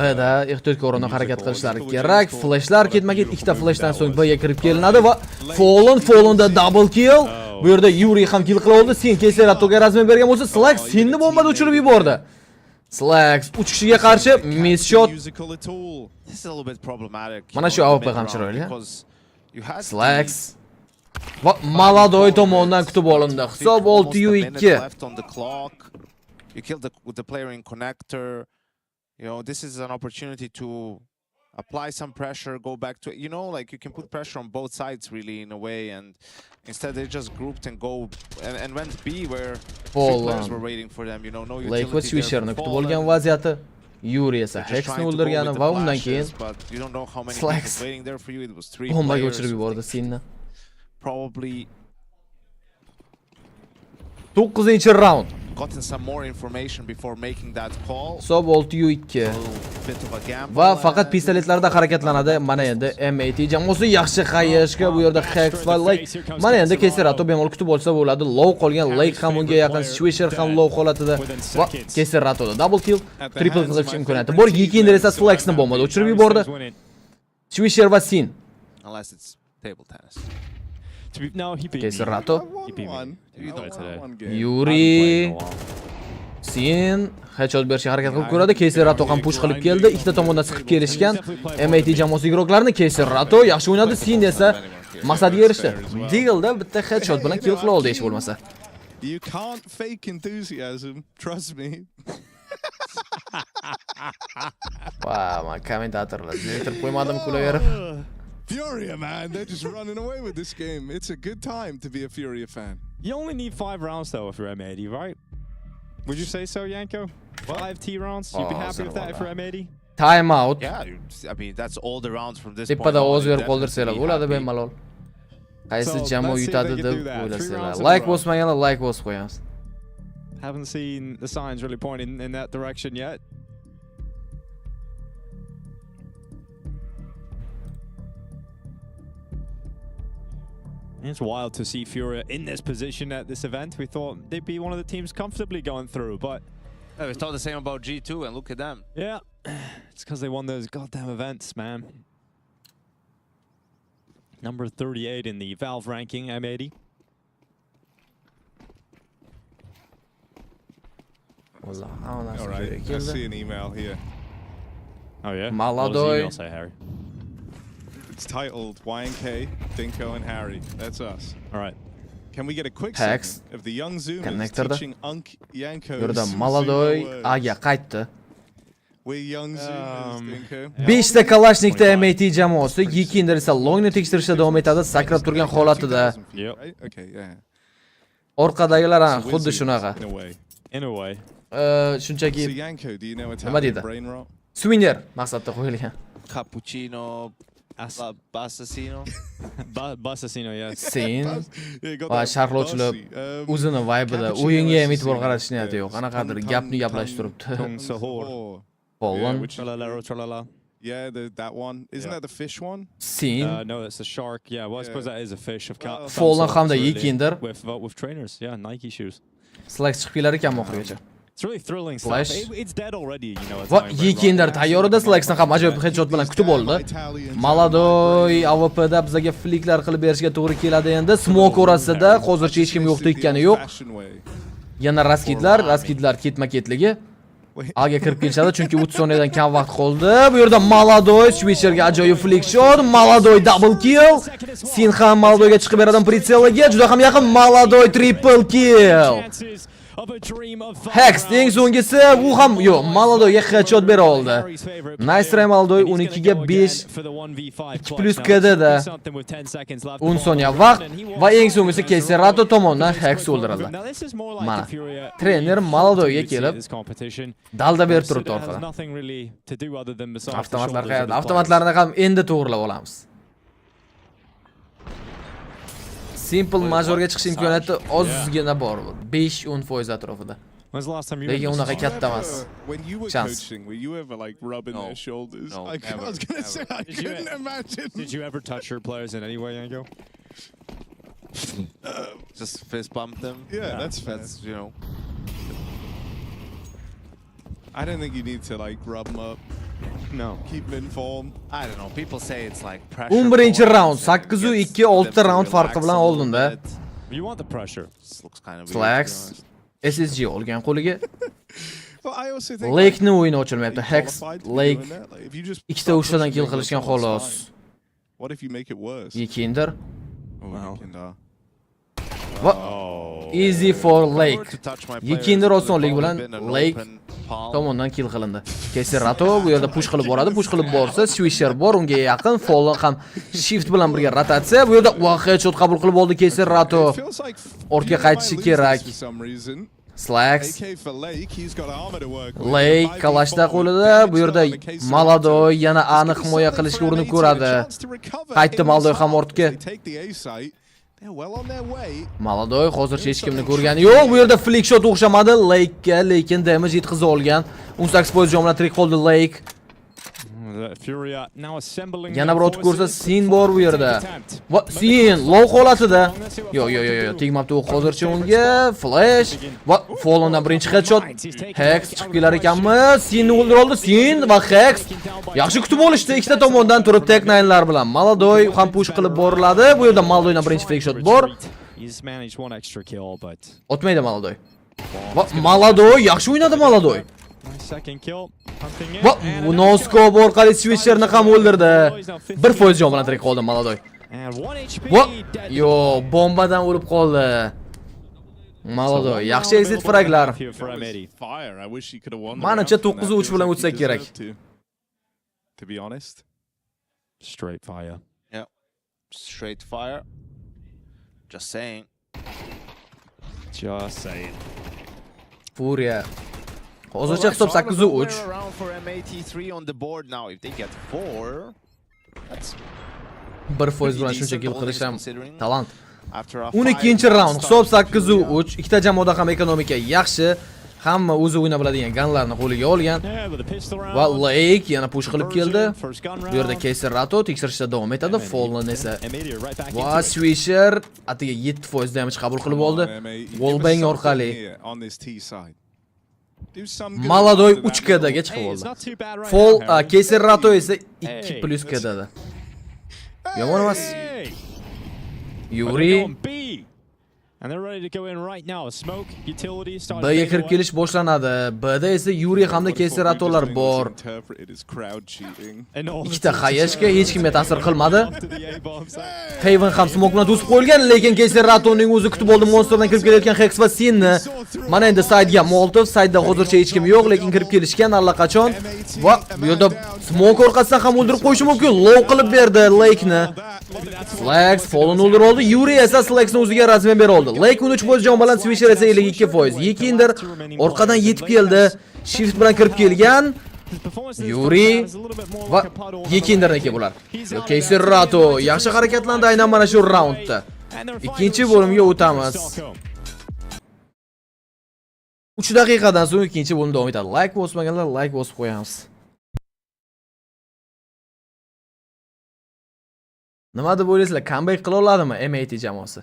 Bada ehtiyotkorona harakat qilishlari kerak. Flashlar ketma-ket ikkita flashdan so'ng B'ga kirib kelinadi va Fallen'da double kill. Bu yerda Yuri ham kill qila oldi. Sen Keseratoga razmen bergan bo'lsa, Slack senni bombada uchirib yubordi. Slacks 3 kishiga qarshi miss shot. Mana shu AWP ham chiroyli. Slacks va Maladoy tomonidan kutib olindi. Hisob 6-2.
You killed the player in connector. You know, this is an opportunity to apply some pressure, go back to, you know, like you can put pressure on both sides really in a way, and instead they just grouped and go and went B where three players were waiting for them, you know, no utility there.
Switcherni kutib olgan vaziyati. Yuri esa Hexni o'ldirgani va undan keyin Slacks bombaga o'chirib yubordi Sinni.
Probably
9-round.
Gotten some more information before making that call.
Hisob 6-2. Va faqat pistoletlarda harakatlanadi. Mana endi M80 jamoasi yaxshi qayishga bu yerda Hex va Lake. Mana endi Keserato bemalol kutib olsa bo'ladi. Low qolgan Lake ham unga yaqin, Swisher ham low holatida va Keseratoda double kill, triple qilish imkoniyati bor. Yekinder esa Slacksni bombada o'chirib yubordi. Swisher va Sin.
Unless it's table tennis.
Keserato. Yuri. Sin headshot berishga harakat qilib ko'radi. Keserato ham push qilib keldi. Ikkita tomondan chiqib kelishgan M80 jamoasi guruhlarini Keserato yaxshi o'ynadi. Sin esa maqsadiga erishdi. Deagle'da bitta headshot bilan kill qila oldi hech bo'lmasa.
You can't fake enthusiasm, trust me.
Wow, man, kommentatorlar aytib qo'ymadim kulaverib.
Furia, man, they're just running away with this game. It's a good time to be a Furia fan.
You only need 5 rounds though if you're M80, right? Would you say so, Yanko? 5 T rounds? You'd be happy with that if you're M80?
Timeout.
Yeah, I mean that's all the rounds from this point.
Tepada o'z berib qoldirsalar bo'ladi bemalol. Qaysi jamoa yutadi deb o'ylasalar. Like bosmaganlar like bosib qo'yamiz.
Haven't seen the signs really pointing in that direction yet. It's wild to see Furia in this position at this event. We thought they'd be one of the teams comfortably going through, but...
We thought the same about G2, and look at them.
Yeah, it's because they won those goddamn events, man. Number 38 in the Valve ranking, M80.
All right, I see an email here.
Oh yeah?
Maladoy.
What does the email say, Harry?
It's titled YNK, Dinko, and Harry. That's us.
All right.
Can we get a quick
Hex.
segment of the young Zoomers teaching Yanko?
Yurda Maladoy aga qaytdi.
We're young Zoomers, Dinko.
5 ta Kalashnikda M80 jamoasi Yekinder esa longni tekshirishda davom etadi, sakrab turgan holatida.
Okay, yeah.
Orqadagilar ham xuddi shunaqa.
In a way.
Shunchaki
So Yanko, do you know
nima deydi?
brain rot?
Swinner maqsadda qo'yilgan.
Cappuccino, Bassasino.
Bassasino, yes.
Sen va sharhlovchilar o'zini vibe'ida o'yinga ham e'tibor qaratish niyati yo'q. Qanaqadir gapni gaplashib turibdi.
Pollan.
Yeah, that one. Isn't that the fish one?
Sen.
No, it's a shark. Yeah, well, I suppose that is a fish of cat.
Pollan hamda Yekinder.
With trainers, yeah, Nike shoes.
Slack chiqib kelar ekan oxirigacha.
It's really thrilling
Flash.
stuff. It's dead already, you know.
Va Yekinder tayyor edi, Slacksni ham ajoyib headshot bilan kutib oldi. Maladoy AWPda bizga fliklar qilib berishga to'g'ri keladi endi. Smoke orasida hozircha hech kim yo'q tekani yo'q. Yana raskidlar ketma-ketligi. Aga kirib kelishadi chunki 30 soniyadan kam vaqt qoldi. Bu yerda Maladoy Switcherga ajoyib flick shot, Maladoy double kill. Sin ham Maladoyga chiqib beradi pritseliga, juda ham yaqin Maladoy triple kill. Hex eng so'nggisi u ham yo'q, Maladoyga headshot bera oldi. Nice try Maladoy 12 ga 5 2+ KDda 10 soniya vaqt va eng so'nggisi Keserato tomonidan Hex o'ldirildi. Mana trener Maladoyga kelib dalda berib turibdi orqadan. Avtomatlar qayerda? Avtomatlarni ham endi to'g'rilab olamiz. Simple majorga chiqish imkoniyati ozgina bor. 5-10% atrofida. Lekin unaqa katta emas.
When you were coaching, were you ever like rubbing their shoulders?
No,
I was going to say, I couldn't imagine.
Did you ever touch your players in any way, Yango?
Just fist bump them?
Yeah, that's fair.
That's, you know.
I don't think you need to like rub them up.
No.
Keep them in form.
I don't know. People say it's like pressure.
11 round 8-2 6 round farqi bilan oldinda.
You want the pressure.
This looks kind of
Slacks SSG olgan qo'liga.
But I also think
Lake'ni o'yini ochilmayapti. Hex, Lake ikkita uchtadan kill qilishgan xolos.
What if you make it worse?
Yekinder.
Wow.
What? Easy for Lake. Yekinder osonlik bilan Lake tomonidan kill qilindi. Keserato bu yerda push qilib boradi. Push qilib borsa, Swisher bor unga yaqin. Fallen ham shift bilan birga rotatsiya. Bu yerda headshot qabul qilib oldi Keserato. Ortga qaytishi kerak. Slacks. Lake kalashda qo'lida. Bu yerda Maladoy yana aniq himoya qilishga urinib ko'radi. Qaytdi Maladoy ham ortga. Maladoy hozircha hech kimni ko'rgani yo'q. Bu yerda flick shot o'xshamadi Lake'ga, lekin damage yetkiza olgan. 18% jon bilan tirik qoldi Lake. Yana bir o'tib ko'rsa Sin bor bu yerda. Va Sin low holatida. Yo'q, tegmabdi u hozircha unga. Flash va Fallondan birinchi headshot. Hex chiqib kelar ekanmi? Sinni o'ldirib oldi. Sin va Hex yaxshi kutib olishdi ikkita tomondan turib tag-9lar bilan. Maladoy ham push qilib boriladi. Bu yerda Maladoydan birinchi flick shot bor. Otmaydi Maladoy. Va Maladoy yaxshi o'ynadi Maladoy. Va Noskop orqali Switcherni ham o'ldirdi. 1% jon bilan tirik qoldi Maladoy. Va yo, bombadan o'lib qoldi. Maladoy yaxshi exit fraglar. Menimcha 9-3 bilan o'tsa kerak.
To be honest.
Straight fire.
Yeah. Straight fire. Just saying.
Just saying.
Furia. Hozircha hisob 8-3. Bir foiz bilan shuncha kill qilish ham talant. 12-raund hisob 8-3. Ikkita jamoada ham ekonomika yaxshi. Hamma o'zi o'yna biladigan ganlarni qo'liga olgan. Va Lake yana push qilib keldi. Bu yerda Keserato tekshirishda davom etadi. Fallen esa va Swisher atiga 7% damage qabul qilib oldi. Wallbang orqali. Maladoy 3kdaga chiqib oldi. Fall Keserato esa 2+ kdada. Yomon emas. Yuri
And they're ready to go in right now. Smoke, utility, start.
B'ga kirib kelish boshlanadi. B'da esa Yuri hamda Keseratolar bor. Ikkita xayashga hech kimga ta'sir qilmadi. Haven ham smoke bilan to'sib qo'yilgan, lekin Keseratoning o'zi kutib oldi monsterdan kirib kelayotgan Hex va Sinni. Mana endi side'ga Molotov, side'da hozircha hech kim yo'q, lekin kirib kelishgan allaqachon. Va bu yerda smoke orqasidan ham o'ldirib qo'yishi mumkin. Low qilib berdi Lake'ni. Flags Fallen o'ldirib oldi. Yuri esa Slacksni o'ziga razmen berib oldi. Lake 13% jon bilan Swisher esa 52%. Yekinder orqadan yetib keldi. Shift bilan kirib kelgan. Yuri va Yekindirniki bular. Keserato yaxshi harakatlandi aynan mana shu raundda. Ikkinchi bo'limga o'tamiz. 3 daqiqadan so'ng ikkinchi bo'lim davom etadi. Like bosmaganlar like bosib qo'yamiz. Nima deb o'ylaysizlar? Comeback qila oladimi MAT jamoasi?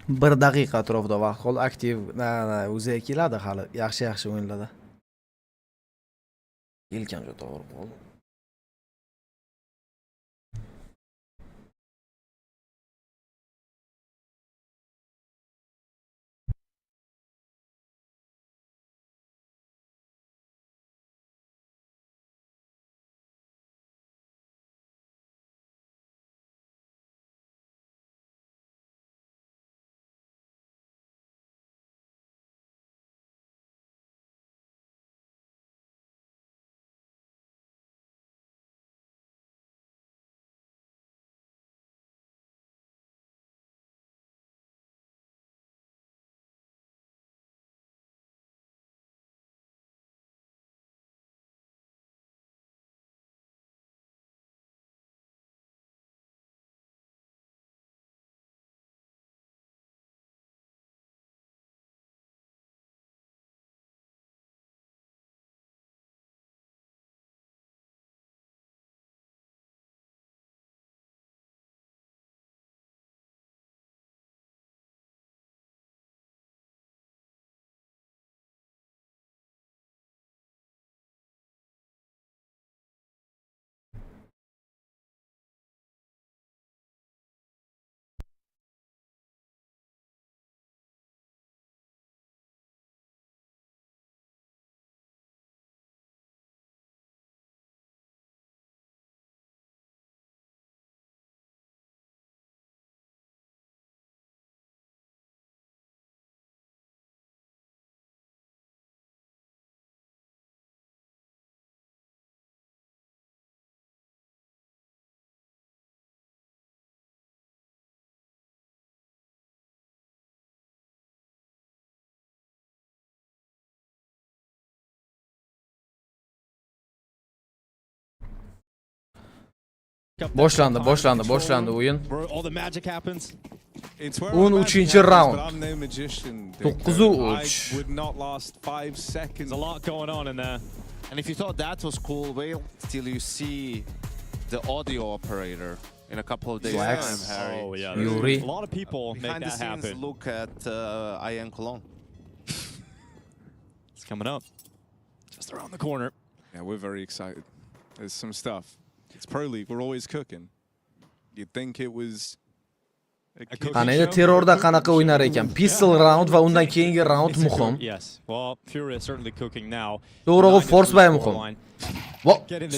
1 daqiqa atrofida vaqt qoldi. Aktiv o'ziga keladi hali. Yaxshi o'yinlarda. Yelkamga to'g'ri qoldi. Boshlandi o'yin. 13-raund. 9-3.
There's a lot going on in there.
And if you thought that was cool, wait till you see the audio operator in a couple of days' time, Harry.
Oh yeah,
Yuri.
A lot of people
Behind
make
the
that
scenes,
happen.
look at IN Cologne.
It's coming up, just around the corner.
Yeah, we're very excited. There's some stuff. It's Pro League. We're always cooking. You'd think it was.
Ana endi terrorda qanaqa o'ynar ekan? Pistol round va undan keyingi round muhim.
Yes. Well, Fury is certainly cooking now.
To'g'ri, Flashbang muhim.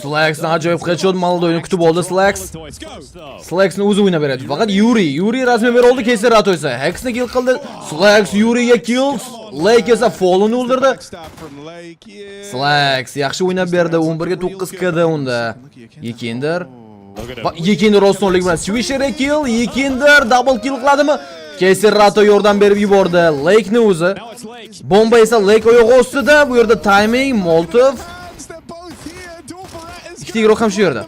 Slags'dan ajoyib headshot Maldoyni kutib oldi Slags. Slags'ni o'zi o'ynab beradi. Faqat Yuri rasmiy mer oldi, Keyser Rato esa Hex'ni kill qildi. Slags Yuriga kills, Lake esa Fallen o'ldirdi. Slags yaxshi o'ynab berdi. 11 ga 9 kd unda. Yekinder Yekinder ostonlik bilan Swisherga kill, Yekinder double kill qiladimi? Keyser Rato yordam berib yubordi. Lake'ni o'zi. Bomba esa Lake oyog'i ostida. Bu yerda timing, Molotov. Ikkita guruh ham shu yerda.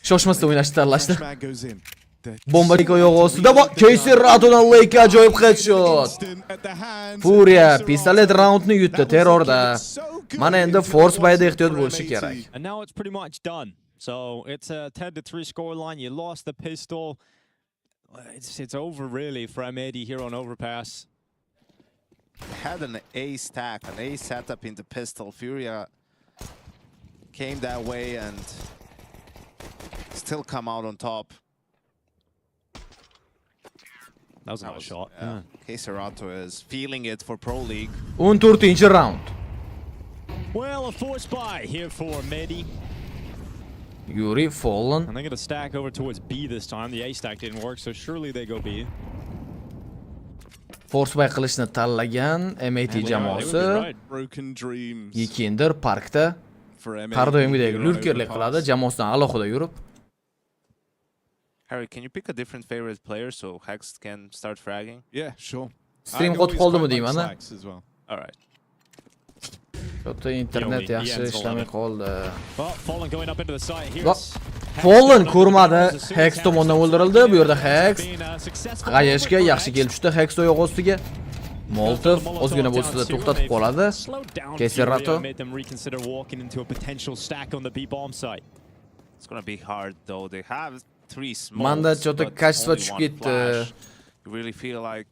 Shoshmasdan o'ynashni tanlashdi. Bomba oyog'i ostida. Keyser Ratodan Lake ajoyib headshot. Furia pistolet roundni yutdi terrorda. Mana endi Force Bay'da ehtiyot bo'lishi kerak.
And now it's pretty much done. So it's a 10-3 scoreline. You lost the pistol. It's over really for M80 here on Overpass.
Had an A stack, an A setup in the pistol. Furia came that way and still come out on top.
That was a nice shot.
Yeah. Keserato is feeling it for Pro League.
14-round.
Well, a force buy here for Medi.
Yuri Fallen.
And they're going to stack over towards B this time. The A stack didn't work, so surely they go B.
Force Bay qilishni tanlagan M80 jamoasi. Yekinder parkda har doimgidek lurkerlik qiladi, jamoasidan alohida yurib.
Harry, can you pick a different favorite player so Hex can start fragging?
Yeah, sure.
Stream qotib qoldimi deyman.
All right.
Xuddi internet yaxshi ishlamay qoldi.
Fallen
ko'rmadi, Hex tomonidan o'ldirildi. Bu yerda Hex g'ayashga yaxshi kelib tushdi Hex oyoq ostiga. Molotov ozgina bo'lsa to'xtatib qoladi. Keyser Rato.
It's going to be hard though. They have 3 smokes.
Manda chota kashfa tushib ketdi.
You really feel like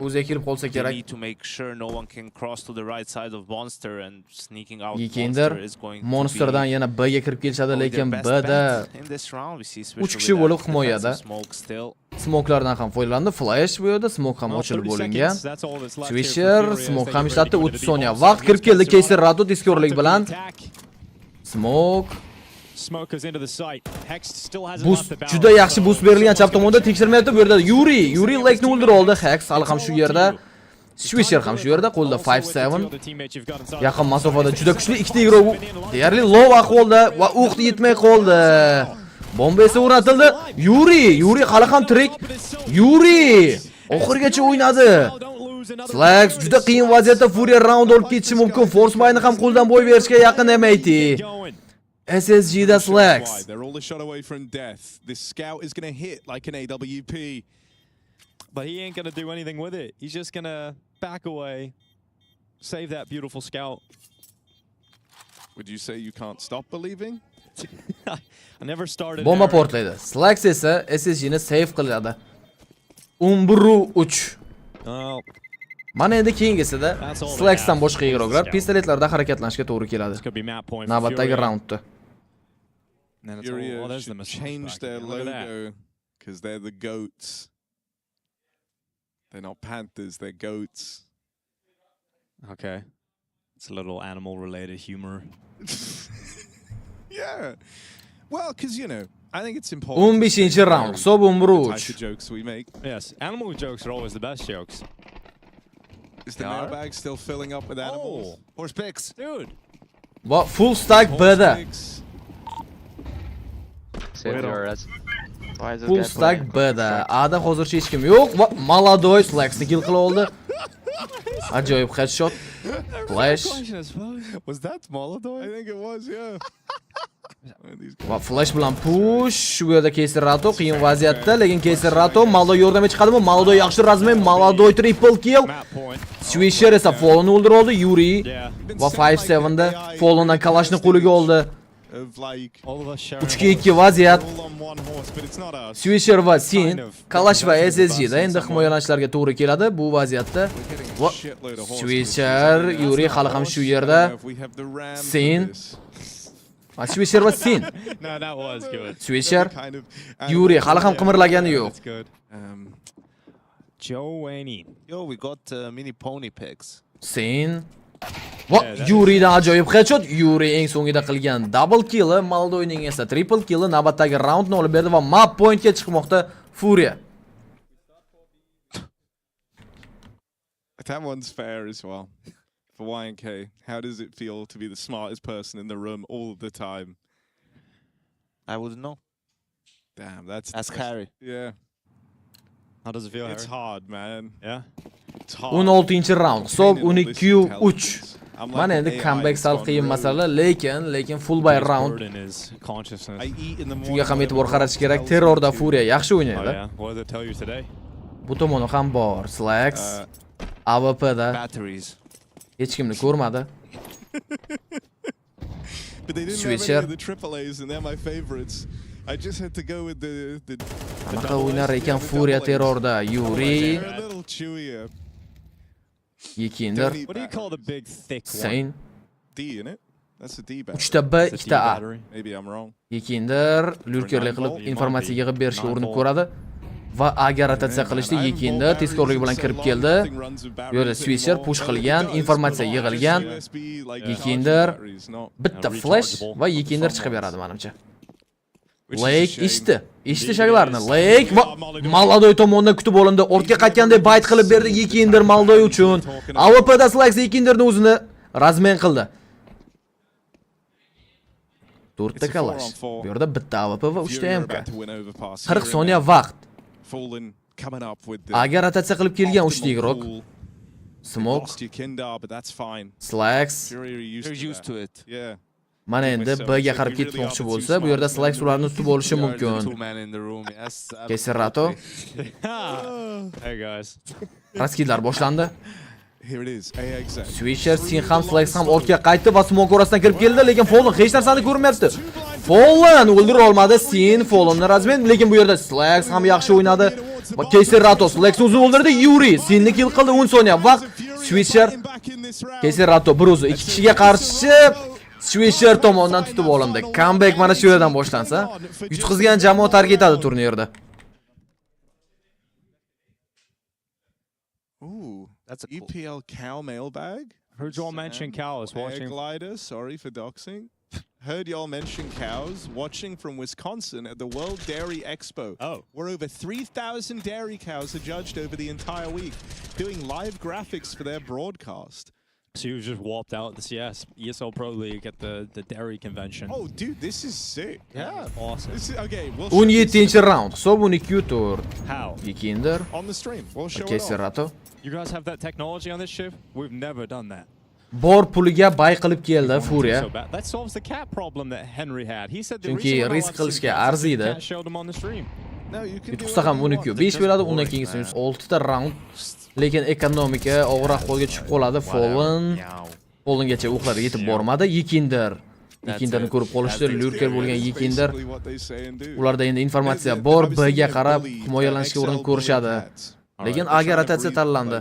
o'ziga kelib qolsa
They
kerak.
need to make sure no one can cross to the right side of Monster and sneaking out
Yekindir
Monster is going to
Monsterdan yana B ga kirib kelishadi, lekin
be
B'da
in this round. We see
3 kishi bo'lib himoyada.
smoke still.
Smoke'lardan ham foydalandi. Flash bu yerda, smoke ham ochilib bo'lingan. Swisher, smoke ham ishlatdi. 30 soniya vaqt kirib keldi Keyser Rato diskorlik bilan. Smoke
Smokers into the site. Hex still has
boost, juda yaxshi boost berilgan chap tomonda tekshirmayapti. Bu yerda Yuri Lake'ni o'ldirib oldi. Hex hali ham shu yerda. Swisher ham shu yerda, qo'lda 5-7. Yaqin masofada juda kuchli ikkita igrov deyarli low ahvolda va o'q yetmay qoldi. Bomba esa o'rnatildi. Yuri hali ham tirik. Yuri oxirigacha o'ynadi. Slags juda qiyin vaziyatda Fury round olib ketishi mumkin. Force Bayni ham qo'ldan boy berishga yaqin emaydi. SSG da Slags.
They're all a shot away from death. This scout is going to hit like an AWP.
But he ain't going to do anything with it. He's just going to back away, save that beautiful scout.
Would you say you can't stop believing?
I never started.
Bomba portlaydi. Slags esa SSG ni save qiladi. 11-3. Mana endi keyingisida Slagsdan boshqa igroklar pistoletlarda harakatlanishga to'g'ri keladi. Navbatdagi raundda.
Fury should change their logo because they're the goats. They're not panthers, they're goats.
Okay. It's a little animal-related humor.
Yeah. Well, because, you know, I think it's important.
15 round. Hisob 11-3.
Type of jokes we make.
Yes, animal jokes are always the best jokes.
Is the mailbag still filling up with animals?
Horse picks.
Dude.
Va full stack B'da. Full stack B'da. A'da hozircha hech kim yo'q va Maladoy Slagsni kill qila oldi. Ajoyib headshot. Flash.
Was that Maladoy? I think it was, yeah.
Va Flash bilan push. Shu yerda Keyser Rato qiyin vaziyatda, lekin Keyser Rato Maladoy yordamga chiqadimi? Maladoy yaxshi razmay, Maladoy triple kill. Swisher esa Fallon'ni o'ldirib oldi. Yuri va 5-7 da Fallon'dan Kalashni qo'liga oldi. 3-2 vaziyat. Swisher va Sin, Kalash va SSG da endi himoyalanishlarga to'g'ri keladi bu vaziyatda. Va Swisher, Yuri hali ham shu yerda. Sin Swisher va Sin.
No, that was good.
Swisher, Yuri hali ham qimirlagani yo'q.
Joanie.
Yo, we got mini pony picks.
Sin. Va Yuridan ajoyib headshot. Yuri eng so'ngida qilgan double kill, Maldoyning esa triple kill navbatdagi raundni olib berdi va map pointga chiqmoqda Fury.
That one's fair as well. For YNK, how does it feel to be the smartest person in the room all the time?
I wouldn't know.
Damn, that's...
Ask Harry.
Yeah.
How does it feel,
It's
Harry?
hard, man.
Yeah?
It's hard.
16 round. Hisob 12-3. Mana endi comeback sal qiyin masala, lekin full by round. Shunga ham e'tibor qaratish kerak. Terrorda Fury yaxshi o'ynaydi. Bu tomoni ham bor. Slags AWPda hech kimni ko'rmadi.
But they didn't have any of the triple A's and they're my favorites. I just had to go with the
Anaqa o'ynar ekan Fury terrorda. Yuri
They're a little chewier.
Yekindir.
What do you call the big thick
Sain.
D in it? That's a D battery.
3ta B, 2ta A.
Maybe I'm wrong.
Yekindir lurkerlik qilib informatsiya yig'ib berishga urinib ko'radi. Va agar rotatsiya qilishdi, Yekindir tezkorlik bilan kirib keldi. Bu yerda Swisher push qilgan, informatsiya yig'ilgan. Yekindir bitta flash va Yekindir chiqib beradi menimcha. Lake ishti shaglarni. Lake va Maladoy tomonidan kutib olindi. Ortga qaytganda bayt qilib berdi Yekindir Maladoy uchun. AWPda Slags Yekindirni o'zini razmen qildi. 4 ta Kalash. Bu yerda bitta AWP va 3 ta MK. 40 soniya vaqt. Agar rotatsiya qilib kelgan 3 ta igrok. Smoke. Slags. Mana endi B ga qarab ketmoqchi bo'lsa, bu yerda Slags ularni tutib olishi mumkin. Keyser Rato.
Hey guys.
Raskidlar boshlandi. Swisher, Sin ham Slags ham ortga qaytdi va smoke orasidan kirib keldi, lekin Fallon hech narsani ko'rmayapti. Fallon o'ldira olmadi. Sin Fallonni razmen, lekin bu yerda Slags ham yaxshi o'ynadi. Va Keyser Ratos Lex'ni uzun o'ldirdi. Yuri Sinni kill qildi 10 soniya. Vaqt Switcher Keyser Rato bir o'zi 2 kishiga qarshi Switcher tomonidan tutib olindi. Comeback mana shu yerdan boshlansa, yutqizgan jamoa tark etadi turnirda.
Ooh, that's a EPL cow mailbag.
Heard y'all mention cows watching.
Glider, sorry for doxing. Heard y'all mention cows watching from Wisconsin at the World Dairy Expo.
Oh.
Where over 3,000 dairy cows are judged over the entire week, doing live graphics for their broadcast.
So you just walked out this ESL Pro League at the dairy convention.
Oh, dude, this is sick.
Yeah, awesome.
This is, okay, we'll
17 round. Hisob 12-4.
How?
Yikinder.
On the stream. We'll show
Keyser
it
Rato.
You guys have that technology on this ship? We've never done that.
Bor puliga bay qilib keldi Furia.
That solves the cat problem that Henry had. He said the
Chunki
reason why
risk qilishga arziydi.
cat showed him on the stream.
Yutqizsa ham 12-5 bo'ladi, undan keyingisi 6 ta round. Lekin ekonomika og'ir ahvolga tushib qoladi. Fallengacha o'qlar yetib bormadi. Yikinderni ko'rib qolishdi. Lurker bo'lgan Yikinder. Ularda endi informatsiya bor, Bga qarab himoyalanishga urinib ko'rishadi. Lekin Aga rotatsiya tanlandi.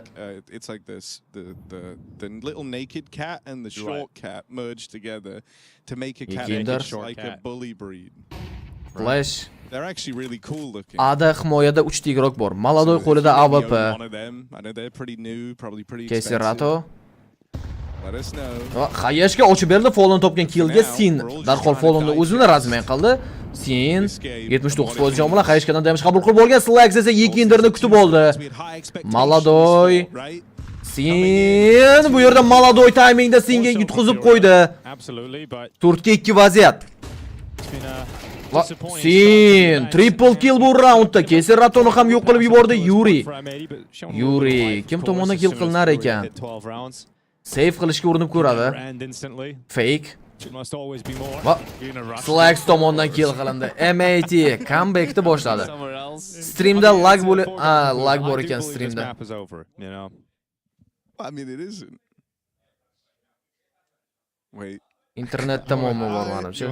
It's like this, the little naked cat and the short cat merged together to make a cat that's like a bully breed.
Flash.
They're actually really cool looking.
Ada himoyada 3 tigrok bor. Maladoy qo'lida AWP.
One of them. I know they're pretty new, probably pretty
Keyser
expensive.
Rato.
Let us know.
Xayashga ochib berdi, Fallen topgan killga Sin darhol Fallenni o'zini razmen qildi. Sin 79% jon bilan Xayashkadan damage qabul qilib olgan. Slags esa Yikinderni kutib oldi. Maladoy. Sin bu yerda Maladoy timingda Singa yutqizib qo'ydi. 4-2 vaziyat. Sin triple kill bu raundda. Keyser Ratoni ham yo'q qilib yubordi Yuri. Kim tomonidan kill qilinar ekan? Save qilishga urinib ko'radi. Fake. Slags tomonidan kill qilindi. MAT comebackni boshladi. Streamda lag bor ekan streamda.
I mean, it isn't. Wait.
Internetda muammo bor menimcha.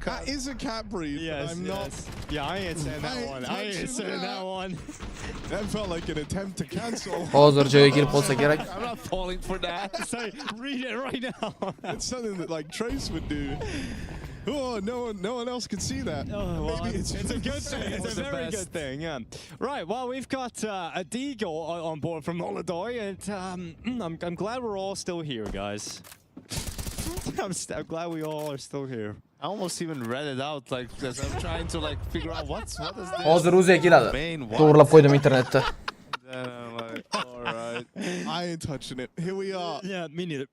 That is a cat breed.
Yes,
I'm not.
Yeah, I ain't saying that one. I ain't saying that one.
That felt like an attempt to cancel.
Hozir joyiga kelib qolsa kerak.
I'm not falling for that.
Say, read it right now.
It's something that like Trace would do. Oh, no one else can see that.
Oh, well,
maybe
it's a good thing. It's a very good thing, yeah. Right, well, we've got a Deagle on board from Maladoy, and I'm glad we're all still here, guys. I'm glad we all are still here.
I almost even read it out, like, because I'm trying to like figure out what is this.
Hozir o'ziga keladi. To'g'rilab qo'ydim internetda.
Then I'm like, all right, I ain't touching it. Here we are.
Yeah, me neither.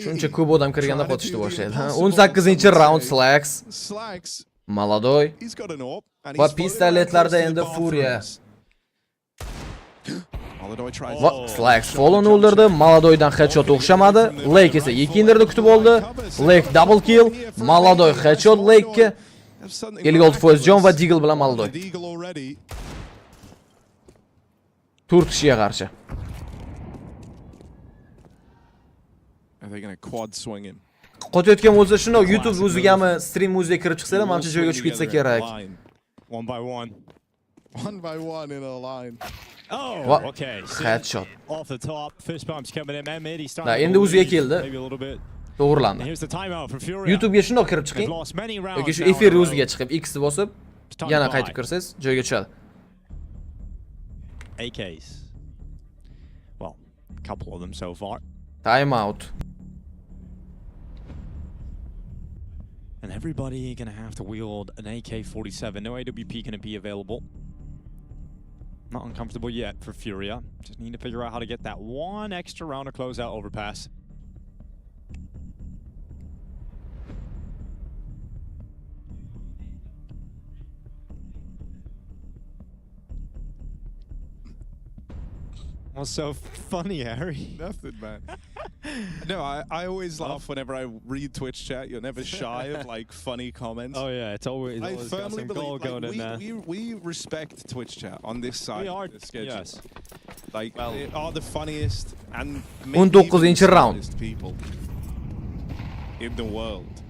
Shuncha ko'p odam kirganda qotishni boshlaydi. 18-round Slags. Maladoy. Va pistoletlarda endi Furia. Slags Fallen o'ldirdi. Maladoydan headshot o'xshamadi. Lake esa Yikinderni kutib oldi. Lake double kill. Maladoy headshot Lake'ga. 56% jon va Deagle bilan Maladoy. 4 kishiga qarshi.
Are they going to quad swing him?
Qotayotgan bo'lsa shundoq YouTube o'zigami stream o'ziga kirib chiqsalar, menimcha joyga tushib ketsa kerak.
One by one
in a line.
Oh, okay.
Headshot.
Off the top, fist bumps coming in. M80 starting.
Da, endi o'ziga keldi. To'g'rilandi.
Here's the timeout for Furia.
YouTube'ga shundoq kirib chiqing. Yoki shu efir o'ziga chiqib X bosib, yana qaytib kirsangiz, joyga tushadi.
AKs. Well, a couple of them so far.
Timeout.
And everybody gonna have to wield an AK-47. No AWP gonna be available. Not uncomfortable yet for Furia. Just need to figure out how to get that one extra round of closeout overpass. What's so funny, Harry?
Nothing, man. No, I always laugh whenever I read Twitch chat. You're never shy of like funny comments.
Oh yeah, it's always
I
got
firmly
some goal
believe
going in there.
we respect Twitch chat on this side.
We are,
of the schedule.
yes.
Like they are the funniest and
19 round
people in the world.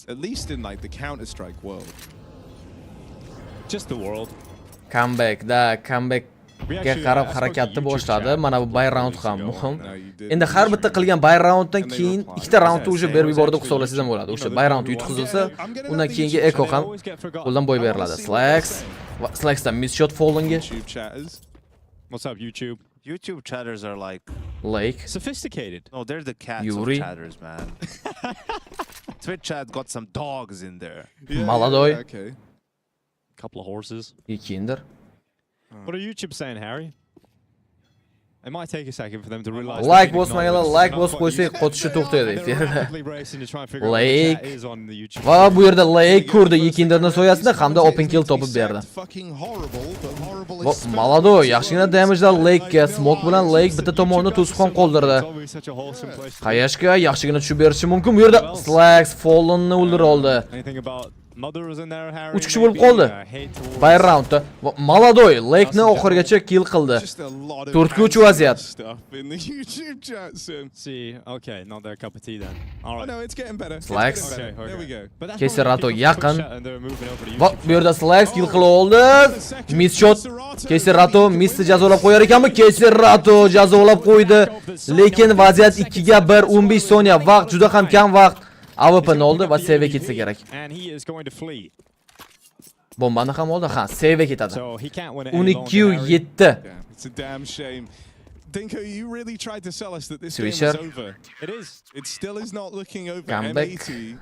At least in like the Counter-Strike world.
Just the world.
Comeback ga qarab harakatni boshladi. Mana bu buy round ham muhim. Endi har bitta qilgan buy rounddan keyin ikkita roundni o'sha berib yubordi hisoblasangiz ham bo'ladi. O'sha buy round yutqizilsa, undan keyingi echo ham qo'ldan boy beriladi. Slacksdan miss shot Fallenga.
What's up, YouTube?
YouTube chatters are like
sophisticated.
No, they're the cats
Yuri.
of chatters, man. Twitch chat got some dogs in there.
Maladoy.
Okay.
Couple of horses.
Kinder.
What are YouTube saying, Harry? It might take a second for them to realize.
Like bosmanglar, like bosib qo'ysak, qotishi to'xtaydi efirda. Va bu yerda like ko'rdi Yekinderning soyasida hamda open kill topib berdi. Maladoy, yaxshigina damagelar Lake'ga smoke bilan Lake bitta tomonni to'sqon qoldirdi. Qayashga yaxshigina tushib berishi mumkin. Bu yerda Slacks Fallenni o'ldirib oldi. 3 kishi bo'lib qoldi. Buy roundda Maladoy Lake'ni oxirigacha kill qildi. 4 ga 3 vaziyat.
See, okay, not their cup of tea then. All right.
No, it's getting better.
Slacks.
There we go.
Keserato yaqin. Va bu yerda Slacks kill qila oldi. Miss shot. Keserato missni jazolab qo'yar ekanmi? Keserato jazolab qo'ydi. Lekin vaziyat 2 ga 1, 15 soniya. Vaqt juda ham kam vaqt. AWP'ni oldi va save ketsa kerak. Bombani ham oldi. Ha, save ketadi. 12-7.
It's a damn shame. Dinko, you really tried to sell us that this
Switcher.
game is over. It is. It still is not looking over.
Comeback.
M80.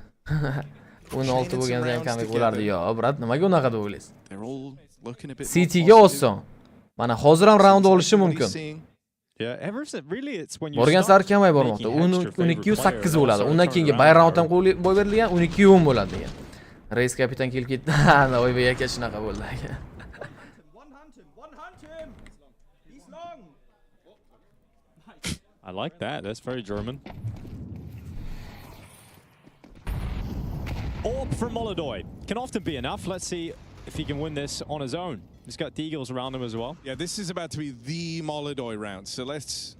16 bo'lganda ham comeback bo'lardi. Yo, brat, nimaga unaqa deb o'ylaysiz?
They're all looking a bit
CT ga oson. Mana hozir ham round olishi mumkin.
Yeah, ever really it's when you
Borgan sari kamay bormoqda. 12-8 bo'ladi. Undan keyingi buy rounddan boy berilgan 12-10 bo'ladi degan. Reis kapitan kelib ketdi. Ana Oyboy aka shunaqa bo'ldi aka.
I like that. That's very German. Orb from Maladoy can often be enough. Let's see if he can win this on his own. He's got Deagles around him as well.
Yeah, this is about to be the Maladoy round. So let's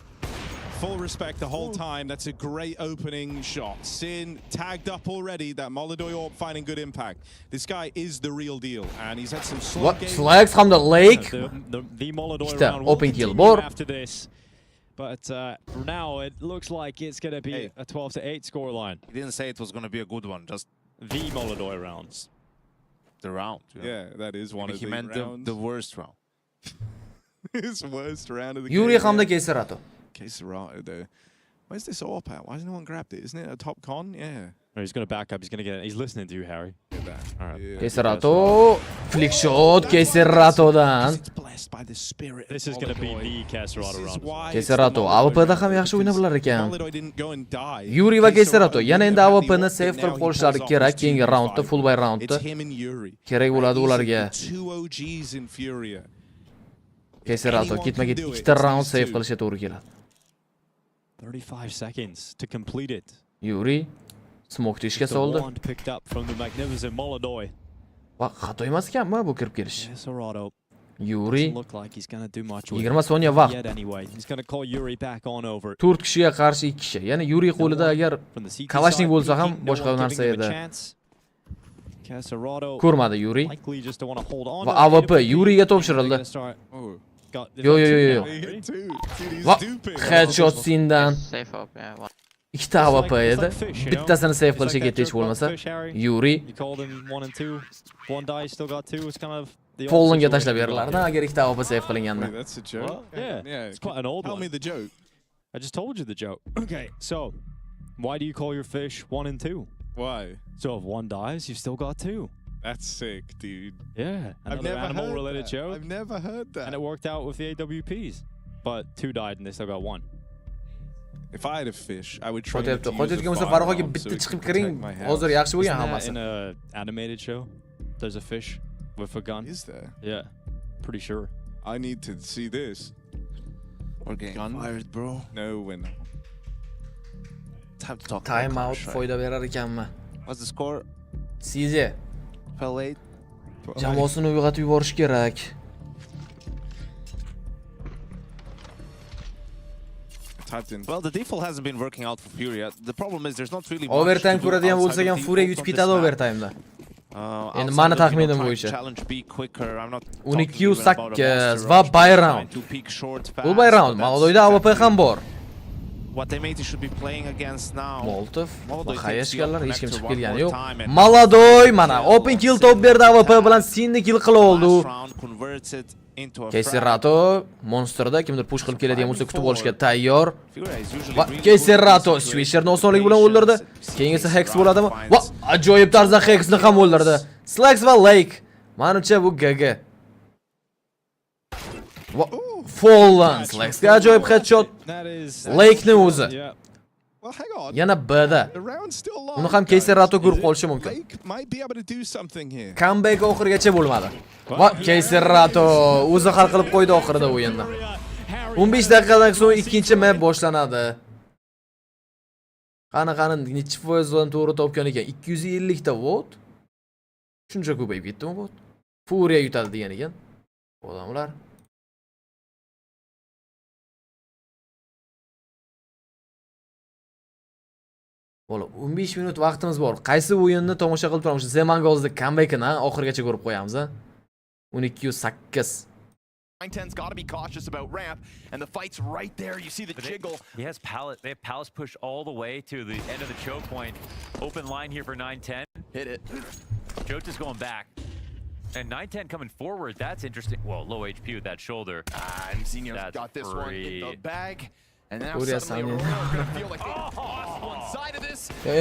full respect the whole time. That's a great opening shot. Sin tagged up already. That Maladoy Orb finding good impact. This guy is the real deal, and he's had some slow games.
Slacks from the Lake.
The Maladoy round
open kill
after this. But now it looks like it's going to be a 12-8 scoreline.
He didn't say it was going to be a good one, just
the Maladoy rounds.
The round.
Yeah, that is one of the
rounds. He meant the worst round.
His worst round of the
Yuri
game.
hamda Keserato.
Keserato though. Where's this AWP at? Why has no one grabbed it? Isn't it a top con? Yeah.
No, he's going to back up. He's going to get it. He's listening to you, Harry. All right.
Keserato. Flick shot Keseratodan.
This is going to be the Keserato round.
Keserato AWP'da ham yaxshi o'yna bilar ekan. Yuri va Keserato yana endi AWP'ni save qilib qolishlari kerak. Keyingi raundda full buy raundda kerak bo'ladi ularga. Keserato ketma-ket ikkita round save qilishga to'g'ri keladi.
35 seconds to complete it.
Yuri smoke tishga soldi.
Picked up from the magnificent Maladoy.
Va xato emas ekanmi bu kirib kelish?
Keserato.
Yuri
look like he's going to do much
20 soniya vaqt.
Anyway, he's going to call Yuri back on over.
4 kishiga qarshi 2 kishi. Ya'ni Yuri qo'lida agar Kalashnik bo'lsa ham boshqa narsa edi. Ko'rmadi Yuri. Va AWP Yuriga topshirildi. Yo. Va headshot sindan. Ikkita AWP edi. Bittasini save qilishga ketdi hech bo'lmasa. Yuri Fallenga tashlab berilardi agar ikkita AWP save qilinganda.
That's a joke.
Yeah, it's quite an old
Tell
one.
me the joke.
I just told you the joke. Okay, so why do you call your fish 1 and 2?
Why?
So if one dies, you've still got 2.
That's sick, dude.
Yeah, another animal-related joke.
I've never heard that.
And it worked out with the AWPs. But 2 died and they still got 1.
If I had a fish, I would try to use a
Farog'ga bitta chiqib kiring. Hozir yaxshi bo'lgan hammasi.
In an animated show, there's a fish with a gun.
Is there?
Yeah, pretty sure.
I need to see this.
We're getting fired, bro.
No, we're not.
Time to talk.
Timeout foyda berar ekanmi?
What's the score?
CJ.
Fell 8.
Jamoasini uyg'otib yuborish kerak.
Well, the default hasn't been working out for Furia. The problem is there's not really
Overtime ko'radigan bo'lsak ham Furia yutib ketadi overtime'da. Endi mani taxminim bo'yicha 12-8 va buy round. Bu buy round. Malodoyda AWP ham bor.
What they made should be playing against now.
Molotov va hayashganlar hech kim chiqib kelgani yo'q. Maladoy mana open kill top berdi AWP bilan Sinni kill qilib oldi. Keyserato monsterda kimdir push qilib keladigan bo'lsa kutib olishga tayyor. Va Keyserato Swisherni osonlik bilan o'ldirdi. Keyin esa Hex bo'ladimi? Va ajoyib tarzda Hexni ham o'ldirdi. Slax va Lake. Menimcha bu GG. Va Fallen Slaxga ajoyib headshot. Lake'ni o'zi. Yana B'da. Uni ham Keyserato guruh qolishi mumkin. Comeback oxirigacha bo'lmadi. Va Keyserato o'zi hal qilib qo'ydi oxirida o'yinni. 15 daqiqadan so'ng ikkinchi map boshlanadi. Qani necha foizdan to'g'ri topgan ekan? 250 ta vot. Shuncha ko'payib ketdimi vot? Furia yutadi degan ekan. Odamlar Bo'la 15 minut vaqtimiz bor. Qaysi o'yinni tomosha qilib turamiz? Zemangozning comebackini oxirigacha ko'rib qo'yamiz, ha? 12-8.
910's got to be cautious about ramp, and the fight's right there. You see the jiggle.
They have Palace push all the way to the end of the choke point. Open line here for 910.
Hit it.
Jota's going back. And 910 coming forward. That's interesting. Well, low HP with that shoulder.
And Zinio's got this one in the bag. And now suddenly Aurora going to feel like they lost one side of this. But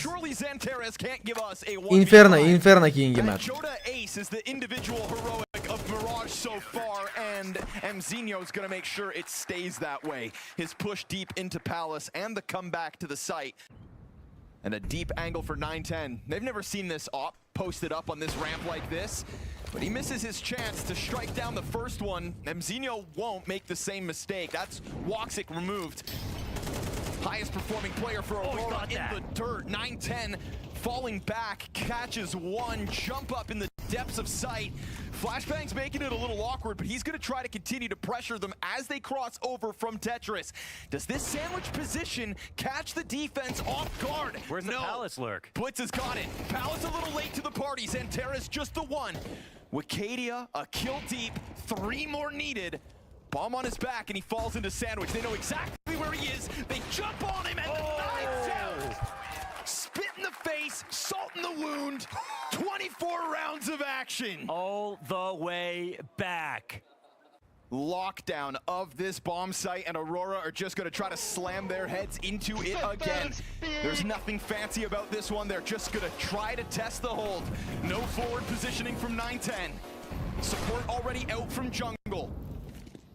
surely Xanteres can't give us a 1v1.
Inferno keyingi match.
Jota Ace is the individual heroic of Mirage so far, and Mzinio's going to make sure it stays that way. His push deep into Palace and the comeback to the site. And a deep angle for 910. They've never seen this op posted up on this ramp like this. But he misses his chance to strike down the first one. Mzinio won't make the same mistake. That's Woxic removed. Highest performing player for Aurora in the dirt. 910 falling back, catches one, jump up in the depths of sight. Flashbang's making it a little awkward, but he's going to try to continue to pressure them as they cross over from Tetris. Does this sandwich position catch the defense off guard?
Where's the Palace lurk?
Blitz has got it. Palace a little late to the party. Xanteres just the one. Wicadia, a kill deep, 3 more needed. Bomb on his back, and he falls into sandwich. They know exactly where he is. They jump on him, and the knife's out. Spit in the face, salt in the wound. 24 rounds of action.
All the way back.
Lockdown of this bomb site, and Aurora are just going to try to slam their heads into it again. There's nothing fancy about this one. They're just going to try to test the hold. No forward positioning from 910. Support already out from jungle.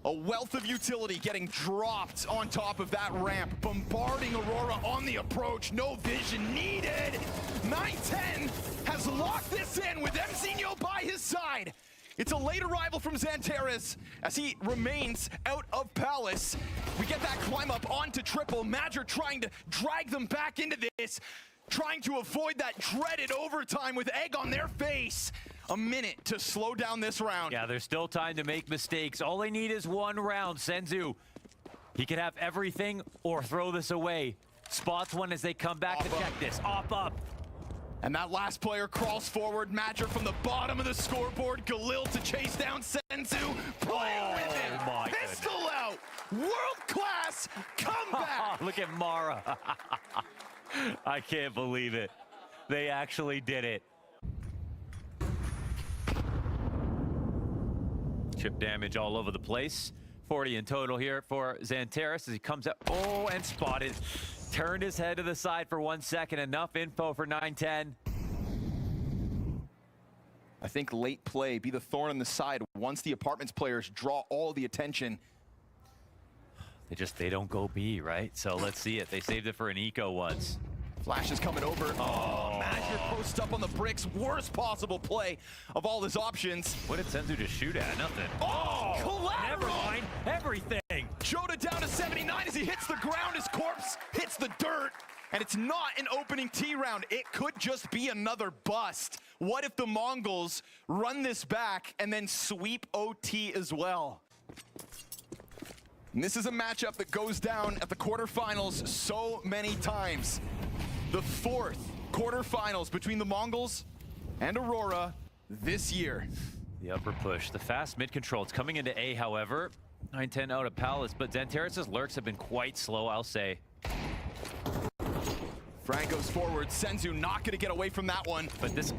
A wealth of utility getting dropped on top of that ramp, bombarding Aurora on the approach. No vision needed. 910 has locked this in with Mzinio by his side. It's a late arrival from Xanteres as he remains out of Palace. We get that climb up onto triple. Madger trying to drag them back into this, trying to avoid that dreaded overtime with egg on their face. A minute to slow down this round.
Yeah, there's still time to make mistakes. All they need is one round. Senzu, he could have everything or throw this away. Spots one as they come back to check this. Up.
And that last player crawls forward. Madger from the bottom of the scoreboard. Galil to chase down Senzu. Playing with him. Pistol out. World-class comeback.
Look at Mara. I can't believe it. They actually did it. Chip damage all over the place. 40 in total here for Xanteres as he comes up. Oh, and spotted. Turned his head to the side for 1 second. Enough info for 910.
I think late play be the thorn in the side once the apartments players draw all the attention.
They don't go B, right? So let's see it. They saved it for an eco once.
Flash is coming over. Oh, Madger posts up on the bricks. Worst possible play of all his options.
What did Senzu just shoot at? Nothing.
Oh, collateral!
Never mind. Everything.
Jota down to 79 as he hits the ground. His corpse hits the dirt. And it's not an opening T round. It could just be another bust. What if the Mongols run this back and then sweep OT as well? And this is a matchup that goes down at the quarterfinals so many times. The 4th quarterfinals between the Mongols and Aurora this year.
The upper push, the fast mid control. It's coming into A, however. 9-10 out of Palace, but Xantares' lurks have been quite slow, I'll say.
Franco's forward. Senzu not going to get away from that one.
But this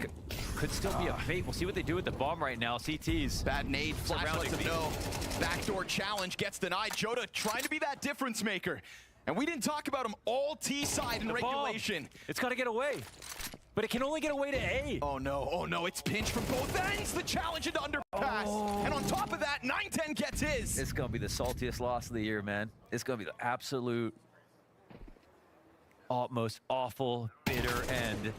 could still be a fate. We'll see what they do with the bomb right now. CT's.
Bad nade. Flash lets him know. Backdoor challenge gets denied. Joda trying to be that difference maker. And we didn't talk about him all T-side in regulation.
Bomb. It's got to get away. But it can only get away to A.
Oh no, it's pinched from both ends. The challenge into underpass. And on top of that, 9-10 gets his.
It's going to be the saltiest loss of the year, man. It's going to be the absolute most awful, bitter end.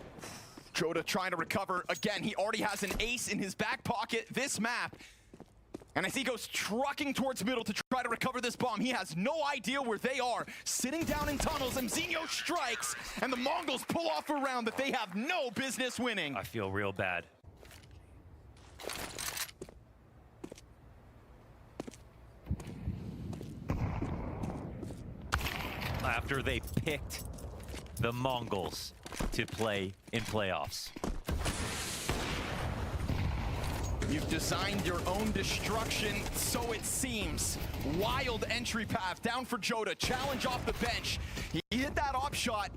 Joda trying to recover. Again, he already has an ace in his back pocket this map. And as he goes trucking towards middle to try to recover this bomb, he has no idea where they are. Sitting down in tunnels, Mzinho strikes, and the Mongols pull off a round that they have no business winning.
I feel real bad. After they picked the Mongols to play in playoffs.
You've designed your own destruction, so it seems. Wild entry path down for Joda. Challenge off the bench. He hit that op shot.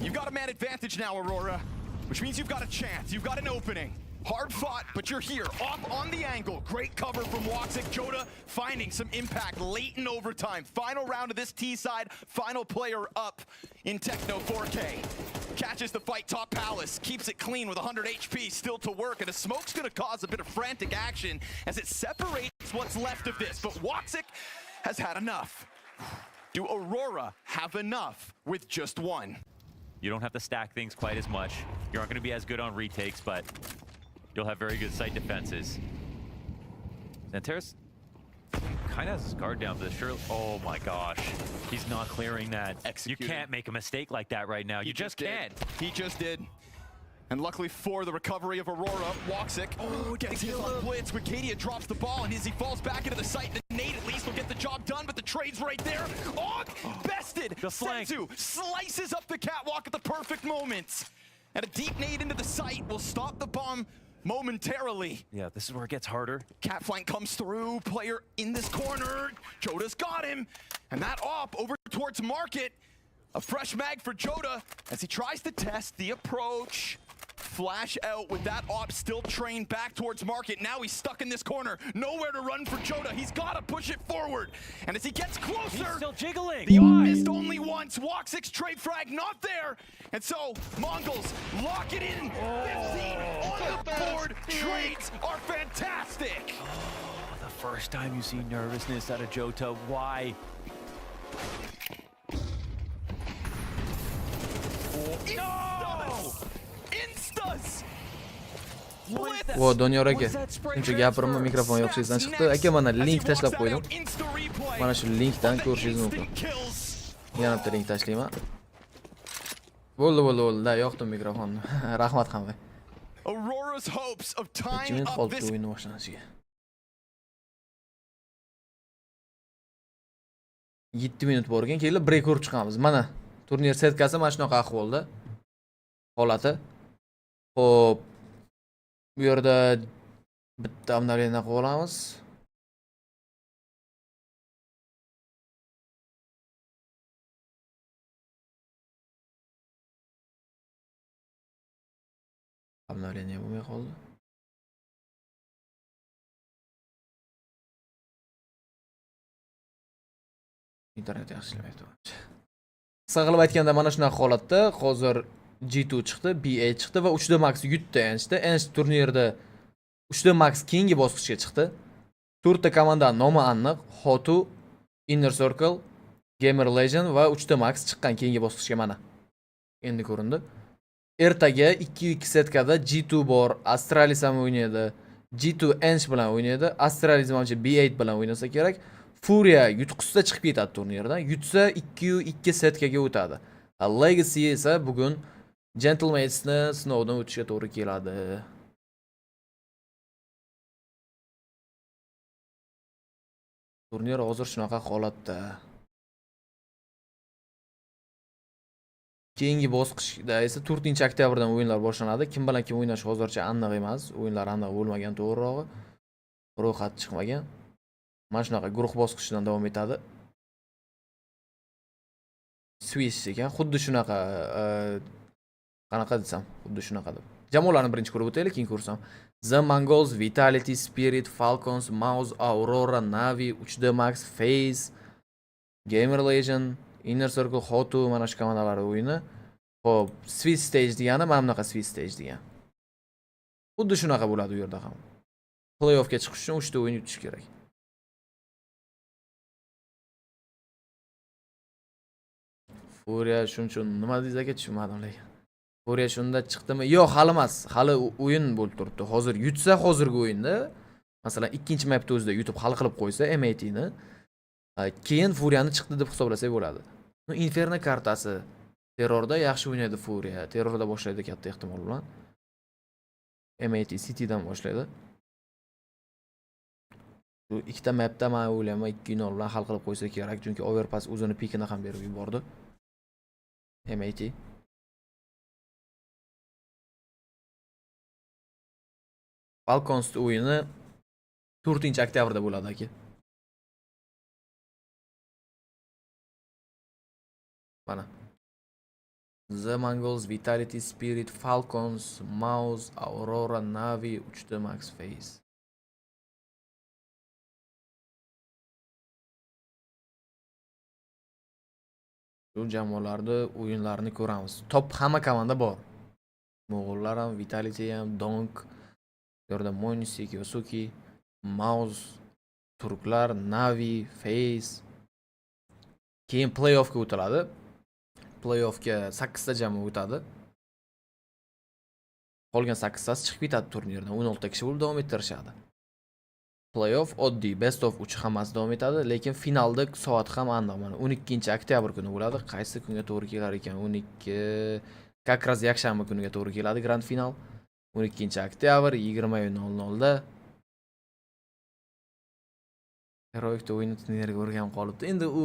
You've got a man advantage now, Aurora, which means you've got a chance. You've got an opening. Hard fought, but you're here. Up on the angle. Great cover from Woxic. Joda finding some impact late in overtime. Final round of this T-side. Final player up in Techno 4K. Catches the fight, top Palace. Keeps it clean with 100 HP still to work. And a smoke's going to cause a bit of frantic action as it separates what's left of this. But Woxic has had enough. Do Aurora have enough with just one?
You don't have to stack things quite as much. You aren't going to be as good on retakes, but you'll have very good site defenses. Xantares kind of has his guard down, but sure. Oh my gosh, he's not clearing that.
Executing.
You can't make a mistake like that right now. You just can't.
He just did. And luckily for the recovery of Aurora, Woxic gets hit on blitz. Wicadia drops the ball, and as he falls back into the site, the nade at least will get the job done, but the trade's right there. Og bested.
The flank.
Senzu slices up the catwalk at the perfect moment. And a deep nade into the site will stop the bomb momentarily.
Yeah, this is where it gets harder.
Cat flank comes through, player in this corner. Joda's got him. And that op over towards Market. A fresh mag for Joda as he tries to test the approach. Flash out with that op still trained back towards Market. Now he's stuck in this corner. Nowhere to run for Joda. He's got to push it forward. And as he gets closer,
he's still jiggling.
The op missed only once. Woxic's trade frag not there. And so Mongols lock it in. 15 on the board. Trades are fantastic.
Oh, the first time you see nervousness out of Jota. Why?
No! Instas!
Vo, Doniyor aka. Shuncha gapirimni mikrofon yo'qchisidan chiqdi. Aka, mana link tashlab qo'ydim. Mana shu linkdan ko'rishingiz mumkin. Yana bitta link tashlayman. Bo'ldi, da yoqdim mikrofonni. Rahmat hamma.
Aurora's hopes of time
Minut
up
qoldi
this
o'yinni boshlanishiga. 7 minut bor ekan, keyin break ko'rib chiqamiz. Mana turnir setkasi mana shunaqa ahvolda. Holati. Xo'p. Bu yerda bitta obnovlение qilib olamiz. Obnovlение bo'lmay qoldi. Internet yaxshilamayapti. Qisqa qilib aytganda mana shunaqa holatda hozir G2 chiqdi, B8 chiqdi va 3D Max yutdi Enchda. Ench turnirda 3D Max keyingi bosqichga chiqdi. 4 ta komandaning nomi aniq: Hotu, Inner Circle, Gamer Legend va 3D Max chiqqan keyingi bosqichga mana. Endi ko'rindi. Ertaga 2-2 setkada G2 bor, Astralis ham o'ynaydi. G2 Ench bilan o'ynaydi, Astralis menimcha B8 bilan o'ynasa kerak. Furia yutqizsa chiqib ketadi turnirdan. Yutsa 2-2 setkaga o'tadi. Legacy esa bugun Gentlemansni sinovdan o'tishga to'g'ri keladi. Turnir hozir shunaqa holatda. Keyingi bosqichda esa 4-oktyabrdan o'yinlar boshlanadi. Kim bilan kim o'ynash hozircha aniq emas. O'yinlar aniq bo'lmagan, to'g'rirog'i. Ro'yxat chiqmagan. Mana shunaqa guruh bosqichidan davom etadi. Swiss ekan, xuddi shunaqa qanaqa desam, xuddi shunaqa deb. Jamoalarni birinchi ko'rib o'taylik, keyin ko'rsam. The Mongols, Vitality, Spirit, Falcons, Mouse, Aurora, Navi, 3D Max, FaZe, Gamer Legend, Inner Circle, Hotu, mana shu komandalar o'yini. Xo'p, Swiss stage degani mana bunaqa Swiss stage degan. Xuddi shunaqa bo'ladi u yerda ham. Playoffga chiqish uchun 3 ta o'yin yutish kerak. Furia shuncha nima deysiz aka, tushunmadim lekin. Furia shunda chiqdimi? Yo'q, hali emas. Hali o'yin bo'lib turibdi. Hozir yutsa hozirgi o'yinda, masalan, ikkinchi mapda o'zida yutib hal qilib qo'ysa MAT ni, keyin Furiani chiqdi deb hisoblasak bo'ladi. Inferno kartasi terrorda yaxshi o'ynaydi Furia. Terrorda boshlaydi katta ehtimol bilan. MAT City'dan boshlaydi. Bu ikkita mapda men o'ylayman 2-0 bilan hal qilib qo'ysa kerak, chunki Overpass o'zini pikini ham berib yubordi. MAT Falcons o'yini 4-oktyabrda bo'ladi aka. Mana. The Mongols, Vitality, Spirit, Falcons, Mouse, Aurora, Navi, 3D Max, FaZe. Shu jamoalarda o'yinlarini ko'ramiz. Top hamma komanda bor. Mo'g'ullar ham, Vitality ham, Donk, yerda Monisik, Yosuki, Mouse, turklar, Navi, FaZe. Keyin playoffga o'tiladi. Playoffga 8 ta jamoa o'tadi. Qolgan 8 tasi chiqib ketadi turnirdan. 16 ta kishi bo'lib davom ettirishadi. Playoff oddiy, best of 3 hammasi davom etadi, lekin finalda soat ham aniq. Mana 12-oktyabr kuni bo'ladi. Qaysi kunga to'g'ri kelar ekan? 12 как раз yakshanba kuniga to'g'ri keladi grand final. 12-oktyabr 20:00 da. Heroic o'yinni turnirga o'rganib qolibdi. Endi u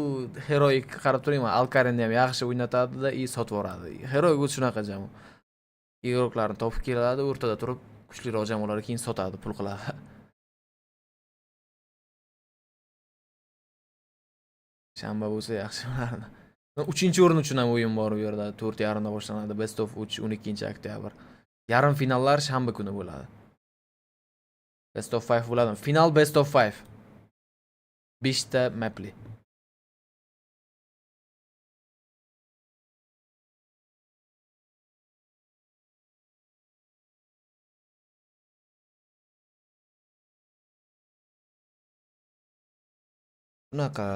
Heroic qarab turayman, Alkarinni ham yaxshi o'ynatadi-da, sotib yuboradi. Heroic o'zi shunaqa jamoa. Igroklarni topib keladi, o'rtada turib kuchliroq jamoalarga keyin sotadi, pul qiladi. Shanba bo'lsa yaxshi bo'lardi. 3-o'rin uchun ham o'yin bor u yerda. 4:30 da boshlanadi. Best of 3 12-oktyabr. Yarim finallar shanba kuni bo'ladi. Best of 5 bo'ladi. Final best of 5. 5 ta mapli. Bunaqa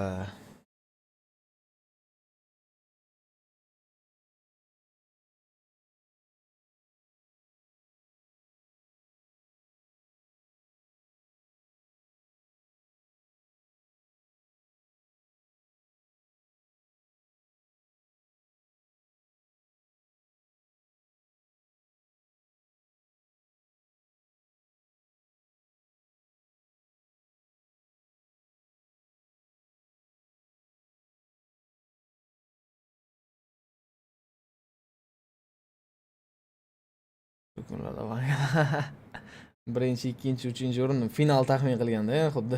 birinchi, ikkinchi, uchinchi o'rin final taxmin qilganda, xuddi.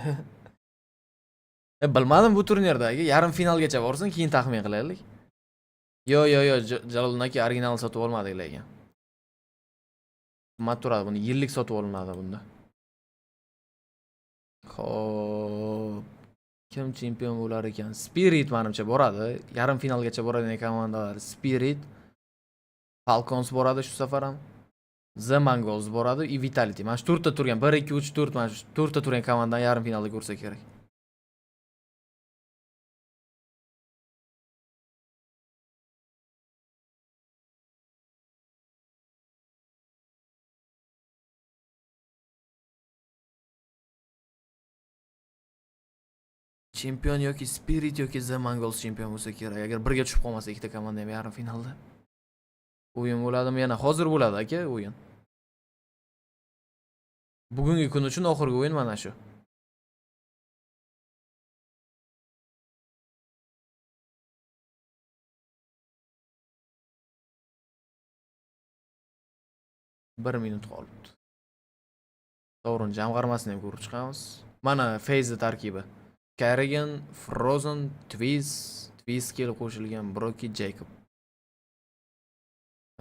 Bilmadim bu turnirdagi yarim finalgacha borsin, keyin taxmin qilaylik. Yo, Jaloliddin aka original sotib olmadik lekin. Qimmat turadi, buni yillik sotib olinadi bunda. Xo'p, kim chempion bo'lar ekan? Spirit menimcha boradi. Yarim finalgacha boradigan komandalar Spirit, Falcons boradi shu safar ham. The Mongols boradi, Vitality. Mana shu 4 ta turgan, 1 2 3 4, mana shu 4 ta turgan komandani yarim finalda ko'rsa kerak. Chempion yoki Spirit yoki The Mongols chempion bo'lsa kerak. Agar birga tushib qolmasa ikkita komanda ham yarim finalda. O'yin bo'ladimi? Yana hozir bo'ladi aka, o'yin. Bugungi kun uchun oxirgi o'yin mana shu. 1 minut qolibdi. To'g'ri, jamg'armasini ham ko'rib chiqamiz. Mana FaZe tarkibi. Carrigan, Frozen, Twiz kelib qo'shilgan, Brocky, Jacob.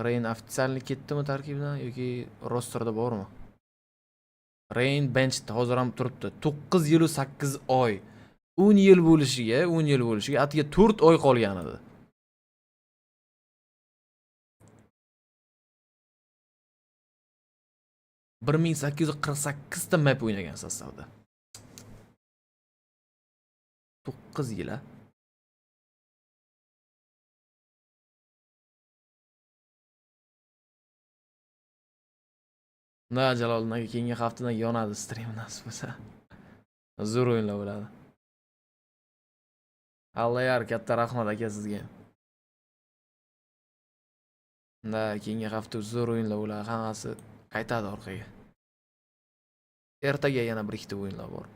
Rain ofitsialni ketdimi tarkibdan yoki rosterda bormi? Rain benchda hozir ham turibdi. 9 yil 8 oy. 10 yil bo'lishiga atiga 4 oy qolgan edi. (1848 ta map o'ynagan sostavda. 9 yil. Na Jalolning aka keyingi haftadan yonadi stream nasib bo'lsa. Zo'r o'yinlar bo'ladi. Allayar katta rahmat aka sizga. Na keyingi hafta zo'r o'yinlar bo'ladi. Hammasi qaytadi orqaga. Ertaga yana bir ikkita o'yinlar bor.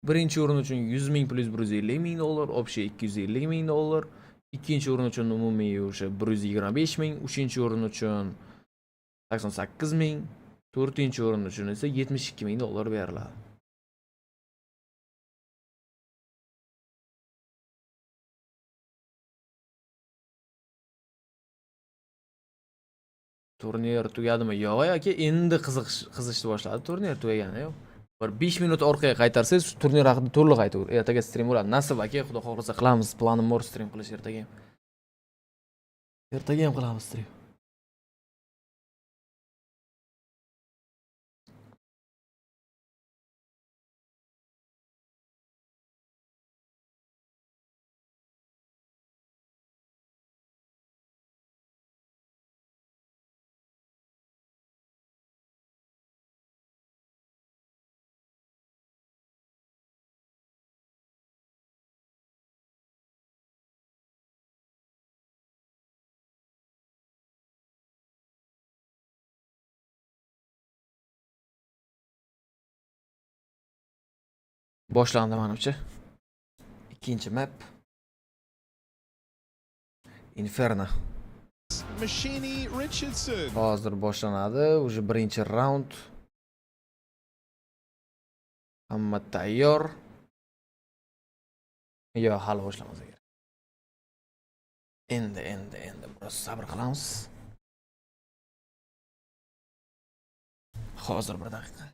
Birinchi o'rin uchun 100 ming plus 150 ming dollar, общий 250 ming dollar. Ikkinchi o'rin uchun umumiy o'sha 125 ming, uchinchi o'rin uchun 88 ming, to'rtinchi o'rin uchun esa 72 ming dollar beriladi. Turnir tugadimi? Yo'q aka, endi qiziqishni boshladi. Turnir tugagani yo'q. Bir 5 minut orqaga qaytarsangiz, turnir haqida to'liq aytib, ertaga stream bo'ladi. Nasib aka, xudo xohlasa qilamiz. Planim bor stream qilish ertaga ham. Ertaga ham qilamiz stream. Boshlandi menimcha. Ikkinchi map. Inferno. Hozir boshlanadi. Уже birinchi raund. Hamma tayyor. Yo, hali boshlamasa kerak. Endi biroz sabr qilamiz. Hozir bir daqiqa.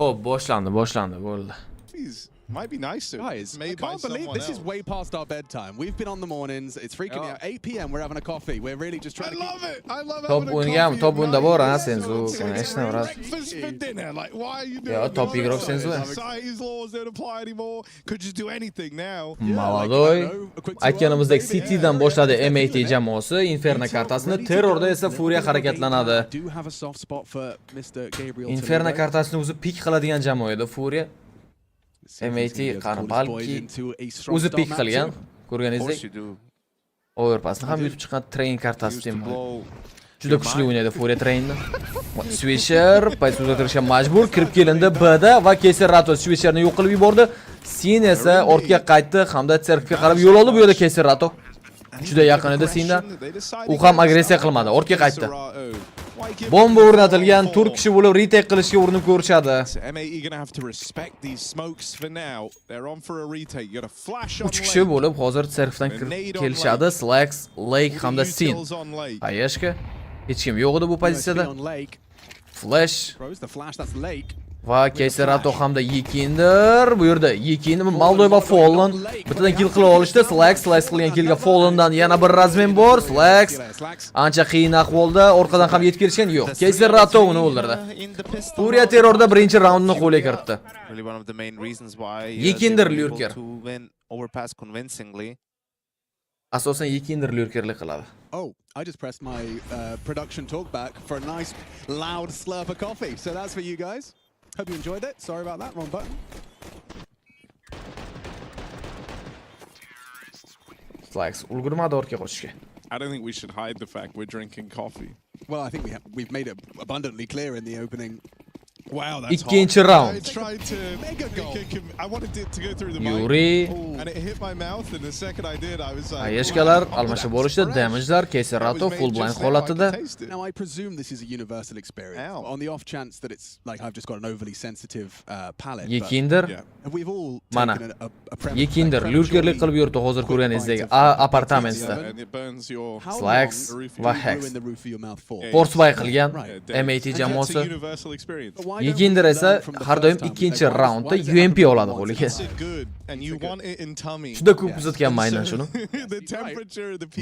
Oh, boshlandi, bo'ldi.
Might be nice to.
Guys, I can't believe this is way past our bedtime. We've been on the mornings. It's freaking me out. 8 p.m. We're having a coffee. We're really just trying to
love it. I love
Top o'ynagam, top o'nda bor, ha, senzu. Конечно,
breakfast for dinner. Like, why are you doing?
Yo, top igrok senzu.
Society's laws don't apply anymore. Could just do anything now.
Maladoy. Aytganimizdek City'dan boshladi MAT jamoasi, Inferno kartasini, Terrorda esa Furia harakatlanadi. Inferno kartasini o'zi pik qiladigan jamoa edi Furia. MAT qani balki o'zi pik qilgan, ko'rganingizdek. Overpassni ham yutib chiqqan train kartasi deyman. Juda kuchli o'ynaydi Furia trainni. Swisher payt uzatishga majbur, kirib kelindi B'da va Keser Rato Swisherni yo'q qilib yubordi. Sin esa ortga qaytdi hamda Tserkga qarab yo'l oldi. Bu yerda Keserato juda yaqin edi Sindan. U ham agressiya qilmadi, ortga qaytdi. Bomba o'rnatilgan, 4 kishi bo'lib retake qilishga urinib ko'rishadi. 3 kishi bo'lib hozir Tserkdan kelishadi. Slacks, Lake hamda Sin. Ayashka hech kim yo'q edi bu pozitsiyada. Flash va Keserato hamda Yekinder. Bu yerda Yekinder, Maldoy va Fallen bittadan kill qila olishdi. Slacks qilgan killga Fallendan yana bir razmen bor. Slacks ancha qiyin ahvolda, orqadan ham yetib kelishgan yo'q. Keserato uni o'ldirdi. Furia terrorda birinchi raundni qo'lga kiritdi. Yekinder lurker. Asosan Yekinder lurkerlik qiladi.
Oh, I just pressed my production talkback for a nice loud slurp of coffee. So that's for you guys. Hope you enjoyed it. Sorry about that, wrong button.
Slacks ulgurmadi ortga qochishga.
I don't think we should hide the fact we're drinking coffee.
Well, I think we've made it abundantly clear in the opening.
Wow, that's
ikkinchi round.
I tried to I wanted it to go through the
Yuri
and it hit my mouth, and the second I did I was like
Ayashkalar almashib olishdi. Damage'lar Keserato full blind holatida.
Now I presume this is a universal experience. On the off chance that it's like I've just got an overly sensitive palate.
Yekinder
we've all
mana Yekinder lurkerlik qilib yurdi hozir ko'rganingizdek apartamentda. Slacks va Hex Forcebay qilgan MAT jamoasi. Yekinder esa har doim ikkinchi raundda UMP oladi qo'liga. Juda ko'p kuzatganman aynan shuni.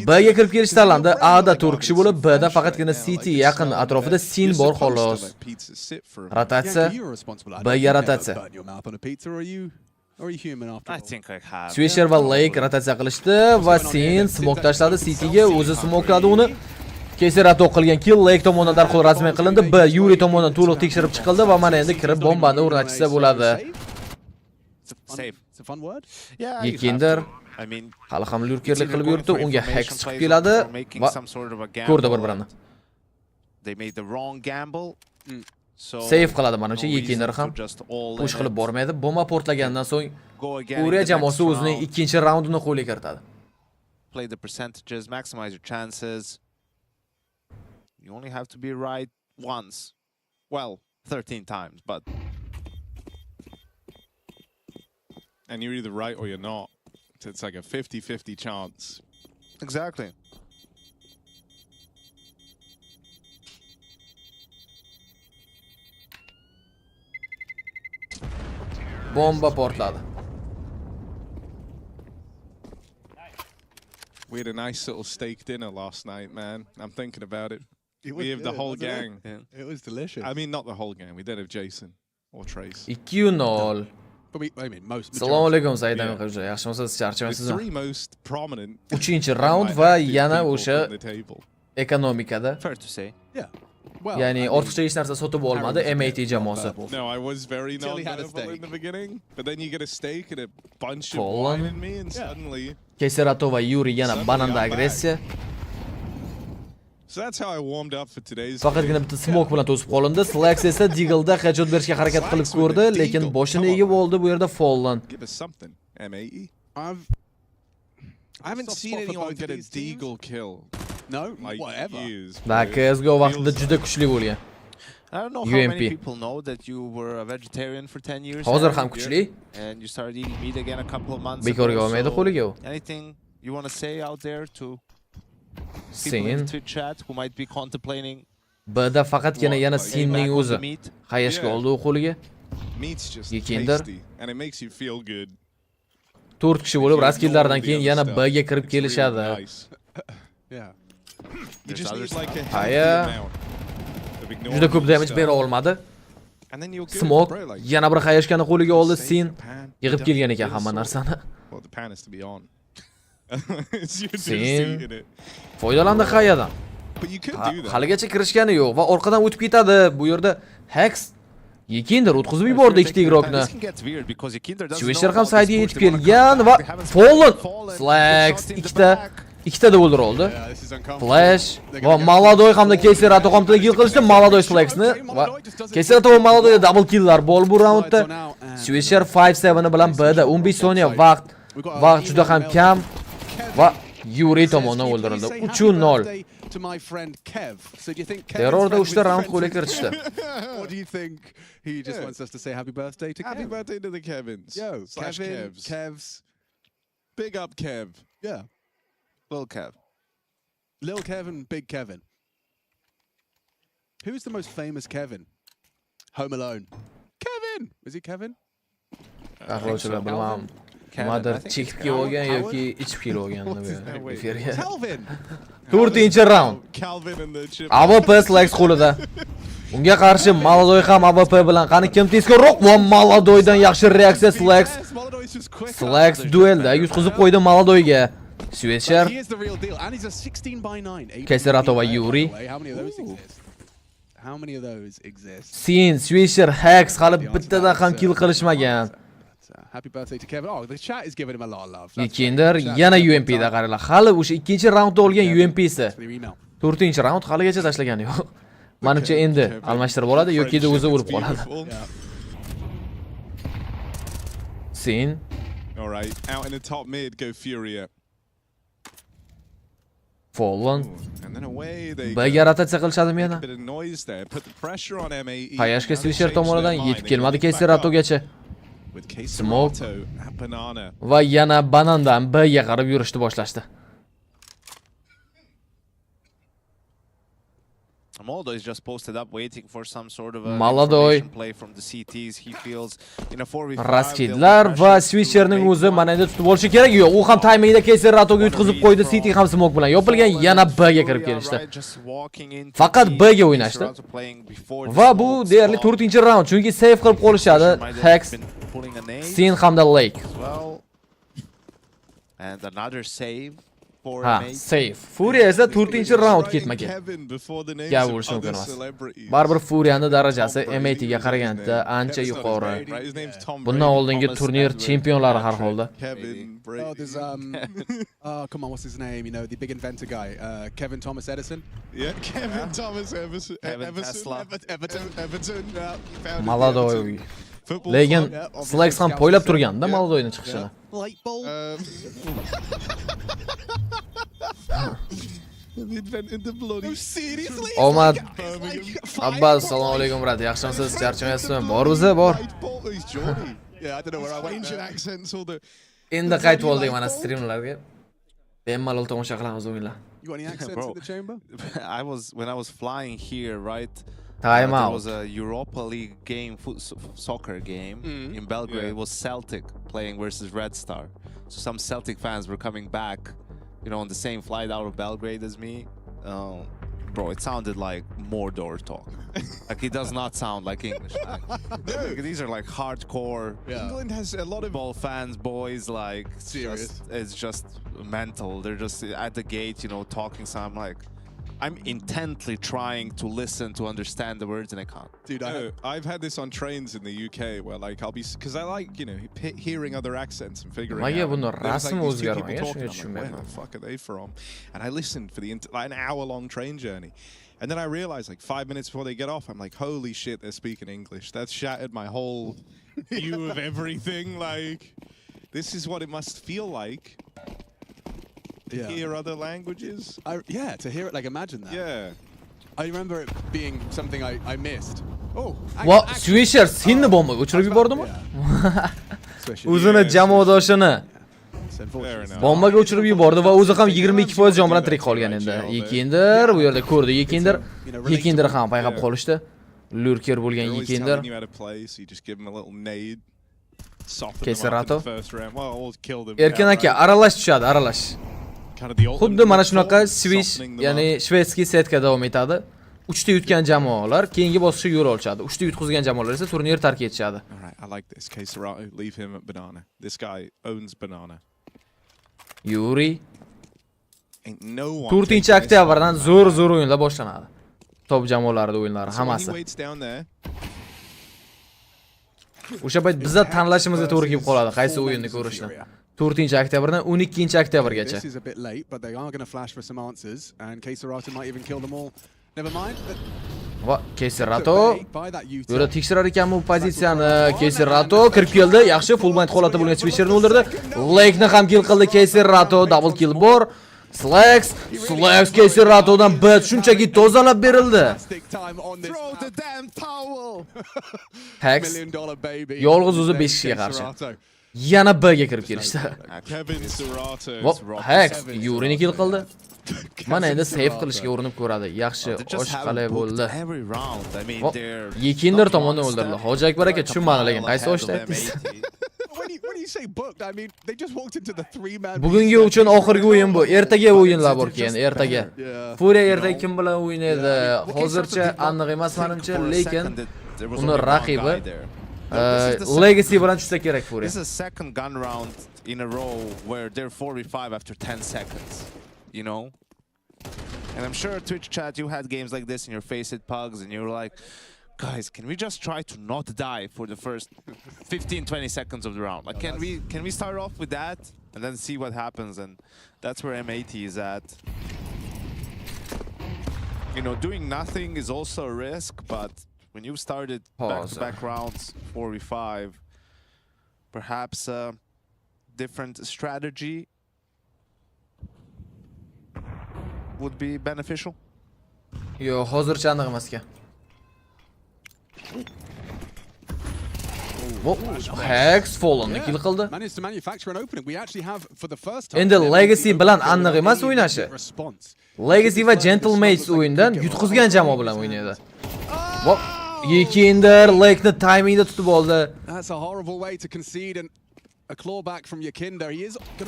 B'ga kirib kelish tanlandi. A'da 4 kishi bo'lib, B'da faqatgina CT yaqin atrofida Sin bor xolos. Rotatsiya. B'ga rotatsiya. Swisher va Lake rotatsiya qilishdi va Sin smoke tashladi CTga, o'zi smokeladi uni. Keserato qilgan kill Lake tomonidan darhol rasmiy qilindi. B Yuri tomonidan to'liq tekshirib chiqildi va mana endi kirib bombani o'rnatishsa bo'ladi. Yekinder hali ham lurkerlik qilib yurdi. Unga Hex chiqib keladi va ko'rdi bir-birini. Save qiladi menimcha Yekinder ham. Push qilib bormaydi. Bomba portlagandan so'ng Uriya jamoasi o'zining ikkinchi raundini qo'lga kiritadi.
Play the percentages, maximize your chances. You only have to be right once. Well, 13 times, but...
And you're either right or you're not. It's like a 50-50 chance.
Exactly.
Bomba portladi.
We had a nice little steak dinner last night, man. I'm thinking about it. We have the whole gang.
It was delicious.
I mean, not the whole gang. We did have Jason or Trace.
2-0.
I mean, most.
Assalomu alaykum Saidam qizlar. Yaxshimisiz? Charchamaysizmi?
3 most prominent.
3-round va yana o'sha ekonomikada.
Fair to say.
Yeah.
Ya'ni ortiqcha hech narsa sotib olmadi MAT jamoasi.
No, I was very non-benevolent in the beginning, but then you get a steak and a bunch of wine in me, and suddenly.
Keserato va Yuri yana bananda agressiya.
So that's how I warmed up for today's.
Faqatgina bitta smoke bilan to'sib qolindi. Slacks esa Deagle'da headshot berishga harakat qilib ko'rdi, lekin boshini egib oldi bu yerda Fallen.
Give us something, MAE. I haven't seen anyone get a Deagle kill.
No,
like
whatever.
Da CS:GO vaqtida juda kuchli bo'lgan.
I don't know how many people know that you were a vegetarian for 10 years.
Hozir ham kuchli.
And you started eating meat again a couple of months ago.
Bekorga olmaydi qo'liga u.
Anything you want to say out there to
people
in Twitch chat who might be contemplating?
B'da faqatgina yana Sinning o'zi hayashga oldi u qo'liga.
Meat's just
Yekinder
tasty and it makes you feel good.
4 kishi bo'lib raskillardan keyin yana B'ga kirib kelishadi.
You just need like a
juda ko'p damage bera olmadi. Smoke yana bir hayashkani qo'liga oldi. Sin yig'ib kelgan ekan hamma narsani. Sin foydalandi hayadan. Haligacha kirishgani yo'q va orqadan o'tib ketadi. Bu yerda Hex Yekinder o'tkazib yubordi ikkita igrokni. Swisher ham saydiga yetib kelgan va Fallen Slacks ikkita ikkita o'ldira oldi. Flash va Maladoy hamda Keserato hamda kill qilishdi. Maladoy Flexni va Keserato va Maladoy double killlar bol bu raundda. Swisher 5-7 bilan B'da 15 soniya vaqt. Vaqt juda ham kam va Yuri tomonidan o'ldirildi. 3-0.
To my friend Kev. So do you think Kev
Terrorda 3 ta round qo'lga kiritishdi.
What do you think? He just wants us to say happy birthday to Kev.
Happy birthday to the Kevins.
Yo, Kevin,
Kevs.
Kevs.
Big up Kev.
Yeah.
Lil Kev.
Lil Kevin, Big Kevin. Who's the most famous Kevin? Home Alone. Kevin! Is he Kevin?
Qarorchilar bilmam. Nimadir chekib kelib olgan yoki ichib kelib olganmi bu efirga.
Calvin.
4-round. AWP Slex qo'lida. Unga qarshi Maladoy ham AWP bilan qani kim tezkorroq va Maladoydan yaxshi reaksiya Slex. Slex duelda yutqizib qo'ydi Maladoyga. Swisher. Keserato va Yuri.
How many of those exist?
Sin, Swisher, Hex hali bittadan ham kill qilishmagan.
Happy birthday to Kevin. Oh, the chat is giving him a lot of love.
Yekinder yana UMP da qaranglar. Hali o'sha 2-raundda olgan UMPsi. 4-raund haligacha tashlagani yo'q. Menimcha endi almashtirib oladi yoki o'zi o'lib qoladi. Sin.
All right, out in the top mid go Furia.
Fallen.
And then away they
Baga rotatsiya qilishadimi yana?
bit of noise there. Put the pressure on MAE.
Payashga Swisher tomonidan yetib kelmadi Keseratogacha. Smoke va yana banandan B'ga qarab yurishni boshlashdi.
Maladoy is just posted up waiting for some sort of a
Maladoy
play from the CTs. He feels in a 4v5.
Raskidlar va Swisherning o'zi mana endi tutib olishi kerak. Yo'q, u ham timingda Keseratoga yutqizib qo'ydi. CT ham smoke bilan yopilgan, yana B'ga kirib kelishdi. Faqat B'ga o'ynashdi. Va bu deyarli 4-raund, chunki save qilib qolishadi. Hex, Sin hamda Lake.
And another save.
Ha, save. Furia esa 4-raund ketmagan. Gap bo'lishi mumkin emas. Baribir Furianing darajasi MAT ga qaraganda ancha yuqori. Bundan oldingi turnir chempionlari har holda.
Oh, there's oh, come on, what's his name? You know, the big inventor guy, Kevin Thomas Edison.
Yeah, Kevin Thomas Edison. Everton.
Maladoy. Lekin Slex ham poylab turganda Maladoyni chiqishini. Omad. Abbas, assalomu alaykum brat. Yaxshimisiz? Charchamayapsizmi? Bor o'zi, bor. Endi qaytib oldik mana streamlarga. Bemalol tomosha qilamiz o'yinlar.
You got any accents in the chamber?
When I was flying here, right?
Time out.
There was a Europa League game, soccer game in Belgrade. It was Celtic playing versus Red Star. So some Celtic fans were coming back, you know, on the same flight out of Belgrade as me. Bro, it sounded like Mordor talk. Like, it does not sound like English. Like, these are like hardcore.
England has a lot of
ball fans, boys, like, it's just mental. They're just at the gate, you know, talking. So I'm like, I'm intently trying to listen to understand the words and I can't.
Dude, I've had this on trains in the UK where like I'll be, because I like, you know, hearing other accents and figuring out. There's like these two people talking, I'm like, where the fuck are they from? And I listened for like an hour-long train journey. And then I realized like 5 minutes before they get off, I'm like, holy shit, they're speaking English. That's shattered my whole view of everything. Like, this is what it must feel like. To hear other languages?
Yeah, to hear it, like, imagine that.
Yeah.
I remember it being something I missed. Oh,
va Swisher Sinni bomba o'chirib yubordimi? O'zini jamoadoshini bombaga o'chirib yubordi va o'zi ham 22% jon bilan tirik qolgan endi. Yekinder bu yerda ko'rdi. Yekinder ham payqab qolishdi. Lurker bo'lgan Yekinder. Keserato. Erkin aka aralash tushadi, aralash. Xuddi mana shunaqa Swiss, ya'ni shvedskiy setka davom etadi. 3 ta yutgan jamoalar keyingi bosqichga yo'l olishadi. 3 ta yutqizgan jamoalar esa turnir tark etishadi.
Alright, I like this. Keserato, leave him at banana. This guy owns banana.
Yuri. 4-oktyabrdan zo'r o'yinlar boshlanadi. Top jamoalarida o'yinlari hammasi. O'sha payt bizlar tanlashimizga to'g'ri kelib qoladi, qaysi o'yinni ko'rishni. 4-oktyabrdan 12-oktyabrgacha.
This is a bit late, but they are going to flash for some answers, and Keiserato might even kill them all. Never mind.
Va Keiserato yo'la tekshirar ekan bu pozitsiyani. Keiserato kirib keldi. Yaxshi full blind holatda bo'lgan Switcherni o'ldirdi. Lake'ni ham kill qildi Keiserato. Double kill bor. Slax Keisiratodan bit shunchaki tozalab berildi. Hex yolg'iz o'zi 5 kishiga qarshi. Yana B ga kirib kelishdi. Hex Yurini kill qildi. Mana endi save qilishga urinib ko'radi. Yaxshi, osh qalay bo'ldi. Yekinder tomonidan o'ldirildi. Hoji Akbar aka tushunmadi, lekin qaysi oshda aytdingiz? Bugungi uchun oxirgi o'yin bu. Ertaga o'yinlar bor keyin, ertaga. Furia ertaga kim bilan o'ynaydi? Hozircha aniq emas menimcha, lekin uni raqibi Legacy bilan tushsa kerak Furia.
This is the second gun round in a row where they're 4v5 after 10 seconds. You know? And I'm sure Twitch chat, you had games like this in your face it pugs and you're like, guys, can we just try to not die for the first 15-20 seconds of the round? Like, can we start off with that and then see what happens? And that's where M80 is at. You know, doing nothing is also a risk, but when you started back-to-back rounds, 4v5, perhaps a different strategy would be beneficial.
Yo, hozircha aniq emas ekan. Hex Fallen'ni kill qildi. Endi Legacy bilan aniq emas o'ynashi. Legacy va Gentlemates o'yindan yutqizgan jamoa bilan o'ynaydi. Yekinder Lake'ni timingda tutib oldi.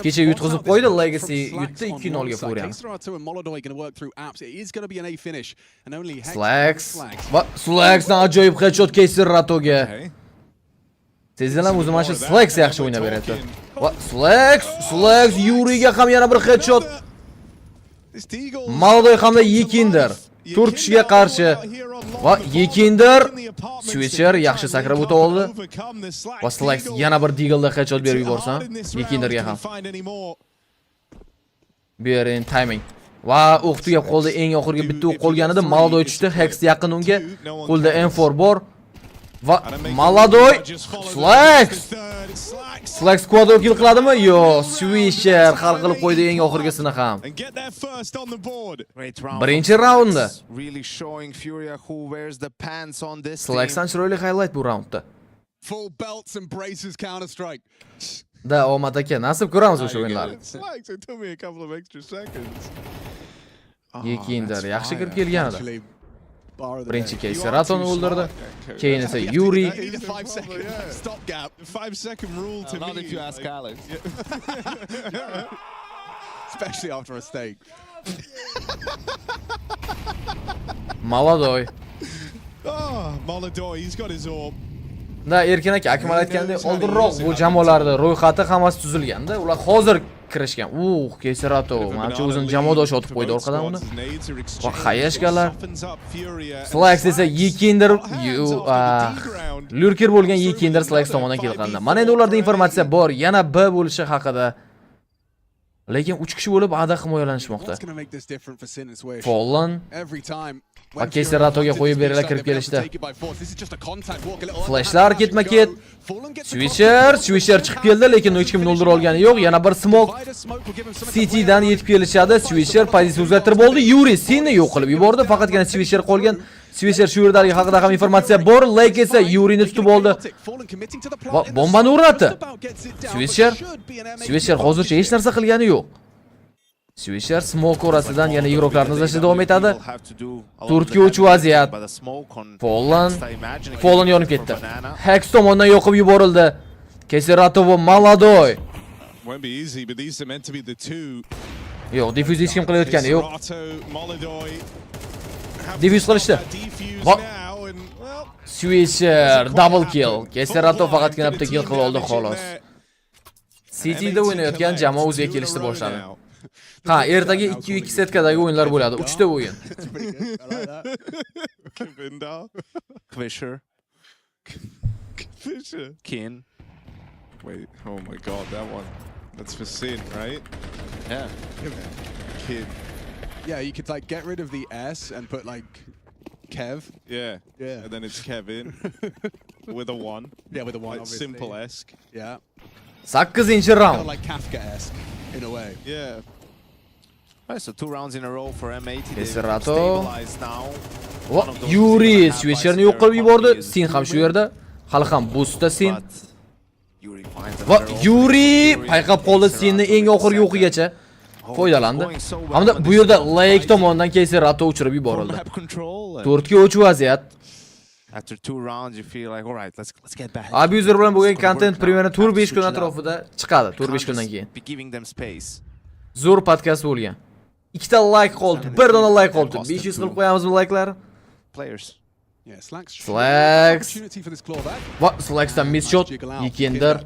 Kecha yutqizib qo'ydi Legacy, yutdi 2-0 ga Furia. Slaxdan ajoyib headshot Keisiratoga. Sezdilarmi, o'zi mana shu Slax yaxshi o'ynab beradi. Slax Yuriga ham yana bir headshot. Malodoy hamda Yekinder 4 kishiga qarshi. Va Yekinder Switcher yaxshi sakrab o'ta oldi. Va Slax yana bir Deagle'da headshot berib yuborsam, Yekinderga ham. Bering timing. Va o'q tugab qoldi, eng oxirgi bitta o'q qolgan edi. Malodoy tushdi, Hex yaqin unga. Qo'lda M4 bor. Va Malodoy Slax quadro kill qiladimi? Yo, Switcher hal qilib qo'ydi eng oxirgisini ham. Birinchi raundda Slaxdan chiroyli highlight bu raundda.
Full belts and braces counter strike.
Da omad aka, nasib ko'ramiz o'sha o'yinlarni. Yekinder yaxshi kirib kelgan edi. Birinchi Keiseratoni o'ldirdi. Keyin esa Yuri.
5-second rule to me.
Not if you ask Alex.
Especially after a steak.
Malodoy.
Malodoy, he's got his orb.
Da Erkin aka akmal aytgandek, oldinroq bu jamoalarda ro'yxati hammasi tuzilganda, ular hozir kirishgan. Keiserato, menimcha o'zini jamoadosh otib qo'ydi orqadan uni. Va xayashganlar. Slax esa Yekinder, lurker bo'lgan Yekinder Slax tomonidan kill qilindi. Mana endi ularda informatsiya bor, yana B bo'lishi haqida. Lekin 3 kishi bo'lib Ada himoyalanishmoqda. Fallen va Keiseratoga qo'yib berilib kirib kelishdi. Flashlar ketma-ket. Switcher chiqib keldi, lekin hech kim o'ldira olgani yo'q. Yana bir smoke. Citydan yetib kelishadi. Switcher pozitsiya o'zgartirib oldi. Yuri seni yo'q qilib yubordi. Faqatgina Switcher qolgan. Switcher shu yerdagi haqida ham informatsiya bor. Lake esa Yurini tutib oldi. Va bombani o'rnatdi. Switcher hozircha hech narsa qilgani yo'q. Switcher smoke orasidan yana igroklarni izlashda davom etadi. 4-3 vaziyat. Fallen yonib ketdi. Hex tomonidan yoqib yuborildi. Keiserato va Malodoy. Yo'q, defuse hech kim qilayotgani yo'q. Defuse qilishdi. Switcher double kill. Keiserato faqatgina bitta kill qilib oldi xolos. Cityda o'ynayotgan jamoa o'ziga kelishni boshladi. Ha, ertaga 2-2 setkadagi o'yinlar bo'ladi. 3 ta o'yin.
Fisher.
Fisher.
Kin.
Wait, oh my god, that one. That's for Sin, right?
Yeah.
Kid.
Yeah, you could like get rid of the S and put like Kev.
Yeah.
Yeah.
And then it's Kevin with a 1.
Yeah, with a 1,
like
obviously.
simple-esque.
Yeah.
8-round.
Kind of like Kafka-esque in a way.
Yeah.
Right, so 2 rounds in a row for M80. They've
Keserato.
stabilized now.
Yuri Switcherni yo'q qilib yubordi. Sin ham shu yerda. Hali ham boostda Sin. Va Yuri payqab qoldi Sinni eng oxirgi o'qigacha. Foydalandi. Hamda bu yerda Lake tomonidan Keserato uchirib yuborildi. 4-3 vaziyat.
After 2 rounds, you feel like, all right, let's get back.
Abuser bilan bo'lgan content primera tur 5 kun atrofida chiqadi. Tur 5 kundan keyin.
Be giving them space.
Zo'r podkast bo'lgan. 2 like qoldi, 1 dona like qoldi. 500 qilib qo'yamizmi like'larni?
Players.
Yeah, Slacks.
Va Slacksdan miss shot, Yekender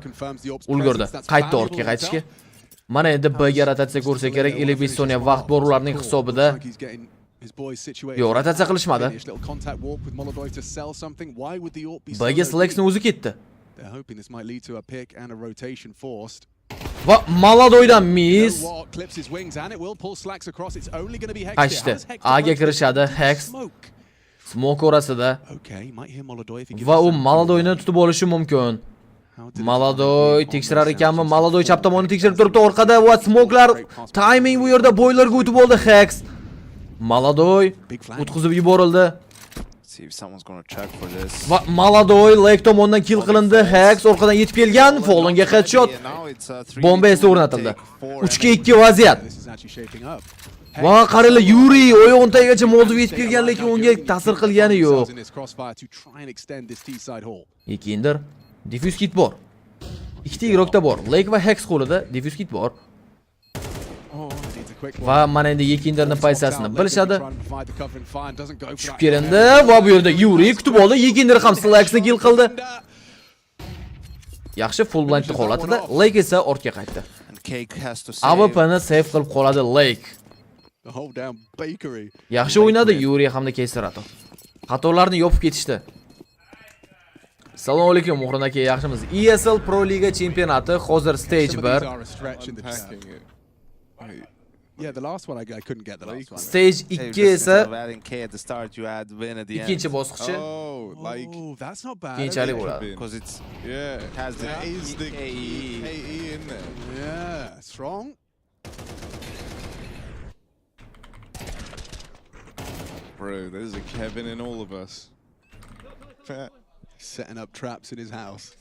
ulgurdi. Qaytdi ortga qaytishga. Mana endi B'ga rotatsiya ko'rsa kerak, 55 soniya vaqt bor ularning hisobida. Yo'q, rotatsiya qilishmadi. B'ga Slacksni o'zi ketdi. Va Maladoydan miss. Qaytishdi. A'ga kirishadi Hex. Smoke orasida. Va u Maladoyni tutib olishi mumkin. Maladoy tekshirar ekanmi? Maladoy chap tomonni tekshirib turibdi orqada va smokelar timing bu yerda boylarga o'tib oldi Hex. Maladoy o'tkazib yuborildi.
See if someone's going to check for this.
Va Maladoy Lake tomonidan kill qilindi. Hex orqadan yetib kelgan. Fallonga headshot. Bomba esa o'rnatildi. 3-2 vaziyat. Va qaranglar Yuri o'yin tagigacha Molotov yetib kelgan, lekin unga ta'sir qilgani yo'q. Yekender diffuse kit bor. Ikkita igrokda bor. Lake va Hex qo'lida diffuse kit bor. Va mana endi Yekenderni pozitsiyasini bilishadi. Tushib kelindi va bu yerda Yuri kutib oldi. Yekender ham Slacksni kill qildi. Yaxshi full blindli holatida, Lake esa ortga qaytdi. AWP'ni save qilib qoladi Lake. Yaxshi o'ynadi Yuri hamda Keserato. Xatolarni yopib ketishdi. Assalomu alaykum Muhrin aka, yaxshimiz? ESL Pro Liga chempionati hozir stage 1.
Yeah, the last one I couldn't get the last one.
Stage 2 esa ikkinchi bosqichi.
Oh, like
that's not bad.
Keyinchalik bo'ladi.
Because it's
yeah,
it has the
KE in there.
Yeah, strong.
Bro, there's a Kevin in all of us.
Setting up traps in his house.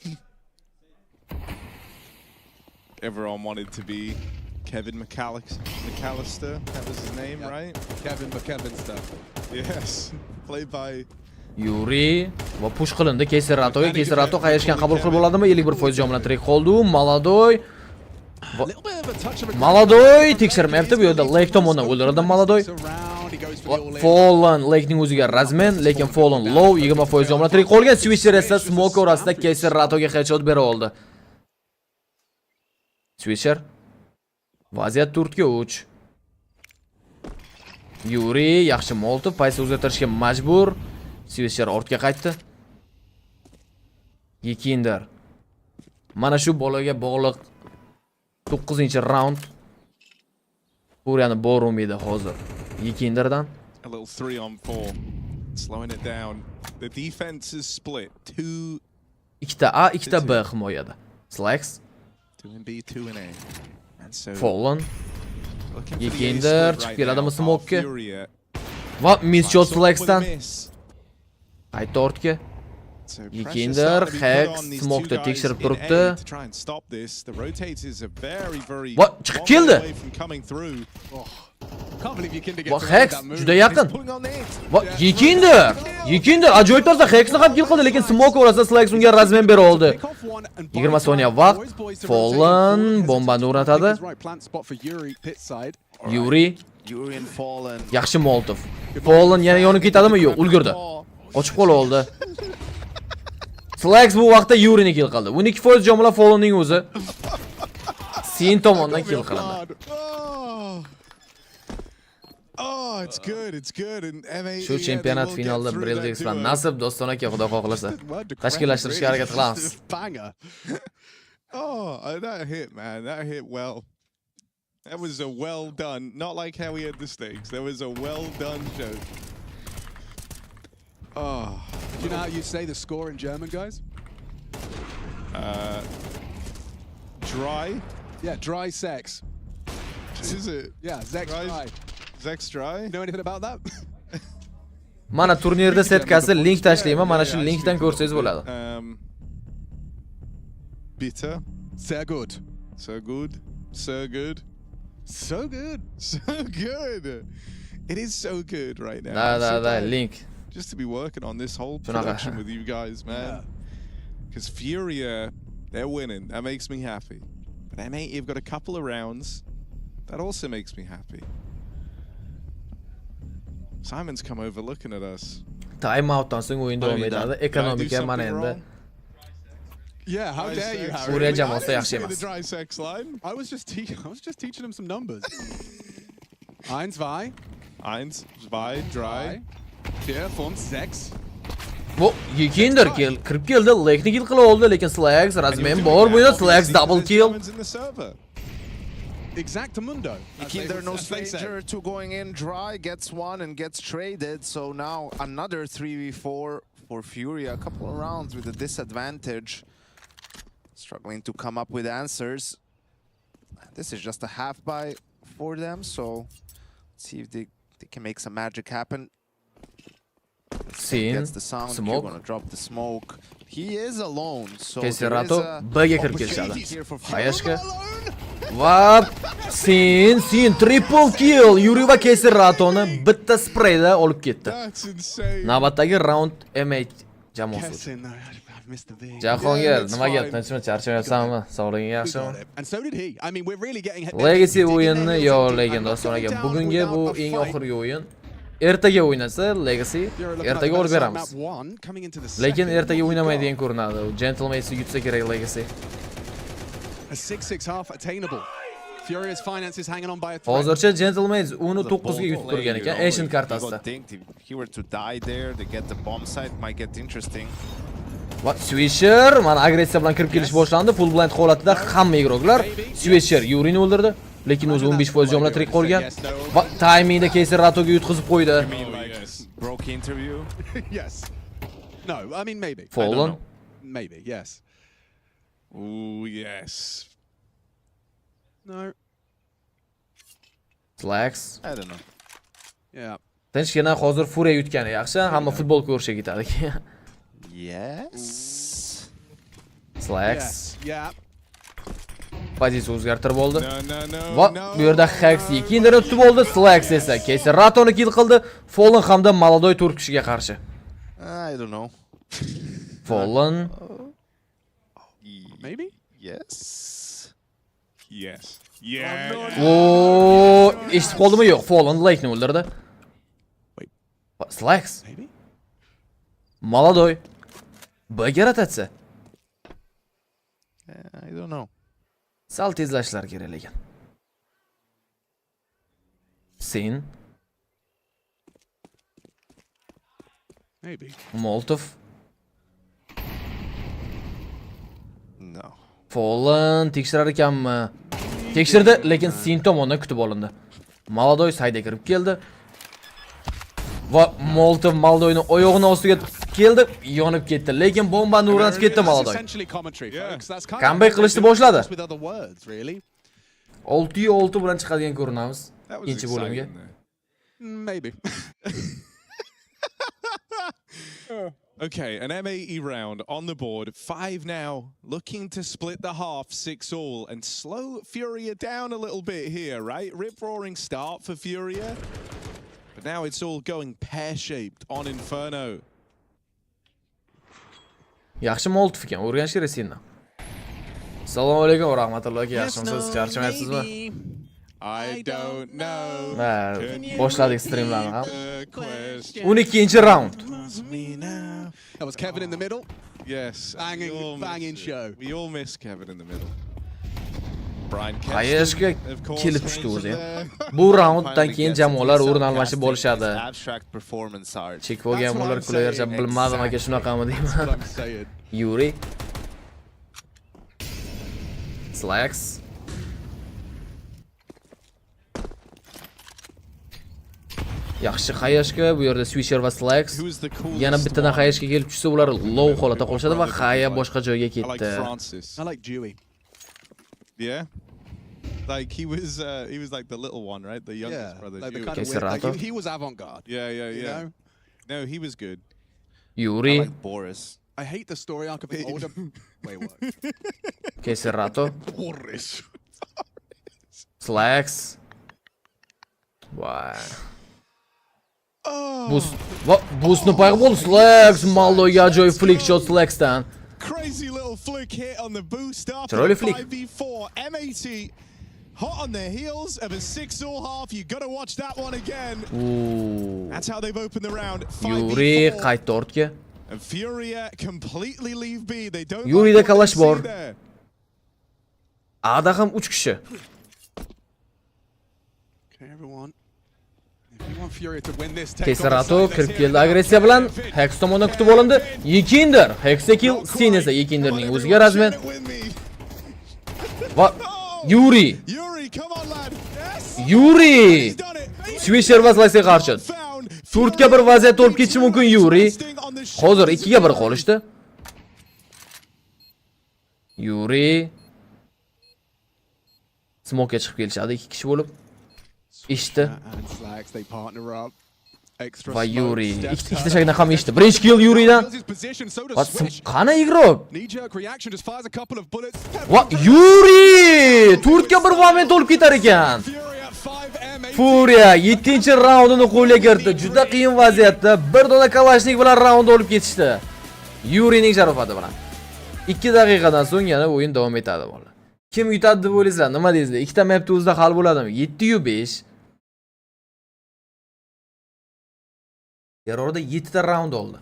Everyone wanted to be Kevin McAllister. That was his name, right?
Kevin McKevinster.
Yes. Played by
Yuri va push qilindi Keseratoga. Keserato qayerishgan qabul qilib bo'ladimi? 51% jon bilan tirik qoldi. Maladoy tekshirmayapti bu yerda. Lake tomonidan o'ldirildi Maladoy. Fallen Lake'ning o'ziga razmen, lekin Fallen low 20% jon bilan tirik qolgan. Switcher esa smoke orasida Keseratoga headshot bera oldi. Switcher vaziyat 4-3. Yuri yaxshi Molotov paysa o'zgartirishga majbur. Switcher ortga qaytdi. Yekender. Mana shu bolaga bog'liq 9-round. Burani bor umidi hozir. Yekenderdan.
a little 3-on-4, slowing it down. The defense is split. 2
ikkita A, ikkita B himoyada. Slacks
2 in B, 2 in A. And so
Fallen. Yekender chiqib keladimi smoke'ga. Va miss shot Slacksdan. Qayta ortga. Yekender Hex smoke'da tekshirib turibdi. Va chiqib keldi. Va Hex juda yaqin. Va Yekender ajoyib tarzda Hexni ham kill qildi, lekin smoke orasida Slacks unga razmen bera oldi. 20 soniya vaqt. Fallen bombani o'rnatadi. Yuri yaxshi Molotov. Fallen yana yonib ketadimi? Yo'q, ulgurdi. Ochib qo'la oldi. Slacks bu vaqtda Yurini kill qildi. 12% jon bilan Fallenning o'zi Sin tomonidan kill qilindi.
Oh, it's good, it's good. And
Shu chempionat finalida Brildex bilan nasib doston aka, xudo xohlasa tashkillashtirishga harakat qilamiz.
Oh, that hit, man. That hit well. That was a well done. Not like how we had the stakes. That was a well done joke.
Oh. Do you know how you say the score in German, guys?
Dry?
Yeah, dry sex.
Is it?
Yeah, Zex dry.
Zex dry?
You know anything about that?
Mana turnirda setkasi link tashlayman. Mana shu linkdan ko'rsangiz bo'ladi.
Bitter.
So good.
So good. So good.
So good.
So good. It is so good right now.
Da, link.
Just to be working on this whole production with you guys, man. Because Furia, they're winning. That makes me happy. But M8, you've got a couple of rounds. That also makes me happy. Simon's come over looking at us.
Timeout'dan so'ng o'yin davom etadi. Ekonomika mana endi.
Yeah, how dare you, Harry?
Suriya jamoasi yaxshi emas.
The dry sex line.
I was just teaching him some numbers. 1, 2.
1, 2, dry.
4, 5, 6.
Bu Kinder kill kirib keldi, Lekni kill qila oldi, lekin Slags razmen bor bu yerda. Slags double kill.
Exactamundo.
Kinder no stranger to going in dry, gets one and gets traded. So now another 3v4 for Furia. A couple of rounds with a disadvantage. Struggling to come up with answers. This is just a half buy for them, so let's see if they can make some magic happen. Gets the sound.
Smoke.
You're gonna drop the smoke. He is alone, so
Keserato B'ga kirib kelishadi. Hayashka. Va Sin triple kill. Yuri va Keseratoni bitta spreyda olib ketdi. Navbatdagi round M8 jamoasi uchun. Jahongir, nima gap? Tinchmi, charchamayapsanmi? Sog'lig'ing yaxshimi? Legacy o'yinni yo legenda so'raga. Bugungi bu eng oxirgi o'yin. Ertaga o'ynasa Legacy, ertaga olib beramiz. Lekin ertaga o'ynamaydigan ko'rinadi. Gentleman'si yutsa kerak Legacy.
A 6-6 half attainable. Furious finances hanging on by a thread.
Hozircha Gentleman's uni 9 ga yutib turgan ekan Asian kartasida.
If he were to die there, they get the bomb site, might get interesting.
Va Swisher mana agressiya bilan kirib kelish boshlandi. Full blind holatida hamma igroklar Swisher Yurini o'ldirdi, lekin o'zi 15% jomla tirik qolgan. Va timingda Keseratoga yutqizib qo'ydi.
Broke interview.
Yes. No, I mean maybe.
Fallen.
Maybe, yes.
Oh, yes.
No.
Slacks.
I don't know.
Yeah.
Tinchgina hozir Furia yutgani yaxshi, hamma futbol ko'rishga ketadi.
Yes.
Slacks.
Yeah.
Pozitsiya o'zgartirib oldi. Va bu yerda Haxi Kinderni tutib oldi. Slacks esa Keseratoni kill qildi. Fallen hamda Malodoy 4 kishiga qarshi.
I don't know.
Fallen.
Maybe?
Yes.
Yes. Yeah.
Oo, eshitib qoldimi yo'q? Fallen Lake'ni o'ldirdi.
Wait.
Slacks.
Maybe?
Malodoy. B'ga rotatsiya.
I don't know.
Sal tezlashlar kerak lekin. Sin.
Maybe.
Molotov.
No.
Fallen tekshirar ekanmi? Tekshirdi, lekin Sin tomonidan kutib olindi. Malodoy sayda kirib keldi. Va Molotov Malodoyning oyog'ini ostiga keldi, yonib ketdi. Lekin bombani uranib ketdi Malodoy. Comeback qilishni boshladi. 6-6 bilan chiqadigan ko'rinamiz ikkinchi bo'limga.
Maybe.
Okay, an M80 round on the board. 5 now, looking to split the half 6-all and slow Furia down a little bit here, right? Rip-roaring start for Furia. But now it's all going pear-shaped on Inferno.
Yaxshi Molotov ekan, o'rganish kerak sendan. Assalomu alaykum va rahmatullohi. Yaxshimisiz? Charchamayapsizmi?
I don't know.
Boshladik streamlarni ham. 12-chi round.
That was Kevin in the middle.
Yes.
Banging show.
We all miss Kevin in the middle. Brian
Qayashga kelib tushdi o'zi. Bu raunddan keyin jamoalar o'rin almashib bo'lishadi. Chekvoga ular kulaversa bilmadim aka shunaqami deyman. Yuri. Slacks. Yaxshi Hayashga bu yerda Swisher va Slacks. Yana bittadan Hayashga kelib tushsa, ular low holatda qolishadi va Haya boshqa joyga ketdi.
I like Dewey. Yeah. Like he was like the little one, right? The youngest brother.
Like the kind of weird, like he was avant-garde.
Yeah.
You know?
No, he was good.
Yuri.
I like Boris.
I hate the story arc of the older. Wait, what?
Keserato.
Boris.
Slacks. Wow.
Oh.
Boost no payq bo'ldi. Slacks Malloy joy flick shot Slacksdan.
Crazy little flick hit on the boost up.
Chiroyli flick.
5v4 M80 hot on the heels of a 6-all half. You got to watch that one again.
Ooh.
That's how they've opened the round.
Yuri qaytdi ortga.
And Furia completely leave B. They don't.
Yurida kalash bor. Ada ham 3 kishi.
Okay, everyone. If you want Furia to win this, take
Keserato kirib keldi agressiya bilan. Hex tomonidan kutib olindi. Yekinder. Hex kill, sen esa Yekinderning o'ziga razmen. Va Yuri. Yuri. Swisher va Slacksga qarshi. 4 ga 1 vaziyat olib ketishi mumkin Yuri. Hozir 2 ga 1 qolishdi. Yuri. Smoke'ga chiqib kelishadi 2 kishi bo'lib. Ishdi. Va Yuri. Ikkita shagdan ham ishdi. Birinchi kill Yuridan. Qani Igrob? Va Yuri! 4 ga 1 moment olib ketar ekan. Furia 7-raundini qo'lga kiritdi. Juda qiyin vaziyatda bir dona Kalashnik bilan raund olib ketishdi. Yurining sharofati bilan. 2 daqiqadan so'ng yana o'yin davom etadi bolalar. Kim yutadi deb o'ylaysizlar? Nima deysizlar? Ikkita mapda o'zida hal bo'ladimi? 7-5. Yarorda 7 ta raund oldi.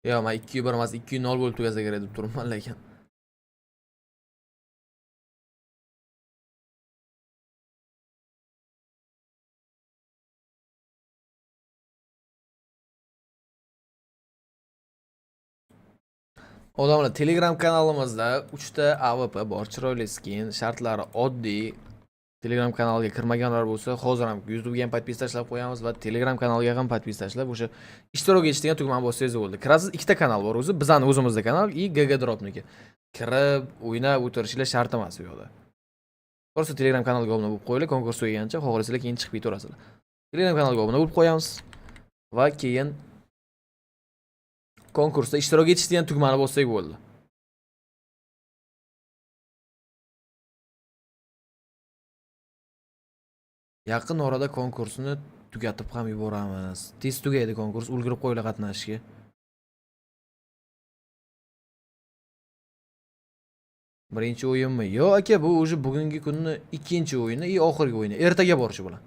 Yo, men 2-1 emas, 2-0 bo'lib tugasa kerak deb turibman lekin. Odamlar, Telegram kanalimizda 3 ta AWP bor, chiroyli skin, shartlari oddiy. Telegram kanaliga kirmaganlar bo'lsa, hozir ham YouTube'ga ham podpis tashlab qo'yamiz va Telegram kanaliga ham podpis tashlab, o'sha ishtirok etish degan tugmani bossangiz bo'ldi. Kirasiz, 2 ta kanal bor o'zi, bizning o'zimizda kanal и GG Dropniki. Kirib, o'ynab o'tirishinglar shart emas bu yoqda. To'g'risi Telegram kanaliga obuna bo'lib qo'yinglar, konkurs tugagancha, xohlasanglar keyin chiqib ketaverasizlar. Telegram kanaliga obuna bo'lib qo'yamiz va keyin konkursda ishtirok etish degan tugmani bossak bo'ldi. Yaqin orada konkursni tugatib ham yuboramiz. Tez tugaydi konkurs, ulgurib qo'yinglar qatnashishga. Birinchi o'yinmi? Yo'q aka, bu o'zi bugungi kunning ikkinchi o'yini, oxirgi o'yini. Ertaga borishi bilan.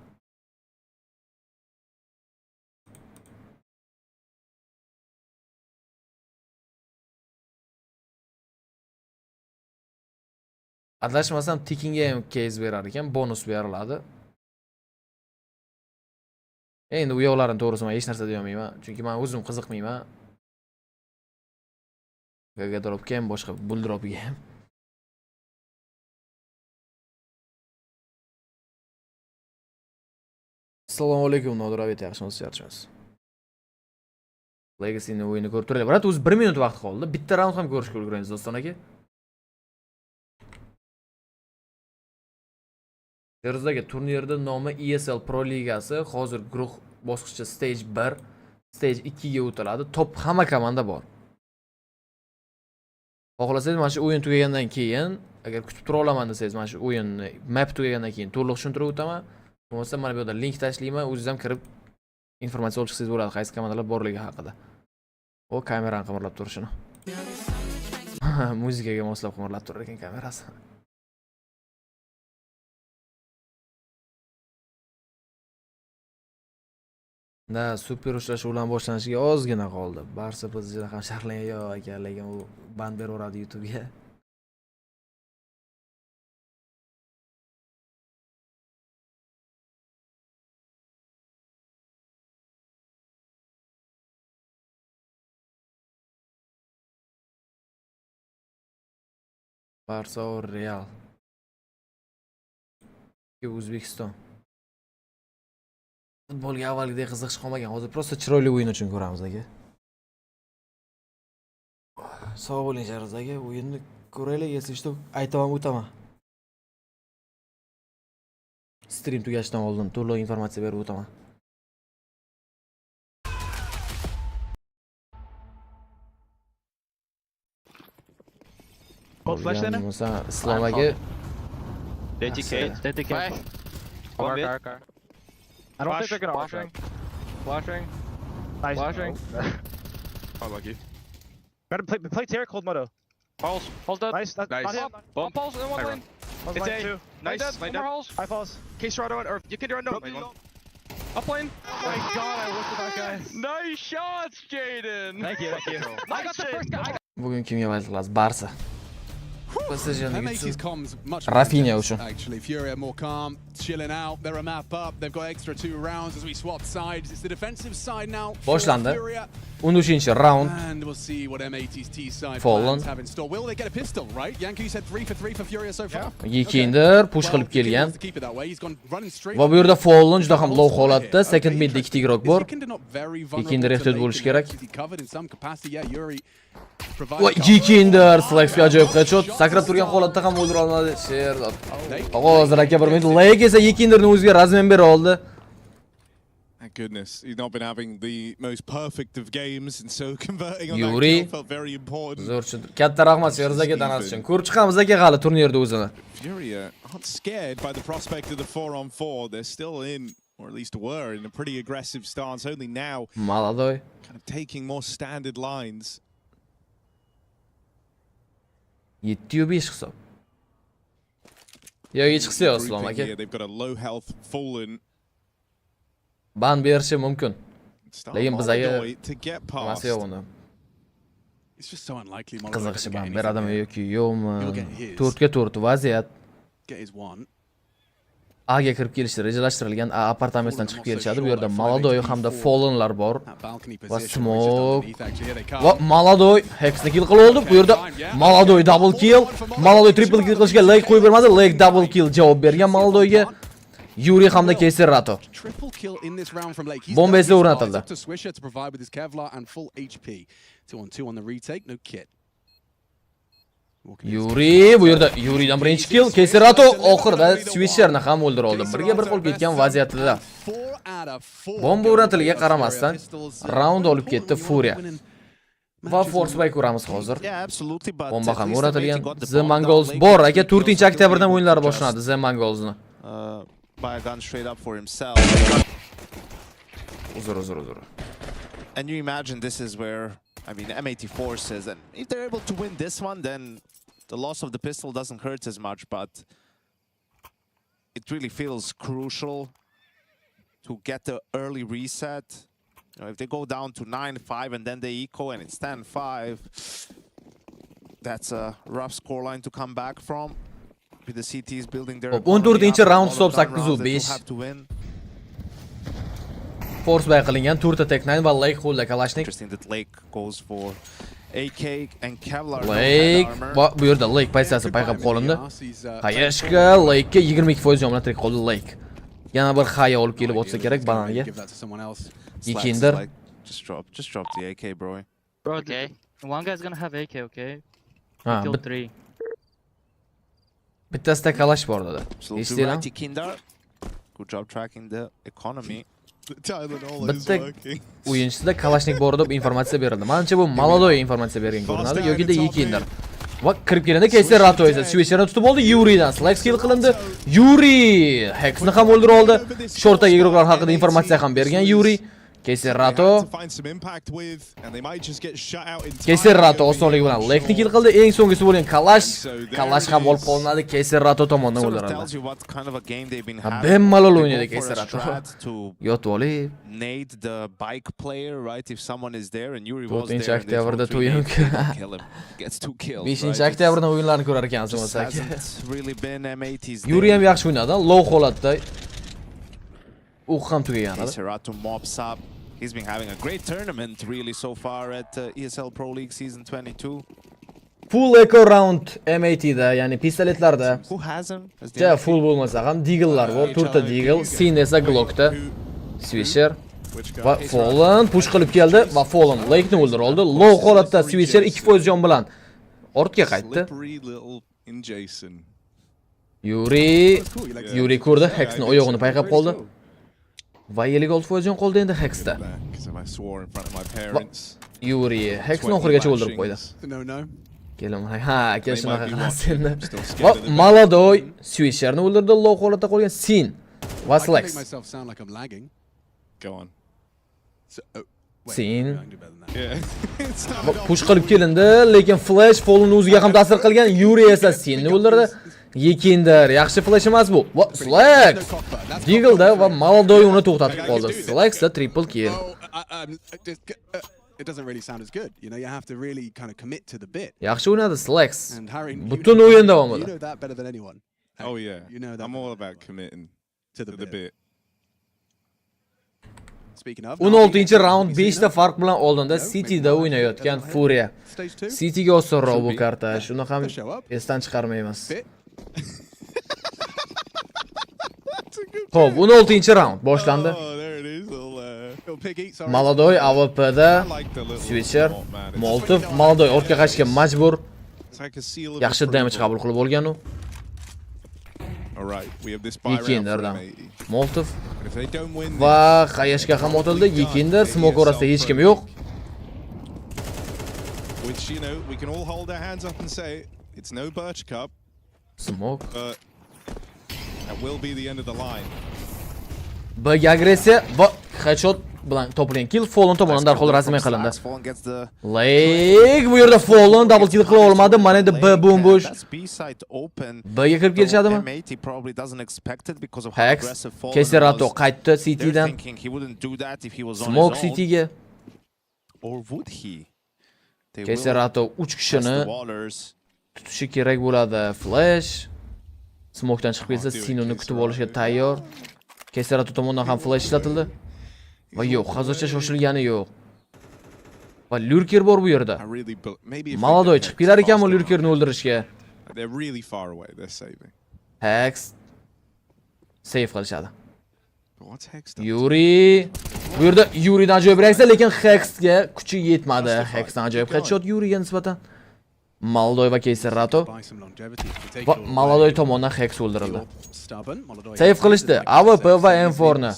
Adashmasam Tikingga ham case berar ekan, bonus beriladi. Endi u yo'qlarini to'g'risi men hech narsa deyolmayman, chunki men o'zim qiziqmayman. Gaga dropga ham boshqa buldropga ham. Assalomu alaykum Nodir aka, yaxshimisiz, yaxshimisiz. Legacy'ning o'yinini ko'rib turaylik. Biroq o'zi 1 minut vaqt qoldi. Bitta raund ham ko'rishga ulguramiz do'stlar aka. Terzdagi turnirning nomi ESL Pro Ligasi, hozir guruh bosqichi stage 1, stage 2 ga o'tiladi. Top hamma komanda bor. Xohlasangiz mana shu o'yin tugagandan keyin, agar kutib tura olaman desangiz, mana shu o'yinni map tugagandan keyin to'liq tushuntirib o'taman. Bo'lmasa mana bu yerda link tashlayman, o'zingiz ham kirib informatsiya olib chiqsangiz bo'ladi, qaysi komandalar borligi haqida. O kamerani qimirlab turishini. Muzikaga moslab qimirlab turar ekan kamerasi. Da, super uchrashuvlar boshlanishiga ozgina qoldi. Barsa bizga ham sharhlangan yo aka, lekin u band beraveradi YouTube'ga. Barsa or Real. O'zbekiston. Futbolga avvalgidek qiziqish qolmagan. Hozir prosta chiroyli o'yin uchun ko'ramiz aka. Sog' bo'ling Sharz aka, o'yinni ko'raylik, esishdi, aytaman o'taman. Stream tugashidan oldin to'liq informatsiya berib o'taman.
Hold flash then.
Mesela Islam aka
DTK. Car. I don't think they're gonna flashing. Nice. Flashing.
Unlucky.
Gotta play TIR cold moto.
Pulse. Pulse dead.
Nice. Not him.
One pulse in one lane.
It's A.
Two.
Nice.
One more pulse.
I falls.
Case run or you can run no. Up lane.
Oh my god, I looked at that guy.
Nice shots, Jaden.
Thank you.
I got the first guy.
bugün kimga vazn qilasiz? Barsa.
M80's comms much
Rafinha uchun.
Actually, Furia more calm, chilling out. They're a map up. They've got extra 2 rounds as we swap sides. It's the defensive side now.
Boshlandi. 13 round.
And we'll see what M80's T side
Fallen.
plans have in store. Will they get a pistol, right? Yanku, you said 3 for 3 for Furia so far.
Yekinder push qilib kelgan. Va bu yerda Fallen juda ham low holatda. Second midda ikkita igrok bor. Yekinder ehtiyot bo'lish kerak. Va Yekinder Slexga ajoyib headshot. Sakrab turgan holatda ham o'ldira olmadi. Sherzod. Hozir aka bir minut Lake esa Yekinderni o'ziga razmen bera oldi.
Thank goodness, he's not been having the most perfect of games, and so converting on
Yuri.
that kill felt very important.
Zo'rchi. Katta rahmat Sherzaga tanasi uchun. Ko'rib chiqamiz aka hali turnirda o'zini.
Furia aren't scared by the prospect of the 4-on-4. They're still in, or at least were, in a pretty aggressive stance. Only now,
Maladoy.
kind of taking more standard lines.
7-5 hisob. Yo, hech qisi yo'q Islom aka.
They've got a low health Fallen.
Ban berishi mumkin. Lekin bizaga nimasi yo'q uni.
It's just so unlikely.
Qiziqishi ban beradimi yoki yo'qmi? 4 ga 4 vaziyat.
Get his one.
A'ga kirib kelishdi, rejalashtirilgan A apartamentdan chiqib kelishadi. Bu yerda Maladoy hamda Fallenlar bor. Va Smoke. Va Maladoy Hexni kill qilib oldi. Bu yerda Maladoy double kill. Maladoy triple kill qilishga Lake qo'yib bermadi. Lake double kill javob bergan Maladoyga. Yuri hamda Keserato. Bomba esa o'rnatildi. Yuri bu yerda Yuridan birinchi kill, Keserato oxirida Swisherni ham o'ldira oldi. Birga bir qolib ketgan vaziyatda. Bomba o'rnatilganiga qaramasdan round olib ketdi Furia. Va force bay ko'ramiz hozir. Bomba ham o'rnatilgan. The Mongols bor aka 4-oktyabrdan o'yinlari boshlanadi The Mongolsni.
By a gun straight up for himself.
Uzr.
And you imagine this is where, I mean, M84 says, and if they're able to win this one, then the loss of the pistol doesn't hurt as much, but it really feels crucial to get the early reset. You know, if they go down to 9-5 and then they eco and it's 10-5, that's a rough scoreline to come back from. The CTs building their
14-chi round stop 8-5. Force bay qilingan 4 attack 9 va Lake qo'lda Kalashnik.
Interesting that Lake goes for AK and Kevlar.
Lake bu yerda Lake paysasi payqab qolindi. Hayashka Lake'ga 22% yomlatib qoldi Lake. Yana bir haya olib kelib o'tsa kerak bananga. Yekinder.
Just drop the AK, bro.
Okay. One guy's gonna have AK, okay?
Ha,
Kill 3.
Bittasida kalash bor dedi.
Eshitdinglar? Good job tracking the economy.
Bitta o'yinchisida Kalashnik bor deb informatsiya berildi. Menimcha bu Maladoy informatsiya bergan ko'rinadi yoki da Yekinder. Va kirib kelganda Keserato esa Swisherni tutib oldi. Yuridan Slack skill qilindi. Yuri Hexni ham o'ldira oldi. Shortdagi igroqlar haqida informatsiya ham bergan Yuri. Keserato osonlik bilan Lekni kill qildi. Eng so'nggisi bo'lgan Kalash ham olib qolinadi. Keserato tomonidan o'ldirildi. Bemalol o'ynaydi Keserato. Yotib olib.
Nade the bike player, right? If someone is there and Yuri was there,
4-oktyabrda to'yin.
Gets 2 kills.
5-oktyabrdan o'yinlarni ko'rar ekansiz bo'lsak.
Really been M80's.
Yuri ham yaxshi o'ynadi. Low holatda. U ham tugagan edi.
Keserato mops up. He's been having a great tournament really so far at ESL Pro League Season 22.
full eco round MAT'da, ya'ni pistoletlarda.
Who has him?
Ja, full bo'lmasa ham Deagle'lar bor, 4 ta Deagle, Sin esa Glock'da. Swisher va Fallen push qilib keldi va Fallen Lake'ni o'ldirib oldi. Low holatda Swisher 2% jon bilan ortga qaytdi. Yuri ko'rdi, Hex'ni oyog'ini payqab qoldi. Va 56% jon qoldi endi Hex'da. Yuri Hex'ni oxirigacha o'ldirib qo'ydi. Kelim, ha, aka shunaqa qilasiz endi. Va Maladoy Swisherni o'ldirdi, low holatda qolgan Sin va Slex.
Go on.
Sin. Push qilib kelindi, lekin Flash Fallen o'ziga ham ta'sir qilgan. Yuri esa Sinni o'ldirdi. Yekinder, yaxshi flash emas bu. Va Slex. Deagle'da va Maladoy uni to'xtatib qoldi. Slex'da triple kill.
It doesn't really sound as good. You know, you have to really kind of commit to the bit.
Yaxshi o'ynadi Slex. Butun o'yin davomida.
You know that better than anyone.
Oh yeah. You know that. I'm all about committing to the bit.
16-raund 5 ta farq bilan oldinda City'da o'ynayotgan Furia. City'ga osonroq bu karta. Shuni ham esdan chiqarmaymiz. Xo'p, 16-raund boshlandi. Maladoy AWP'da Switcher, Molotov, Maladoy ortga qaytishga majbur. Yaxshi damage qabul qilib olgan u. Yekinderdan Molotov va qayashga ham otildi. Yekinder smoke orasida hech kim yo'q.
Which, you know, we can all hold our hands up and say it's no birch cup.
Smoke.
But that will be the end of the line.
Big agressiya va headshot bilan topilgan kill Fallen tomonidan darhol rasmiy qilindi. Lake bu yerda Fallen double kill qila olmadi. Mana endi B bombosh. B'ga kirib kelishadimi? Hex Keserato qaytdi City'dan. Smoke City'ga. Keserato 3 kishini tutishi kerak bo'ladi. Flash smoke'dan chiqib kelsa, Sinoni kutib olishga tayyor. Keserato tomonidan ham flash ishlatildi. Va yo'q, hozircha shoshilgani yo'q. Va lurker bor bu yerda. Maladoy chiqib kelar ekanmi lurkerni o'ldirishga? Hex save qilishadi. Yuri bu yerda Yuridan ajoyib reaksiya, lekin Hexga kuchi yetmadi. Hexdan ajoyib headshot Yuriga nisbatan. Maladoy va Keserato va Maladoy tomonidan Hex o'ldirildi. Save qilishdi AWP va M4ni.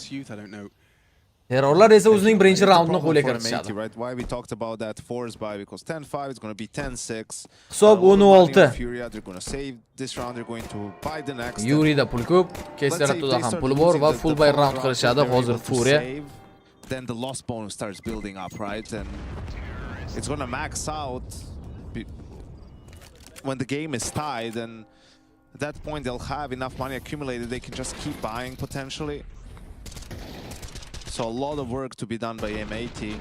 Terrorlar esa o'zining birinchi raundni qo'lga kiritishadi.
Why we talked about that force buy because 10-5 is going to be 10-6.
Hisob 16.
Furia they're going to save this round, they're going to buy the next.
Yurida pul ko'p, Keserato'da ham pul bor va full buy round qilishadi hozir Furia.
Then the loss bonus starts building up, right? And it's going to max out when the game is tied, and at that point they'll have enough money accumulated, they can just keep buying potentially. So a lot of work to be done by M80.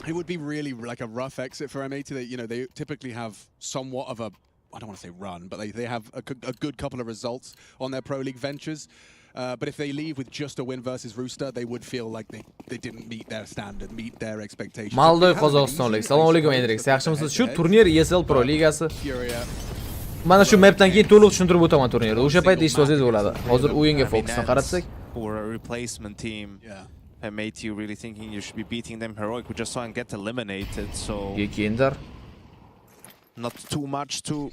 It would be really like a rough exit for M80. They, you know, they typically have somewhat of a, I don't want to say run, but they have a good couple of results on their Pro League ventures. But if they leave with just a win versus Rooster, they would feel like they didn't meet their standard, meet their expectations.
Maldoy Qozog'istonlik. Assalomu alaykum Endrix. Yaxshimisiz? Shu turnir ESL Pro Ligasi. Mana shu mapdan keyin to'liq tushuntirib o'taman turnirni. O'sha payt eshitsangiz bo'ladi. Hozir o'yinga fokusni qaratsak.
For a replacement team, M80 really thinking you should be beating them heroic. We just saw and get eliminated, so
Yekinder.
Not too much to.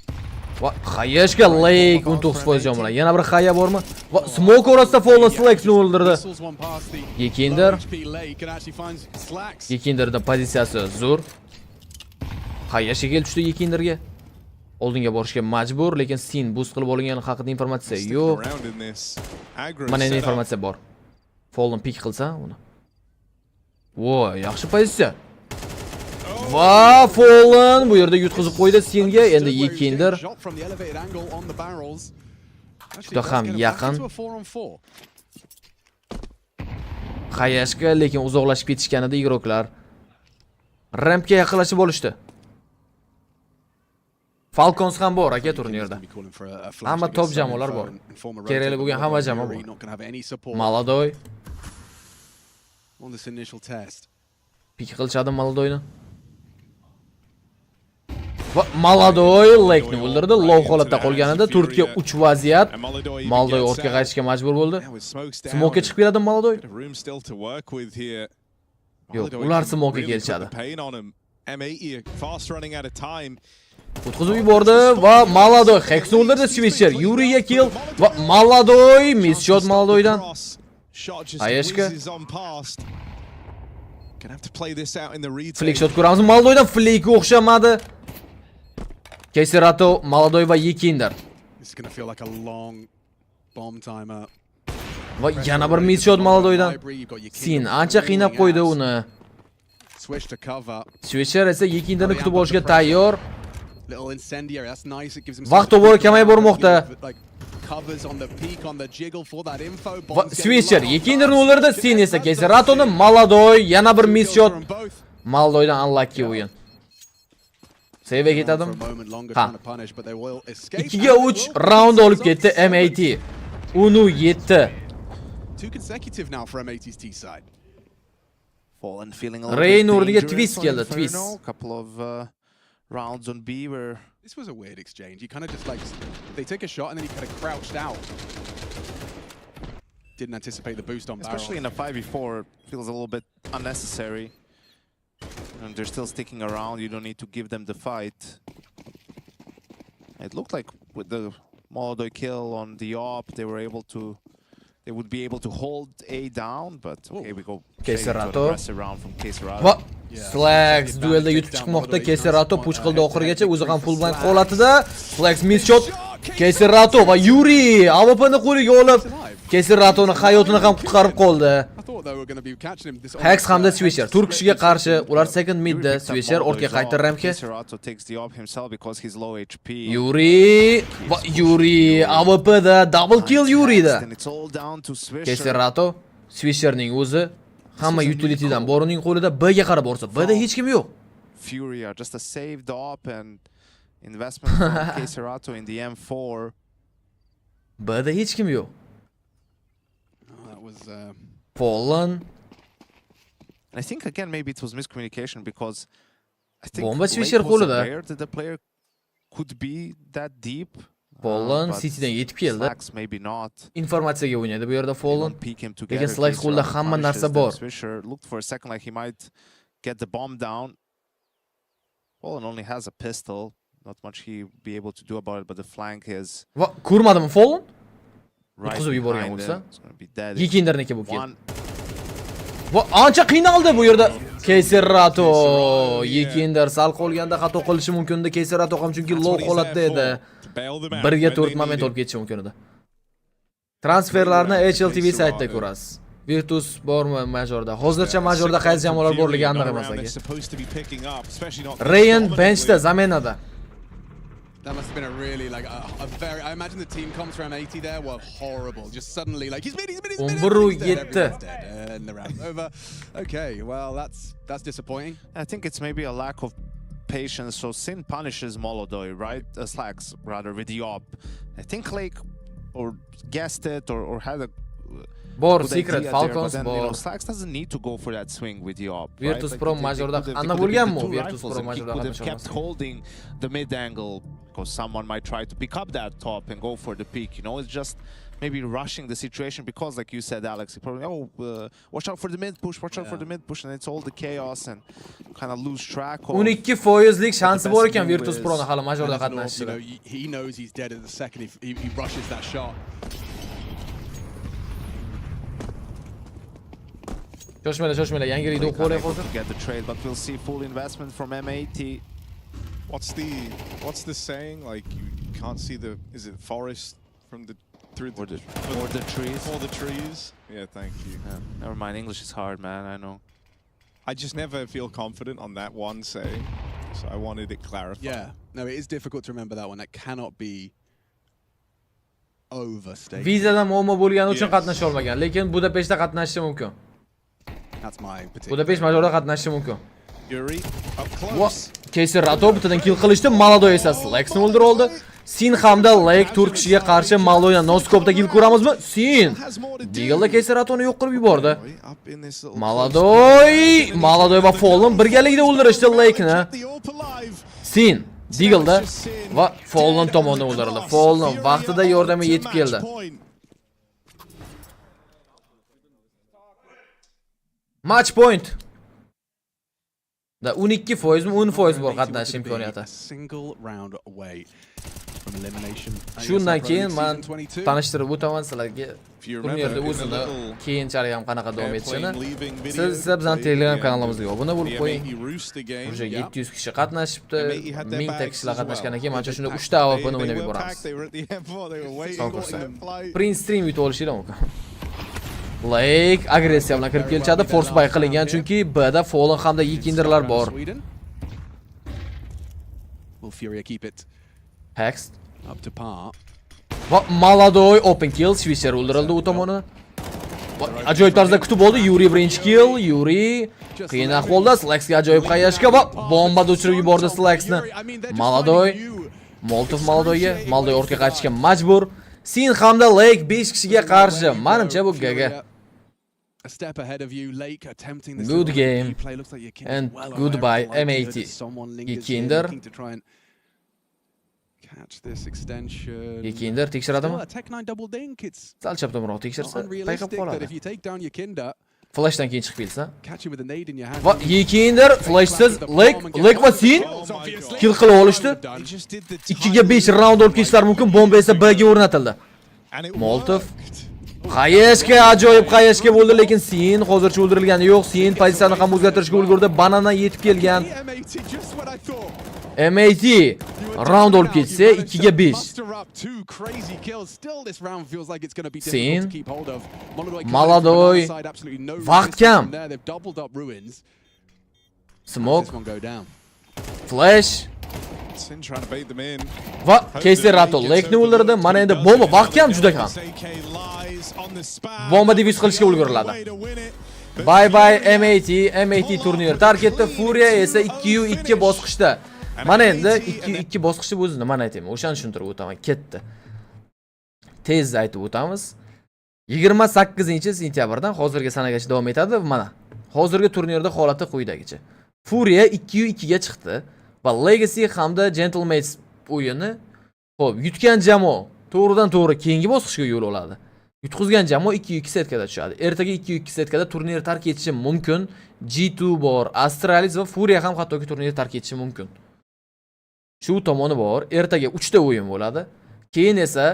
Va Xayashga Lake 19% jon bilan. Yana bir Xaya bormi? Va smoke orasida Fallen Slexni o'ldirdi. Yekinder. Yekinderda pozitsiyasi zo'r. Xayash kelib tushdi Yekinderga. Oldinga borishga majbur, lekin Sin boost qilib olingani haqida informatsiya yo'q. Mana endi informatsiya bor. Fallen pick qilsa uni. Voy, yaxshi pozitsiya. Va Fallen bu yerda yutqizib qo'ydi Singa. Endi Yekinder juda ham yaqin. Xayashga lekin uzoqlashib ketishganida igroklar rampga yaqinlashib olishdi. Falcons ham bor aka turnirda. Hamma top jamoalar bor. Kerakli bo'lgan hamma jamoa bor. Maladoy.
On this initial test.
Pik qilishadi Maladoyni. Va Maladoy Lake'ni o'ldirdi. Low holatda qolganida Turkiya 3 vaziyat. Maladoy ortga qaytishga majbur bo'ldi. Smoke'ga chiqib keladi Maladoy. Yo'q, ular smoke'ga kelishadi. O'tkazib yubordi va Maladoy Hexni o'ldirdi. Switcher Yuriga kill va Maladoy miss shot Maladoydan. Ayashka. Flick shot ko'ramiz. Maladoydan flickga o'xshamadi. Keserato, Maladoy va Yekinder. Va yana bir miss shot Maladoydan. Sin ancha qiynab qo'ydi uni. Switcher esa Yekinderni kutib olishga tayyor. Vaqt to'g'ri kamayib bormoqda. Switcher Yekinderni o'ldirdi. Sin esa Keseratoni, Maladoy yana bir miss shot. Maladoydan unlucky o'yin. Save ketadimi? Ha. 2ga 3 round olib ketdi M80. Unu 7. Rain o'rniga twist keldi, twist.
Couple of rounds on B where
this was a weird exchange. He kind of just like they take a shot and then he kind of crouched out. Didn't anticipate the boost on barrel.
Especially in a 5v4, feels a little bit unnecessary. And they're still sticking around. You don't need to give them the fight. It looked like with the Maladoy kill on the op, they would be able to hold A down, but okay, we go
Keserato.
Round from Keserato.
Va Slags duelda yutib chiqmoqda. Keserato push qildi oxirigacha, o'zi ham full blind holatida. Slags miss shot. Keserato va Yuri AWPni qo'liga olib, Keseratoni hayotini ham qutqarib qoldi. Hex hamda Switcher Turk kishiga qarshi, ular second midda. Switcher ortga qaytdi rampga. Yuri AWPda double kill Yurida. Keserato Switcherning o'zi hamma utilitydan borining qo'lida. B'ga qarab borsa, B'da hech kim yo'q.
Furia just a saved op and investment from Keserato in the M4.
B'da hech kim yo'q.
That was
Fallen.
I think again maybe it was miscommunication because I think
Bomba Switcher qo'lida.
The player could be that deep.
Fallen Citydan yetib keldi.
Maybe not.
Informatsiyaga o'ynaydi bu yerda Fallen. Lekin Slags qo'lida hamma narsa bor.
Switcher looked for a second like he might get the bomb down. Fallen only has a pistol. Not much he be able to do about it, but the flank is.
Va ko'rmadimi Fallen? O'tkazib yuborgan bo'lsa. Yekinderniki bu kill. Va ancha qiynaldi bu yerda Keserato. Yekinder sal qolganda xato qilishi mumkin edi. Keserato ham chunki low holatda edi. 1ga 4 moment olib ketishi mumkin edi. Transferlarni HLTV saytida ko'rasiz. Virtus bormi majorda? Hozircha majorda qaysi jamoalar borligi aniq emas aka. Rain benchda zamenada.
That must have been a really like a very. I imagine the team comms from M80 there were horrible. Just suddenly like he's mid. And the round's over. Okay, well that's disappointing.
I think it's maybe a lack of patience. So Sin punishes Maladoy, right? Slags rather with the op. I think Lake or guessed it or had a
bor secret Falcons
there,
bor.
Slags doesn't need to go for that swing with the op.
Virtus Pro majorda aniq bo'lganmi? Virtus Pro majorda
qatnashgan. Kept holding the mid angle because someone might try to pick up that top and go for the peak. You know, it's just maybe rushing the situation because, like you said, Alex, you probably watch out for the mid push, watch out for the mid push, and it's all the chaos and kind of lose track of.
12%lik shansi bor ekan Virtus Pro'ni hali majorda qatnashishiga.
He knows he's dead at the second he rushes that shot.
Shoshmela, yangi rid o'qib hozir.
Get the trade, but we'll see full investment from M80.
What's the saying? Like you can't see the forest from the through the
or the trees.
For the trees. Yeah, thank you.
Never mind, English is hard, man. I know.
I just never feel confident on that one saying, so I wanted it clarified.
Yeah, no, it is difficult to remember that one. That cannot be overstated.
Vizadan muammo bo'lgani uchun qatnasha olmagan, lekin Budapeshtda qatnashishi mumkin.
That's my particular.
Budapesht majorda qatnashishi mumkin.
Yuri up close.
Keserato bittadan kill qilishdi, Maladoy esa Slagsni o'ldirib oldi. Sin hamda Lake Turk kishiga qarshi Maladoydan noskopda kill ko'ramizmi? Sin Deagle'da Keseratoni yo'q qilib yubordi. Maladoy va Fallen birgalikda o'ldirishdi Lake'ni. Sin Deagle'da va Fallen tomonidan o'ldirildi. Fallen vaqtida yordamga yetib keldi. Match point. Da 12% mi 10% bor qatnashish imkoniyati. Shundan keyin men tanishtirib o'taman sizlarga turnirda o'zini keyinchalik ham qanaqa davom etishini. Siz bizning Telegram kanalimizga obuna bo'lib qo'ying. Уже 700 kishi qatnashibdi, 1000 ta kishilar qatnashgandan keyin mencha shunda 3 ta AWP'ni o'ynab yuboramiz. Print stream yutib olishinglar mumkin. Like agressiya bilan kirib kelishadi, force buy qilingan chunki B'da Fallen hamda Yekinderlar bor. Hext va Maladoy open kill, Swisher o'ldirildi u tomonidan. Ajoyib tarzda kutib oldi Yuri birinchi kill, Yuri qiyin ahvolda Slaxga ajoyib qayashga va bombada o'chirib yubordi Slaxni. Maladoy Maladoyga ortga qaytishga majbur. Sin hamda Lake 5 kishiga qarshi. Menimcha bu gaga. Good game and goodbye M80. Yekinder tekshiradimi? Sal chaptamroq tekshirsa payqab qoladi. Flashdan keyin chiqib kelsa. Va Yekinder flashsiz Lake va Sin kill qilib olishdi. 2 ga 5 round olib ketishlar mumkin. Bomba esa B ga o'rnatildi. Molotov qayashga ajoyib qayashga bo'ldi, lekin Sin hozircha o'ldirilgani yo'q. Sin pozitsiyani ham o'zgartirishga ulgurdi. Banana yetib kelgan. M80 round olib ketsa 2 ga 5. Sin Maladoy vaqt kam. Smoke Flash va Kayser Rato Lake'ni o'ldirdi. Mana endi bomba vaqt kam juda kam. Bomba defuse qilishga ulguriladi. Bye bye M80 turnir tark etdi. Furia esa 2-2 bosqichda. Mana endi 2 bosqichda o'zi nimani aytayman, o'shani tushuntirib o'taman. Ketdi. Tez aytib o'tamiz. 28-sentyabrdan hozirgi sanagacha davom etadi. Mana hozirgi turnirda holati quyidagicha. Furia 2-2 ga chiqdi va Legacy hamda Gentlemates o'yini xo'p, yutgan jamoa to'g'ridan-to'g'ri keyingi bosqichga yo'l oladi. Yutqizgan jamoa 2-2 setkada tushadi. Ertaga 2-2 setkada turnir tark etishi mumkin. G2 bor, Astralis va Furia ham hattoki turnir tark etishi mumkin. Shu tomoni bor. Ertaga 3 ta o'yin bo'ladi. Keyin esa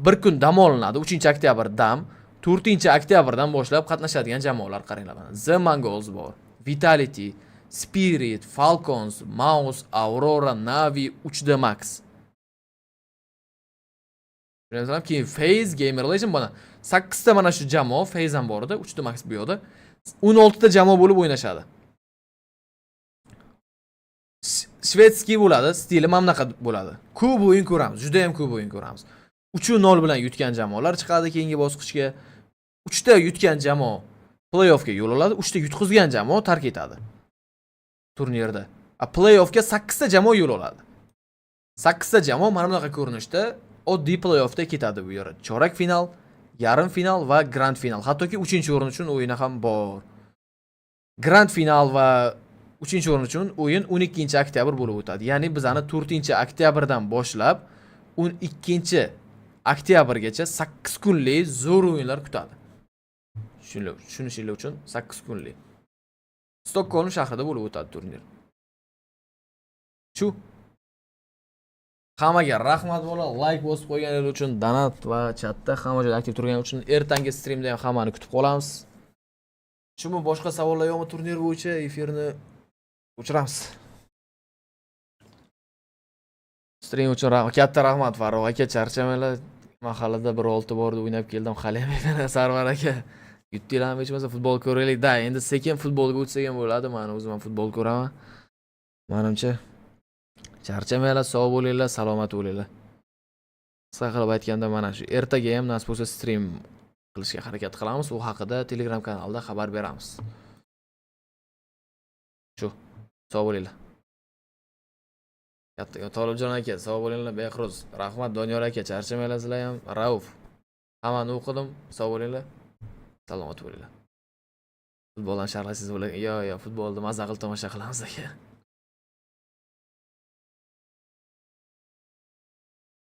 bir kun dam olinadi. 3-oktyabr dam, 4-oktyabrdan boshlab qatnashadigan jamoalar qaranglar. The Mongols bor, Vitality, Spirit, Falcons, Mouse, Aurora, Navi, 3D Max. Bilasizlar, keyin Phase, Gamer Legend mana 8 ta mana shu jamoa Phase ham bor edi, 3D Max bu yoqda. 16 ta jamoa bo'lib o'ynashadi. Shvedskiy bo'ladi, stili mamlaqa bo'ladi. Ko'p o'yin ko'ramiz, juda ham ko'p o'yin ko'ramiz. 3-0 bilan yutgan jamoalar chiqadi keyingi bosqichga. 3 ta yutgan jamoa play-offga yo'l oladi, 3 ta yutqizgan jamoa tark etadi turnirda. Play-offga 8 ta jamoa yo'l oladi. 8 ta jamoa mana bunaqa ko'rinishda oddiy play-offda ketadi bu yerda. Chorak final, yarim final va grand final. Hattoki 3-o'rin uchun o'yini ham bor. Grand final va 3-o'rin uchun o'yin 12-oktyabr bo'lib o'tadi. Ya'ni bizani 4-oktyabrdan boshlab 12-oktyabrgacha 8 kunlik zo'r o'yinlar kutadi. Tushunishinglar uchun 8 kunlik. Stockholm shahrida bo'lib o'tadi turnir. Shu. Hammaga rahmat bo'ladi. Like bosib qo'yganingiz uchun, donat va chatda hamma joyda aktiv turganingiz uchun ertangi streamda ham hammani kutib qolamiz. Shumi boshqa savollar yo'qmi turnir bo'yicha efirni o'chiramiz. Stream uchun katta rahmat Farruh aka, charchamanglar. Mahallada bir 6 borda o'ynab keldim, hali ham Sarvar aka. Yutdilarmi hech bo'lmasa futbol ko'raylik. Da, endi sekin futbolga o'tsak ham bo'ladi. Men o'zim ham futbol ko'raman. Menimcha charchamanglar, sog' bo'linglar, salomat bo'linglar. Qisqa qilib aytganda mana shu ertaga ham nasib bo'lsa stream qilishga harakat qilamiz. U haqida Telegram kanalida xabar beramiz. Shu. Sog' bo'linglar. Katta Tolibjon aka, sog' bo'linglar. Behruz, rahmat Doniyor aka, charchamanglar sizlar ham. Rauf. Hammani o'qidim. Sog' bo'linglar. Salomat bo'linglar. Futboldan sharhlasiz bo'ling. Yo, futbolni mazza qilib tomosha qilamiz aka.